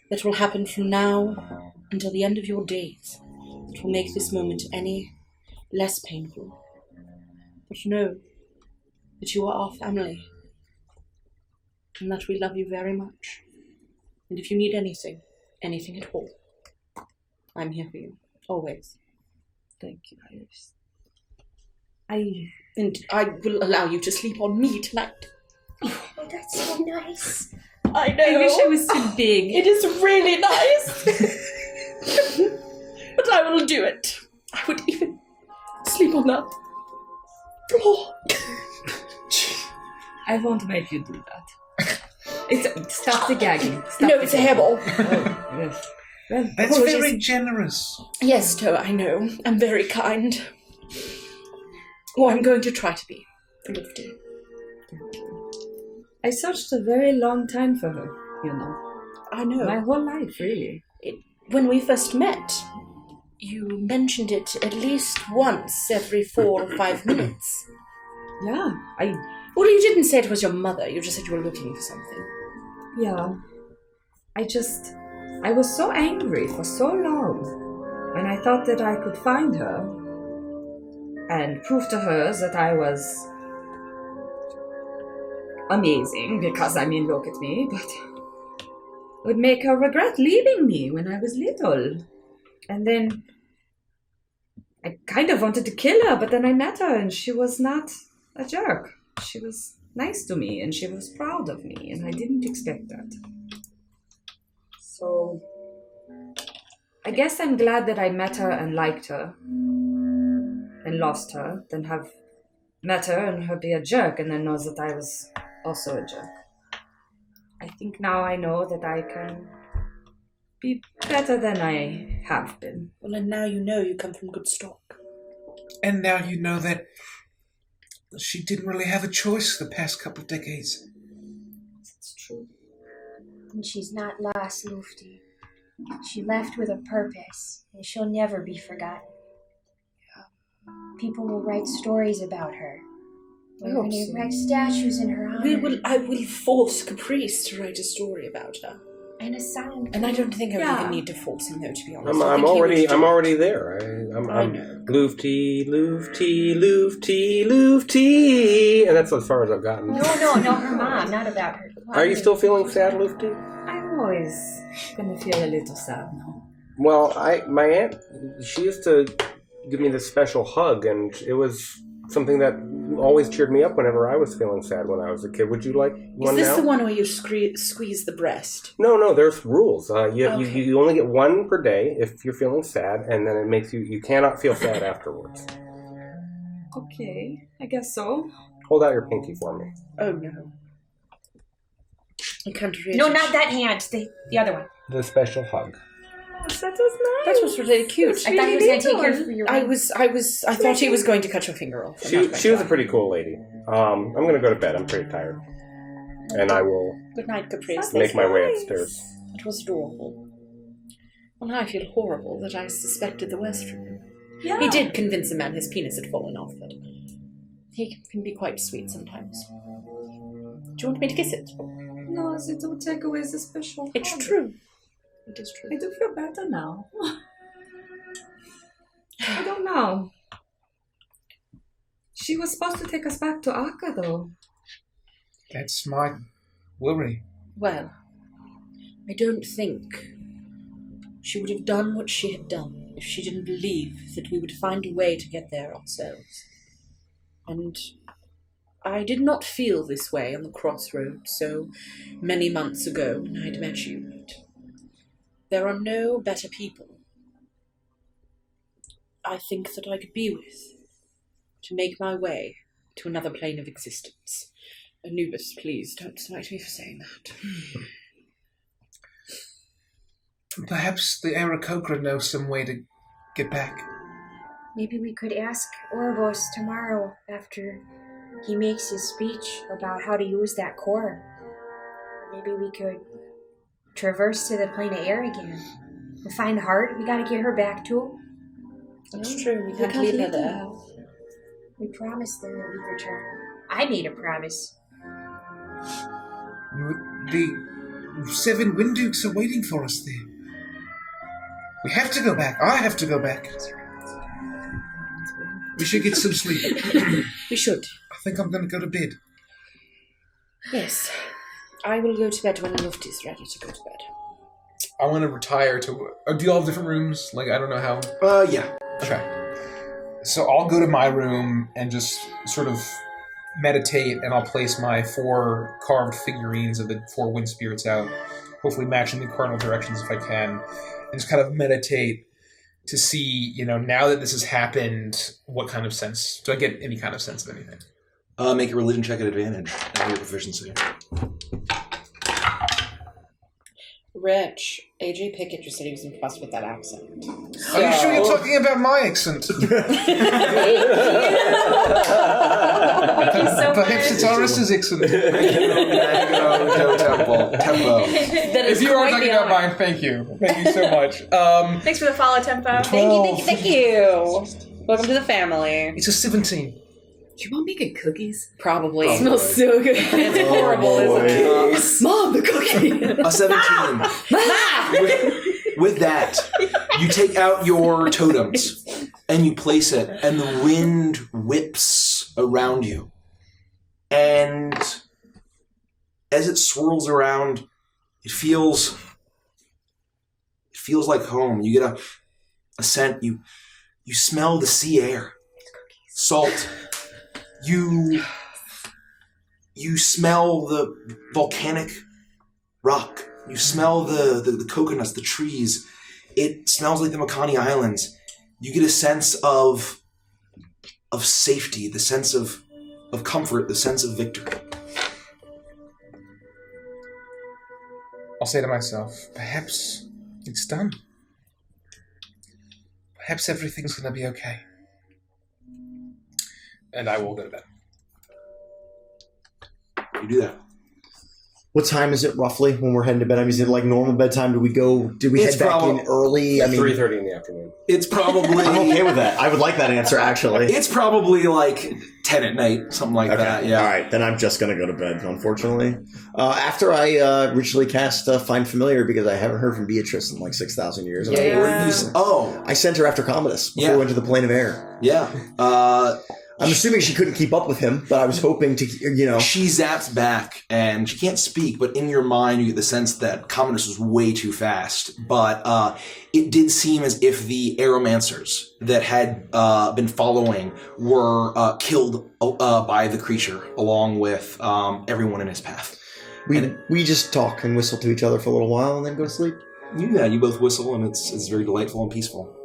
that will happen from now until the end of your days that will make this moment any less painful. But know that you are our family, and that we love you very much. And if you need anything at all, I'm here for you, always. Thank you, Iris. And I will allow you to sleep on me tonight. Oh, that's so nice. I know. I wish I was too big. It is really nice. But I will do it. I would even sleep on the floor. I won't make you do that. Stop the gagging. It's a hairball. Oh, yes. Well, That's very generous. Yes, Toa, I know. I'm very kind. Oh, I'm going to try to be. For Lufty. I searched a very long time for her, you know. I know. My whole life, really. When we first met, you mentioned it at least once every 4 or 5 minutes. Yeah, Well, you didn't say it was your mother. You just said you were looking for something. Yeah. I was so angry for so long, and I thought that I could find her and prove to her that I was amazing, because, look at me, but would make her regret leaving me when I was little. And then I kind of wanted to kill her, but then I met her, and she was not a jerk. She was nice to me, and she was proud of me, and I didn't expect that. So I guess I'm glad that I met her and liked her and lost her, than have met her and her be a jerk and then knows that I was also a jerk. I think now I know that I can be better than I have been. Well, and now you know you come from good stock. And now you know that she didn't really have a choice the past couple of decades. It's true. And she's not lost, Lufty. She left with a purpose, and she'll never be forgotten. People will write stories about her. We're going to erect statues in her honor. I will force Caprice to write a story about her. And a song. And I don't think I even need to force him, though, to be honest. I'm already there. I know. Lufty, Lufty, Lufty, Lufty, and that's as far as I've gotten. No, her mom, not about her. Are you still feeling sad, Lufty? I'm always gonna feel a little sad now. Well, my aunt, she used to give me this special hug, and it was something that always cheered me up whenever I was feeling sad when I was a kid. Would you like one now? Is this the one where you squeeze the breast? No, there's rules. You only get one per day if you're feeling sad, and then it makes you cannot feel sad afterwards. Okay, I guess so. Hold out your pinky for me. Oh, no. I can't reach. No, not that hand. The other one. The special hug. Oh, that was nice. That was really cute. I thought he was going to take care of your. I thought he was going to cut your finger off. She was a pretty cool lady. I'm going to go to bed. I'm pretty tired. And I will Good night, Caprice. make my way upstairs. It was adorable. Well, now I feel horrible that I suspected the worst from him. Yeah. He did convince a man his penis had fallen off, but he can be quite sweet sometimes. Do you want me to kiss it? No, it will take away the special. It's true. It is true. I do feel better now. I don't know. She was supposed to take us back to Akka, though. That's my worry. Well, I don't think she would have done what she had done if she didn't believe that we would find a way to get there ourselves. And I did not feel this way on the crossroads so many months ago when I'd met you. But there are no better people I think that I could be with to make my way to another plane of existence. Anubis, please don't smite me for saying that. Perhaps the Aarakocra knows some way to get back. Maybe we could ask Oribos tomorrow after he makes his speech about how to use that core. Maybe we could traverse to the plane of air again. We'll find Heart. We gotta get her back to him. That's true. We can't leave her there. We promised them that we'd return. I made a promise. The 7 Windukes are waiting for us there. We have to go back. I have to go back. We should get some sleep. We should. I think I'm going to go to bed. Yes. I will go to bed when Luft is ready to go to bed. I want to retire to... do you all have different rooms? Like, I don't know how... Yeah. Okay. So I'll go to my room and just sort of meditate, and I'll place my 4 carved figurines of the 4 wind spirits out, hopefully matching the cardinal directions if I can, and just kind of meditate to see, now that this has happened, what kind of sense... Do I get any kind of sense of anything? Make a religion check at advantage. And your proficiency. Rich, AJ Pickett just said he was impressed with that accent. Are you sure you're talking about my accent? Perhaps it's Aris's accent. Tempo. If you are talking about mine, thank you. Thank you so much. Thanks for the follow, Tempo. Thank you. Welcome to the family. It's a 17. Do you want making cookies? Probably. It smells so good. It's horrible, isn't it? Mom, the cookie. A 17. With that, you take out your totems and you place it, and the wind whips around you. And as it swirls around, it feels like home. You get a scent. You smell the sea air, salt. You smell the volcanic rock. You smell the coconuts, the trees. It smells like the Makani Islands. You get a sense of safety, the sense of comfort, the sense of victory. I'll say to myself, perhaps it's done. Perhaps everything's going to be okay. And I will go to bed. You do that. What time is it roughly when we're heading to bed? I mean, is it like normal bedtime? Did we head back in early? 3:30 in the afternoon. It's probably... I'm okay with that. I would like that answer, actually. It's probably like 10 at night, something like that, yeah. All right, then I'm just going to go to bed, unfortunately. After I ritually cast Find Familiar, because I haven't heard from Beatrice in like 6,000 years. I sent her after Commodus before we went to the plane of air. Yeah. I'm assuming she couldn't keep up with him, but I was hoping to, She zaps back, and she can't speak, but in your mind you get the sense that Commodus was way too fast. But it did seem as if the aeromancers that had been following were killed by the creature, along with everyone in his path. We just talk and whistle to each other for a little while and then go to sleep. Yeah, you both whistle, and it's very delightful and peaceful.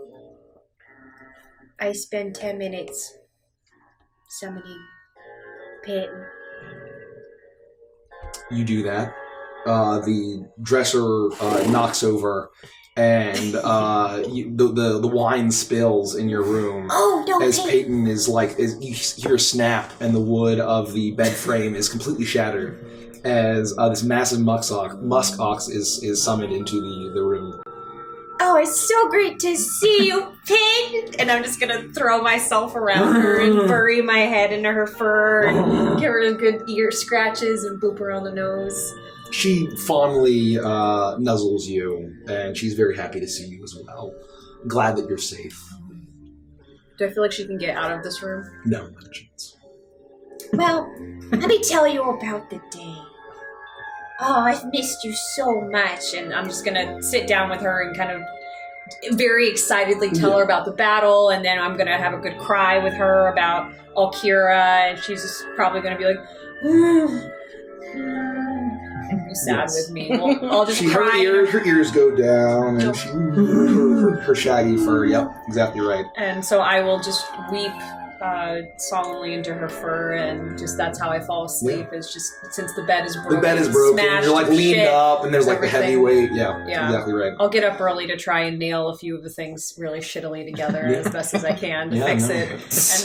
I spend 10 minutes summoning Peyton. You do that. The dresser knocks over, and the wine spills in your room. Oh no! As Peyton is you hear a snap, and the wood of the bed frame is completely shattered. As this massive musk ox is summoned into the room. Oh, it's so great to see you, Peyton! And I'm just gonna throw myself around her and bury my head into her fur and give her good ear scratches and boop her on the nose. She fondly nuzzles you, and she's very happy to see you as well. Glad that you're safe. Do I feel like she can get out of this room? No, not a chance. Well, let me tell you about the day. Oh, I've missed you so much. And I'm just gonna sit down with her and kind of very excitedly tell her about the battle, and then I'm gonna have a good cry with her about Alkira, and she's just probably gonna be like, and be sad with me. I'll just cry. Her ears go down, and her shaggy fur. Yep, exactly right. And so I will just weep solemnly into her fur, and just that's how I fall asleep. Is just since the bed is broken. The bed is broken. You're like leaned up, and there's like the heavy weight. Yeah, exactly right. I'll get up early to try and nail a few of the things really shittily together as best as I can to fix it,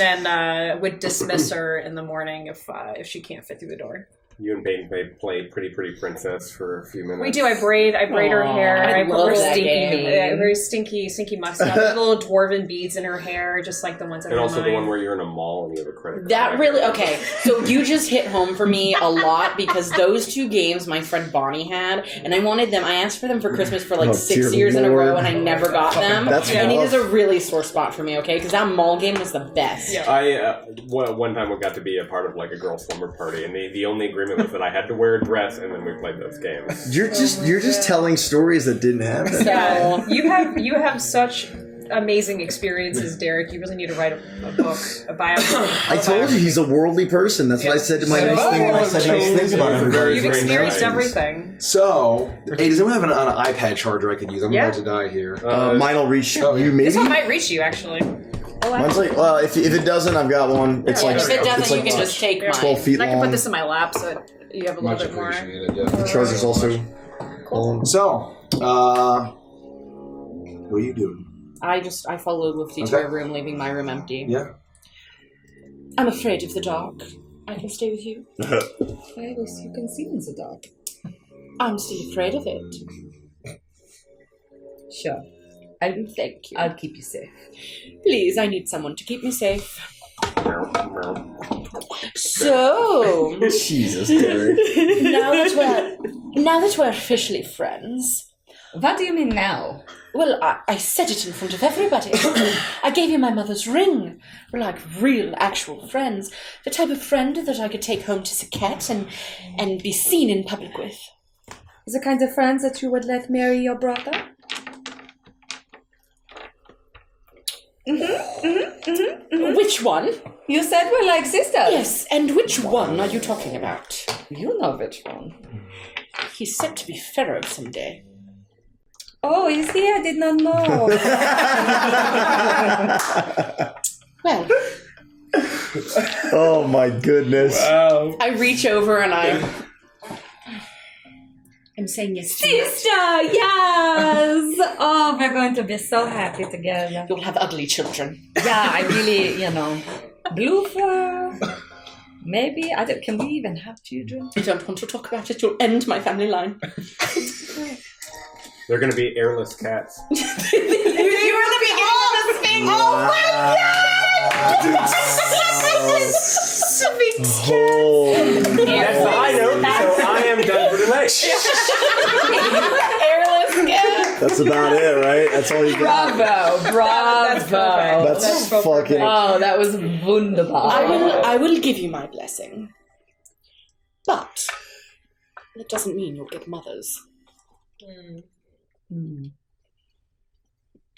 and then would dismiss her in the morning if she can't fit through the door. You and Peyton play Pretty Princess for a few minutes. We do. I braid her hair. I put love her that stinky, game. very stinky mustache. Little dwarven beads in her hair, just like the ones that And are also mine. the one where you're in a mall and you have a credit card. That really, okay, so you just hit home for me a lot because those 2 games my friend Bonnie had, and I wanted them, I asked for them for Christmas for like 6 years in a row and I never got them. And it is a really sore spot for me, okay, because that mall game was the best. Yeah. I one time I got to be a part of like a girl slumber party, and the only agreement was that I had to wear a dress, and then we played those games. You're just telling stories that didn't happen. Yeah, you have such amazing experiences, Derek. You really need to write a book, a biography. I told you he's a worldly person. That's what I said to my I said nice things about everybody. You've experienced everything. So, hey, does anyone have an iPad charger I could use? I'm about to die here. Mine will reach you, maybe? This one might reach you, actually. Mine's like, well, if it doesn't, I've got one. It's like, if it doesn't, it's like you can just take mine. 12 feet And I can long. put this in my lap so you have a little bit more. The charger's also cool. So, what are you doing? I followed Lufty to her room, leaving my room empty. Yeah. I'm afraid of the dark. I can stay with you. At least you can see in the dark. I'm still afraid of it. Sure. Thank you. I'll keep you safe. Please, I need someone to keep me safe. So, Jesus, Derek. now that we're officially friends. What do you mean now? Well, I said it in front of everybody. I gave you my mother's ring. We're like real, actual friends. The type of friend that I could take home to Saket and be seen in public with. The kind of friends that you would let marry your brother? Which one? You said we're like sisters. Yes, and which one are you talking about? You know which one. He's set to be pharaoh someday. Oh, is he? I did not know. Well. Oh my goodness. Wow. I reach over and I'm saying yes. Sister, yes! Oh, we're going to be so happy together. You'll have ugly children. Yeah, I really, blue fur. Maybe. Can we even have children? I don't want to talk about it. You'll end my family line. They're going to be airless cats. You were the beginning of this thing. Oh my god! Sphinx cat. That's the high note, so I am done for tonight. Airless cat. That's about it, right? That's all you got. Bravo. That's fucking. Oh, that was wunderbar. I will give you my blessing. But that doesn't mean you'll get mothers.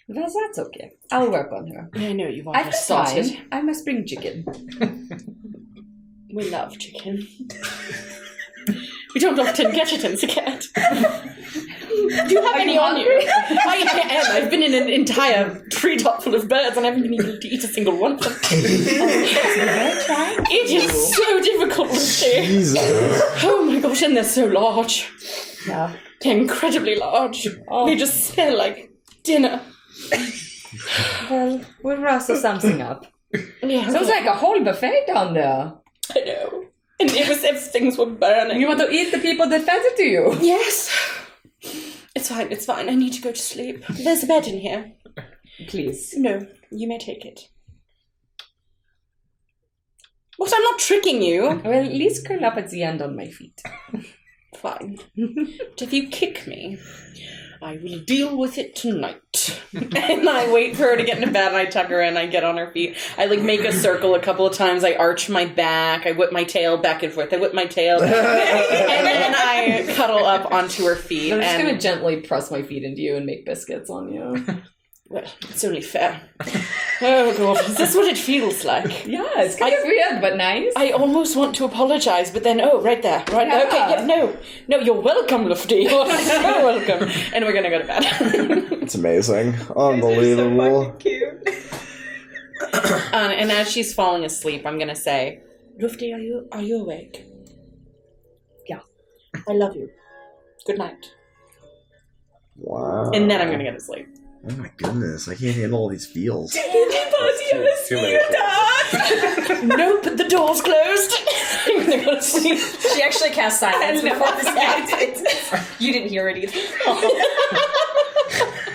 Well, that's okay. I'll work on her. I know you want I've her got sorted. time. I must bring chicken. We love chicken. We don't often get it in Saket. Do you have any on you? I am. I've been in an entire treetop full of birds and I haven't been able to eat a single one of them. It is so difficult to stay. Jesus. Oh my gosh, and they're so large. Yeah. They're incredibly large. Oh. They just smell like dinner. Well, we'll rustle something up. Yeah, Sounds like a whole buffet down there. I know. And it was if things were burning. You want to eat the people that fed it to you? Yes. It's fine. I need to go to sleep. There's a bed in here. Please. No, you may take it. What? I'm not tricking you. Well, at least curl up at the end on my feet. Fine. But if you kick me, I will deal with it tonight. And I wait for her to get into bed and I tuck her in, I get on her feet. I make a circle a couple of times, I arch my back, I whip my tail back and forth, I whip my tail back and then I cuddle up onto her feet. I'm just going to gently press my feet into you and make biscuits on you. Well, it's only fair. Oh god, is this what it feels like? Yeah, it's kind of weird, but nice. I almost want to apologise, but then, right there. Right, yeah. Okay, yeah, no, you're welcome, Lufty. You're so welcome. And we're gonna go to bed. It's amazing. Unbelievable. So cute. And as she's falling asleep, I'm gonna say, Lufty, are you awake? Yeah. I love you. Good night. Wow. And then I'm gonna go to sleep. Oh my goodness, I can't handle all these feels. Too many. Nope, the door's closed. They're gonna sleep. She actually cast silence before this happened. You didn't hear it either.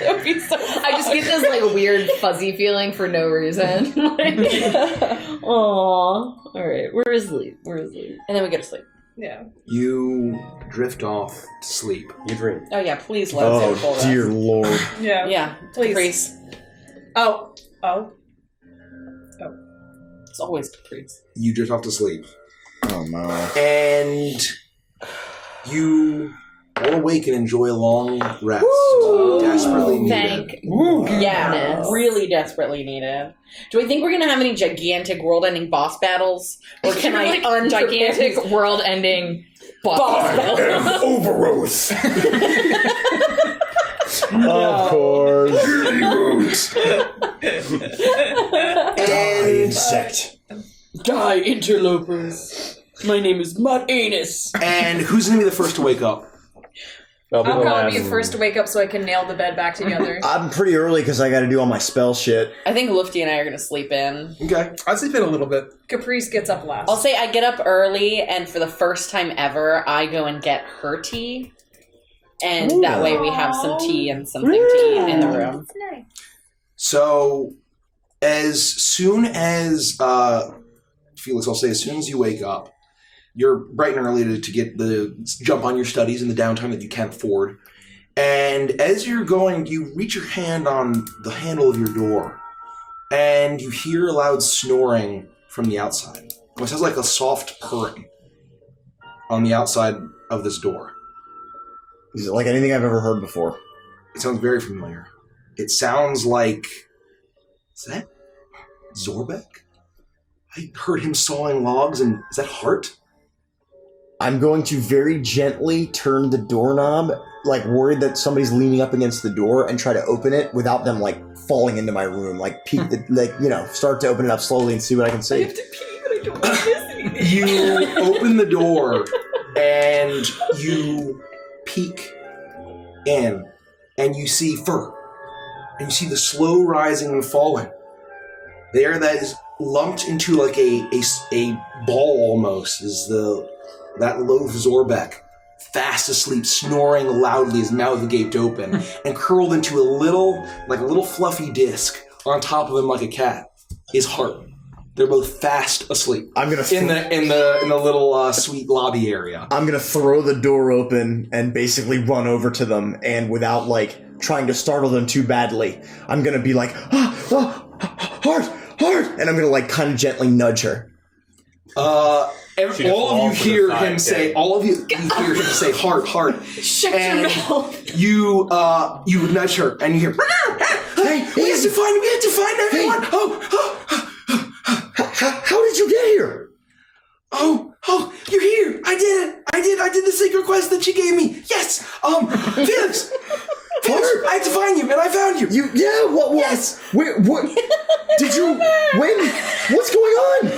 It would be so fun. I just get this like weird fuzzy feeling for no reason. Aww. Alright, we're asleep. And then we get to sleep. Yeah. You drift off to sleep. You dream. Oh yeah, please let us have a full rest. Dear Lord. Yeah. Yeah, Please. Caprice. Oh. It's always Caprice. You drift off to sleep. Oh no. And you all awake and enjoy a long rest. Desperately needed. Thank Yeah, goodness. really desperately needed. Do I think we're gonna have any gigantic world-ending boss battles, or can I Like gigantic world-ending boss battle? Overgrowth. Of course. And Insect. Die, interlopers! My name is Mud Anus. And who's going to be the first to wake up? I'll be I'll the probably last. be the first to wake up so I can nail the bed back together. I'm pretty early because I got to do all my spell shit. I think Lufty and I are gonna sleep in. Okay. I sleep in a little bit. Caprice gets up last. I'll say I get up early, and for the first time ever, I go and get her tea. And that way we have some tea and something to eat in the room. It's nice. So, as soon as, Felix, I'll say as soon as you wake up, you're bright and early to get the jump on your studies in the downtime that you can't afford. And as you're going, you reach your hand on the handle of your door, and you hear a loud snoring from the outside. It sounds like a soft purring on the outside of this door. Is it like anything I've ever heard before? It sounds very familiar. It sounds like... Is that Zorbek? I heard him sawing logs, and is that Hart? I'm going to very gently turn the doorknob, like worried that somebody's leaning up against the door, and try to open it without them like falling into my room. Like peek, start to open it up slowly and see what I can see. I have to pee, but I don't want to miss anything. You open the door, and you peek in, and you see fur, and you see the slow rising and falling. There, that is lumped into like a ball almost, is that loaf Zorbek, fast asleep, snoring loudly, his mouth gaped open, and curled into a little fluffy disc on top of him like a cat. Is Hart. They're both fast asleep. I'm gonna in the little suite lobby area. I'm gonna throw the door open and basically run over to them, and without like trying to startle them too badly, I'm gonna be like, Hart, and I'm gonna like kind of gently nudge her. All of you hear him say, Hart. Shut and your mouth. You nudge her, and you hear, Hey, we have to find everyone. How did you get here? Oh, you're here. I did the secret quest that she gave me. Yes. Felix, I had to find you, and I found you. What? Yes. What? Did you? When? What's going on?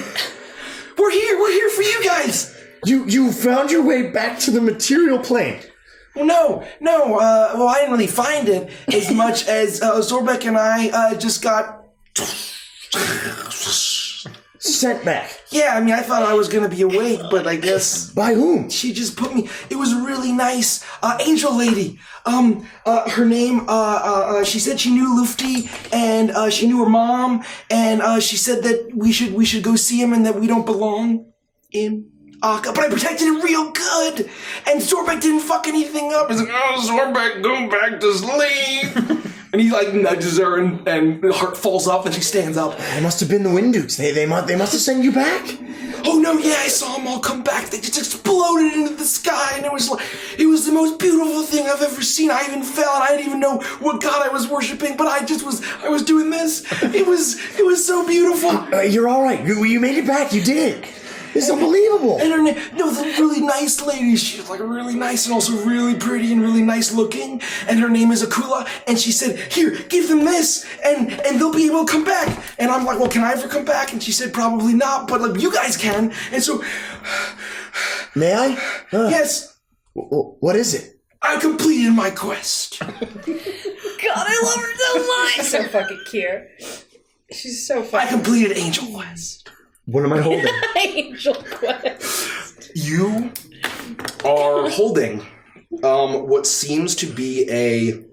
We're here for you guys. You found your way back to the material plane. Well, no. Well, I didn't really find it as much as Zorbek and I just got sent back. Yeah, I mean, I thought I was going to be awake, but I guess... By whom? She just put me... It was a really nice angel lady. Her name, she said she knew Lufty, and she knew her mom, and she said that we should go see him and that we don't belong in Akka. But I protected him real good, and Zorbek didn't fuck anything up. He's like, Zorbek, go back to sleep. And he like nudges her, and the heart falls off, and she stands up. It must have been the Windukes. They must have sent you back. Oh no, yeah, I saw them all come back. They just exploded into the sky, and it was the most beautiful thing I've ever seen. I even fell, and I didn't even know what god I was worshiping, but I was doing this. It was so beautiful. You're all right. You made it back. You did. It's unbelievable. And her name, the really nice lady. She's like really nice and also really pretty and really nice looking. And her name is Akula. And she said, "Here, give them this, and they'll be able to come back." And I'm like, "Well, can I ever come back?" And she said, "Probably not, but like you guys can." And so, may I? Yes. What is it? I completed my quest. God, god, I love her so much. She's so fucking cute. She's so I fucking completed Angel Quest. What am I holding? Angel Quest. You are holding what seems to be a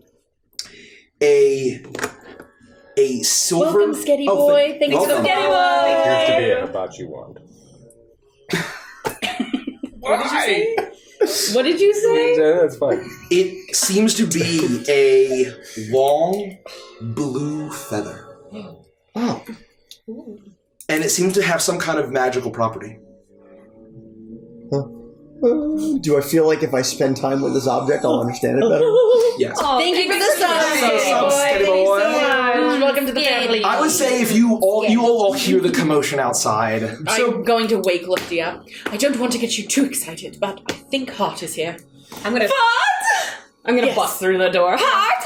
silver. Welcome, Sketty Boy. Thank you for the Sketty Boy. Appears to be a hibachi wand. What did you say? What did you say? Yeah, that's fine. It seems to be a long blue feather. Oh. And it seems to have some kind of magical property. Do I feel like if I spend time with this object, I'll understand it better? Yes. Thank you for the sub, Sketty Boy. Thank you so much. Welcome to the family. I would say if you all hear the commotion outside. I'm going to wake Lufty up. I don't want to get you too excited, but I think Hart is here. I'm gonna bust through the door. Hart!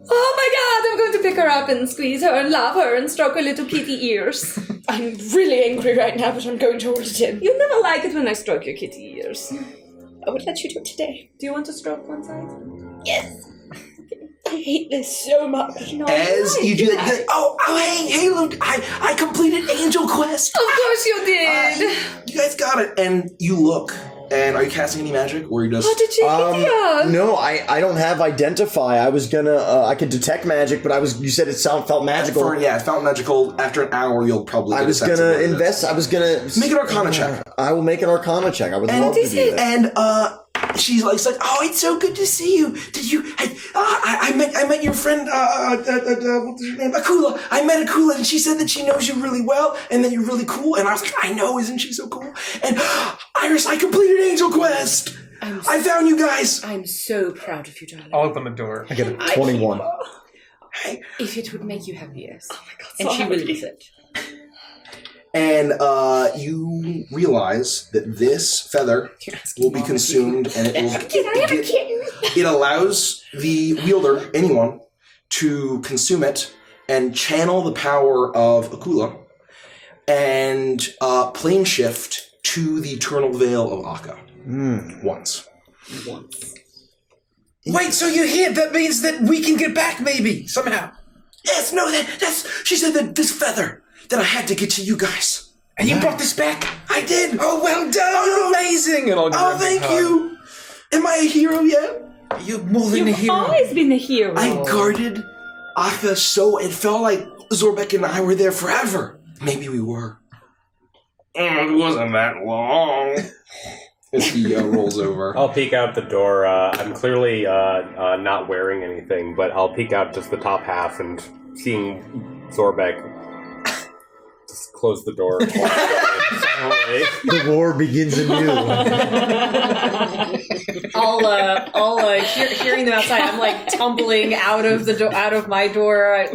Oh my god, I'm going to pick her up and squeeze her and love her and stroke her little kitty ears. I'm really angry right now, but I'm going to hold it in. You never like it when I stroke your kitty ears. I would let you do it today. Do you want to stroke one side? Yes. I hate this so much. No, As you do that, hey, look, I completed Angel Quest. Of course you did. You guys got it. And you look, and are you casting any magic, or are you just? What did you do? No, I don't have Identify. I was gonna, I could detect magic, but you said it felt magical. It felt magical. After an hour, you'll probably. I was gonna make an Arcana check. I will make an Arcana check. I would love to do that. And she's like, oh, it's so good to see you. Did you? I met your friend. What's her name? Akula. I met Akula, and she said that she knows you really well, and that you're really cool. And I was like, I know, isn't she so cool? And Iris, I completed Angel Quest. I found you guys. I'm so proud of you, darling. I'll open the door. I get a 21. If it would make you happy, yes. Oh my god, and so she happy. will use it. And you realize that this feather will be consumed, and it allows the wielder, anyone, to consume it and channel the power of Akula and plane shift to the eternal veil of Akka. Once. Wait, so you're here? That means that we can get back, maybe, somehow. Yes, no, that's. She said that this feather. Then I had to get to you guys. And you brought this back? I did. Oh, well done. Amazing. And I'll give her a big thank hug. you. Am I a hero yet? You're more than a You've hero. always been a hero. I guarded Akka so it felt like Zorbek and I were there forever. Maybe we were. It wasn't that long. As he rolls over. I'll peek out the door. I'm clearly not wearing anything, but I'll peek out just the top half and seeing Zorbek just close the door. The war begins anew. hearing them outside, I'm like tumbling out of my door.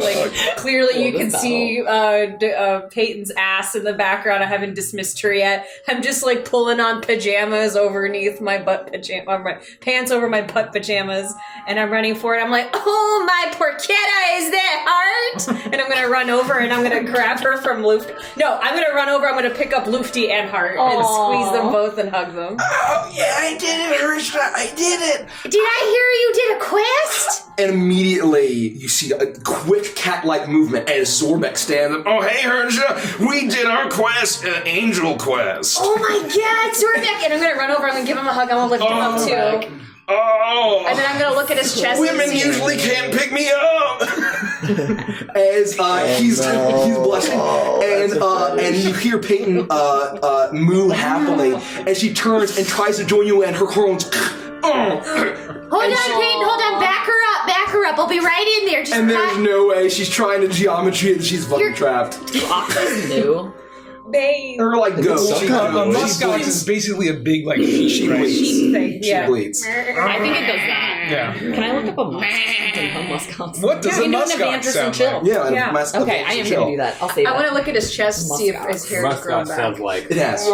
Clearly you can see Peyton's ass in the background. I haven't dismissed her yet. I'm just like pulling on pajamas underneath my my pants over my butt pajamas, and I'm running for it. I'm like, oh my porchetta, is that Hart? And I'm gonna run over and I'm gonna grab her from Lufty. No, I'm gonna run over. I'm gonna pick up Lufty and Hart and squeeze them both and hug them. Oh yeah, I did it, Hersha. I did it. Did I hear you did a quest? And immediately you see a quick cat-like movement as Zorbek stands up. Oh hey, Hersha, we did our quest, Angel Quest. Oh my god, Zorbek! And I'm gonna run over. I'm gonna give him a hug. I'm gonna lift him up too. Oh! And then I'm gonna look at his chest. Women usually can't pick me up. As he's blushing, and you hear Peyton moo happily as she turns and tries to join you, and her horns. Hold on, Peyton. Hold on. Back her up. I'll be right in there. Just and there's no way she's trying to geometry and she's fucking trapped. No. Babe. Or like ghost. A muskox is basically a big like sheet thing. She bleeds. I think it does that. Yeah. Can I look up a muskox? What does a muskox sound like? Yeah. Okay, I am going to do that. I'll save I that. want to look at his chest to see if his hair is growing Muskox back. sounds like It has.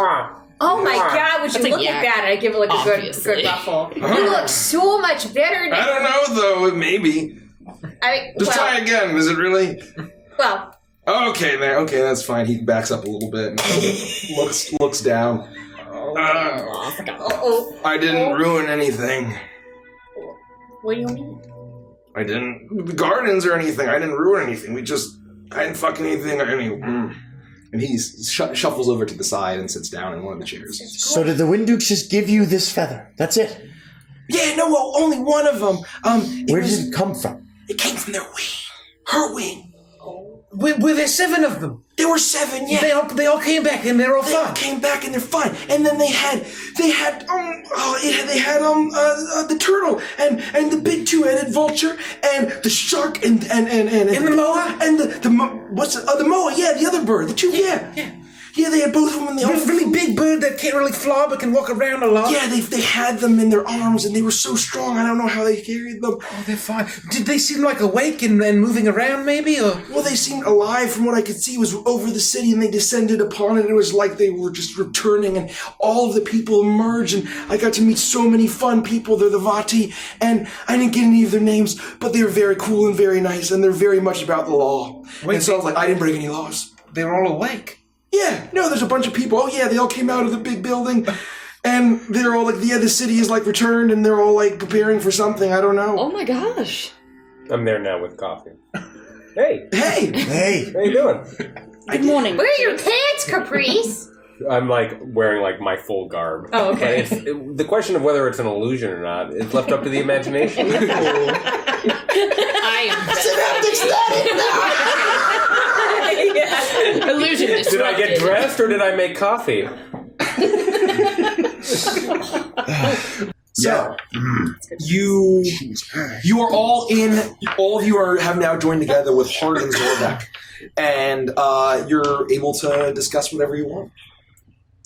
Oh my god, would you That's a look yak. at that? I give it like a Obviously. good ruffle. You look so much better now. I don't know though. Maybe. Just try again. Is it really? Well. Okay, there. Okay, that's fine. He backs up a little bit and looks down. I didn't ruin anything. What do you mean? I didn't gardens or anything. I didn't ruin anything. I didn't fuck anything. And he shuffles over to the side and sits down in one of the chairs. So did the Windukes just give you this feather? That's it? Yeah, no, well, only one of them. Where did it come from? It came from their wing. Her wing. Were there 7 of them? There were 7, yeah. They all came back and they're all They fine. all came back and they're fine. And then they had the turtle and the big 2-headed vulture and the shark and the moa and the moa, yeah, the other bird, the two, yeah. Yeah, they had both of them in the arms. Really big bird that can't really fly but can walk around a lot. Yeah, they had them in their arms and they were so strong. I don't know how they carried them. Oh, they're fine. Did they seem like awake and moving around maybe? Or? Well, they seemed alive from what I could see. It was over the city and they descended upon it. It was like they were just returning and all of the people emerged and I got to meet so many fun people. They're the Vati and I didn't get any of their names, but they were very cool and very nice and they're very much about the law. And so I was like, I didn't break any laws. They were all awake. Yeah, no, there's a bunch of people. Oh, yeah, they all came out of the big building, and they're all like, yeah, the city is like returned, and they're all like preparing for something. I don't know. Oh my gosh. I'm there now with coffee. Hey! Hey! How you doing? Good morning. Where are your pants, Caprice? I'm like wearing like my full garb. Oh, okay. The question of whether it's an illusion or not is left up to the imagination. I am Illusion disrupted. Did I get dressed or did I make coffee? So, you are all in. All of you have now joined together with Hart and Zorbeck, and you're able to discuss whatever you want.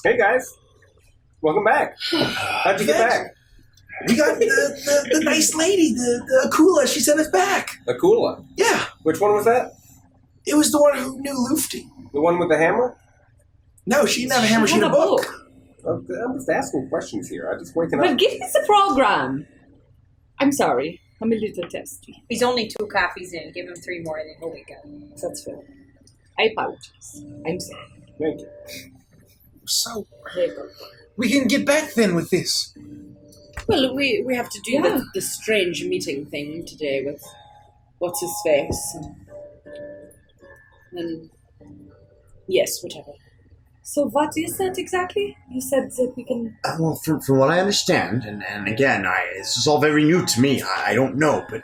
Hey guys, welcome back. How'd you get back? We got the nice lady, the Akula. She sent us back. Akula? Yeah. Which one was that? It was the one who knew Lufty. The one with the hammer? No, she didn't have a hammer. She had a book. I'm just asking questions here. I'm just waking But up. give us the program. I'm sorry. I'm a little testy. He's only 2 coffees in. Give him 3 more and then he'll wake up. That's fair. I apologize. I'm sorry. Thank you. So, There you go. we can get back then with this. Well, we have to do the strange meeting thing today with what's his face. And yes, whatever. So what is that exactly? You said that we can... Well, from what I understand, and again, this is all very new to me, I don't know, but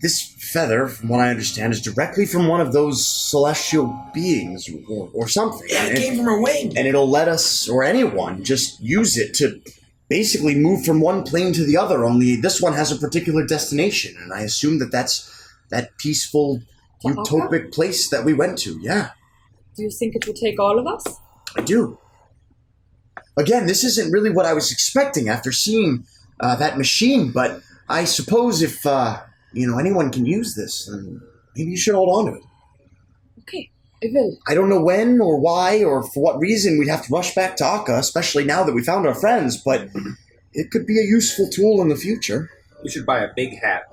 this feather, from what I understand, is directly from one of those celestial beings or something. Yeah, it came from her wing. And it'll let us, or anyone, just use it to basically move from one plane to the other, only this one has a particular destination, and I assume that's that peaceful, utopic place that we went to, yeah. Do you think it will take all of us? I do. Again, this isn't really what I was expecting after seeing that machine, but I suppose if, anyone can use this, then maybe you should hold on to it. Okay, I will. I don't know when or why or for what reason we'd have to rush back to Akka, especially now that we found our friends, but it could be a useful tool in the future. You should buy a big hat.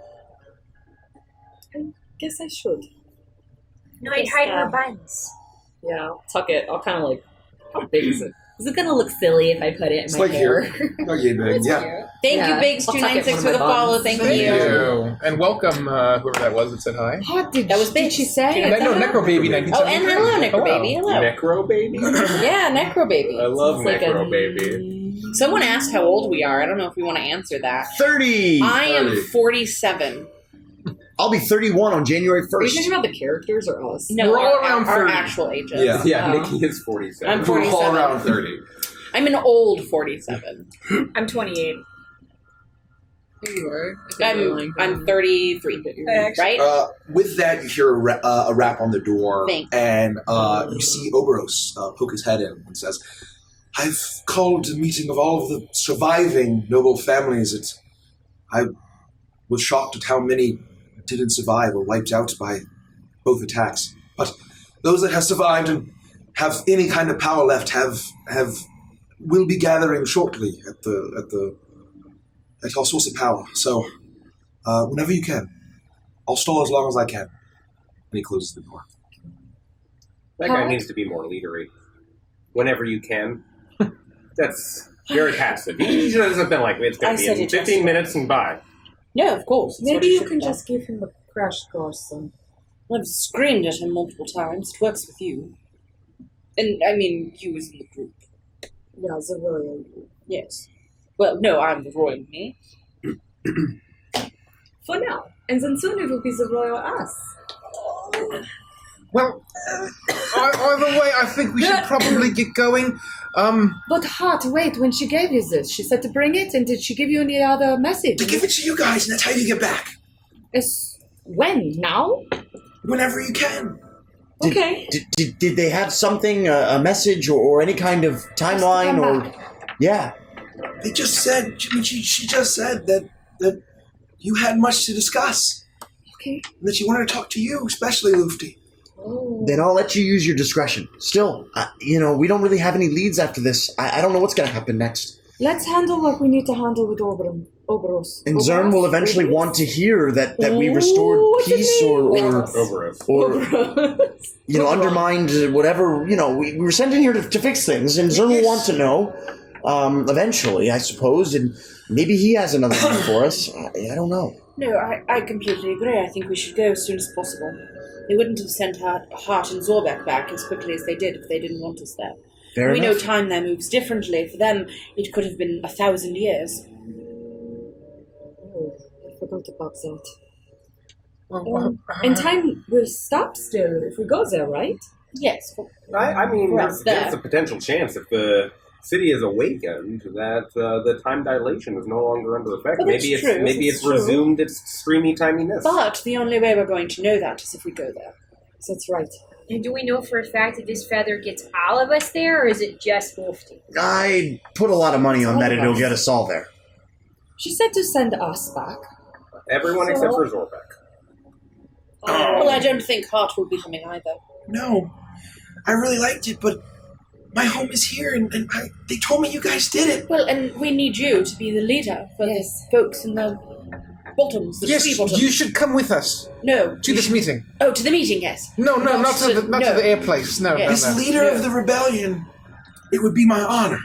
I guess I should. No, I'd hide her buns. Yeah, I'll tuck it. I'll kind of like, how big is it? Is it going to look silly if I put it in my hair? Okay, big. Yeah. Thank you, Biggs296 for the follow. Thank you. And welcome, whoever that was that said hi. What did That was Biggs. she say? No, Necro Baby 1973. Oh, and hello, Necro Baby. Hello. Necro Baby? Yeah, Necro Baby. I love It's like Necro a- Baby. Someone asked how old we are. I don't know if we want to answer that. 30! I am 30. 47. I'll be 31 on January Are you 1st. talking about the characters or us? No, We're all our around 30. actual ages. Yeah. Yeah, Oh. Nikki is 47. I'm We're all 47. around 30. I'm an old 47. I'm 28. You were. I'm 33. Right? With that, you hear a rap on the door, Thanks. and you see Oberos poke his head in and says, "I've called a meeting of all of the surviving noble families. I was shocked at how many didn't survive or wiped out by both attacks. But those that have survived and have any kind of power left will be gathering shortly at our source of power. So, whenever you can, I'll stall as long as I can." And he closes the door. That guy needs to be more leadery. Whenever you can. That's very passive. He should have been like, it's going to be in 15 minutes and bye. Yeah, of course. Maybe you can just give him a crash course. I've screamed at him multiple times. It works with you. And, I mean, you as in the group. Yeah, the royal you. Yes. Well, no, I'm the royal me. For now. And then soon it will be the royal us. Well, either way, I think we should probably get going. But Hart, wait, when she gave you this, she said to bring it, and did she give you any other message? To give it to you guys, and that's how you get back. When? Now? Whenever you can. Okay. Did they have something, a message or any kind of timeline or? Yeah. They just said. She just said that you had much to discuss. Okay. And that she wanted to talk to you, especially Lufty. Oh. Then I'll let you use your discretion. Still, we don't really have any leads after this. I don't know what's going to happen next. Let's handle what we need to handle with Oberos. And Zern will eventually want to hear that we restored peace or undermined whatever. We were sent in here to fix things, and Zern will want to know eventually, I suppose, and maybe he has another thing for us. I don't know. No, I completely agree. I think we should go as soon as possible. They wouldn't have sent Hart and Zorbek back as quickly as they did if they didn't want us there. Fair we enough. know time there moves differently. For them, it could have been 1,000 years. Oh, I forgot about that. And time will stop still if we go there, right? Yes. I mean, there's a potential chance if the city is awakened that the time dilation is no longer under effect. Well, maybe it's resumed its streamy timiness. But the only way we're going to know that is if we go there. That's right. And do we know for a fact that this feather gets all of us there, or is it just Wolfie? I put a lot of money on that it'll get us all there. She said to send us back. Everyone except for Zorbek. Well, I don't think Hart will be coming either. No, I really liked it, but my home is here, and they told me you guys did it. Well, and we need you to be the leader for the folks in the bottoms, the tree bottoms. You should come with us. No. To this meeting. Oh, to the meeting, yes. No, not to the air place. No, Yes. As leader of the rebellion, it would be my honor.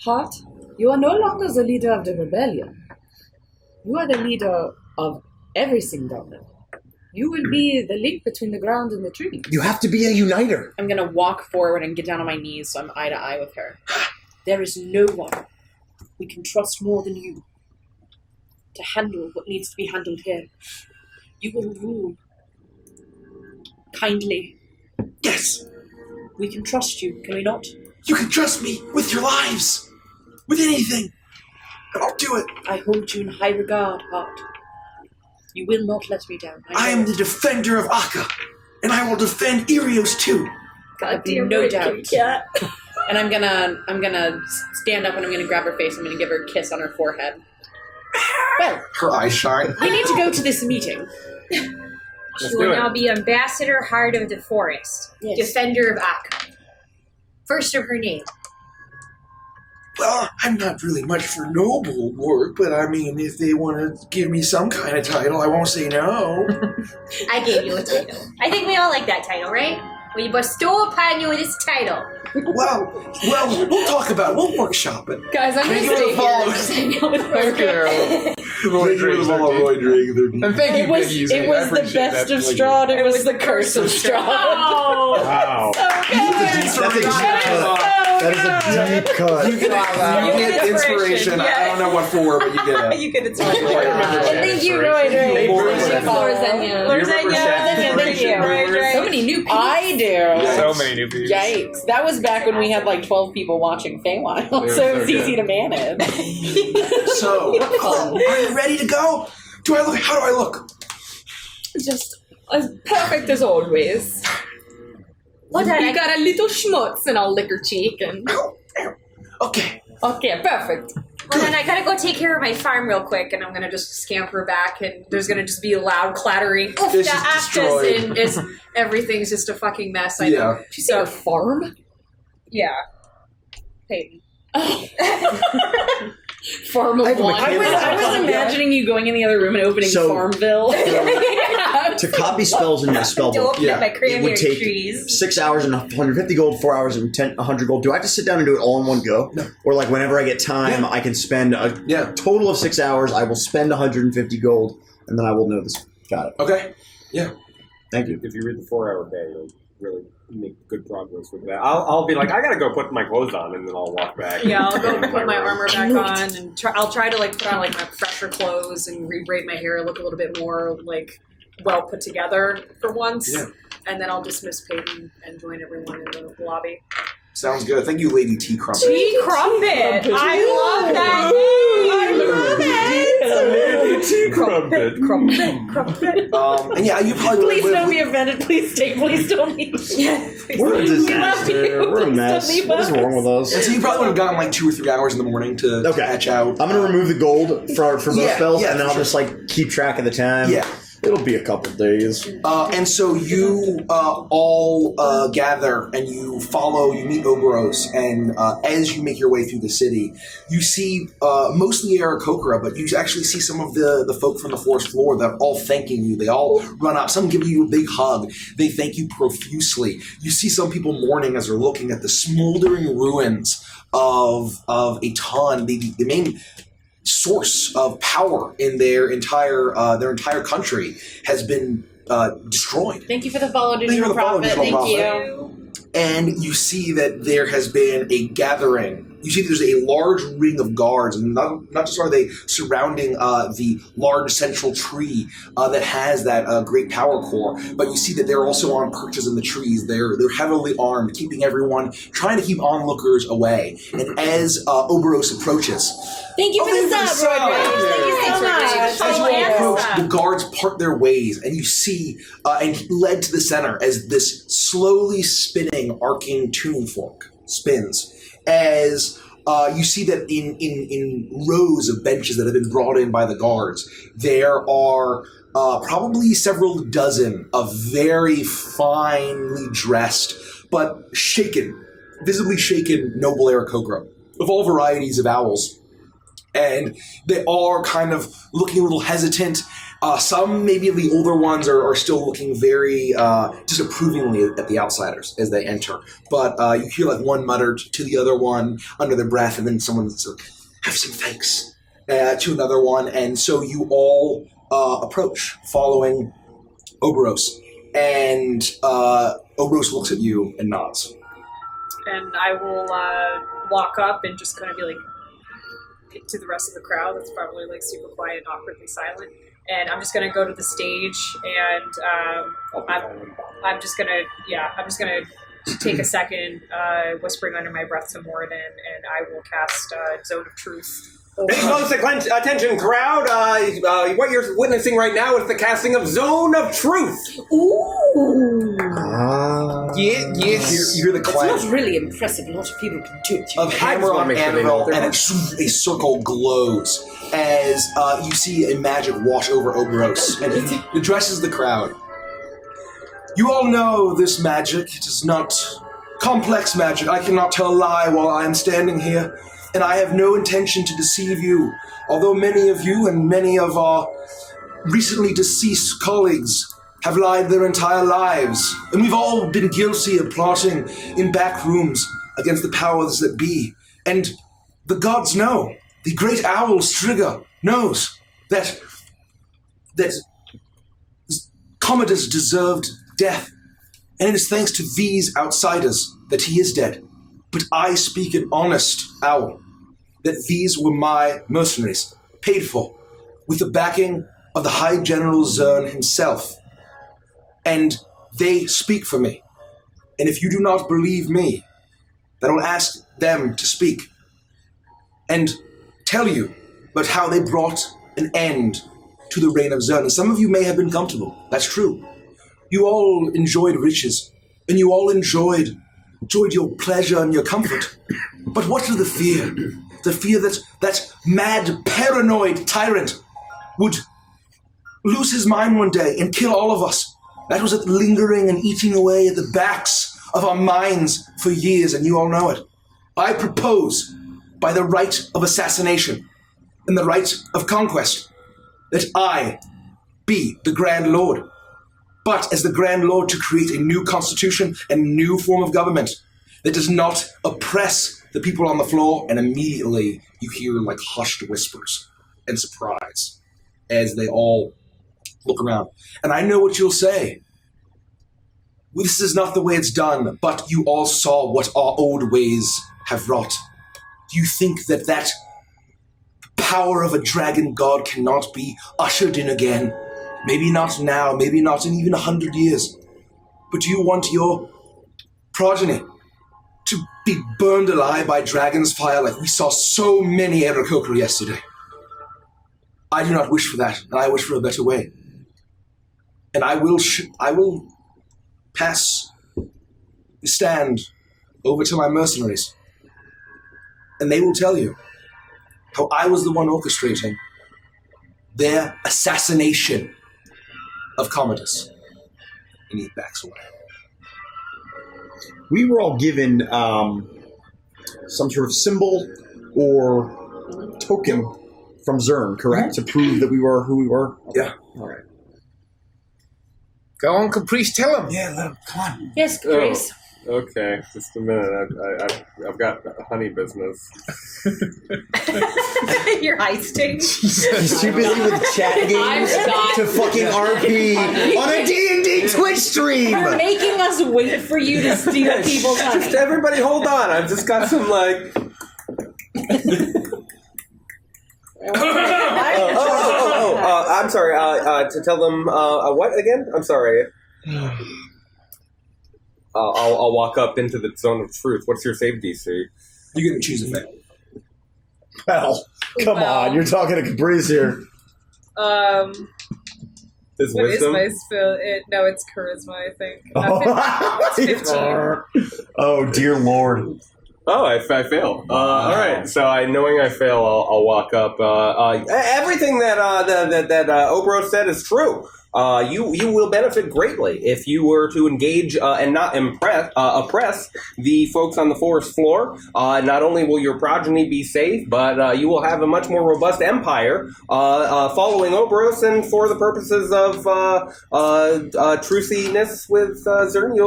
Hart, you are no longer the leader of the rebellion. You are the leader of everything down there. You will be the link between the ground and the tree. You have to be a uniter. I'm going to walk forward and get down on my knees so I'm eye to eye with her. There is no one we can trust more than you to handle what needs to be handled here. You will rule kindly. Yes. We can trust you, can we not? You can trust me with your lives. With anything. And I'll do it. I hold you in high regard, Hart. You will not let me down. I am the defender of Akka, and I will defend Irios too. No doubt. And I'm gonna stand up and I'm gonna grab her face. I'm gonna give her a kiss on her forehead. Well, her eyes shine. We need to go to this meeting. She will now be Ambassador Heart of the Forest, Defender of Akka. First of her name. Well, I'm not really much for noble work, but I mean, if they want to give me some kind of title, I won't say no. I gave you a title. I think we all like that title, right? We bestow upon you this title. Well, we'll talk about it. We'll workshop it. Guys, I'm going to stay here and just hang out with her. And thank you, Biggie. It was the best of straw, and it was the curse of straw. Wow. That is a deep cut. You get inspiration. I don't know what for, but you get it. You get inspiration. Thank you, Roy. Thank you. So many new people. I do. So many new people. Yikes. That was back when we had like 12 people watching Feywild, so it was easy to manage. So, are you ready to go? How do I look? Just as perfect as always. You got a little schmutz in our liquor cheek. And... Okay. Okay, perfect. Well, then I gotta go take care of my farm real quick, and I'm gonna just scamper back, and there's gonna just be a loud clattering. Oof, This the is actors, destroyed. and everything's just a fucking mess. I know. Did you say your farm? Yeah. Peyton. Farm of one. I was imagining you going in the other room and opening Farmville. To to copy spells in my spell Don't book, open up my it cranberry would take trees. 6 hours and 150 gold, 4 hours and 100 gold. Do I have to sit down and do it all in one go? No. Or like whenever I get time, I can spend a total of 6 hours. I will spend 150 gold, and then I will know this. Got it. Okay. Yeah. Thank you. If you read the 4-hour day, you'll really make good progress with that. I'll be like, I gotta go put my clothes on, and then I'll walk back. Yeah, I'll go put my armor back on, and I'll try to like put on like my fresher clothes and rebraid my hair, look a little bit more like well put together for once. Yeah. And then I'll dismiss Peyton and join everyone in the lobby. Sounds good. Thank you, Lady T. Crumpet. Tea Crumpet! I love that name! I love it! Tea Crumpet. Crumpet. And yeah, you probably Please don't be offended. Please stay. Please don't leave. We're a We love disaster. you. We're a Please mess. don't leave What is us. wrong with us? And so you probably would have gotten like 2 or 3 hours in the morning to catch out. I'm going to remove the gold for both spells, and then I'll sure. just like keep track of the time. Yeah. It'll be a couple days. And so you all gather and you follow, you meet Oberos, and as you make your way through the city, you see mostly Aarakocra, but you actually see some of the folk from the forest floor that are all thanking you. They all run up, some giving you a big hug. They thank you profusely. You see some people mourning as they're looking at the smoldering ruins of a ton, the main source of power in their entire country has been destroyed. Thank you for the follow, Thank you digital for the follow, prophet. digital Thank prophet. you. And you see that there has been a gathering. You see there's a large ring of guards, and not just are they surrounding the large central tree that has that great power core, but you see that they're also on perches in the trees. They're heavily armed, keeping everyone, trying to keep onlookers away. And as Oberos approaches, Thank you for the sub, Rodriguez. Thank you so much. as you all approach, the guards part their ways, and you see, and led to the center as this slowly spinning, arcing tuning fork spins. As you see that in rows of benches that have been brought in by the guards, there are probably several dozen of very finely dressed, but visibly shaken noble Aarakocra of all varieties of owls. And they are kind of looking a little hesitant. Some, maybe the older ones, are still looking very disapprovingly at the outsiders as they enter. But you hear like one muttered to the other one under their breath, and then someone's like, have some thanks to another one. And so you all approach, following Oberos. And Oberos looks at you and nods. And I will walk up and just kind of be like, to the rest of the crowd that's probably like super quiet and awkwardly silent, and I'm just gonna go to the stage, and I'm just gonna take a second, whispering under my breath some word, and I will cast Zone of Truth. Pay close attention, crowd. What you're witnessing right now is the casting of Zone of Truth. Ooh. Yes. You hear the clang It's not really impressive. A lot of people can do it. of hammer on anvil, and a circle glows as you see a magic wash over Oberos, and he addresses the crowd. You all know this magic. It is not complex magic. I cannot tell a lie while I am standing here, and I have no intention to deceive you, although many of you and many of our recently deceased colleagues have lied their entire lives, and we've all been guilty of plotting in back rooms against the powers that be. And the gods know, the great owl Striga knows that Commodus deserved death, and it is thanks to these outsiders that he is dead. But I speak an honest owl, that these were my mercenaries, paid for, with the backing of the High General Zern himself. And they speak for me. And if you do not believe me, then I'll ask them to speak and tell you about how they brought an end to the reign of Zern. And some of you may have been comfortable. That's true. You all enjoyed riches, and you all enjoyed your pleasure and your comfort. But what of the fear? The fear that that mad, paranoid tyrant would lose his mind one day and kill all of us. That was lingering and eating away at the backs of our minds for years, and you all know it. I propose, by the right of assassination and the right of conquest, that I be the Grand Lord. but as the Grand Lord to create a new constitution and a new form of government that does not oppress the people on the floor. And immediately you hear like hushed whispers and surprise as they all look around. And I know what you'll say. This is not the way it's done, but you all saw what our old ways have wrought. Do you think that that power of a dragon god cannot be ushered in again? Maybe not now, maybe not in even 100 years. But do you want your progeny to be burned alive by dragon's fire like we saw so many Aarakocra yesterday? I do not wish for that, and I wish for a better way. And I will pass the stand over to my mercenaries, and they will tell you how I was the one orchestrating their assassination of Commodus. And he backs away. We were all given some sort of symbol or token from Zern, correct? To prove that we were who we were? Yeah. All right. Go on, Caprice, tell him. Yeah, let him. Come on. Yes, Caprice. Okay, just a minute. I've got honey business. You're heisting. He's too busy with chat games to fucking RP on a D&D Twitch stream. You're making us wait for you to steal people's honey. Just everybody hold on. I've just got some like... I'm sorry. To tell them what again? I'm sorry. I'll walk up into the zone of truth. What's your save DC? You get to choose a fail. Well, come on. You're talking to Caprice here. His what wisdom? is my spell? No, it's charisma, I think. It's 15. Oh, dear Lord. Oh, I fail. All right, so knowing I fail, I'll walk up. Everything that Obro said is true. You will benefit greatly if you were to engage and not oppress the folks on the forest floor. Not only will your progeny be safe, but you will have a much more robust empire following Obros, and for the purposes of truciness with Zern,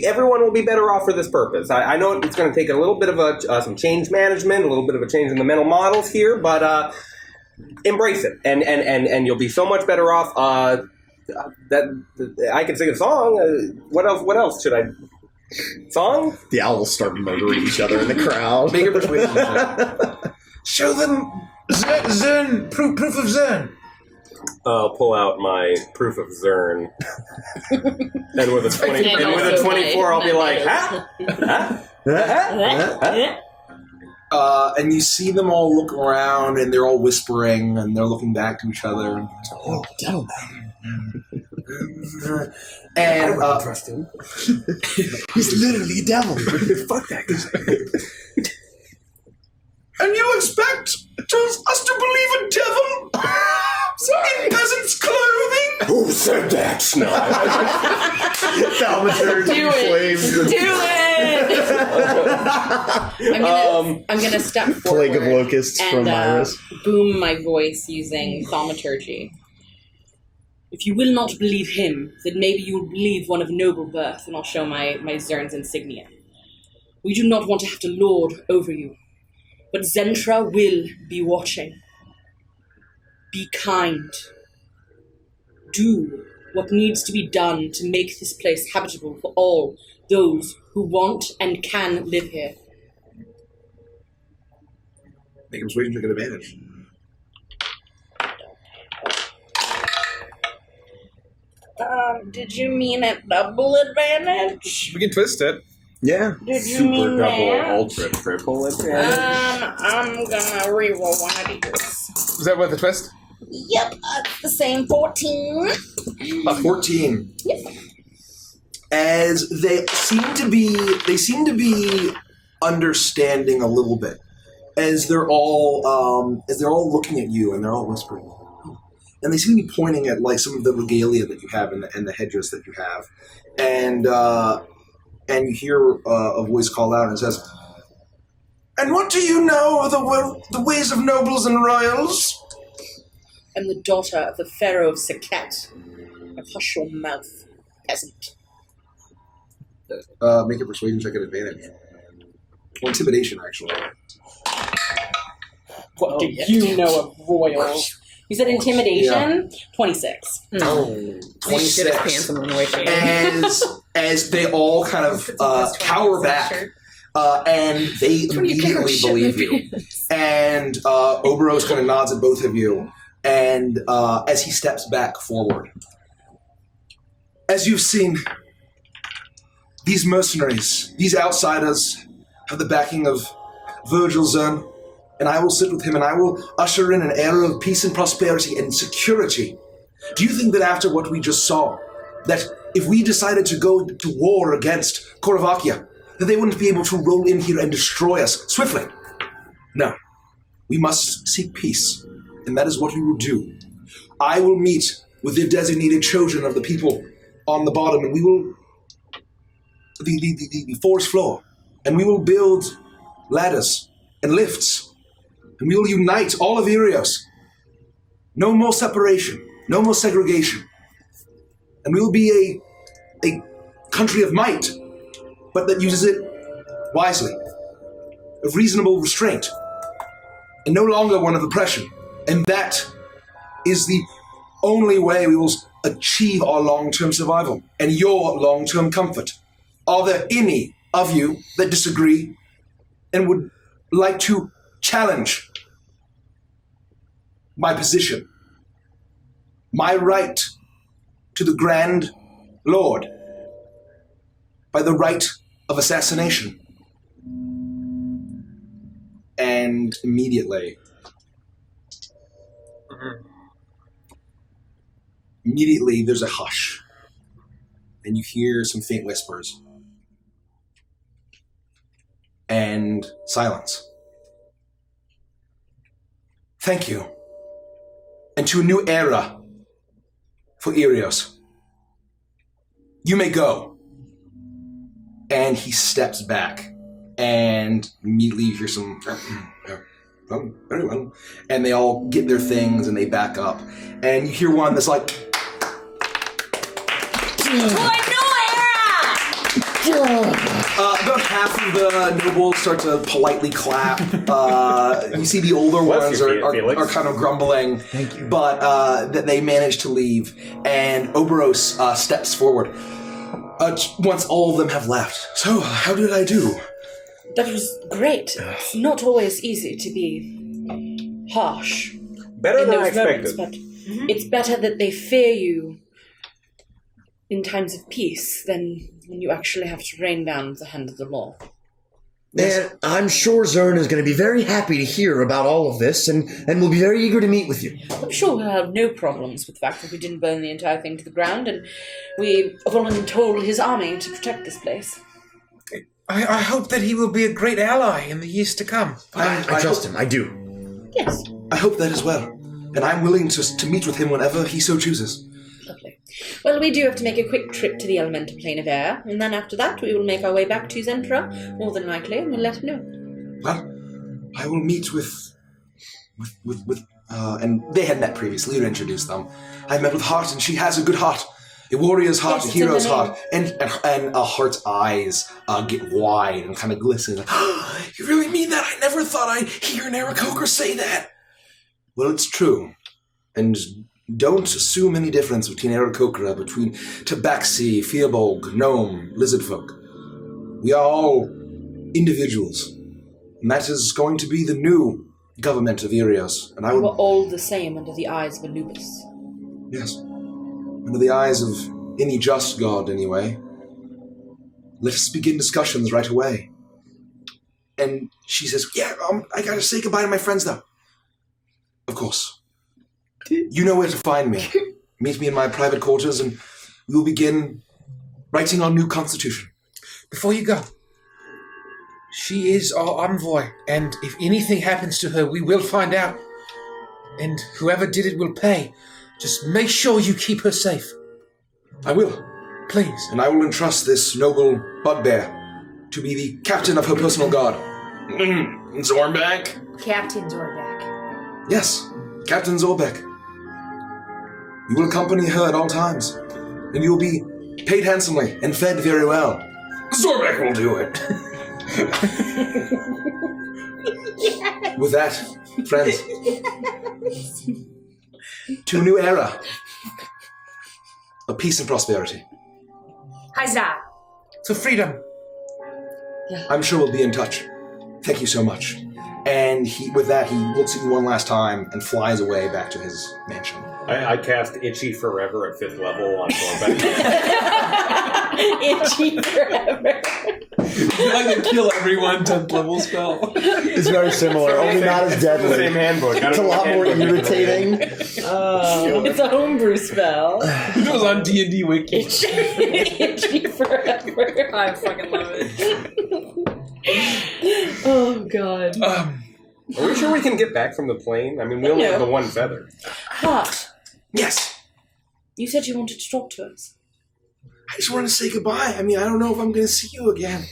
everyone will be better off for this purpose. I know it's going to take a little bit of some change management, a little bit of a change in the mental models here, but embrace it, and you'll be so much better off. That I can sing a song. What else should I? Song? The owls start murdering each other in the crowd. Make a persuasion check. Show them Zern, proof of Zern. I'll pull out my proof of Zern, and with a 24, I'll be like, and you see them all look around, and they're all whispering, and they're looking back to each other. And, oh, devil. And trust him. He's literally a devil. Fuck that guy. And you expect us to believe a devil in peasants' clothing? Who said that? No. Thaumaturgy flames. Do it! I'm gonna step forward. Plague of locusts from Iris. Boom my voice using thaumaturgy. If you will not believe him, then maybe you will believe one of noble birth, and I'll show my Zern's insignia. We do not want to have to lord over you, but Zentra will be watching. Be kind. Do what needs to be done to make this place habitable for all those who want and can live here. Make him persuasion check at advantage. Did you mean a double advantage? We can twist it. Yeah. Did you Super mean double, that? ultra, triple advantage. I'm gonna reroll one of these. Is that what the twist? Yep, the same 14. 14. Yep. As they seem to be understanding a little bit, as they're all looking at you, and they're all whispering, and they seem to be pointing at like some of the regalia that you have and the headdress that you have, and you hear a voice call out and it says, "And what do you know of the ways of nobles and royals?" I'm the daughter of the Pharaoh of Sekhet. Hush your mouth, peasant. Make a persuasion check at advantage. Or intimidation, actually. What do you know of royals? You said intimidation? 26. No. 26. As they all kind of cower back, and they immediately believe you. And Oberos kind of nods at both of you, and as he steps back forward. As you've seen, these mercenaries, these outsiders, have the backing of Virgil Zern, and I will sit with him and I will usher in an era of peace and prosperity and security. Do you think that after what we just saw, that if we decided to go to war against Koravakia, that they wouldn't be able to roll in here and destroy us swiftly? No. We must seek peace, and that is what we will do. I will meet with the designated chosen of the people on the bottom, and we will the forest floor, and we will build ladders and lifts, and we will unite all of Irios. No more separation, no more segregation, and we will be a country of might, but that uses it wisely, of reasonable restraint, and no longer one of oppression. And that is the only way we will achieve our long-term survival and your long-term comfort. Are there any of you that disagree and would like to challenge my position, my right to the Grand Lord by the right of assassination? And immediately, there's a hush, and you hear some faint whispers, and silence. Thank you, and to a new era for Irios. You may go. And he steps back, and immediately you hear some, oh, very well. And they all get their things, and they back up. And you hear one that's like, about half of the nobles start to politely clap. You see the older ones are kind of grumbling. Thank you. But that they manage to leave. And Oberos steps forward. Once all of them have left. So, how did I do? That was great. It's not always easy to be harsh. Better than I Moments, expected. but it's better that they fear you in times of peace than when you actually have to rain down the hand of the law. And I'm sure Zern is going to be very happy to hear about all of this and will be very eager to meet with you. I'm sure we'll have no problems with the fact that we didn't burn the entire thing to the ground and we volunteered his army to protect this place. I hope that he will be a great ally in the years to come. I trust him, I do. Yes. I hope that as well. And I'm willing to meet with him whenever he so chooses. Lovely. Well, we do have to make a quick trip to the elemental plane of air, and then after that we will make our way back to Zentra, more than likely, and we'll let him know. Well, I will meet with and they had met previously, you introduced them. I met with Heart, and she has a good heart. A warrior's heart, Yes, a hero's heart. And a Heart's eyes get wide and kind of glisten. You really mean that? I never thought I'd hear an Aarakocra say that. Well, it's true. And don't assume any difference between Aarakocra, between Tabaxi, Fearbolg, Gnome, Lizardfolk. We are all individuals. And that is going to be the new government of Irios. And I would... We're all the same under the eyes of Anubis. Yes. Under the eyes of any just god, anyway. Let us begin discussions right away. And she says, yeah, I gotta say goodbye to my friends, though. Of course. You know where to find me. Meet me in my private quarters, and we will begin writing our new constitution. Before you go, she is our envoy, and if anything happens to her, we will find out. And whoever did it will pay. Just make sure you keep her safe. I will. Please. And I will entrust this noble bugbear to be the captain of her personal guard. Zorbeck? Captain Zorbeck. Yes, Captain Zorbeck. You will accompany her at all times. and you'll be paid handsomely and fed very well. Zorbek will do it. With that, friends, to a new era of peace and prosperity. Huzzah! To freedom. I'm sure we'll be in touch. Thank you so much. And with that, he looks at you one last time and flies away back to his mansion. I cast Itchy Forever at 5th level on Zorbek. Itchy forever. Like a kill everyone 10th level spell. It's very similar, only not as deadly. It's the same handbook. It's a lot more irritating. It's a homebrew spell. It was on D&D Wiki. Itchy forever. I fucking love it. Oh, God. Are we sure we can get back from the plane? I mean, we only have the one feather. Hart, Yes. you said you wanted to talk to us. I just want to say goodbye. I mean, I don't know if I'm going to see you again.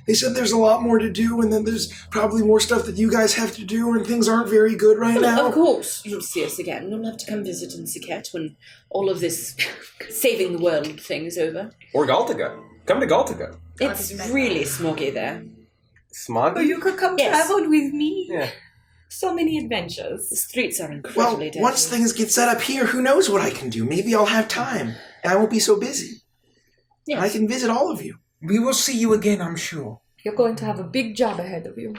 They said there's a lot more to do, and then there's probably more stuff that you guys have to do, and things aren't very good right now. Of course, you'll see us again. You'll have to come visit in Sikhet when all of this saving the world thing is over. Or Galtaga. Come to Galtaga. It's really smoggy there. Smoggy? Oh, you could come Yes. travel with me. Yeah. So many adventures. The streets are Well, incredibly dangerous. once things get set up here, who knows what I can do? Maybe I'll have time, and I won't be so busy. Yes. I can visit all of you. We will see you again, I'm sure. You're going to have a big job ahead of you.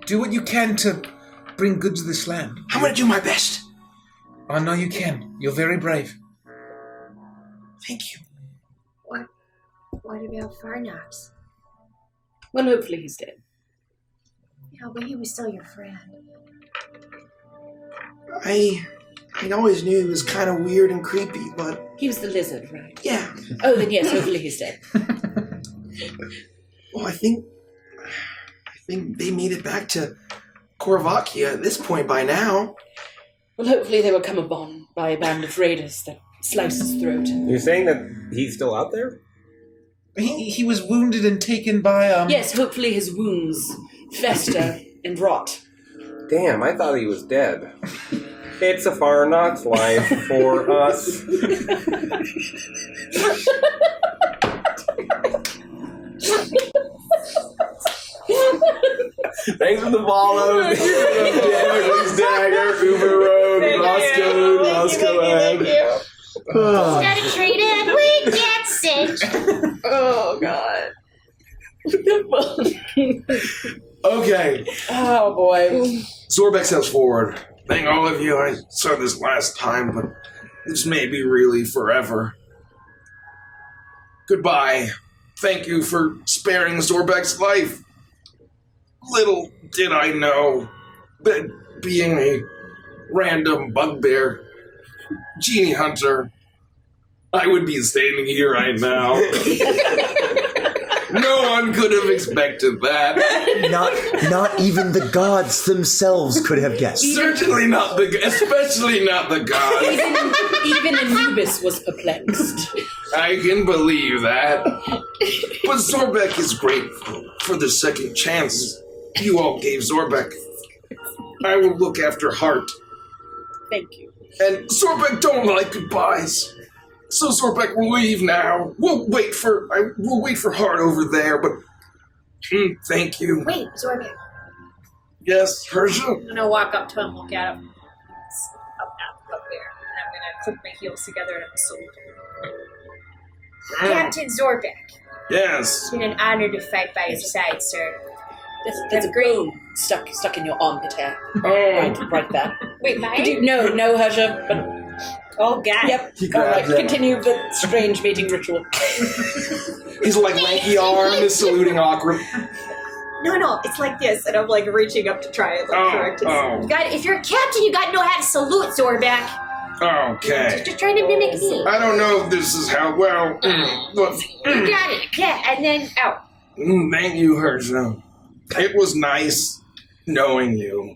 Do what you can to bring good to this land. I'm going to do my best. I know you can. You're very brave. Thank you. What about Farnox? Well, hopefully he's dead. Yeah, but he was still your friend. I always knew he was kind of weird and creepy, but He was the lizard, right? yeah. Oh, then yes, hopefully he's dead. Well, I think they made it back to Korvakia at this point by now. Well, hopefully they will come upon by a band of raiders that slice his throat. You're saying that he's still out there? He was wounded and taken by, Yes, hopefully his wounds fester and rot. Damn, I thought he was dead. It's a Farnox life for us. Thanks for the follows. Dagger, Uber Road, Roscoe Ed. Instead of treated, we get sick. Oh, God. Okay. Oh, boy. Zorbek steps forward. Thank all of you. I said this last time, but this may be really forever. Goodbye. Thank you for sparing Zorbek's life. Little did I know that being a random bugbear genie hunter, I would be standing here right now. No one could have expected that. Not even the gods themselves could have guessed. Certainly not especially not the gods. Even Anubis was perplexed. I can believe that. But Zorbek is grateful for the second chance you all gave Zorbek. I will look after Hart. Thank you. And Zorbek don't like goodbyes. So Zorbek will leave now. We'll wait for Hart over there, but thank you. Wait, Zorbek. Yes, Hersha? I'm gonna walk up to him, look at him. It's up there. And I'm gonna click my heels together and salute. Captain Zorbek. Yes. It's been an honor to fight by your side, sir. That's a bone stuck in your armpit hair. Oh. Right there. Wait, mine? Could you, no, Hersha, but... Oh, God. Yep. He All right, grabs it. continue the strange mating ritual. His lanky arm is saluting awkward. No, it's like this, and I'm reaching up to try it, correct it. You got, if you're a captain, you gotta know how to salute, Zorbek. Okay. Just trying to mimic me. I don't know if this is how well. But, You got it. Yeah, and then out. Thank you, Hersha. It was nice knowing you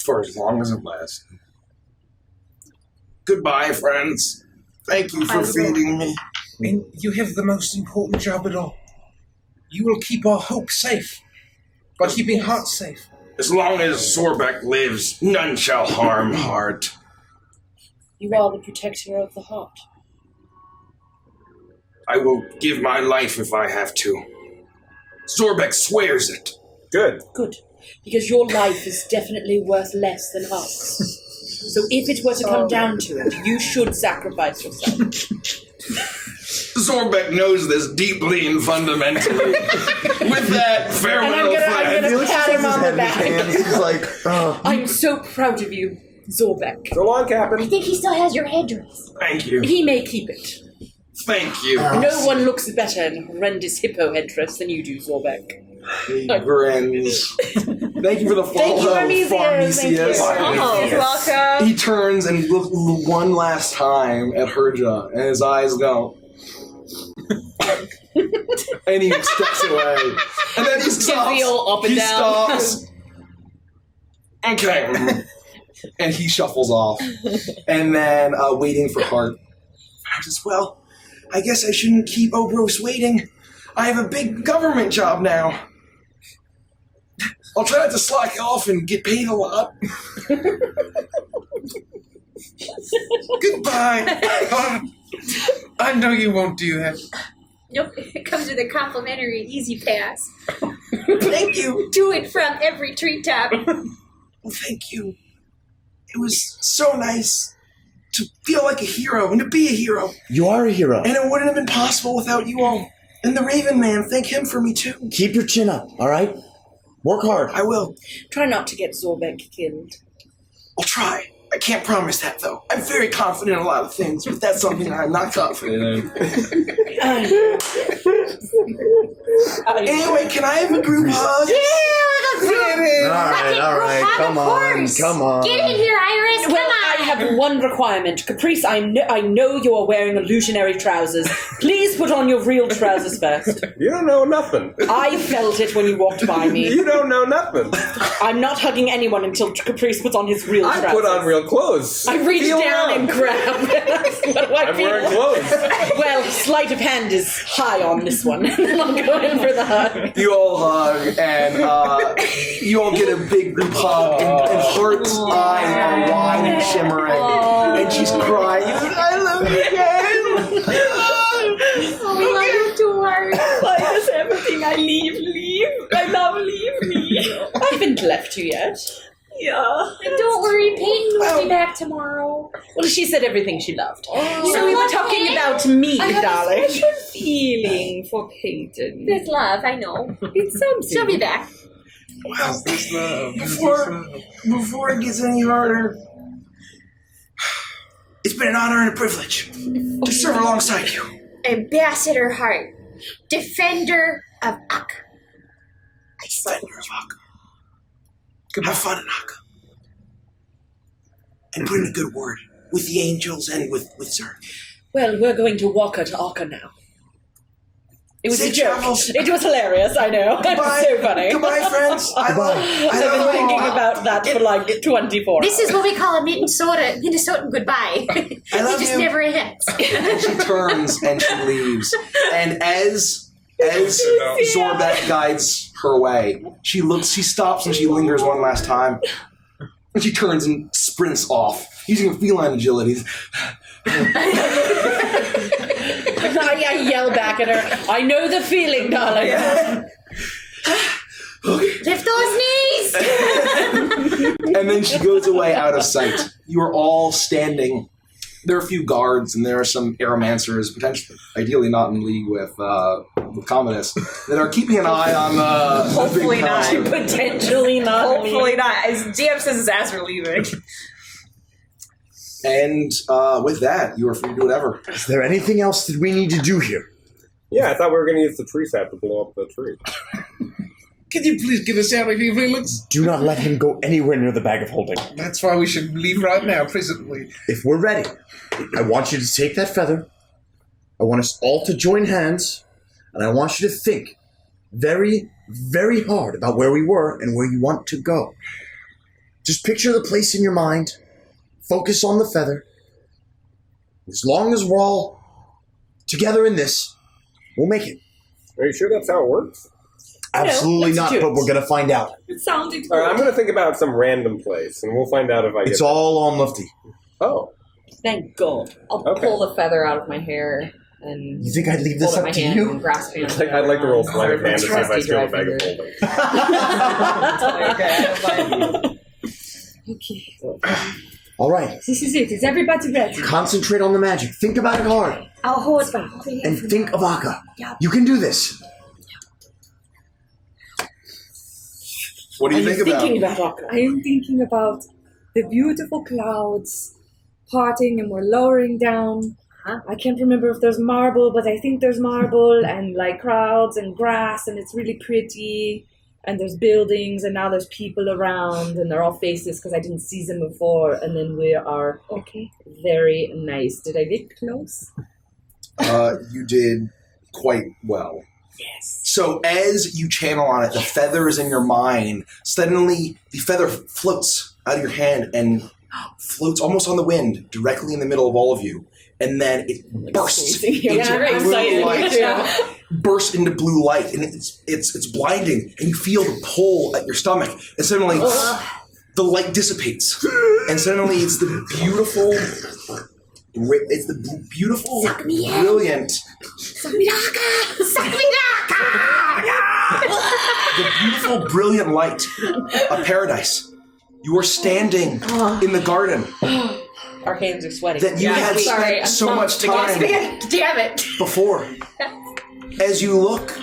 for as long as it lasted. Goodbye, friends. Thank you for feeding me. And you have the most important job at all. You will keep our hope safe by keeping Hart safe. As long as Zorbek lives, none shall harm Hart. You are the protector of the heart. I will give my life if I have to. Zorbek swears it. Good. Good. Because your life is definitely worth less than ours. So if it were to come down to it, you should sacrifice yourself. Zorbek knows this deeply and fundamentally. With that, farewell, friend. I'm gonna pat him on the back. He's like, I'm so proud of you, Zorbek. So long, Captain. I think he still has your headdress. Thank you. He may keep it. Thank you. No one looks better in a horrendous hippo headdress than you do, Zorbek. He grins. Thank you for the Thank you, follow, Farmesius. You're welcome. He turns and looks one last time at Herja, and his eyes go. And he steps away. And then he stops. Up and he down. stops. Okay. And he shuffles off. And then, waiting for Hart. Hart says, well, I guess I shouldn't keep Obros waiting. I have a big government job now. I'll try not to slack off and get paid a lot. Goodbye. I know you won't do that. Nope, it comes with a complimentary easy pass. Thank you. Do it from every treetop. Well, thank you. It was so nice to feel like a hero and to be a hero. You are a hero. And it wouldn't have been possible without you all. And the Raven Man, thank him for me too. Keep your chin up, all right? Work hard. I will. Try not to get Zorbek killed. I'll try. I can't promise that, though. I'm very confident in a lot of things, but that's something I'm not confident in. Anyway, can I have a group hug? All right, come on. Get in here, Iris. Come Well, on. I have one requirement. Caprice, I know you are wearing illusionary trousers. Please put on your real trousers first. You don't know nothing. I felt it when you walked by me. You don't know nothing. I'm not hugging anyone until Caprice puts on his real trousers. I put on real clothes. I reach Feel down around. and grab. What do I I'm feel? wearing clothes. Well, sleight of hand is high on this one. I'll go in for the hug. You all hug, and you all get a big group hug, and Hart's eyes are wide and shimmering, and she's crying. I love you guys. Oh, we love you too, Art. Why does everything I leave? I love leave me. I haven't left you yet. Yeah. And don't worry, Peyton will be back tomorrow. Well, she said everything she loved. You So know we were what, talking Peyton? about me, I have darling. a special feeling for Peyton. With love, I know. It's something. She'll be back. Wow. Before it gets any harder, it's been an honor and a privilege to serve alongside you. Ambassador Hart, defender of Akka. Defender of Akka. Have fun in Akka. And put in a good word with the angels and with Zerg. Well, we're going to walk her to Akka now. It was Safe a joke. travels. It was hilarious, I know. Goodbye. So funny. Goodbye, friends. I've been thinking about that for like 24 This is what we call a Minnesotan goodbye. I love It just you. never ends. And she turns and she leaves. And as Zorbek guides her away, she stops and she lingers one last time. And she turns and sprints off, using feline agility. I yell back at her. I know the feeling, darling. Lift those knees! And then she goes away out of sight. You are all standing. There are a few guards, and there are some aeromancers, potentially, ideally not in league with Commodus, that are keeping an eye on the Hopefully big not. concert. Potentially not. Hopefully not. As DM says his ass are leaving. And with that, you are free to do whatever. Is there anything else that we need to do here? Yeah, I thought we were going to use the tree sap to blow up the tree. Can you please get us out of here, Felix? Do not let him go anywhere near the bag of holding. That's why we should leave right now, presently. If we're ready, I want you to take that feather. I want us all to join hands, and I want you to think very, very hard about where we were and where you want to go. Just picture the place in your mind. Focus on the feather. As long as we're all together in this, we'll make it. Are you sure that's how it works? Absolutely not, but we're going to find out. It sounded good. All right, I'm going to think about some random place, and we'll find out if I get It's all on Lufty. Oh. Thank God. I'll pull the feather out of my hair and. You think I'd leave this hold it up in to my hand you? and grasp it. I'd like to roll sleight of hand to see if I Trusty steal a dry bag of fingers. holding. Okay. All right. This is it. Is everybody ready? Concentrate on the magic. Think about it hard. I'll hold back. And think of Akka. You can do this. What do you think about? I am thinking about the beautiful clouds parting and we're lowering down. I can't remember if there's marble, but I think there's marble and like clouds and grass and it's really pretty. And there's buildings and now there's people around and they're all faces because I didn't see them before. And then we are very nice. Did I get close? You did quite well. Yes. So as you channel on it, the feather is in your mind. Suddenly, the feather floats out of your hand and floats almost on the wind directly in the middle of all of you. And then it bursts into blue light. Bursts into blue light, and it's blinding. And you feel the pull at your stomach, and suddenly the light dissipates, and suddenly it's the beautiful. It's the beautiful, brilliant. The beautiful, brilliant light of paradise. You are standing in the garden. Our hands are sweating. That you had spent so much time Damn it. before. As you look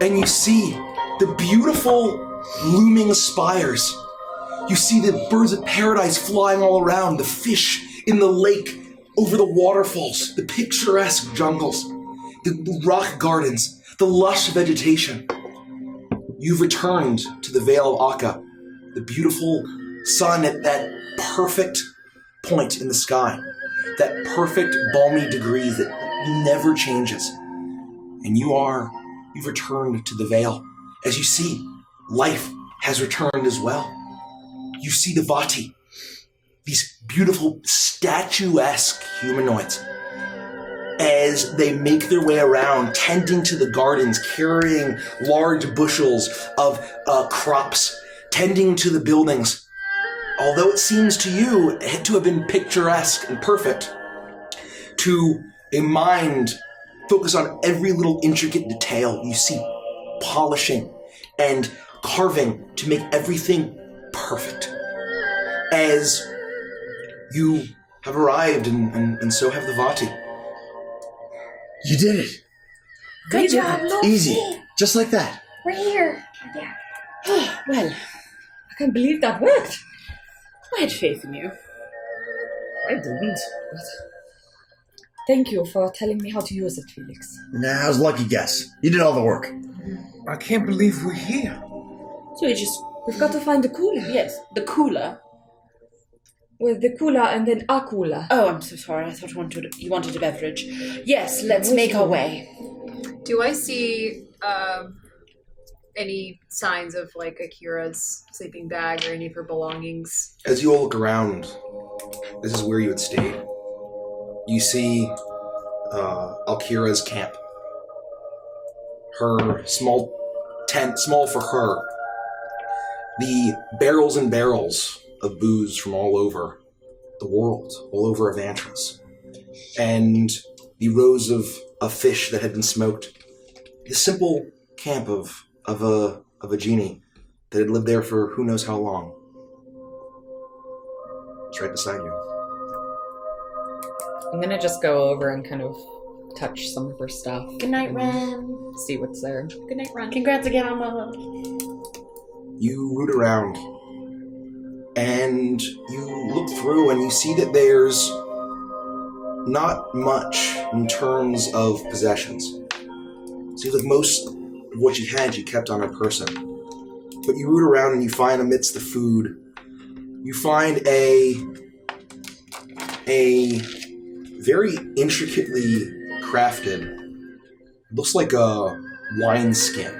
and you see the beautiful looming spires. You see the birds of paradise flying all around, the fish in the lake, over the waterfalls, the picturesque jungles, the rock gardens, the lush vegetation. You've returned to the Vale of Akka, the beautiful sun at that perfect point in the sky, that perfect balmy degree that never changes. And you've returned to the Vale. As you see, life has returned as well. You see the Vati, these beautiful statuesque humanoids, as they make their way around, tending to the gardens, carrying large bushels of crops, tending to the buildings. Although it seems to you to have been picturesque and perfect, to a mind focused on every little intricate detail, you see polishing and carving to make everything perfect. As you have arrived, and so have the Vati. You did it. Good job, Loki. Easy. Just like that. We're here. Well, I can't believe that worked. I had faith in you. I didn't. But thank you for telling me how to use it, Felix. Nah, I was a lucky guess. You did all the work. I can't believe we're here. So We've got to find the cooler. Yes, the cooler. With the cooler and then a cooler. Oh, I'm so sorry. I thought you wanted a beverage. Yes, let's make our way. Do I see any signs of like Akira's sleeping bag or any of her belongings? As you all look around, this is where you had stayed. You see Alkira's camp. Her small tent, small for her. The barrels and barrels of booze from all over the world, all over Avantras. And the rows of fish that had been smoked. The simple camp of a genie that had lived there for who knows how long. It's right beside you. I'm gonna just go over and kind of touch some of her stuff. Good night, Ren. See what's there. Good night, Ren. Congrats again on the... You root around and you look through and you see that there's not much in terms of possessions. Seems like most of what you had you kept on a person. But you root around and you find amidst the food, you find a very intricately crafted, looks like a wine skin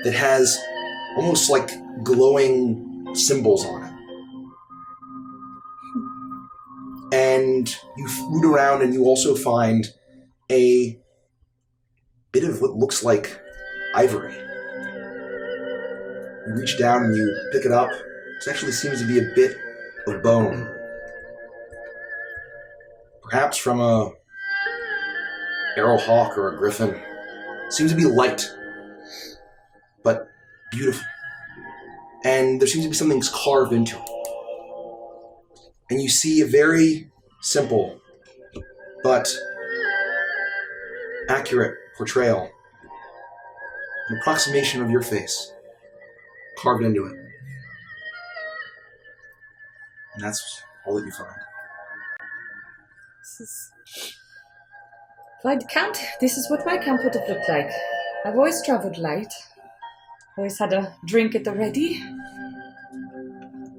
that has almost like glowing symbols on it. And you root around and you also find a bit of what looks like ivory. You reach down and you pick it up. It actually seems to be a bit of bone. perhaps from a arrowhawk or a griffin. Seems to be light, but beautiful. And there seems to be something carved into it. And you see a very simple but accurate portrayal, an approximation of your face carved into it. And that's all that you find. If I'd count, this is what my camp would have looked like. I've always traveled light. Always had a drink at the ready.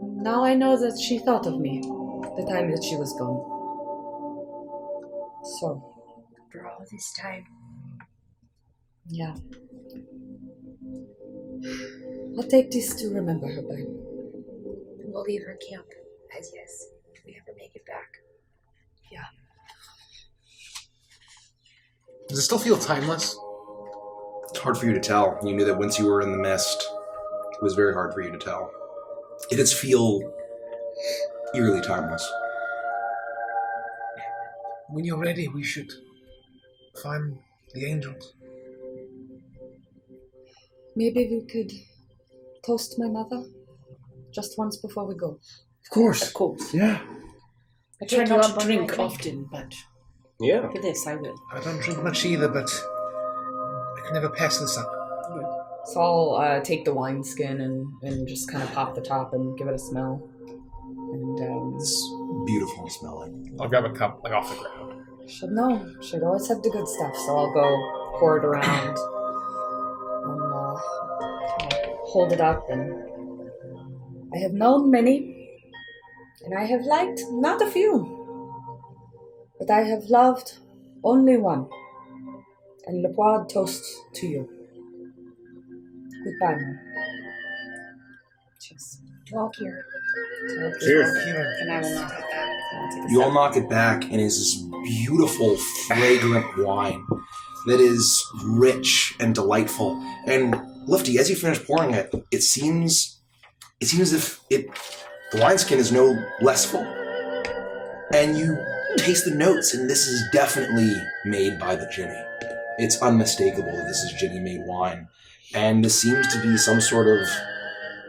Now I know that she thought of me the time that she was gone. So. For all this time. Yeah. I'll take this to remember her by. We'll leave her camp as yes, if we ever make it back. Yeah. Does it still feel timeless? It's hard for you to tell. You knew that once you were in the mist, it was very hard for you to tell. It does feel eerily timeless. When you're ready, we should find the angels. Maybe we could toast my mother just once before we go. Of course. Of course. Yeah. I try not to drink often, but Yeah. for this I will. I don't drink much either, but I can never pass this up. So I'll take the wineskin and just kind of pop the top and give it a smell. And It's beautiful smelling. I'll grab a cup like off the ground. should know. Should always have the good stuff. So I'll go pour it around and I'll hold it up. And I have known many, and I have liked not a few, but I have loved only one. And Le Poir toasts to you. Goodbye, man. Cheers. Walk here. Cheers. And I will not have that. You all knock it back, and it's this beautiful, fragrant wine that is rich and delightful. And Lifty, as you finish pouring it, it seems as if the wineskin is no less full. And you taste the notes, and this is definitely made by the Ginny. It's unmistakable that this is Ginny-made wine. And this seems to be some sort of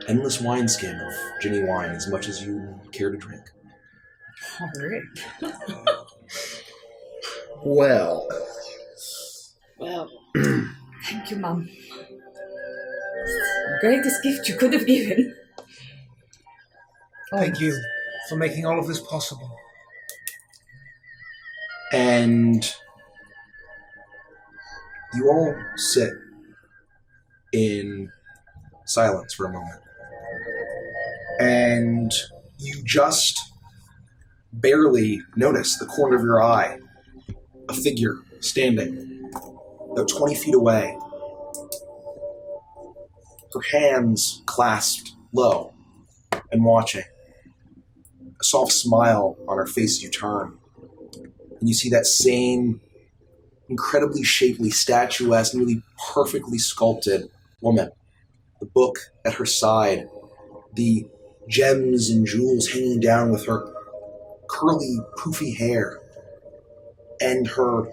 endless wineskin of Ginny wine, as much as you care to drink. All right. Well. Well. Thank you, Mom. The greatest gift you could have given. Thank you for making all of this possible. And you all sit in silence for a moment. And you just barely notice the corner of your eye, a figure standing about 20 feet away, her hands clasped low and watching. A soft smile on her face as you turn. And you see that same incredibly shapely, statuesque, nearly perfectly sculpted woman. The book at her side, the gems and jewels hanging down with her curly, poofy hair, and her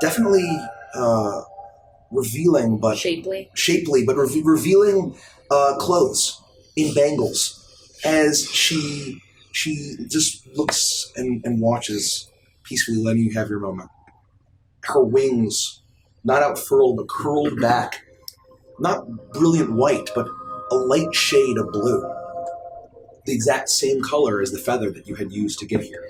definitely revealing, but shapely, but revealing clothes in bangles as she just looks and watches peacefully, letting you have your moment. Her wings, not outfurled, but curled back. Not brilliant white, but a light shade of blue. The exact same color as the feather that you had used to get here.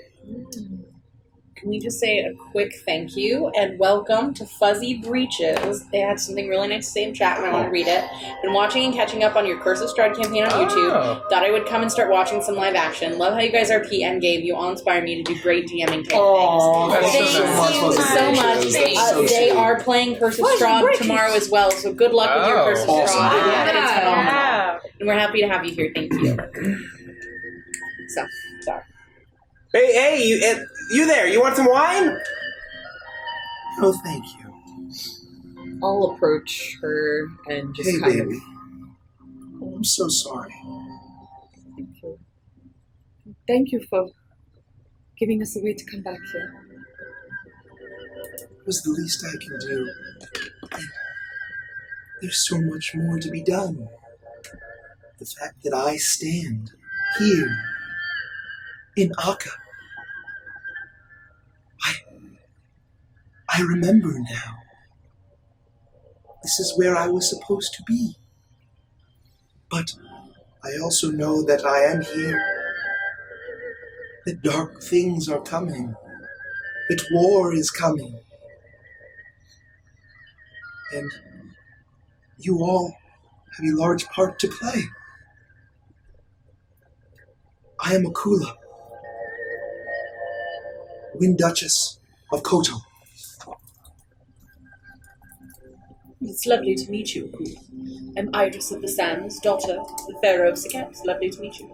Can we just say a quick thank you and welcome to Fuzzy Breeches? They had something really nice to say in chat, and I want to read it. Been watching and catching up on your Curse of Strahd campaign on YouTube. Thought I would come and start watching some live action. Love how you guys are and Gabe. You all inspire me to do great DMing type things. Thank you so much. They are playing Curse of Strahd tomorrow as well, so good luck with your Curse of Strahd. It's phenomenal. And we're happy to have you here. Thank you. So, sorry. Hey, you there? You want some wine? Oh, thank you. I'll approach her and just Hey, kind baby. Oh, I'm so sorry. Thank you for giving us a way to come back here. It was the least I can do. And there's so much more to be done. The fact that I stand here in Akka. I remember now. This is where I was supposed to be. But I also know that I am here. That dark things are coming. That war is coming. And you all have a large part to play. I am Akula, Wind Duchess of Koto. It's lovely to meet you, Akula. I'm Iris of the Sands, daughter of the Pharaoh of Sekep. It's lovely to meet you.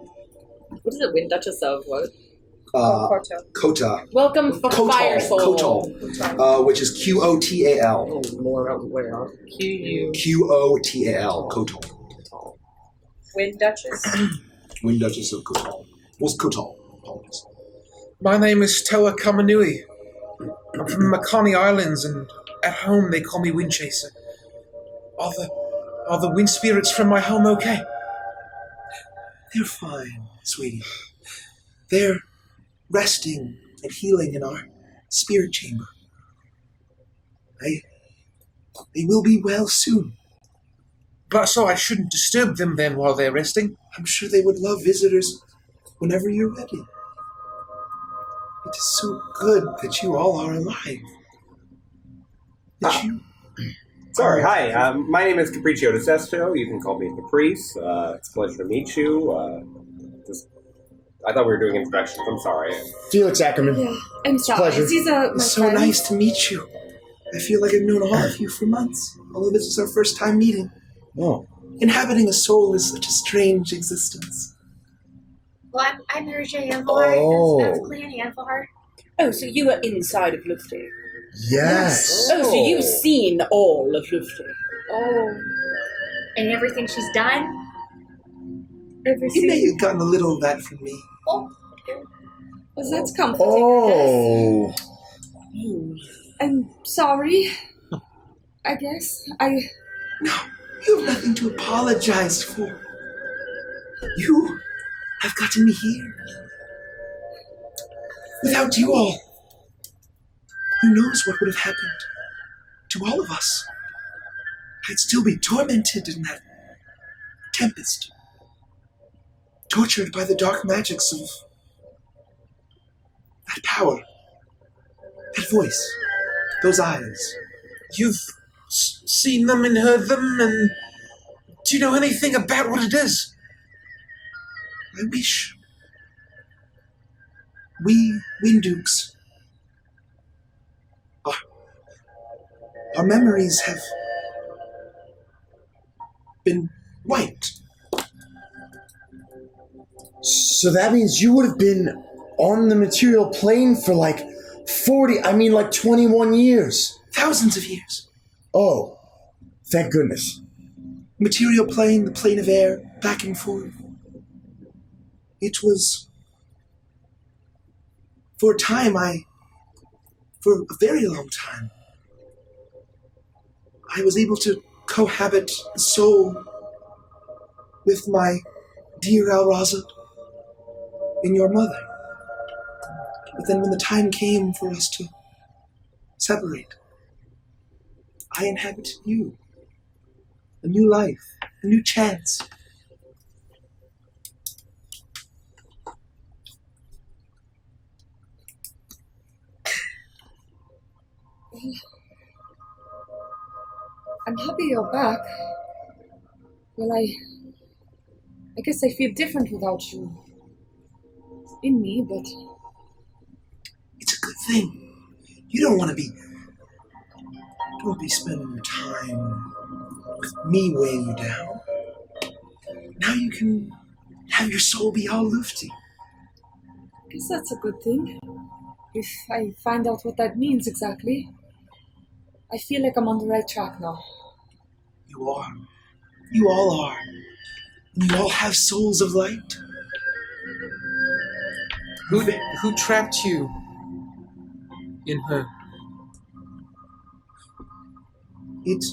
What is it? Wind Duchess of what? Kota. Welcome, Fire Soul. Kotal, which is Qotal. Oh, more where? Qotal. Kotal. Wind Duchess. Wind Duchess of Kotal. What's Kotal? Apologies. My name is Toa Kamanui. I'm from the Makani Islands, and at home they call me Wind Chaser. Are the wind spirits from my home okay? They're fine, sweetie. They're resting and healing in our spirit chamber. They will be well soon. But so I shouldn't disturb them then while they're resting? I'm sure they would love visitors whenever you're ready. It is so good that you all are alive. Sorry, hi. My name is Capriccio de Sesto. You can call me Caprice. It's a pleasure to meet you. I thought we were doing introductions. I'm sorry. Felix Ackerman. Yeah, I'm sorry. Pleasure. These are my It's so friends. nice to meet you. I feel like I've known all of you for months, although this is our first time meeting. Oh. Inhabiting a soul is such a strange existence. Well, I'm Marja Anvilhart. That's Clan Anvilhart. Oh, so you were inside of Lufty. Yes. Oh, so you've seen all of Lufty. Oh. And everything she's done? You may have gotten a little of that from me. Oh. Well, that's comforting. Oh. I'm sorry. I guess. No, you have nothing to apologize for. You have gotten me here. Without you all, who knows what would have happened to all of us? I'd still be tormented in that tempest. Tortured by the dark magics of that power, that voice, those eyes. You've seen them and heard them, and do you know anything about what it is? I wish we Windukes, our memories have been wiped. So that means you would have been on the material plane for like 21 years. Thousands of years. Oh, thank goodness. Material plane, the plane of air, back and forth. It was, for a very long time, I was able to cohabit soul with my dear Alraza and your mother. But then when the time came for us to separate, I inhabited you. A new life, a new chance. I'm happy you're back. Well, I guess I feel different without you in me, but it's a good thing. You don't want to be spending your time with me weighing you down. Now you can have your soul be all lufty. I guess that's a good thing. If I find out what that means exactly, I feel like I'm on the right track now. You are. You all are. And you all have souls of light. Who trapped you in her? It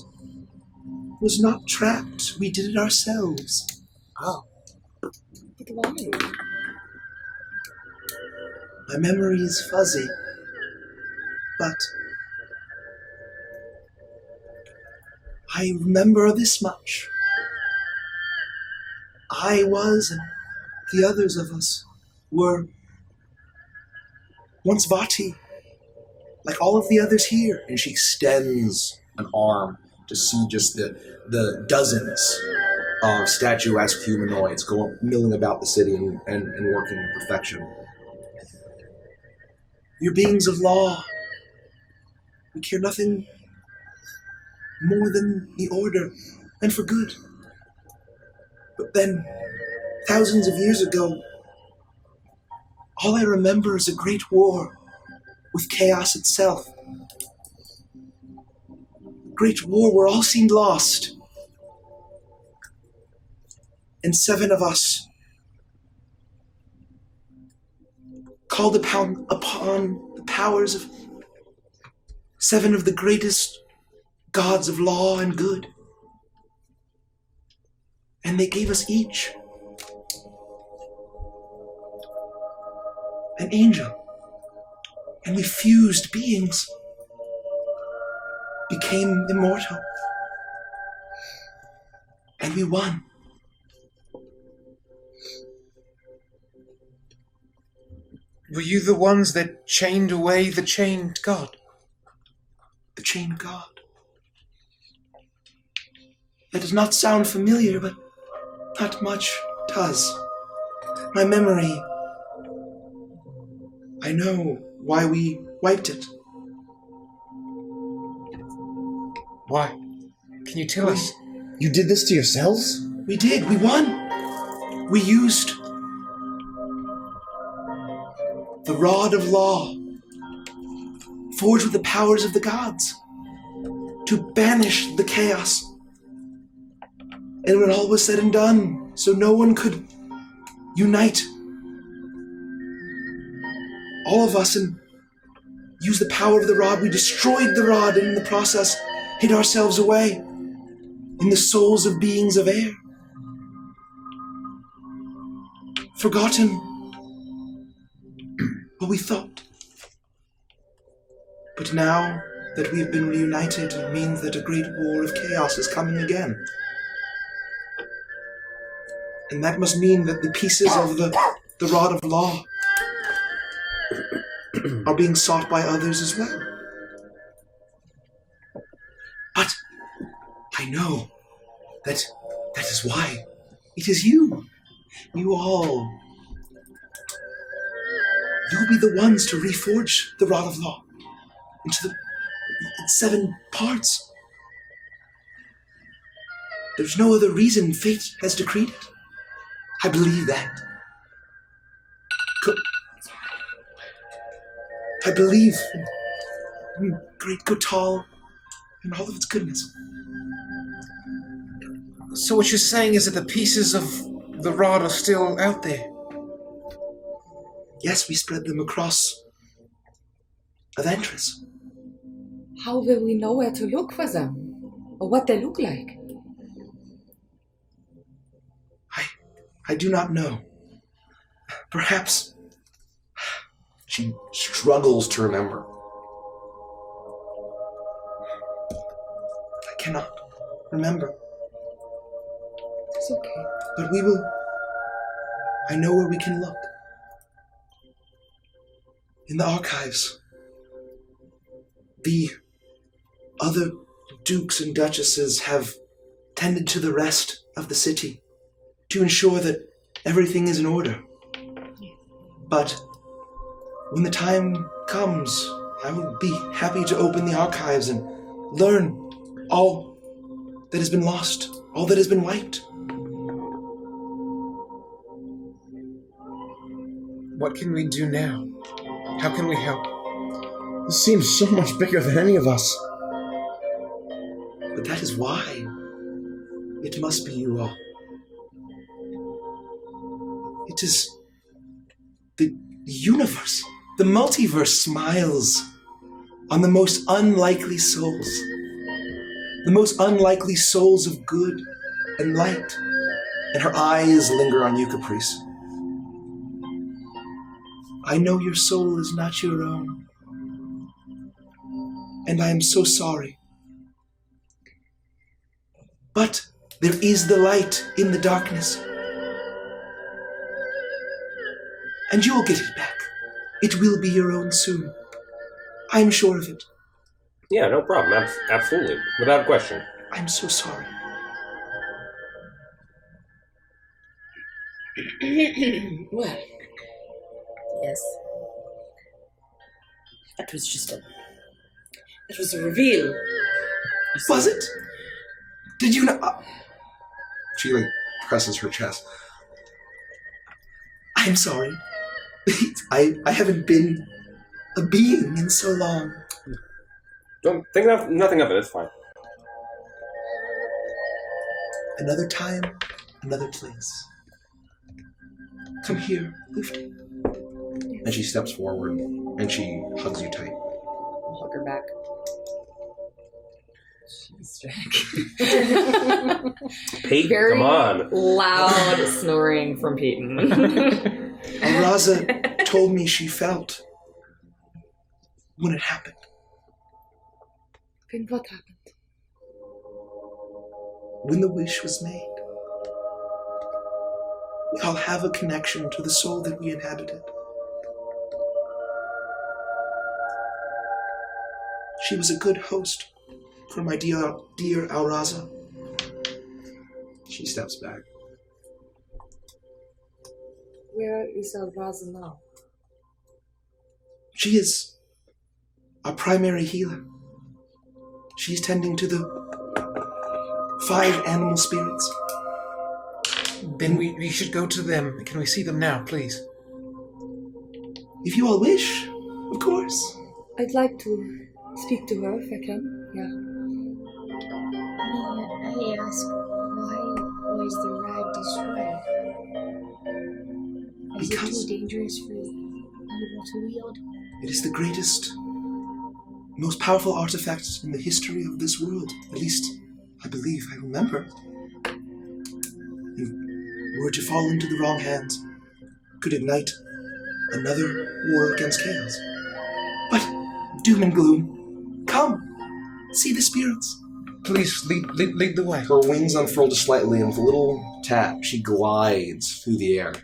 was not trapped. We did it ourselves. Oh. But why? My memory is fuzzy, but I remember this much. I was, and the others of us were once Vati, like all of the others here. And she extends an arm to see just the dozens of statuesque humanoids milling about the city and working in perfection. You're beings of law. We care nothing more than the order, and for good. But then, thousands of years ago, all I remember is a great war with chaos itself. A great war where all seemed lost. And 7 of us called upon the powers of 7 of the greatest gods of law and good. And they gave us each an angel. And we fused beings, became immortal. And we won. Were you the ones that chained away the chained god? The chained god. That does not sound familiar, but not much does. My memory, I know why we wiped it. Why? Can you tell us? You did this to yourselves? We did. We won. We used the rod of law, forged with the powers of the gods, to banish the chaos. And when all was said and done, so no one could unite all of us and use the power of the rod, we destroyed the rod and in the process hid ourselves away in the souls of beings of air. Forgotten what we thought. But now that we have been reunited, it means that a great war of chaos is coming again. And that must mean that the pieces of the rod of law are being sought by others as well. But I know that is why. It is you. You all. You'll be the ones to reforge the rod of law into the 7 parts. There's no other reason fate has decreed it. I believe that. I believe in great Kotal and all of its goodness. So what you're saying is that the pieces of the rod are still out there? Yes, we spread them across Aventris. How will we know where to look for them? Or what they look like? I do not know. Perhaps she struggles to remember. I cannot remember. It's okay. But we will. I know where we can look. In the archives. The other dukes and duchesses have tended to the rest of the city to ensure that everything is in order. But when the time comes, I will be happy to open the archives and learn all that has been lost, all that has been wiped. What can we do now? How can we help? This seems so much bigger than any of us. But that is why it must be you all. It is The universe, the multiverse smiles on the most unlikely souls. The most unlikely souls of good and light. And her eyes linger on you, Caprice. I know your soul is not your own. And I am so sorry. But there is the light in the darkness. And you will get it back. It will be your own soon. I am sure of it. Yeah, no problem. Absolutely. Without question. I'm so sorry. Well, yes. That was a reveal. Was it? Did you not? She presses her chest. I'm sorry. I haven't been a being in so long. Don't think nothing of it. It's fine. Another time, another place. Come here, Luffy. And she steps forward and she hugs you tight. I'll hug her back. Peyton, come on. Loud snoring from Peyton. Araza told me she felt when it happened. Then what happened? When the wish was made. We all have a connection to the soul that we inhabited. She was a good host for my dear Araza. She steps back. Where is Alvaza now? She is our primary healer. She's tending to the 5 animal spirits. Then we should go to them. Can we see them now, please? If you all wish, of course. I'd like to speak to her if I can. Yeah. May I ask, why was the rod destroyed? Is it too dangerous for evil to wield? It is the greatest, most powerful artifact in the history of this world. At least, I believe, I remember. Were it to fall into the wrong hands, could ignite another war against chaos. But, doom and gloom, come, see the spirits. Please, lead the way. Her wings unfurl just slightly, and with a little tap, she glides through the air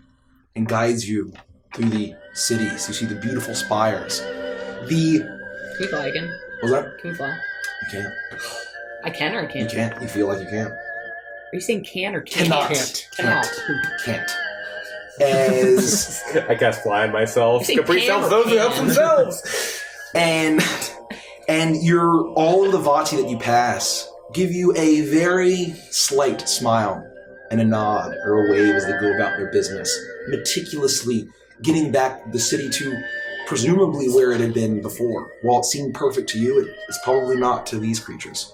and guides you through the cities. You see the beautiful spires. Can you fly again? What's that? Can you fly? You can't. I can or I can't? You can't. You feel like you can't. Are you saying can or can't? Cannot. Can't. As I cast fly on myself. Capri sells those help themselves. and all of the Vati that you pass give you a very slight smile and a nod or a wave as they go about their business, meticulously getting back the city to presumably where it had been before. While it seemed perfect to you, it's probably not to these creatures.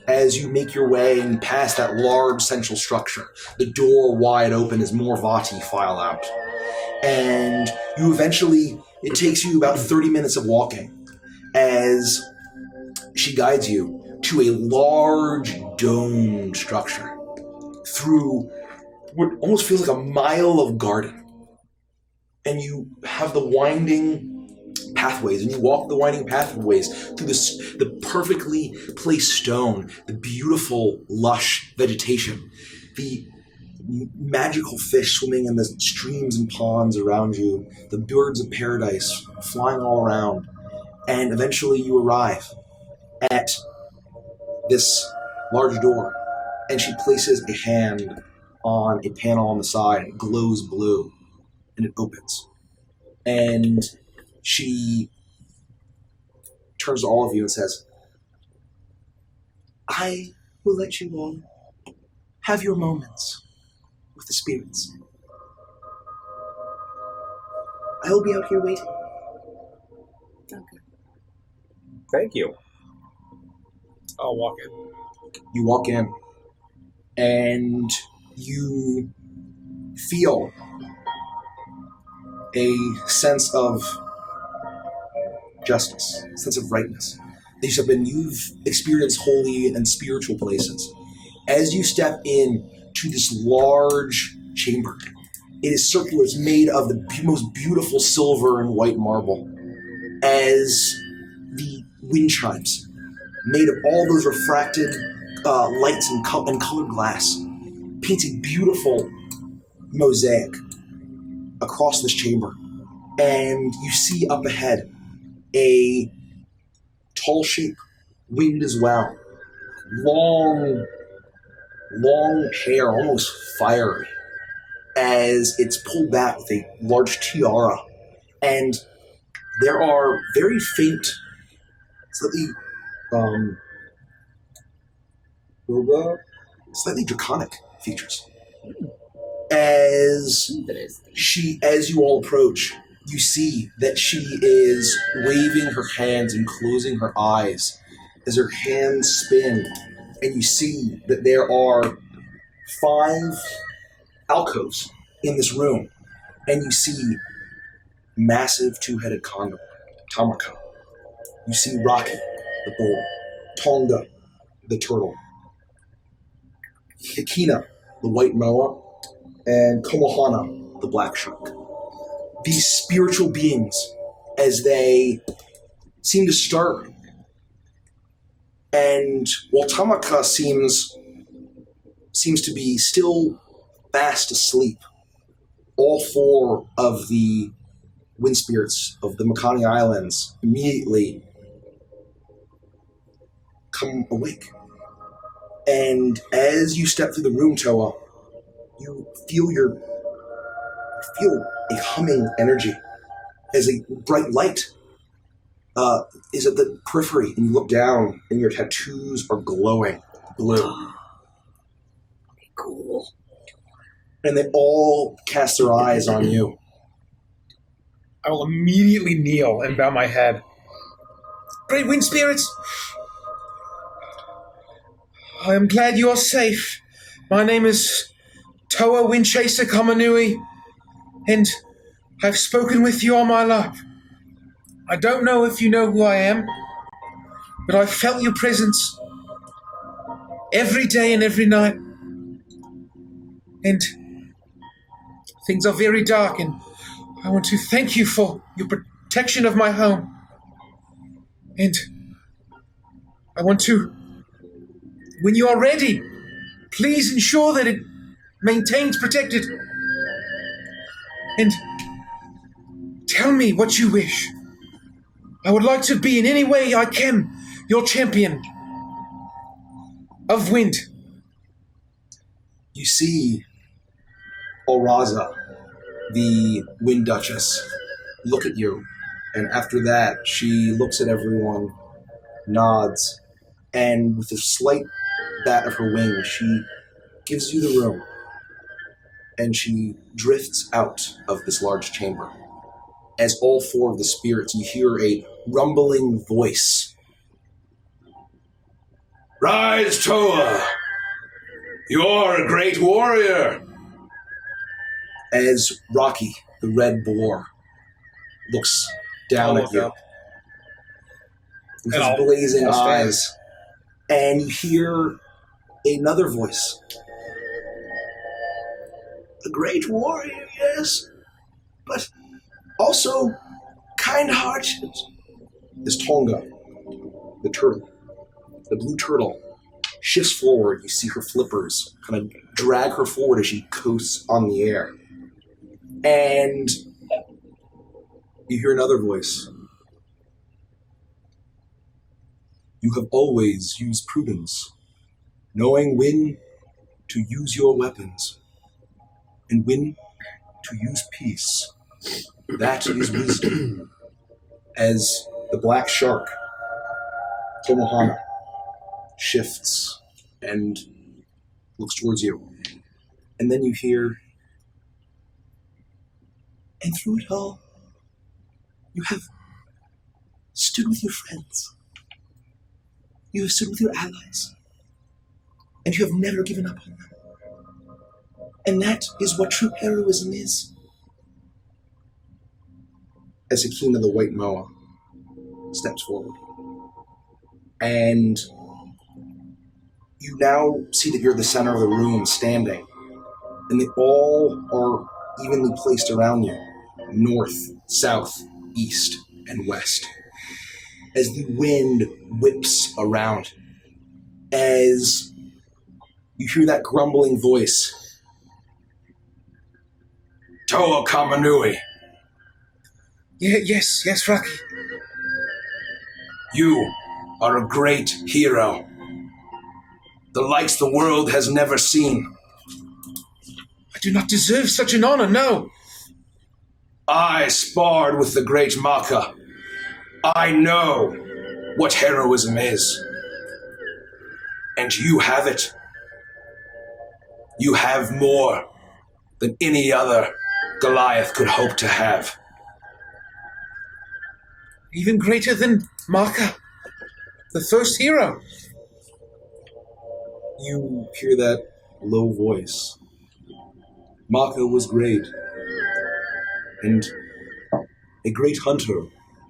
As you make your way and pass that large central structure, the door wide open as more Vati file out. And you eventually, it takes you about 30 minutes of walking as she guides you to a large domed structure through what almost feels like a mile of garden. And you have the winding pathways, and you walk the winding pathways through the perfectly placed stone, the beautiful, lush vegetation, the magical fish swimming in the streams and ponds around you, the birds of paradise flying all around, and eventually you arrive at this large door, and she places a hand on a panel on the side, and it glows blue, and it opens. And she turns to all of you and says, I will let you all have your moments with the spirits. I will be out here waiting. Okay. Thank you. I'll walk in. You walk in, and you feel a sense of justice, a sense of rightness. You've experienced holy and spiritual places. As you step in to this large chamber, it is circular. It's made of the most beautiful silver and white marble. As the wind chimes, made of all those refracted lights and colored glass, paints a beautiful mosaic across this chamber. And you see up ahead a tall shape, winged as well. Long hair, almost fiery, as it's pulled back with a large tiara. And there are very faint, slightly draconic features. As you all approach, you see that she is waving her hands and closing her eyes as her hands spin, and you see that there are 5 alcoves in this room, and you see massive 2-headed condor, Tamaka. You see Rocky, the bull, Tonga, the turtle, Hikina, the white moa, and Komohana, the black shark. These spiritual beings, as they seem to stir. And while Tamaka seems to be still fast asleep, all 4 of the wind spirits of the Makani Islands immediately come awake. And as you step through the room, Toa, you feel a humming energy as a bright light is at the periphery, and you look down and your tattoos are glowing blue. Cool. And they all cast their eyes on you. I will immediately kneel and bow my head. Great wind spirits, I am glad you are safe. My name is Toa Windchaser Kamanui, and I've spoken with you all my life. I don't know if you know who I am, but I've felt your presence every day and every night. And things are very dark, and I want to thank you for your protection of my home. And I want to, when you are ready, please ensure that it maintains protected. And tell me what you wish. I would like to be in any way I can your champion of wind. You see Oraza, the Wind Duchess, look at you, and after that she looks at everyone, nods, and with a slight bat of her wing, she gives you the room, and she drifts out of this large chamber. As all 4 of the spirits, you hear a rumbling voice. Rise, Toa! You are a great warrior! As Rocky, the red boar, looks down at you with his blazing eyes, and you hear another voice. A great warrior, yes, but also kind-hearted. As Tonga, the turtle, the blue turtle, shifts forward, you see her flippers kind of drag her forward as she coasts on the air. And you hear another voice. You have always used prudence, knowing when to use your weapons and when to use peace. That is wisdom. As the black shark, Tomohana, shifts and looks towards you. And then you hear, and through it all, you have stood with your friends. You have stood with your allies. And you have never given up on them. And that is what true heroism is. as Akina the White Moa steps forward. And you now see that you're the center of the room standing, and they all are evenly placed around you, north, south, east, and west. As the wind whips around, as you hear that grumbling voice, Toa Kamanui. Yes, Rocky. You are a great hero. The likes the world has never seen. I do not deserve such an honor, no. I sparred with the great Maka. I know what heroism is. And you have it. You have more than any other Goliath could hope to have. Even greater than Maka, the first hero. You hear that low voice. Maka was great. And a great hunter,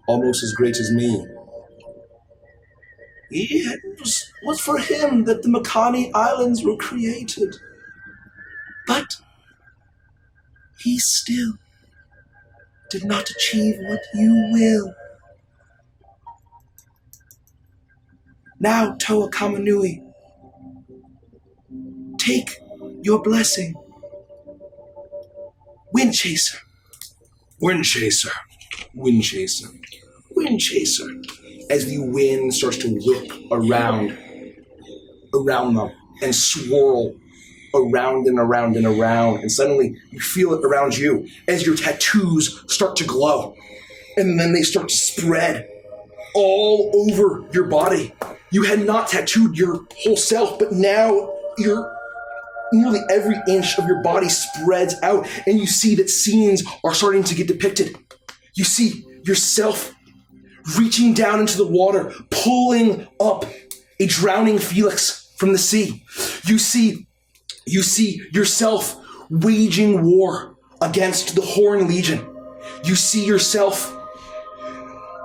almost as great as me. It was for him that the Makani Islands were created. But he still did not achieve what you will. Now, Toa Kamanui, take your blessing. Windchaser. Windchaser. Windchaser. Windchaser. As the wind starts to whip around them and swirl around and around and around, and suddenly you feel it around you as your tattoos start to glow, and then they start to spread all over your body. You had not tattooed your whole self, but now nearly every inch of your body spreads out, and you see that scenes are starting to get depicted. You see yourself reaching down into the water, pulling up a drowning Felix from the sea. You see yourself waging war against the Horn Legion. You see yourself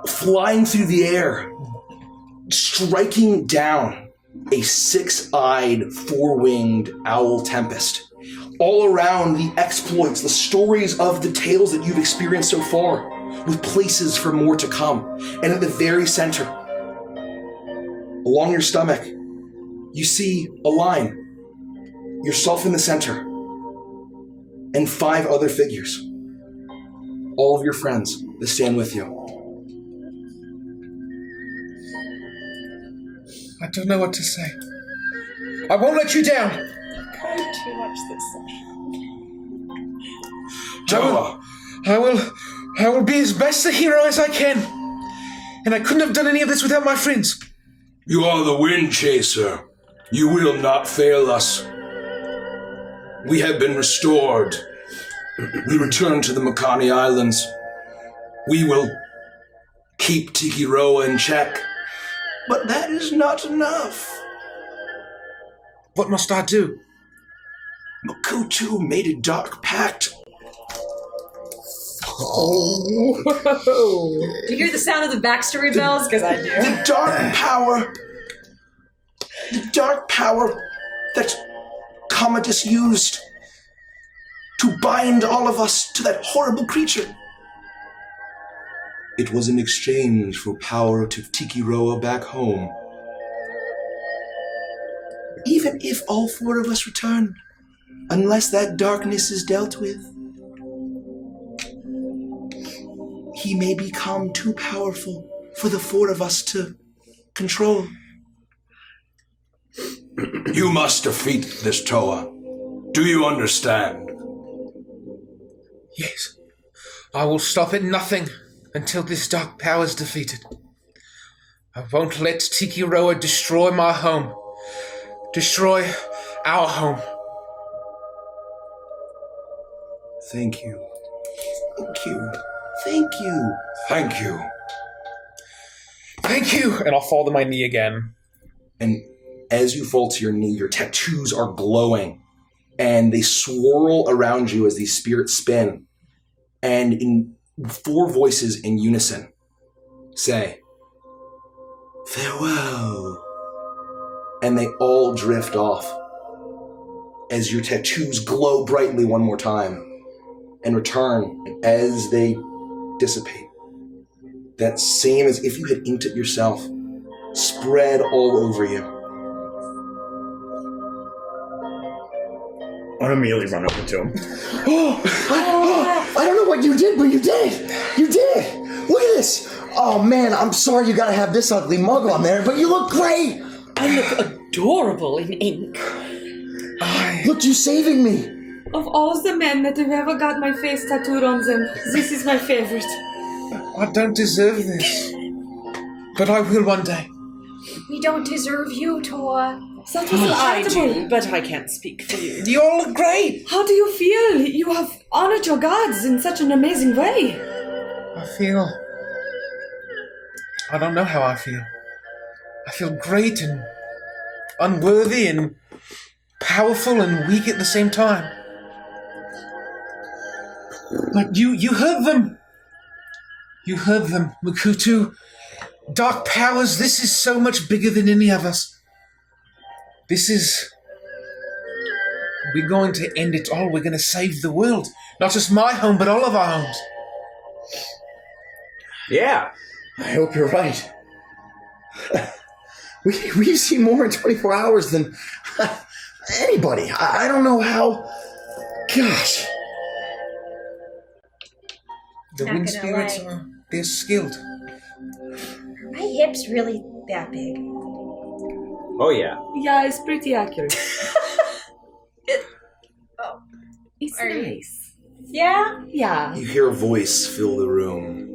flying through the air, striking down a six-eyed, four-winged owl tempest. All around the exploits, the stories of the tales that you've experienced so far, with places for more to come. And at the very center, along your stomach, you see a line. Yourself in the center, and 5 other figures. All of your friends that stand with you. I don't know what to say. I won't let you down. Cried too much this session. Toa. I will be as best a hero as I can. And I couldn't have done any of this without my friends. You are the Windchaser. You will not fail us. We have been restored. We return to the Makani Islands. We will keep Tikiroa in check. But that is not enough. What must I do? Makutu made a dark pact. Oh. Do you hear the sound of the backstory bells? Because I do. The dark power that Commodus used to bind all of us to that horrible creature. It was in exchange for power to Tikiroa back home. Even if all 4 of us return, unless that darkness is dealt with, he may become too powerful for the 4 of us to control. You must defeat this Toa. Do you understand? Yes. I will stop at nothing until this dark power is defeated. I won't let Tikiroa destroy my home. Destroy our home. Thank you. Thank you. Thank you. Thank you. Thank you! And I'll fall to my knee again. And as you fall to your knee, your tattoos are glowing, and they swirl around you as these spirits spin. And in 4 voices in unison say, Farewell. and they all drift off as your tattoos glow brightly one more time and return. And as they dissipate, that same as if you had inked it yourself, spread all over you. I immediately run over to him. I don't know what you did, but you did. You did. Look at this. Oh man, I'm sorry you gotta have this ugly mug on there, but you look great. I look adorable in ink. Look, you saving me. Of all the men that have ever got my face tattooed on them, this is my favorite. I don't deserve this. But I will one day. We don't deserve you, Tor. That was I incredible. do, but I can't speak for you. You all look great. How do you feel? You have honored your gods in such an amazing way. I don't know how I feel. I feel great and unworthy and powerful and weak at the same time. But you heard them. You heard them, Makutu. Dark powers, this is so much bigger than any of us. We're going to end it all. We're going to save the world. Not just my home, but all of our homes. Yeah. I hope you're right. We've seen more in 24 hours than anybody. I don't know how. Gosh. The Not wind gonna spirits lie. they're skilled. Are my hips really that big? Oh, yeah. Yeah, it's pretty accurate. It's Are you- nice. Yeah? Yeah. You hear a voice fill the room.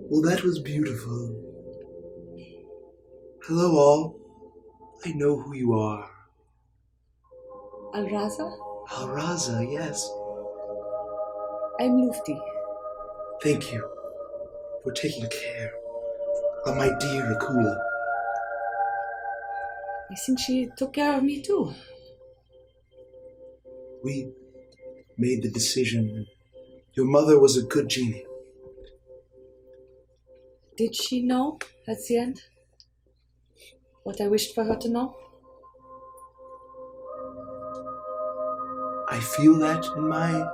Well, that was beautiful. Hello, all. I know who you are. Alraza? Alraza, yes. I'm Lufti. Thank you for taking care of my dear Akula. I think she took care of me too. We made the decision. Your mother was a good genie. Did she know at the end what I wished for her to know? I feel that in my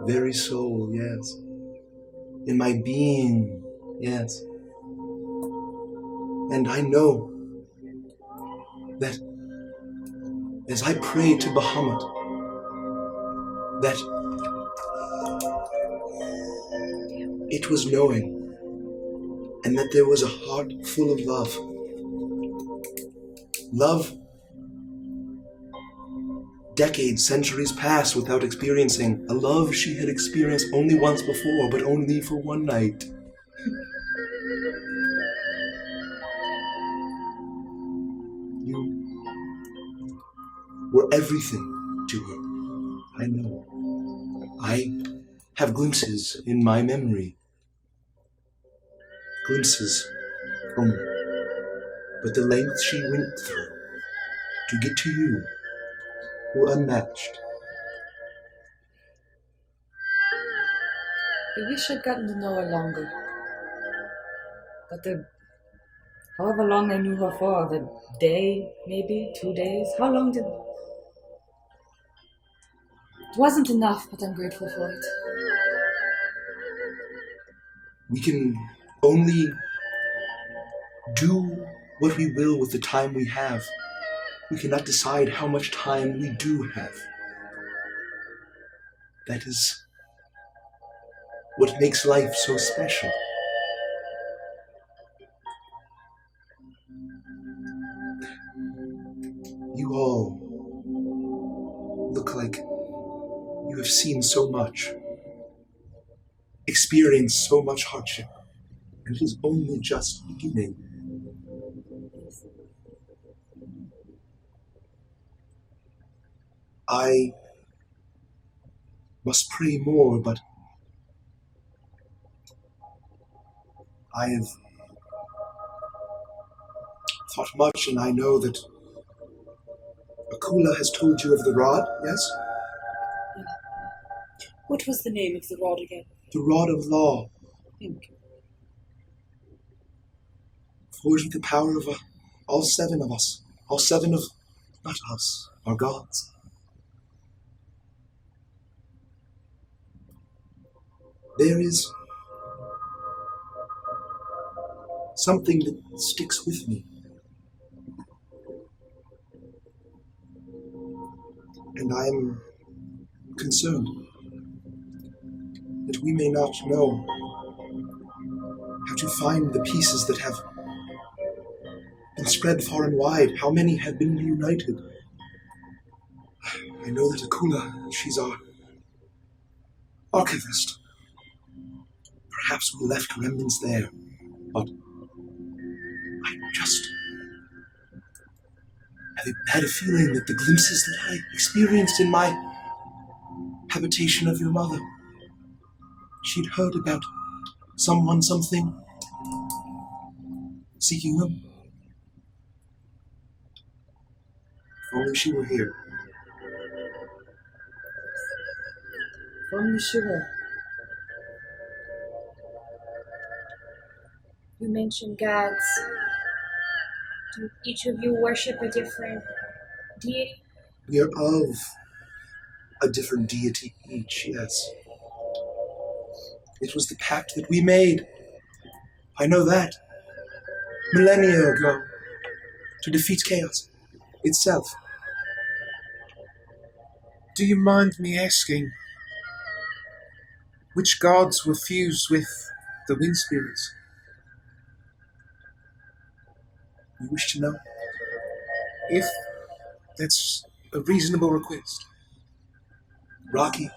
very soul, yes. In my being, yes. And I know that as I prayed to Bahamut, that it was knowing, and that there was a heart full of love. Love, decades, centuries passed without experiencing. A love she had experienced only once before, but only for one night. You were everything to her. I know. I have glimpses in my memory. Glimpses only. But the lengths she went through to get to you were unmatched. I wish I'd gotten to know her longer. But however long I knew her for, the day, maybe, 2 days, how long did... It wasn't enough, but I'm grateful for it. We can only do what we will with the time we have. We cannot decide how much time we do have. That is what makes life so special. You all look like you have seen so much, experienced so much hardship, and it is only just beginning. I must pray more, but I have thought much, and I know that Akula has told you of the rod, yes? What was the name of the rod again? The Rod of Law. Think. Forged with the power of all seven of us. All seven of, not us, our gods. There is something that sticks with me. And I'm concerned that we may not know how to find the pieces that have been spread far and wide. How many have been reunited? I know that Akula, she's our archivist. Perhaps we left remnants there, but I just had a feeling that the glimpses that I experienced in my habitation of your mother, she'd heard about someone, something, seeking them. If only she were here. If only she were. You mentioned gods. Do each of you worship a different deity? We are of a different deity each, yes. It was the pact that we made. I know that. Millennia ago. To defeat chaos itself. Do you mind me asking which gods were fused with the wind spirits? You wish to know? If that's a reasonable request. Rocky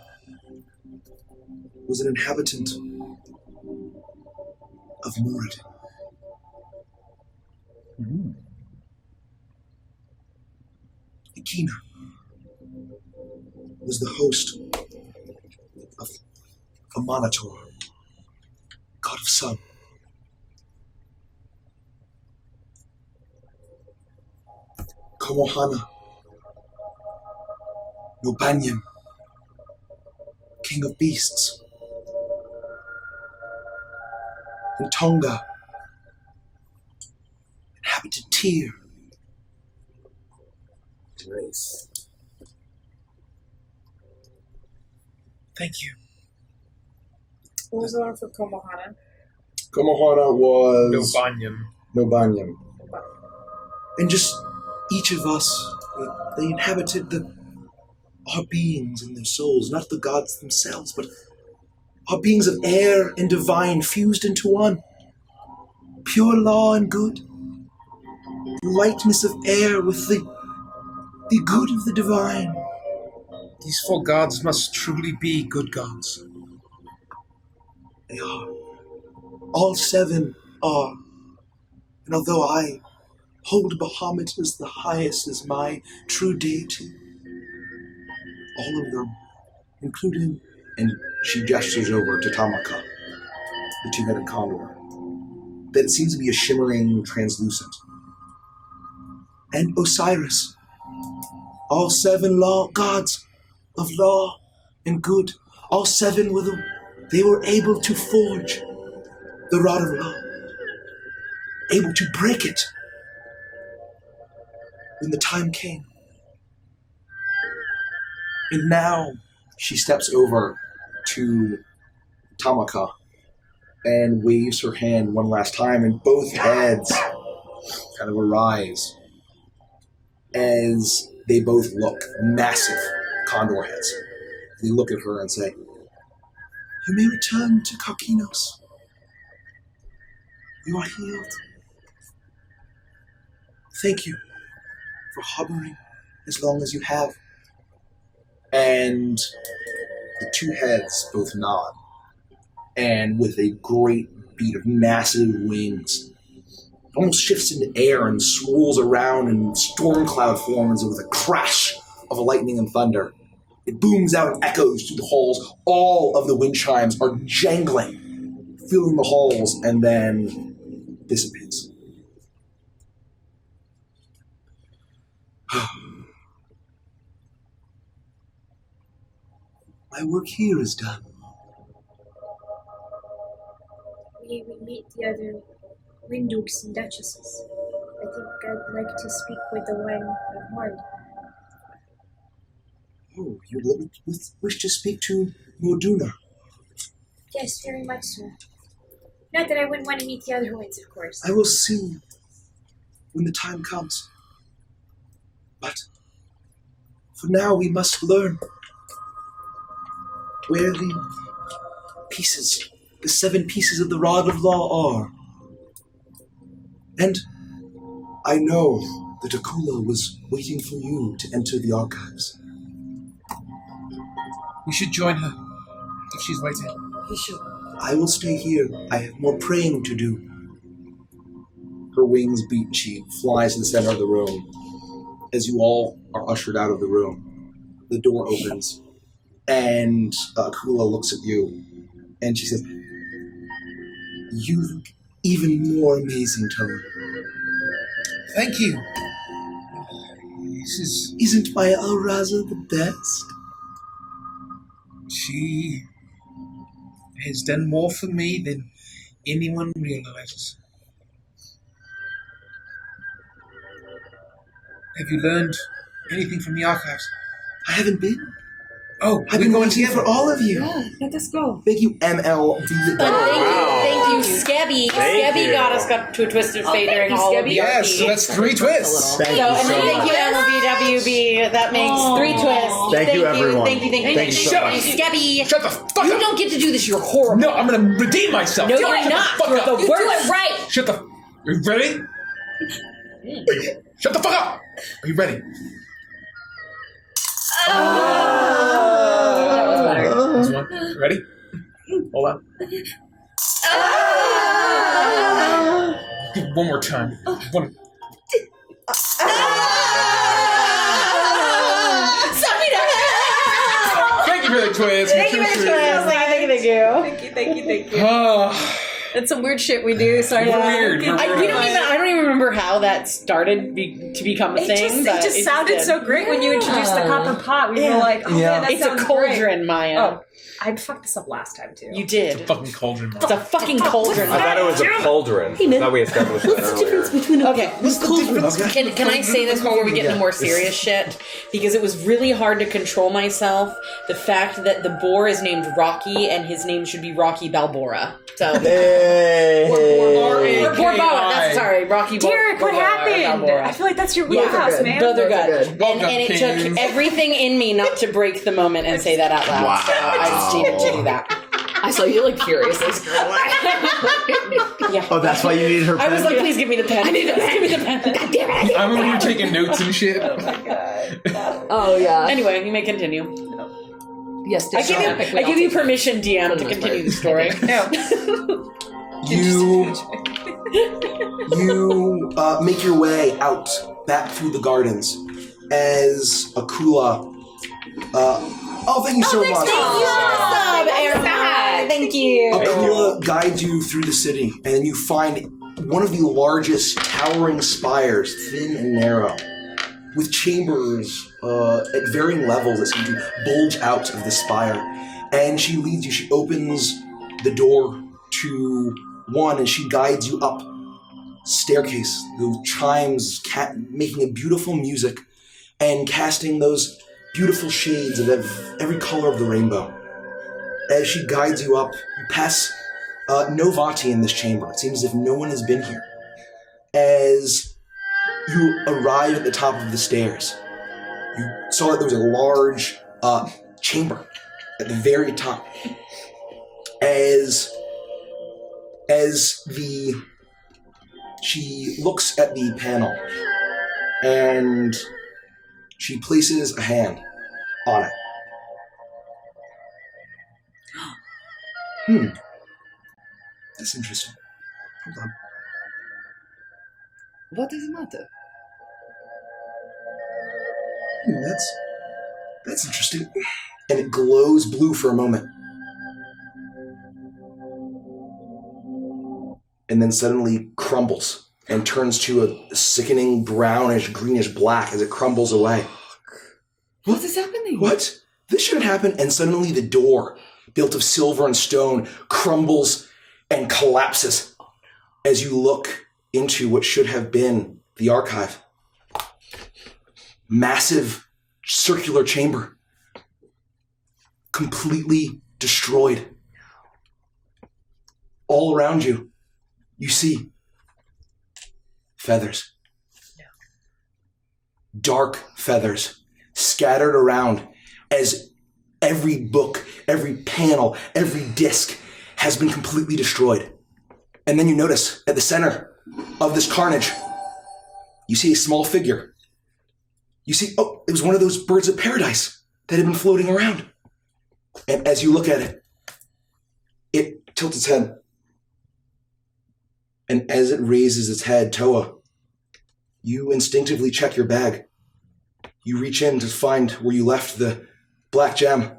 was an inhabitant of Moradin. Ikina was the host of a Monitor, god of sun. Komohana, Nobanyam, king of beasts. And Tonga inhabited Tyr. Race. Thank you. What was the one for Komohana? Komohana was Nobanyam. And just each of us, they inhabited our beings and their souls, not the gods themselves, but our beings of air and divine fused into one. Pure law and good. The lightness of air with the good of the divine. These four gods must truly be good gods. They are. All seven are. And although I hold Bahamut as the highest as my true deity, all of them, including, and she gestures over to Tamaka, the two-headed condor, that it seems to be a shimmering translucent. And Osiris, all seven gods of law and good, all seven they were able to forge the rod of law, able to break it when the time came. And now she steps over to Tamaka and waves her hand one last time, and both heads kind of arise as they both look, massive condor heads. They look at her and say, "You may return to Karkinos. You are healed. Thank you for harboring as long as you have." And the two heads both nod. And with a great beat of massive wings, it almost shifts into air and swirls around, and storm cloud forms with a crash of lightning and thunder. It booms out and echoes through the halls. All of the wind chimes are jangling, filling the halls, and then dissipates. my work here is done. We meet the other Wind Dukes and Duchesses. I think I'd like to speak with the one of Mord. Oh, you wish to speak to Morduna? Yes, very much so. Not that I wouldn't want to meet the other ones, of course. I will see when the time comes. But for now, we must learn where the pieces, the 7 pieces of the Rod of Law are. And I know that Akula was waiting for you to enter the archives. We should join her if she's waiting. We should. I will stay here. I have more praying to do. Her wings beat and she flies to the center of the room. As you all are ushered out of the room, the door opens, and Akula looks at you, and she says, "You look even more amazing, Tone." Thank you. Isn't my Alraza the best? She has done more for me than anyone realizes. Have you learned anything from the archives? I haven't been. Oh, I've been going for all of you. Yeah, let us go. Thank you, MLB. Thank you, Scabby. Scabby got us to a twisted fate during all of the Yes, so that's 3 twists. Thank you so thank you, MLBWB. That makes 3 twists. Thank you, everyone. Thank you. Shut up. Scabby. Shut the fuck up. You don't get to do this. You're horrible. No, I'm going to redeem myself. No, Shut you're the not. fuck You're up. the worst. Do it right. Shut the... Are you ready? Shut the fuck up. Are you ready? This one. Ready? Hold on. One more time. One. Thank you for the twist. Thank you for the twist. Thank you. It's some weird shit we do. Sorry. We're weird. I don't even remember how that started to become a thing. It just sounded so great when you introduced the copper pot. We were like, oh man, that it's a sounds cauldron, great. Maya. Oh, I fucked this up last time too. You did. It's a fucking cauldron. It's a fucking cauldron. I thought it was a pauldron. I thought we established that earlier. Okay. Can I say this before we get into more serious shit? Because it was really hard to control myself. The fact that the boar is named Rocky and his name should be Rocky Balboa. So. Or Bourboa. That's sorry, Rocky. Derek, what happened? I feel like that's your wheelhouse, man. Both are good. Welcome, And it took everything in me not to break the moment and say that out loud. Wow. So I just needed to do that. I saw you like furiously scroll away. Yeah. Oh, that's why you needed her pen? I was like, please give me the pen. Give me the pen. God damn it. I remember you were taking notes and shit. Oh yeah. Anyway, you may continue. Yes, I give you permission, DM, to continue the story. You make your way out back through the gardens as Akula. Thank you so much. Thank you. Akula guides you through the city, and you find one of the largest towering spires, thin and narrow, with chambers at varying levels that seem to bulge out of the spire. And she leads you. She opens the door to one, and she guides you up staircase, the chimes making a beautiful music and casting those beautiful shades of every color of the rainbow. As she guides you up, you pass no Vati in this chamber. It seems as if no one has been here. As you arrive at the top of the stairs, you saw that there was a large chamber at the very top. She looks at the panel, and she places a hand on it. That's interesting. Hold on. What does it matter? That's interesting. And it glows blue for a moment. And then suddenly crumbles and turns to a sickening brownish, greenish black as it crumbles away. What is happening? What? This shouldn't happen, and suddenly the door, built of silver and stone, crumbles and collapses as you look into what should have been the archive. Massive circular chamber, completely destroyed. All around you, you see feathers. Dark feathers scattered around as every book, every panel, every disc has been completely destroyed. And then you notice at the center of this carnage, you see a small figure. You see, oh, it was one of those birds of paradise that had been floating around. And as you look at it, it tilts its head. And as it raises its head, Toa, you instinctively check your bag. You reach in to find where you left the black gem.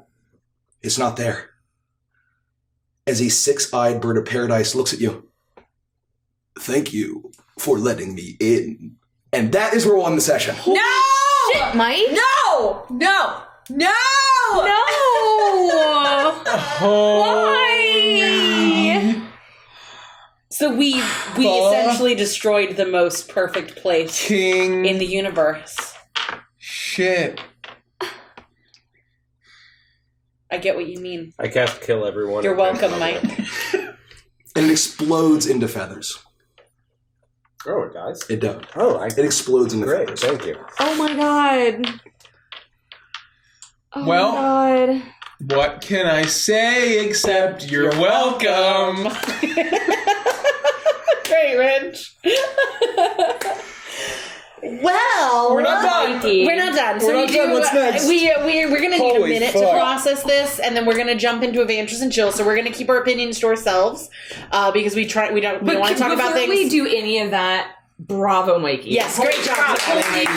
It's not there. As a six-eyed bird of paradise looks at you. Thank you for letting me in. And that is where we'll end the session. No! Shit, Mike. No! No! No! No! Why? So we essentially destroyed the most perfect place in the universe. Shit. I get what you mean. I cast kill everyone. You're welcome, Mike. And it explodes into feathers. Oh, it does? It does. Oh, it explodes into feathers. Thank you. Oh my god. Oh Well, my god. What can I say except you're welcome? Great, Rich. Well, We're not done. We're not done. So We're not done. What's next? We're going to need a Holy minute to fuck. process this, and then we're going to jump into Adventures and Chill. So we're going to keep our opinions to ourselves because we don't want to talk about things. Before we do any of that, bravo, Mikey. Yes, great job. Great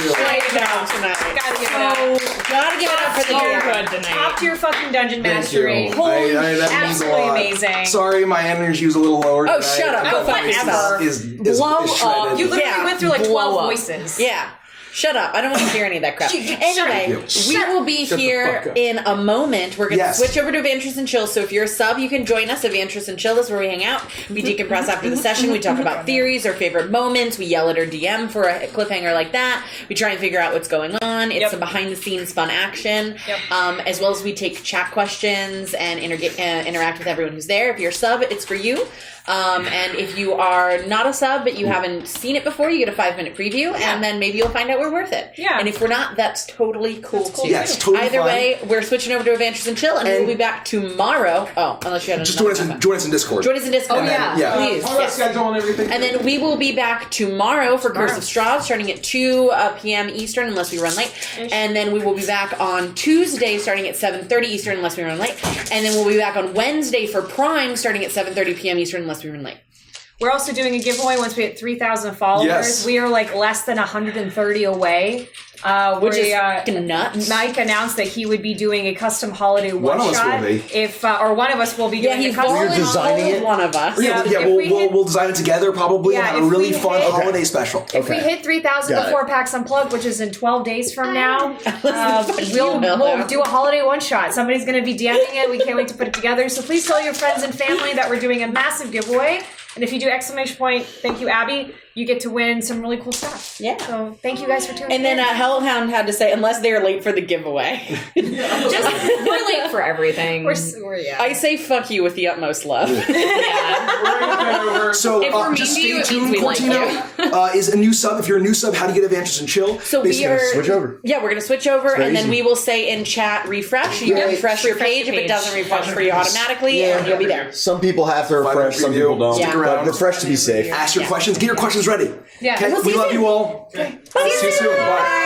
job tonight. Gotta give it up. Gotta give it up for the good tonight. Top tier fucking dungeon mastery. Holy that means a Absolutely lot. amazing. Sorry, my energy was a little lower. Oh, tonight. shut up. Go fuck yourself. Is Blow up. shredded. You literally went through like 12 up. voices. Yeah. Shut up. I don't want to hear any of that crap. Anyway, we will be Shut the here fuck up. in a moment. We're going to Yes. switch over to Adventures and Chill. So if you're a sub, you can join us. Adventures and Chill is where we hang out. We decompress after the session. We talk about theories, our favorite moments. We yell at our DM for a cliffhanger like that. We try and figure out what's going on. It's some behind-the-scenes fun action. As well as we take chat questions and interact with everyone who's there. If you're a sub, it's for you. And if you are not a sub, but you haven't seen it before, you get a 5-minute preview, and then maybe you'll find out we're worth it. Yeah. And if we're not, that's totally cool too. Yes, totally Either fine. way, we're switching over to Adventures and Chill, and we'll be back tomorrow. Oh, unless you had Just another join us in Discord. Join us in Discord. And then- yeah. Please. Talk about Yes. schedule and everything. And then we will be back tomorrow for Curse of Straws, starting at 2 p.m. Eastern, unless we run late. And then we will be back on Tuesday, starting at 7:30 Eastern, unless we run late. And then we'll be back on Wednesday for Prime, starting at 7:30 p.m. Eastern, unless we run late. We're also doing a giveaway once we hit 3,000 followers. Yes. We are like less than 130 away. Which is nuts. Mike announced that he would be doing a custom holiday One of us one-shot. will be. If or one of us will be doing Yeah, a he's custom. volunteered designing it? one of us. Yeah, if we hit- we'll design it together probably and Yeah, have a if really we fun hit- holiday special. If we hit 3,000 Got before PAX Unplugged, which is in 12 days from now, You know. we'll do a holiday one-shot. Somebody's going to be DMing it. We can't wait to put it together. So please tell your friends and family that we're doing a massive giveaway. And if you do !, thank you, Abby, you get to win some really cool stuff. Yeah. So thank you guys for tuning And then in. Hellhound had to say, unless they're late for the giveaway. Just we're late for everything. We're yeah. I say fuck you with the utmost love. So If we're just mean to you, stay it means tuned. we like Cortino is a new sub. If you're a new sub, how to get Adventures and Chill. So we Basically, are switch over. Yeah, we're gonna switch over, very and then easy. we will say in chat refresh. You can refresh your page. If it doesn't refresh for you automatically, and you'll be there. Some people have to refresh, some people don't. Yeah. But refresh to be safe. Ask your questions. Get your questions ready. Yeah. Okay, We'll see we you love soon. you all. See you soon. Bye.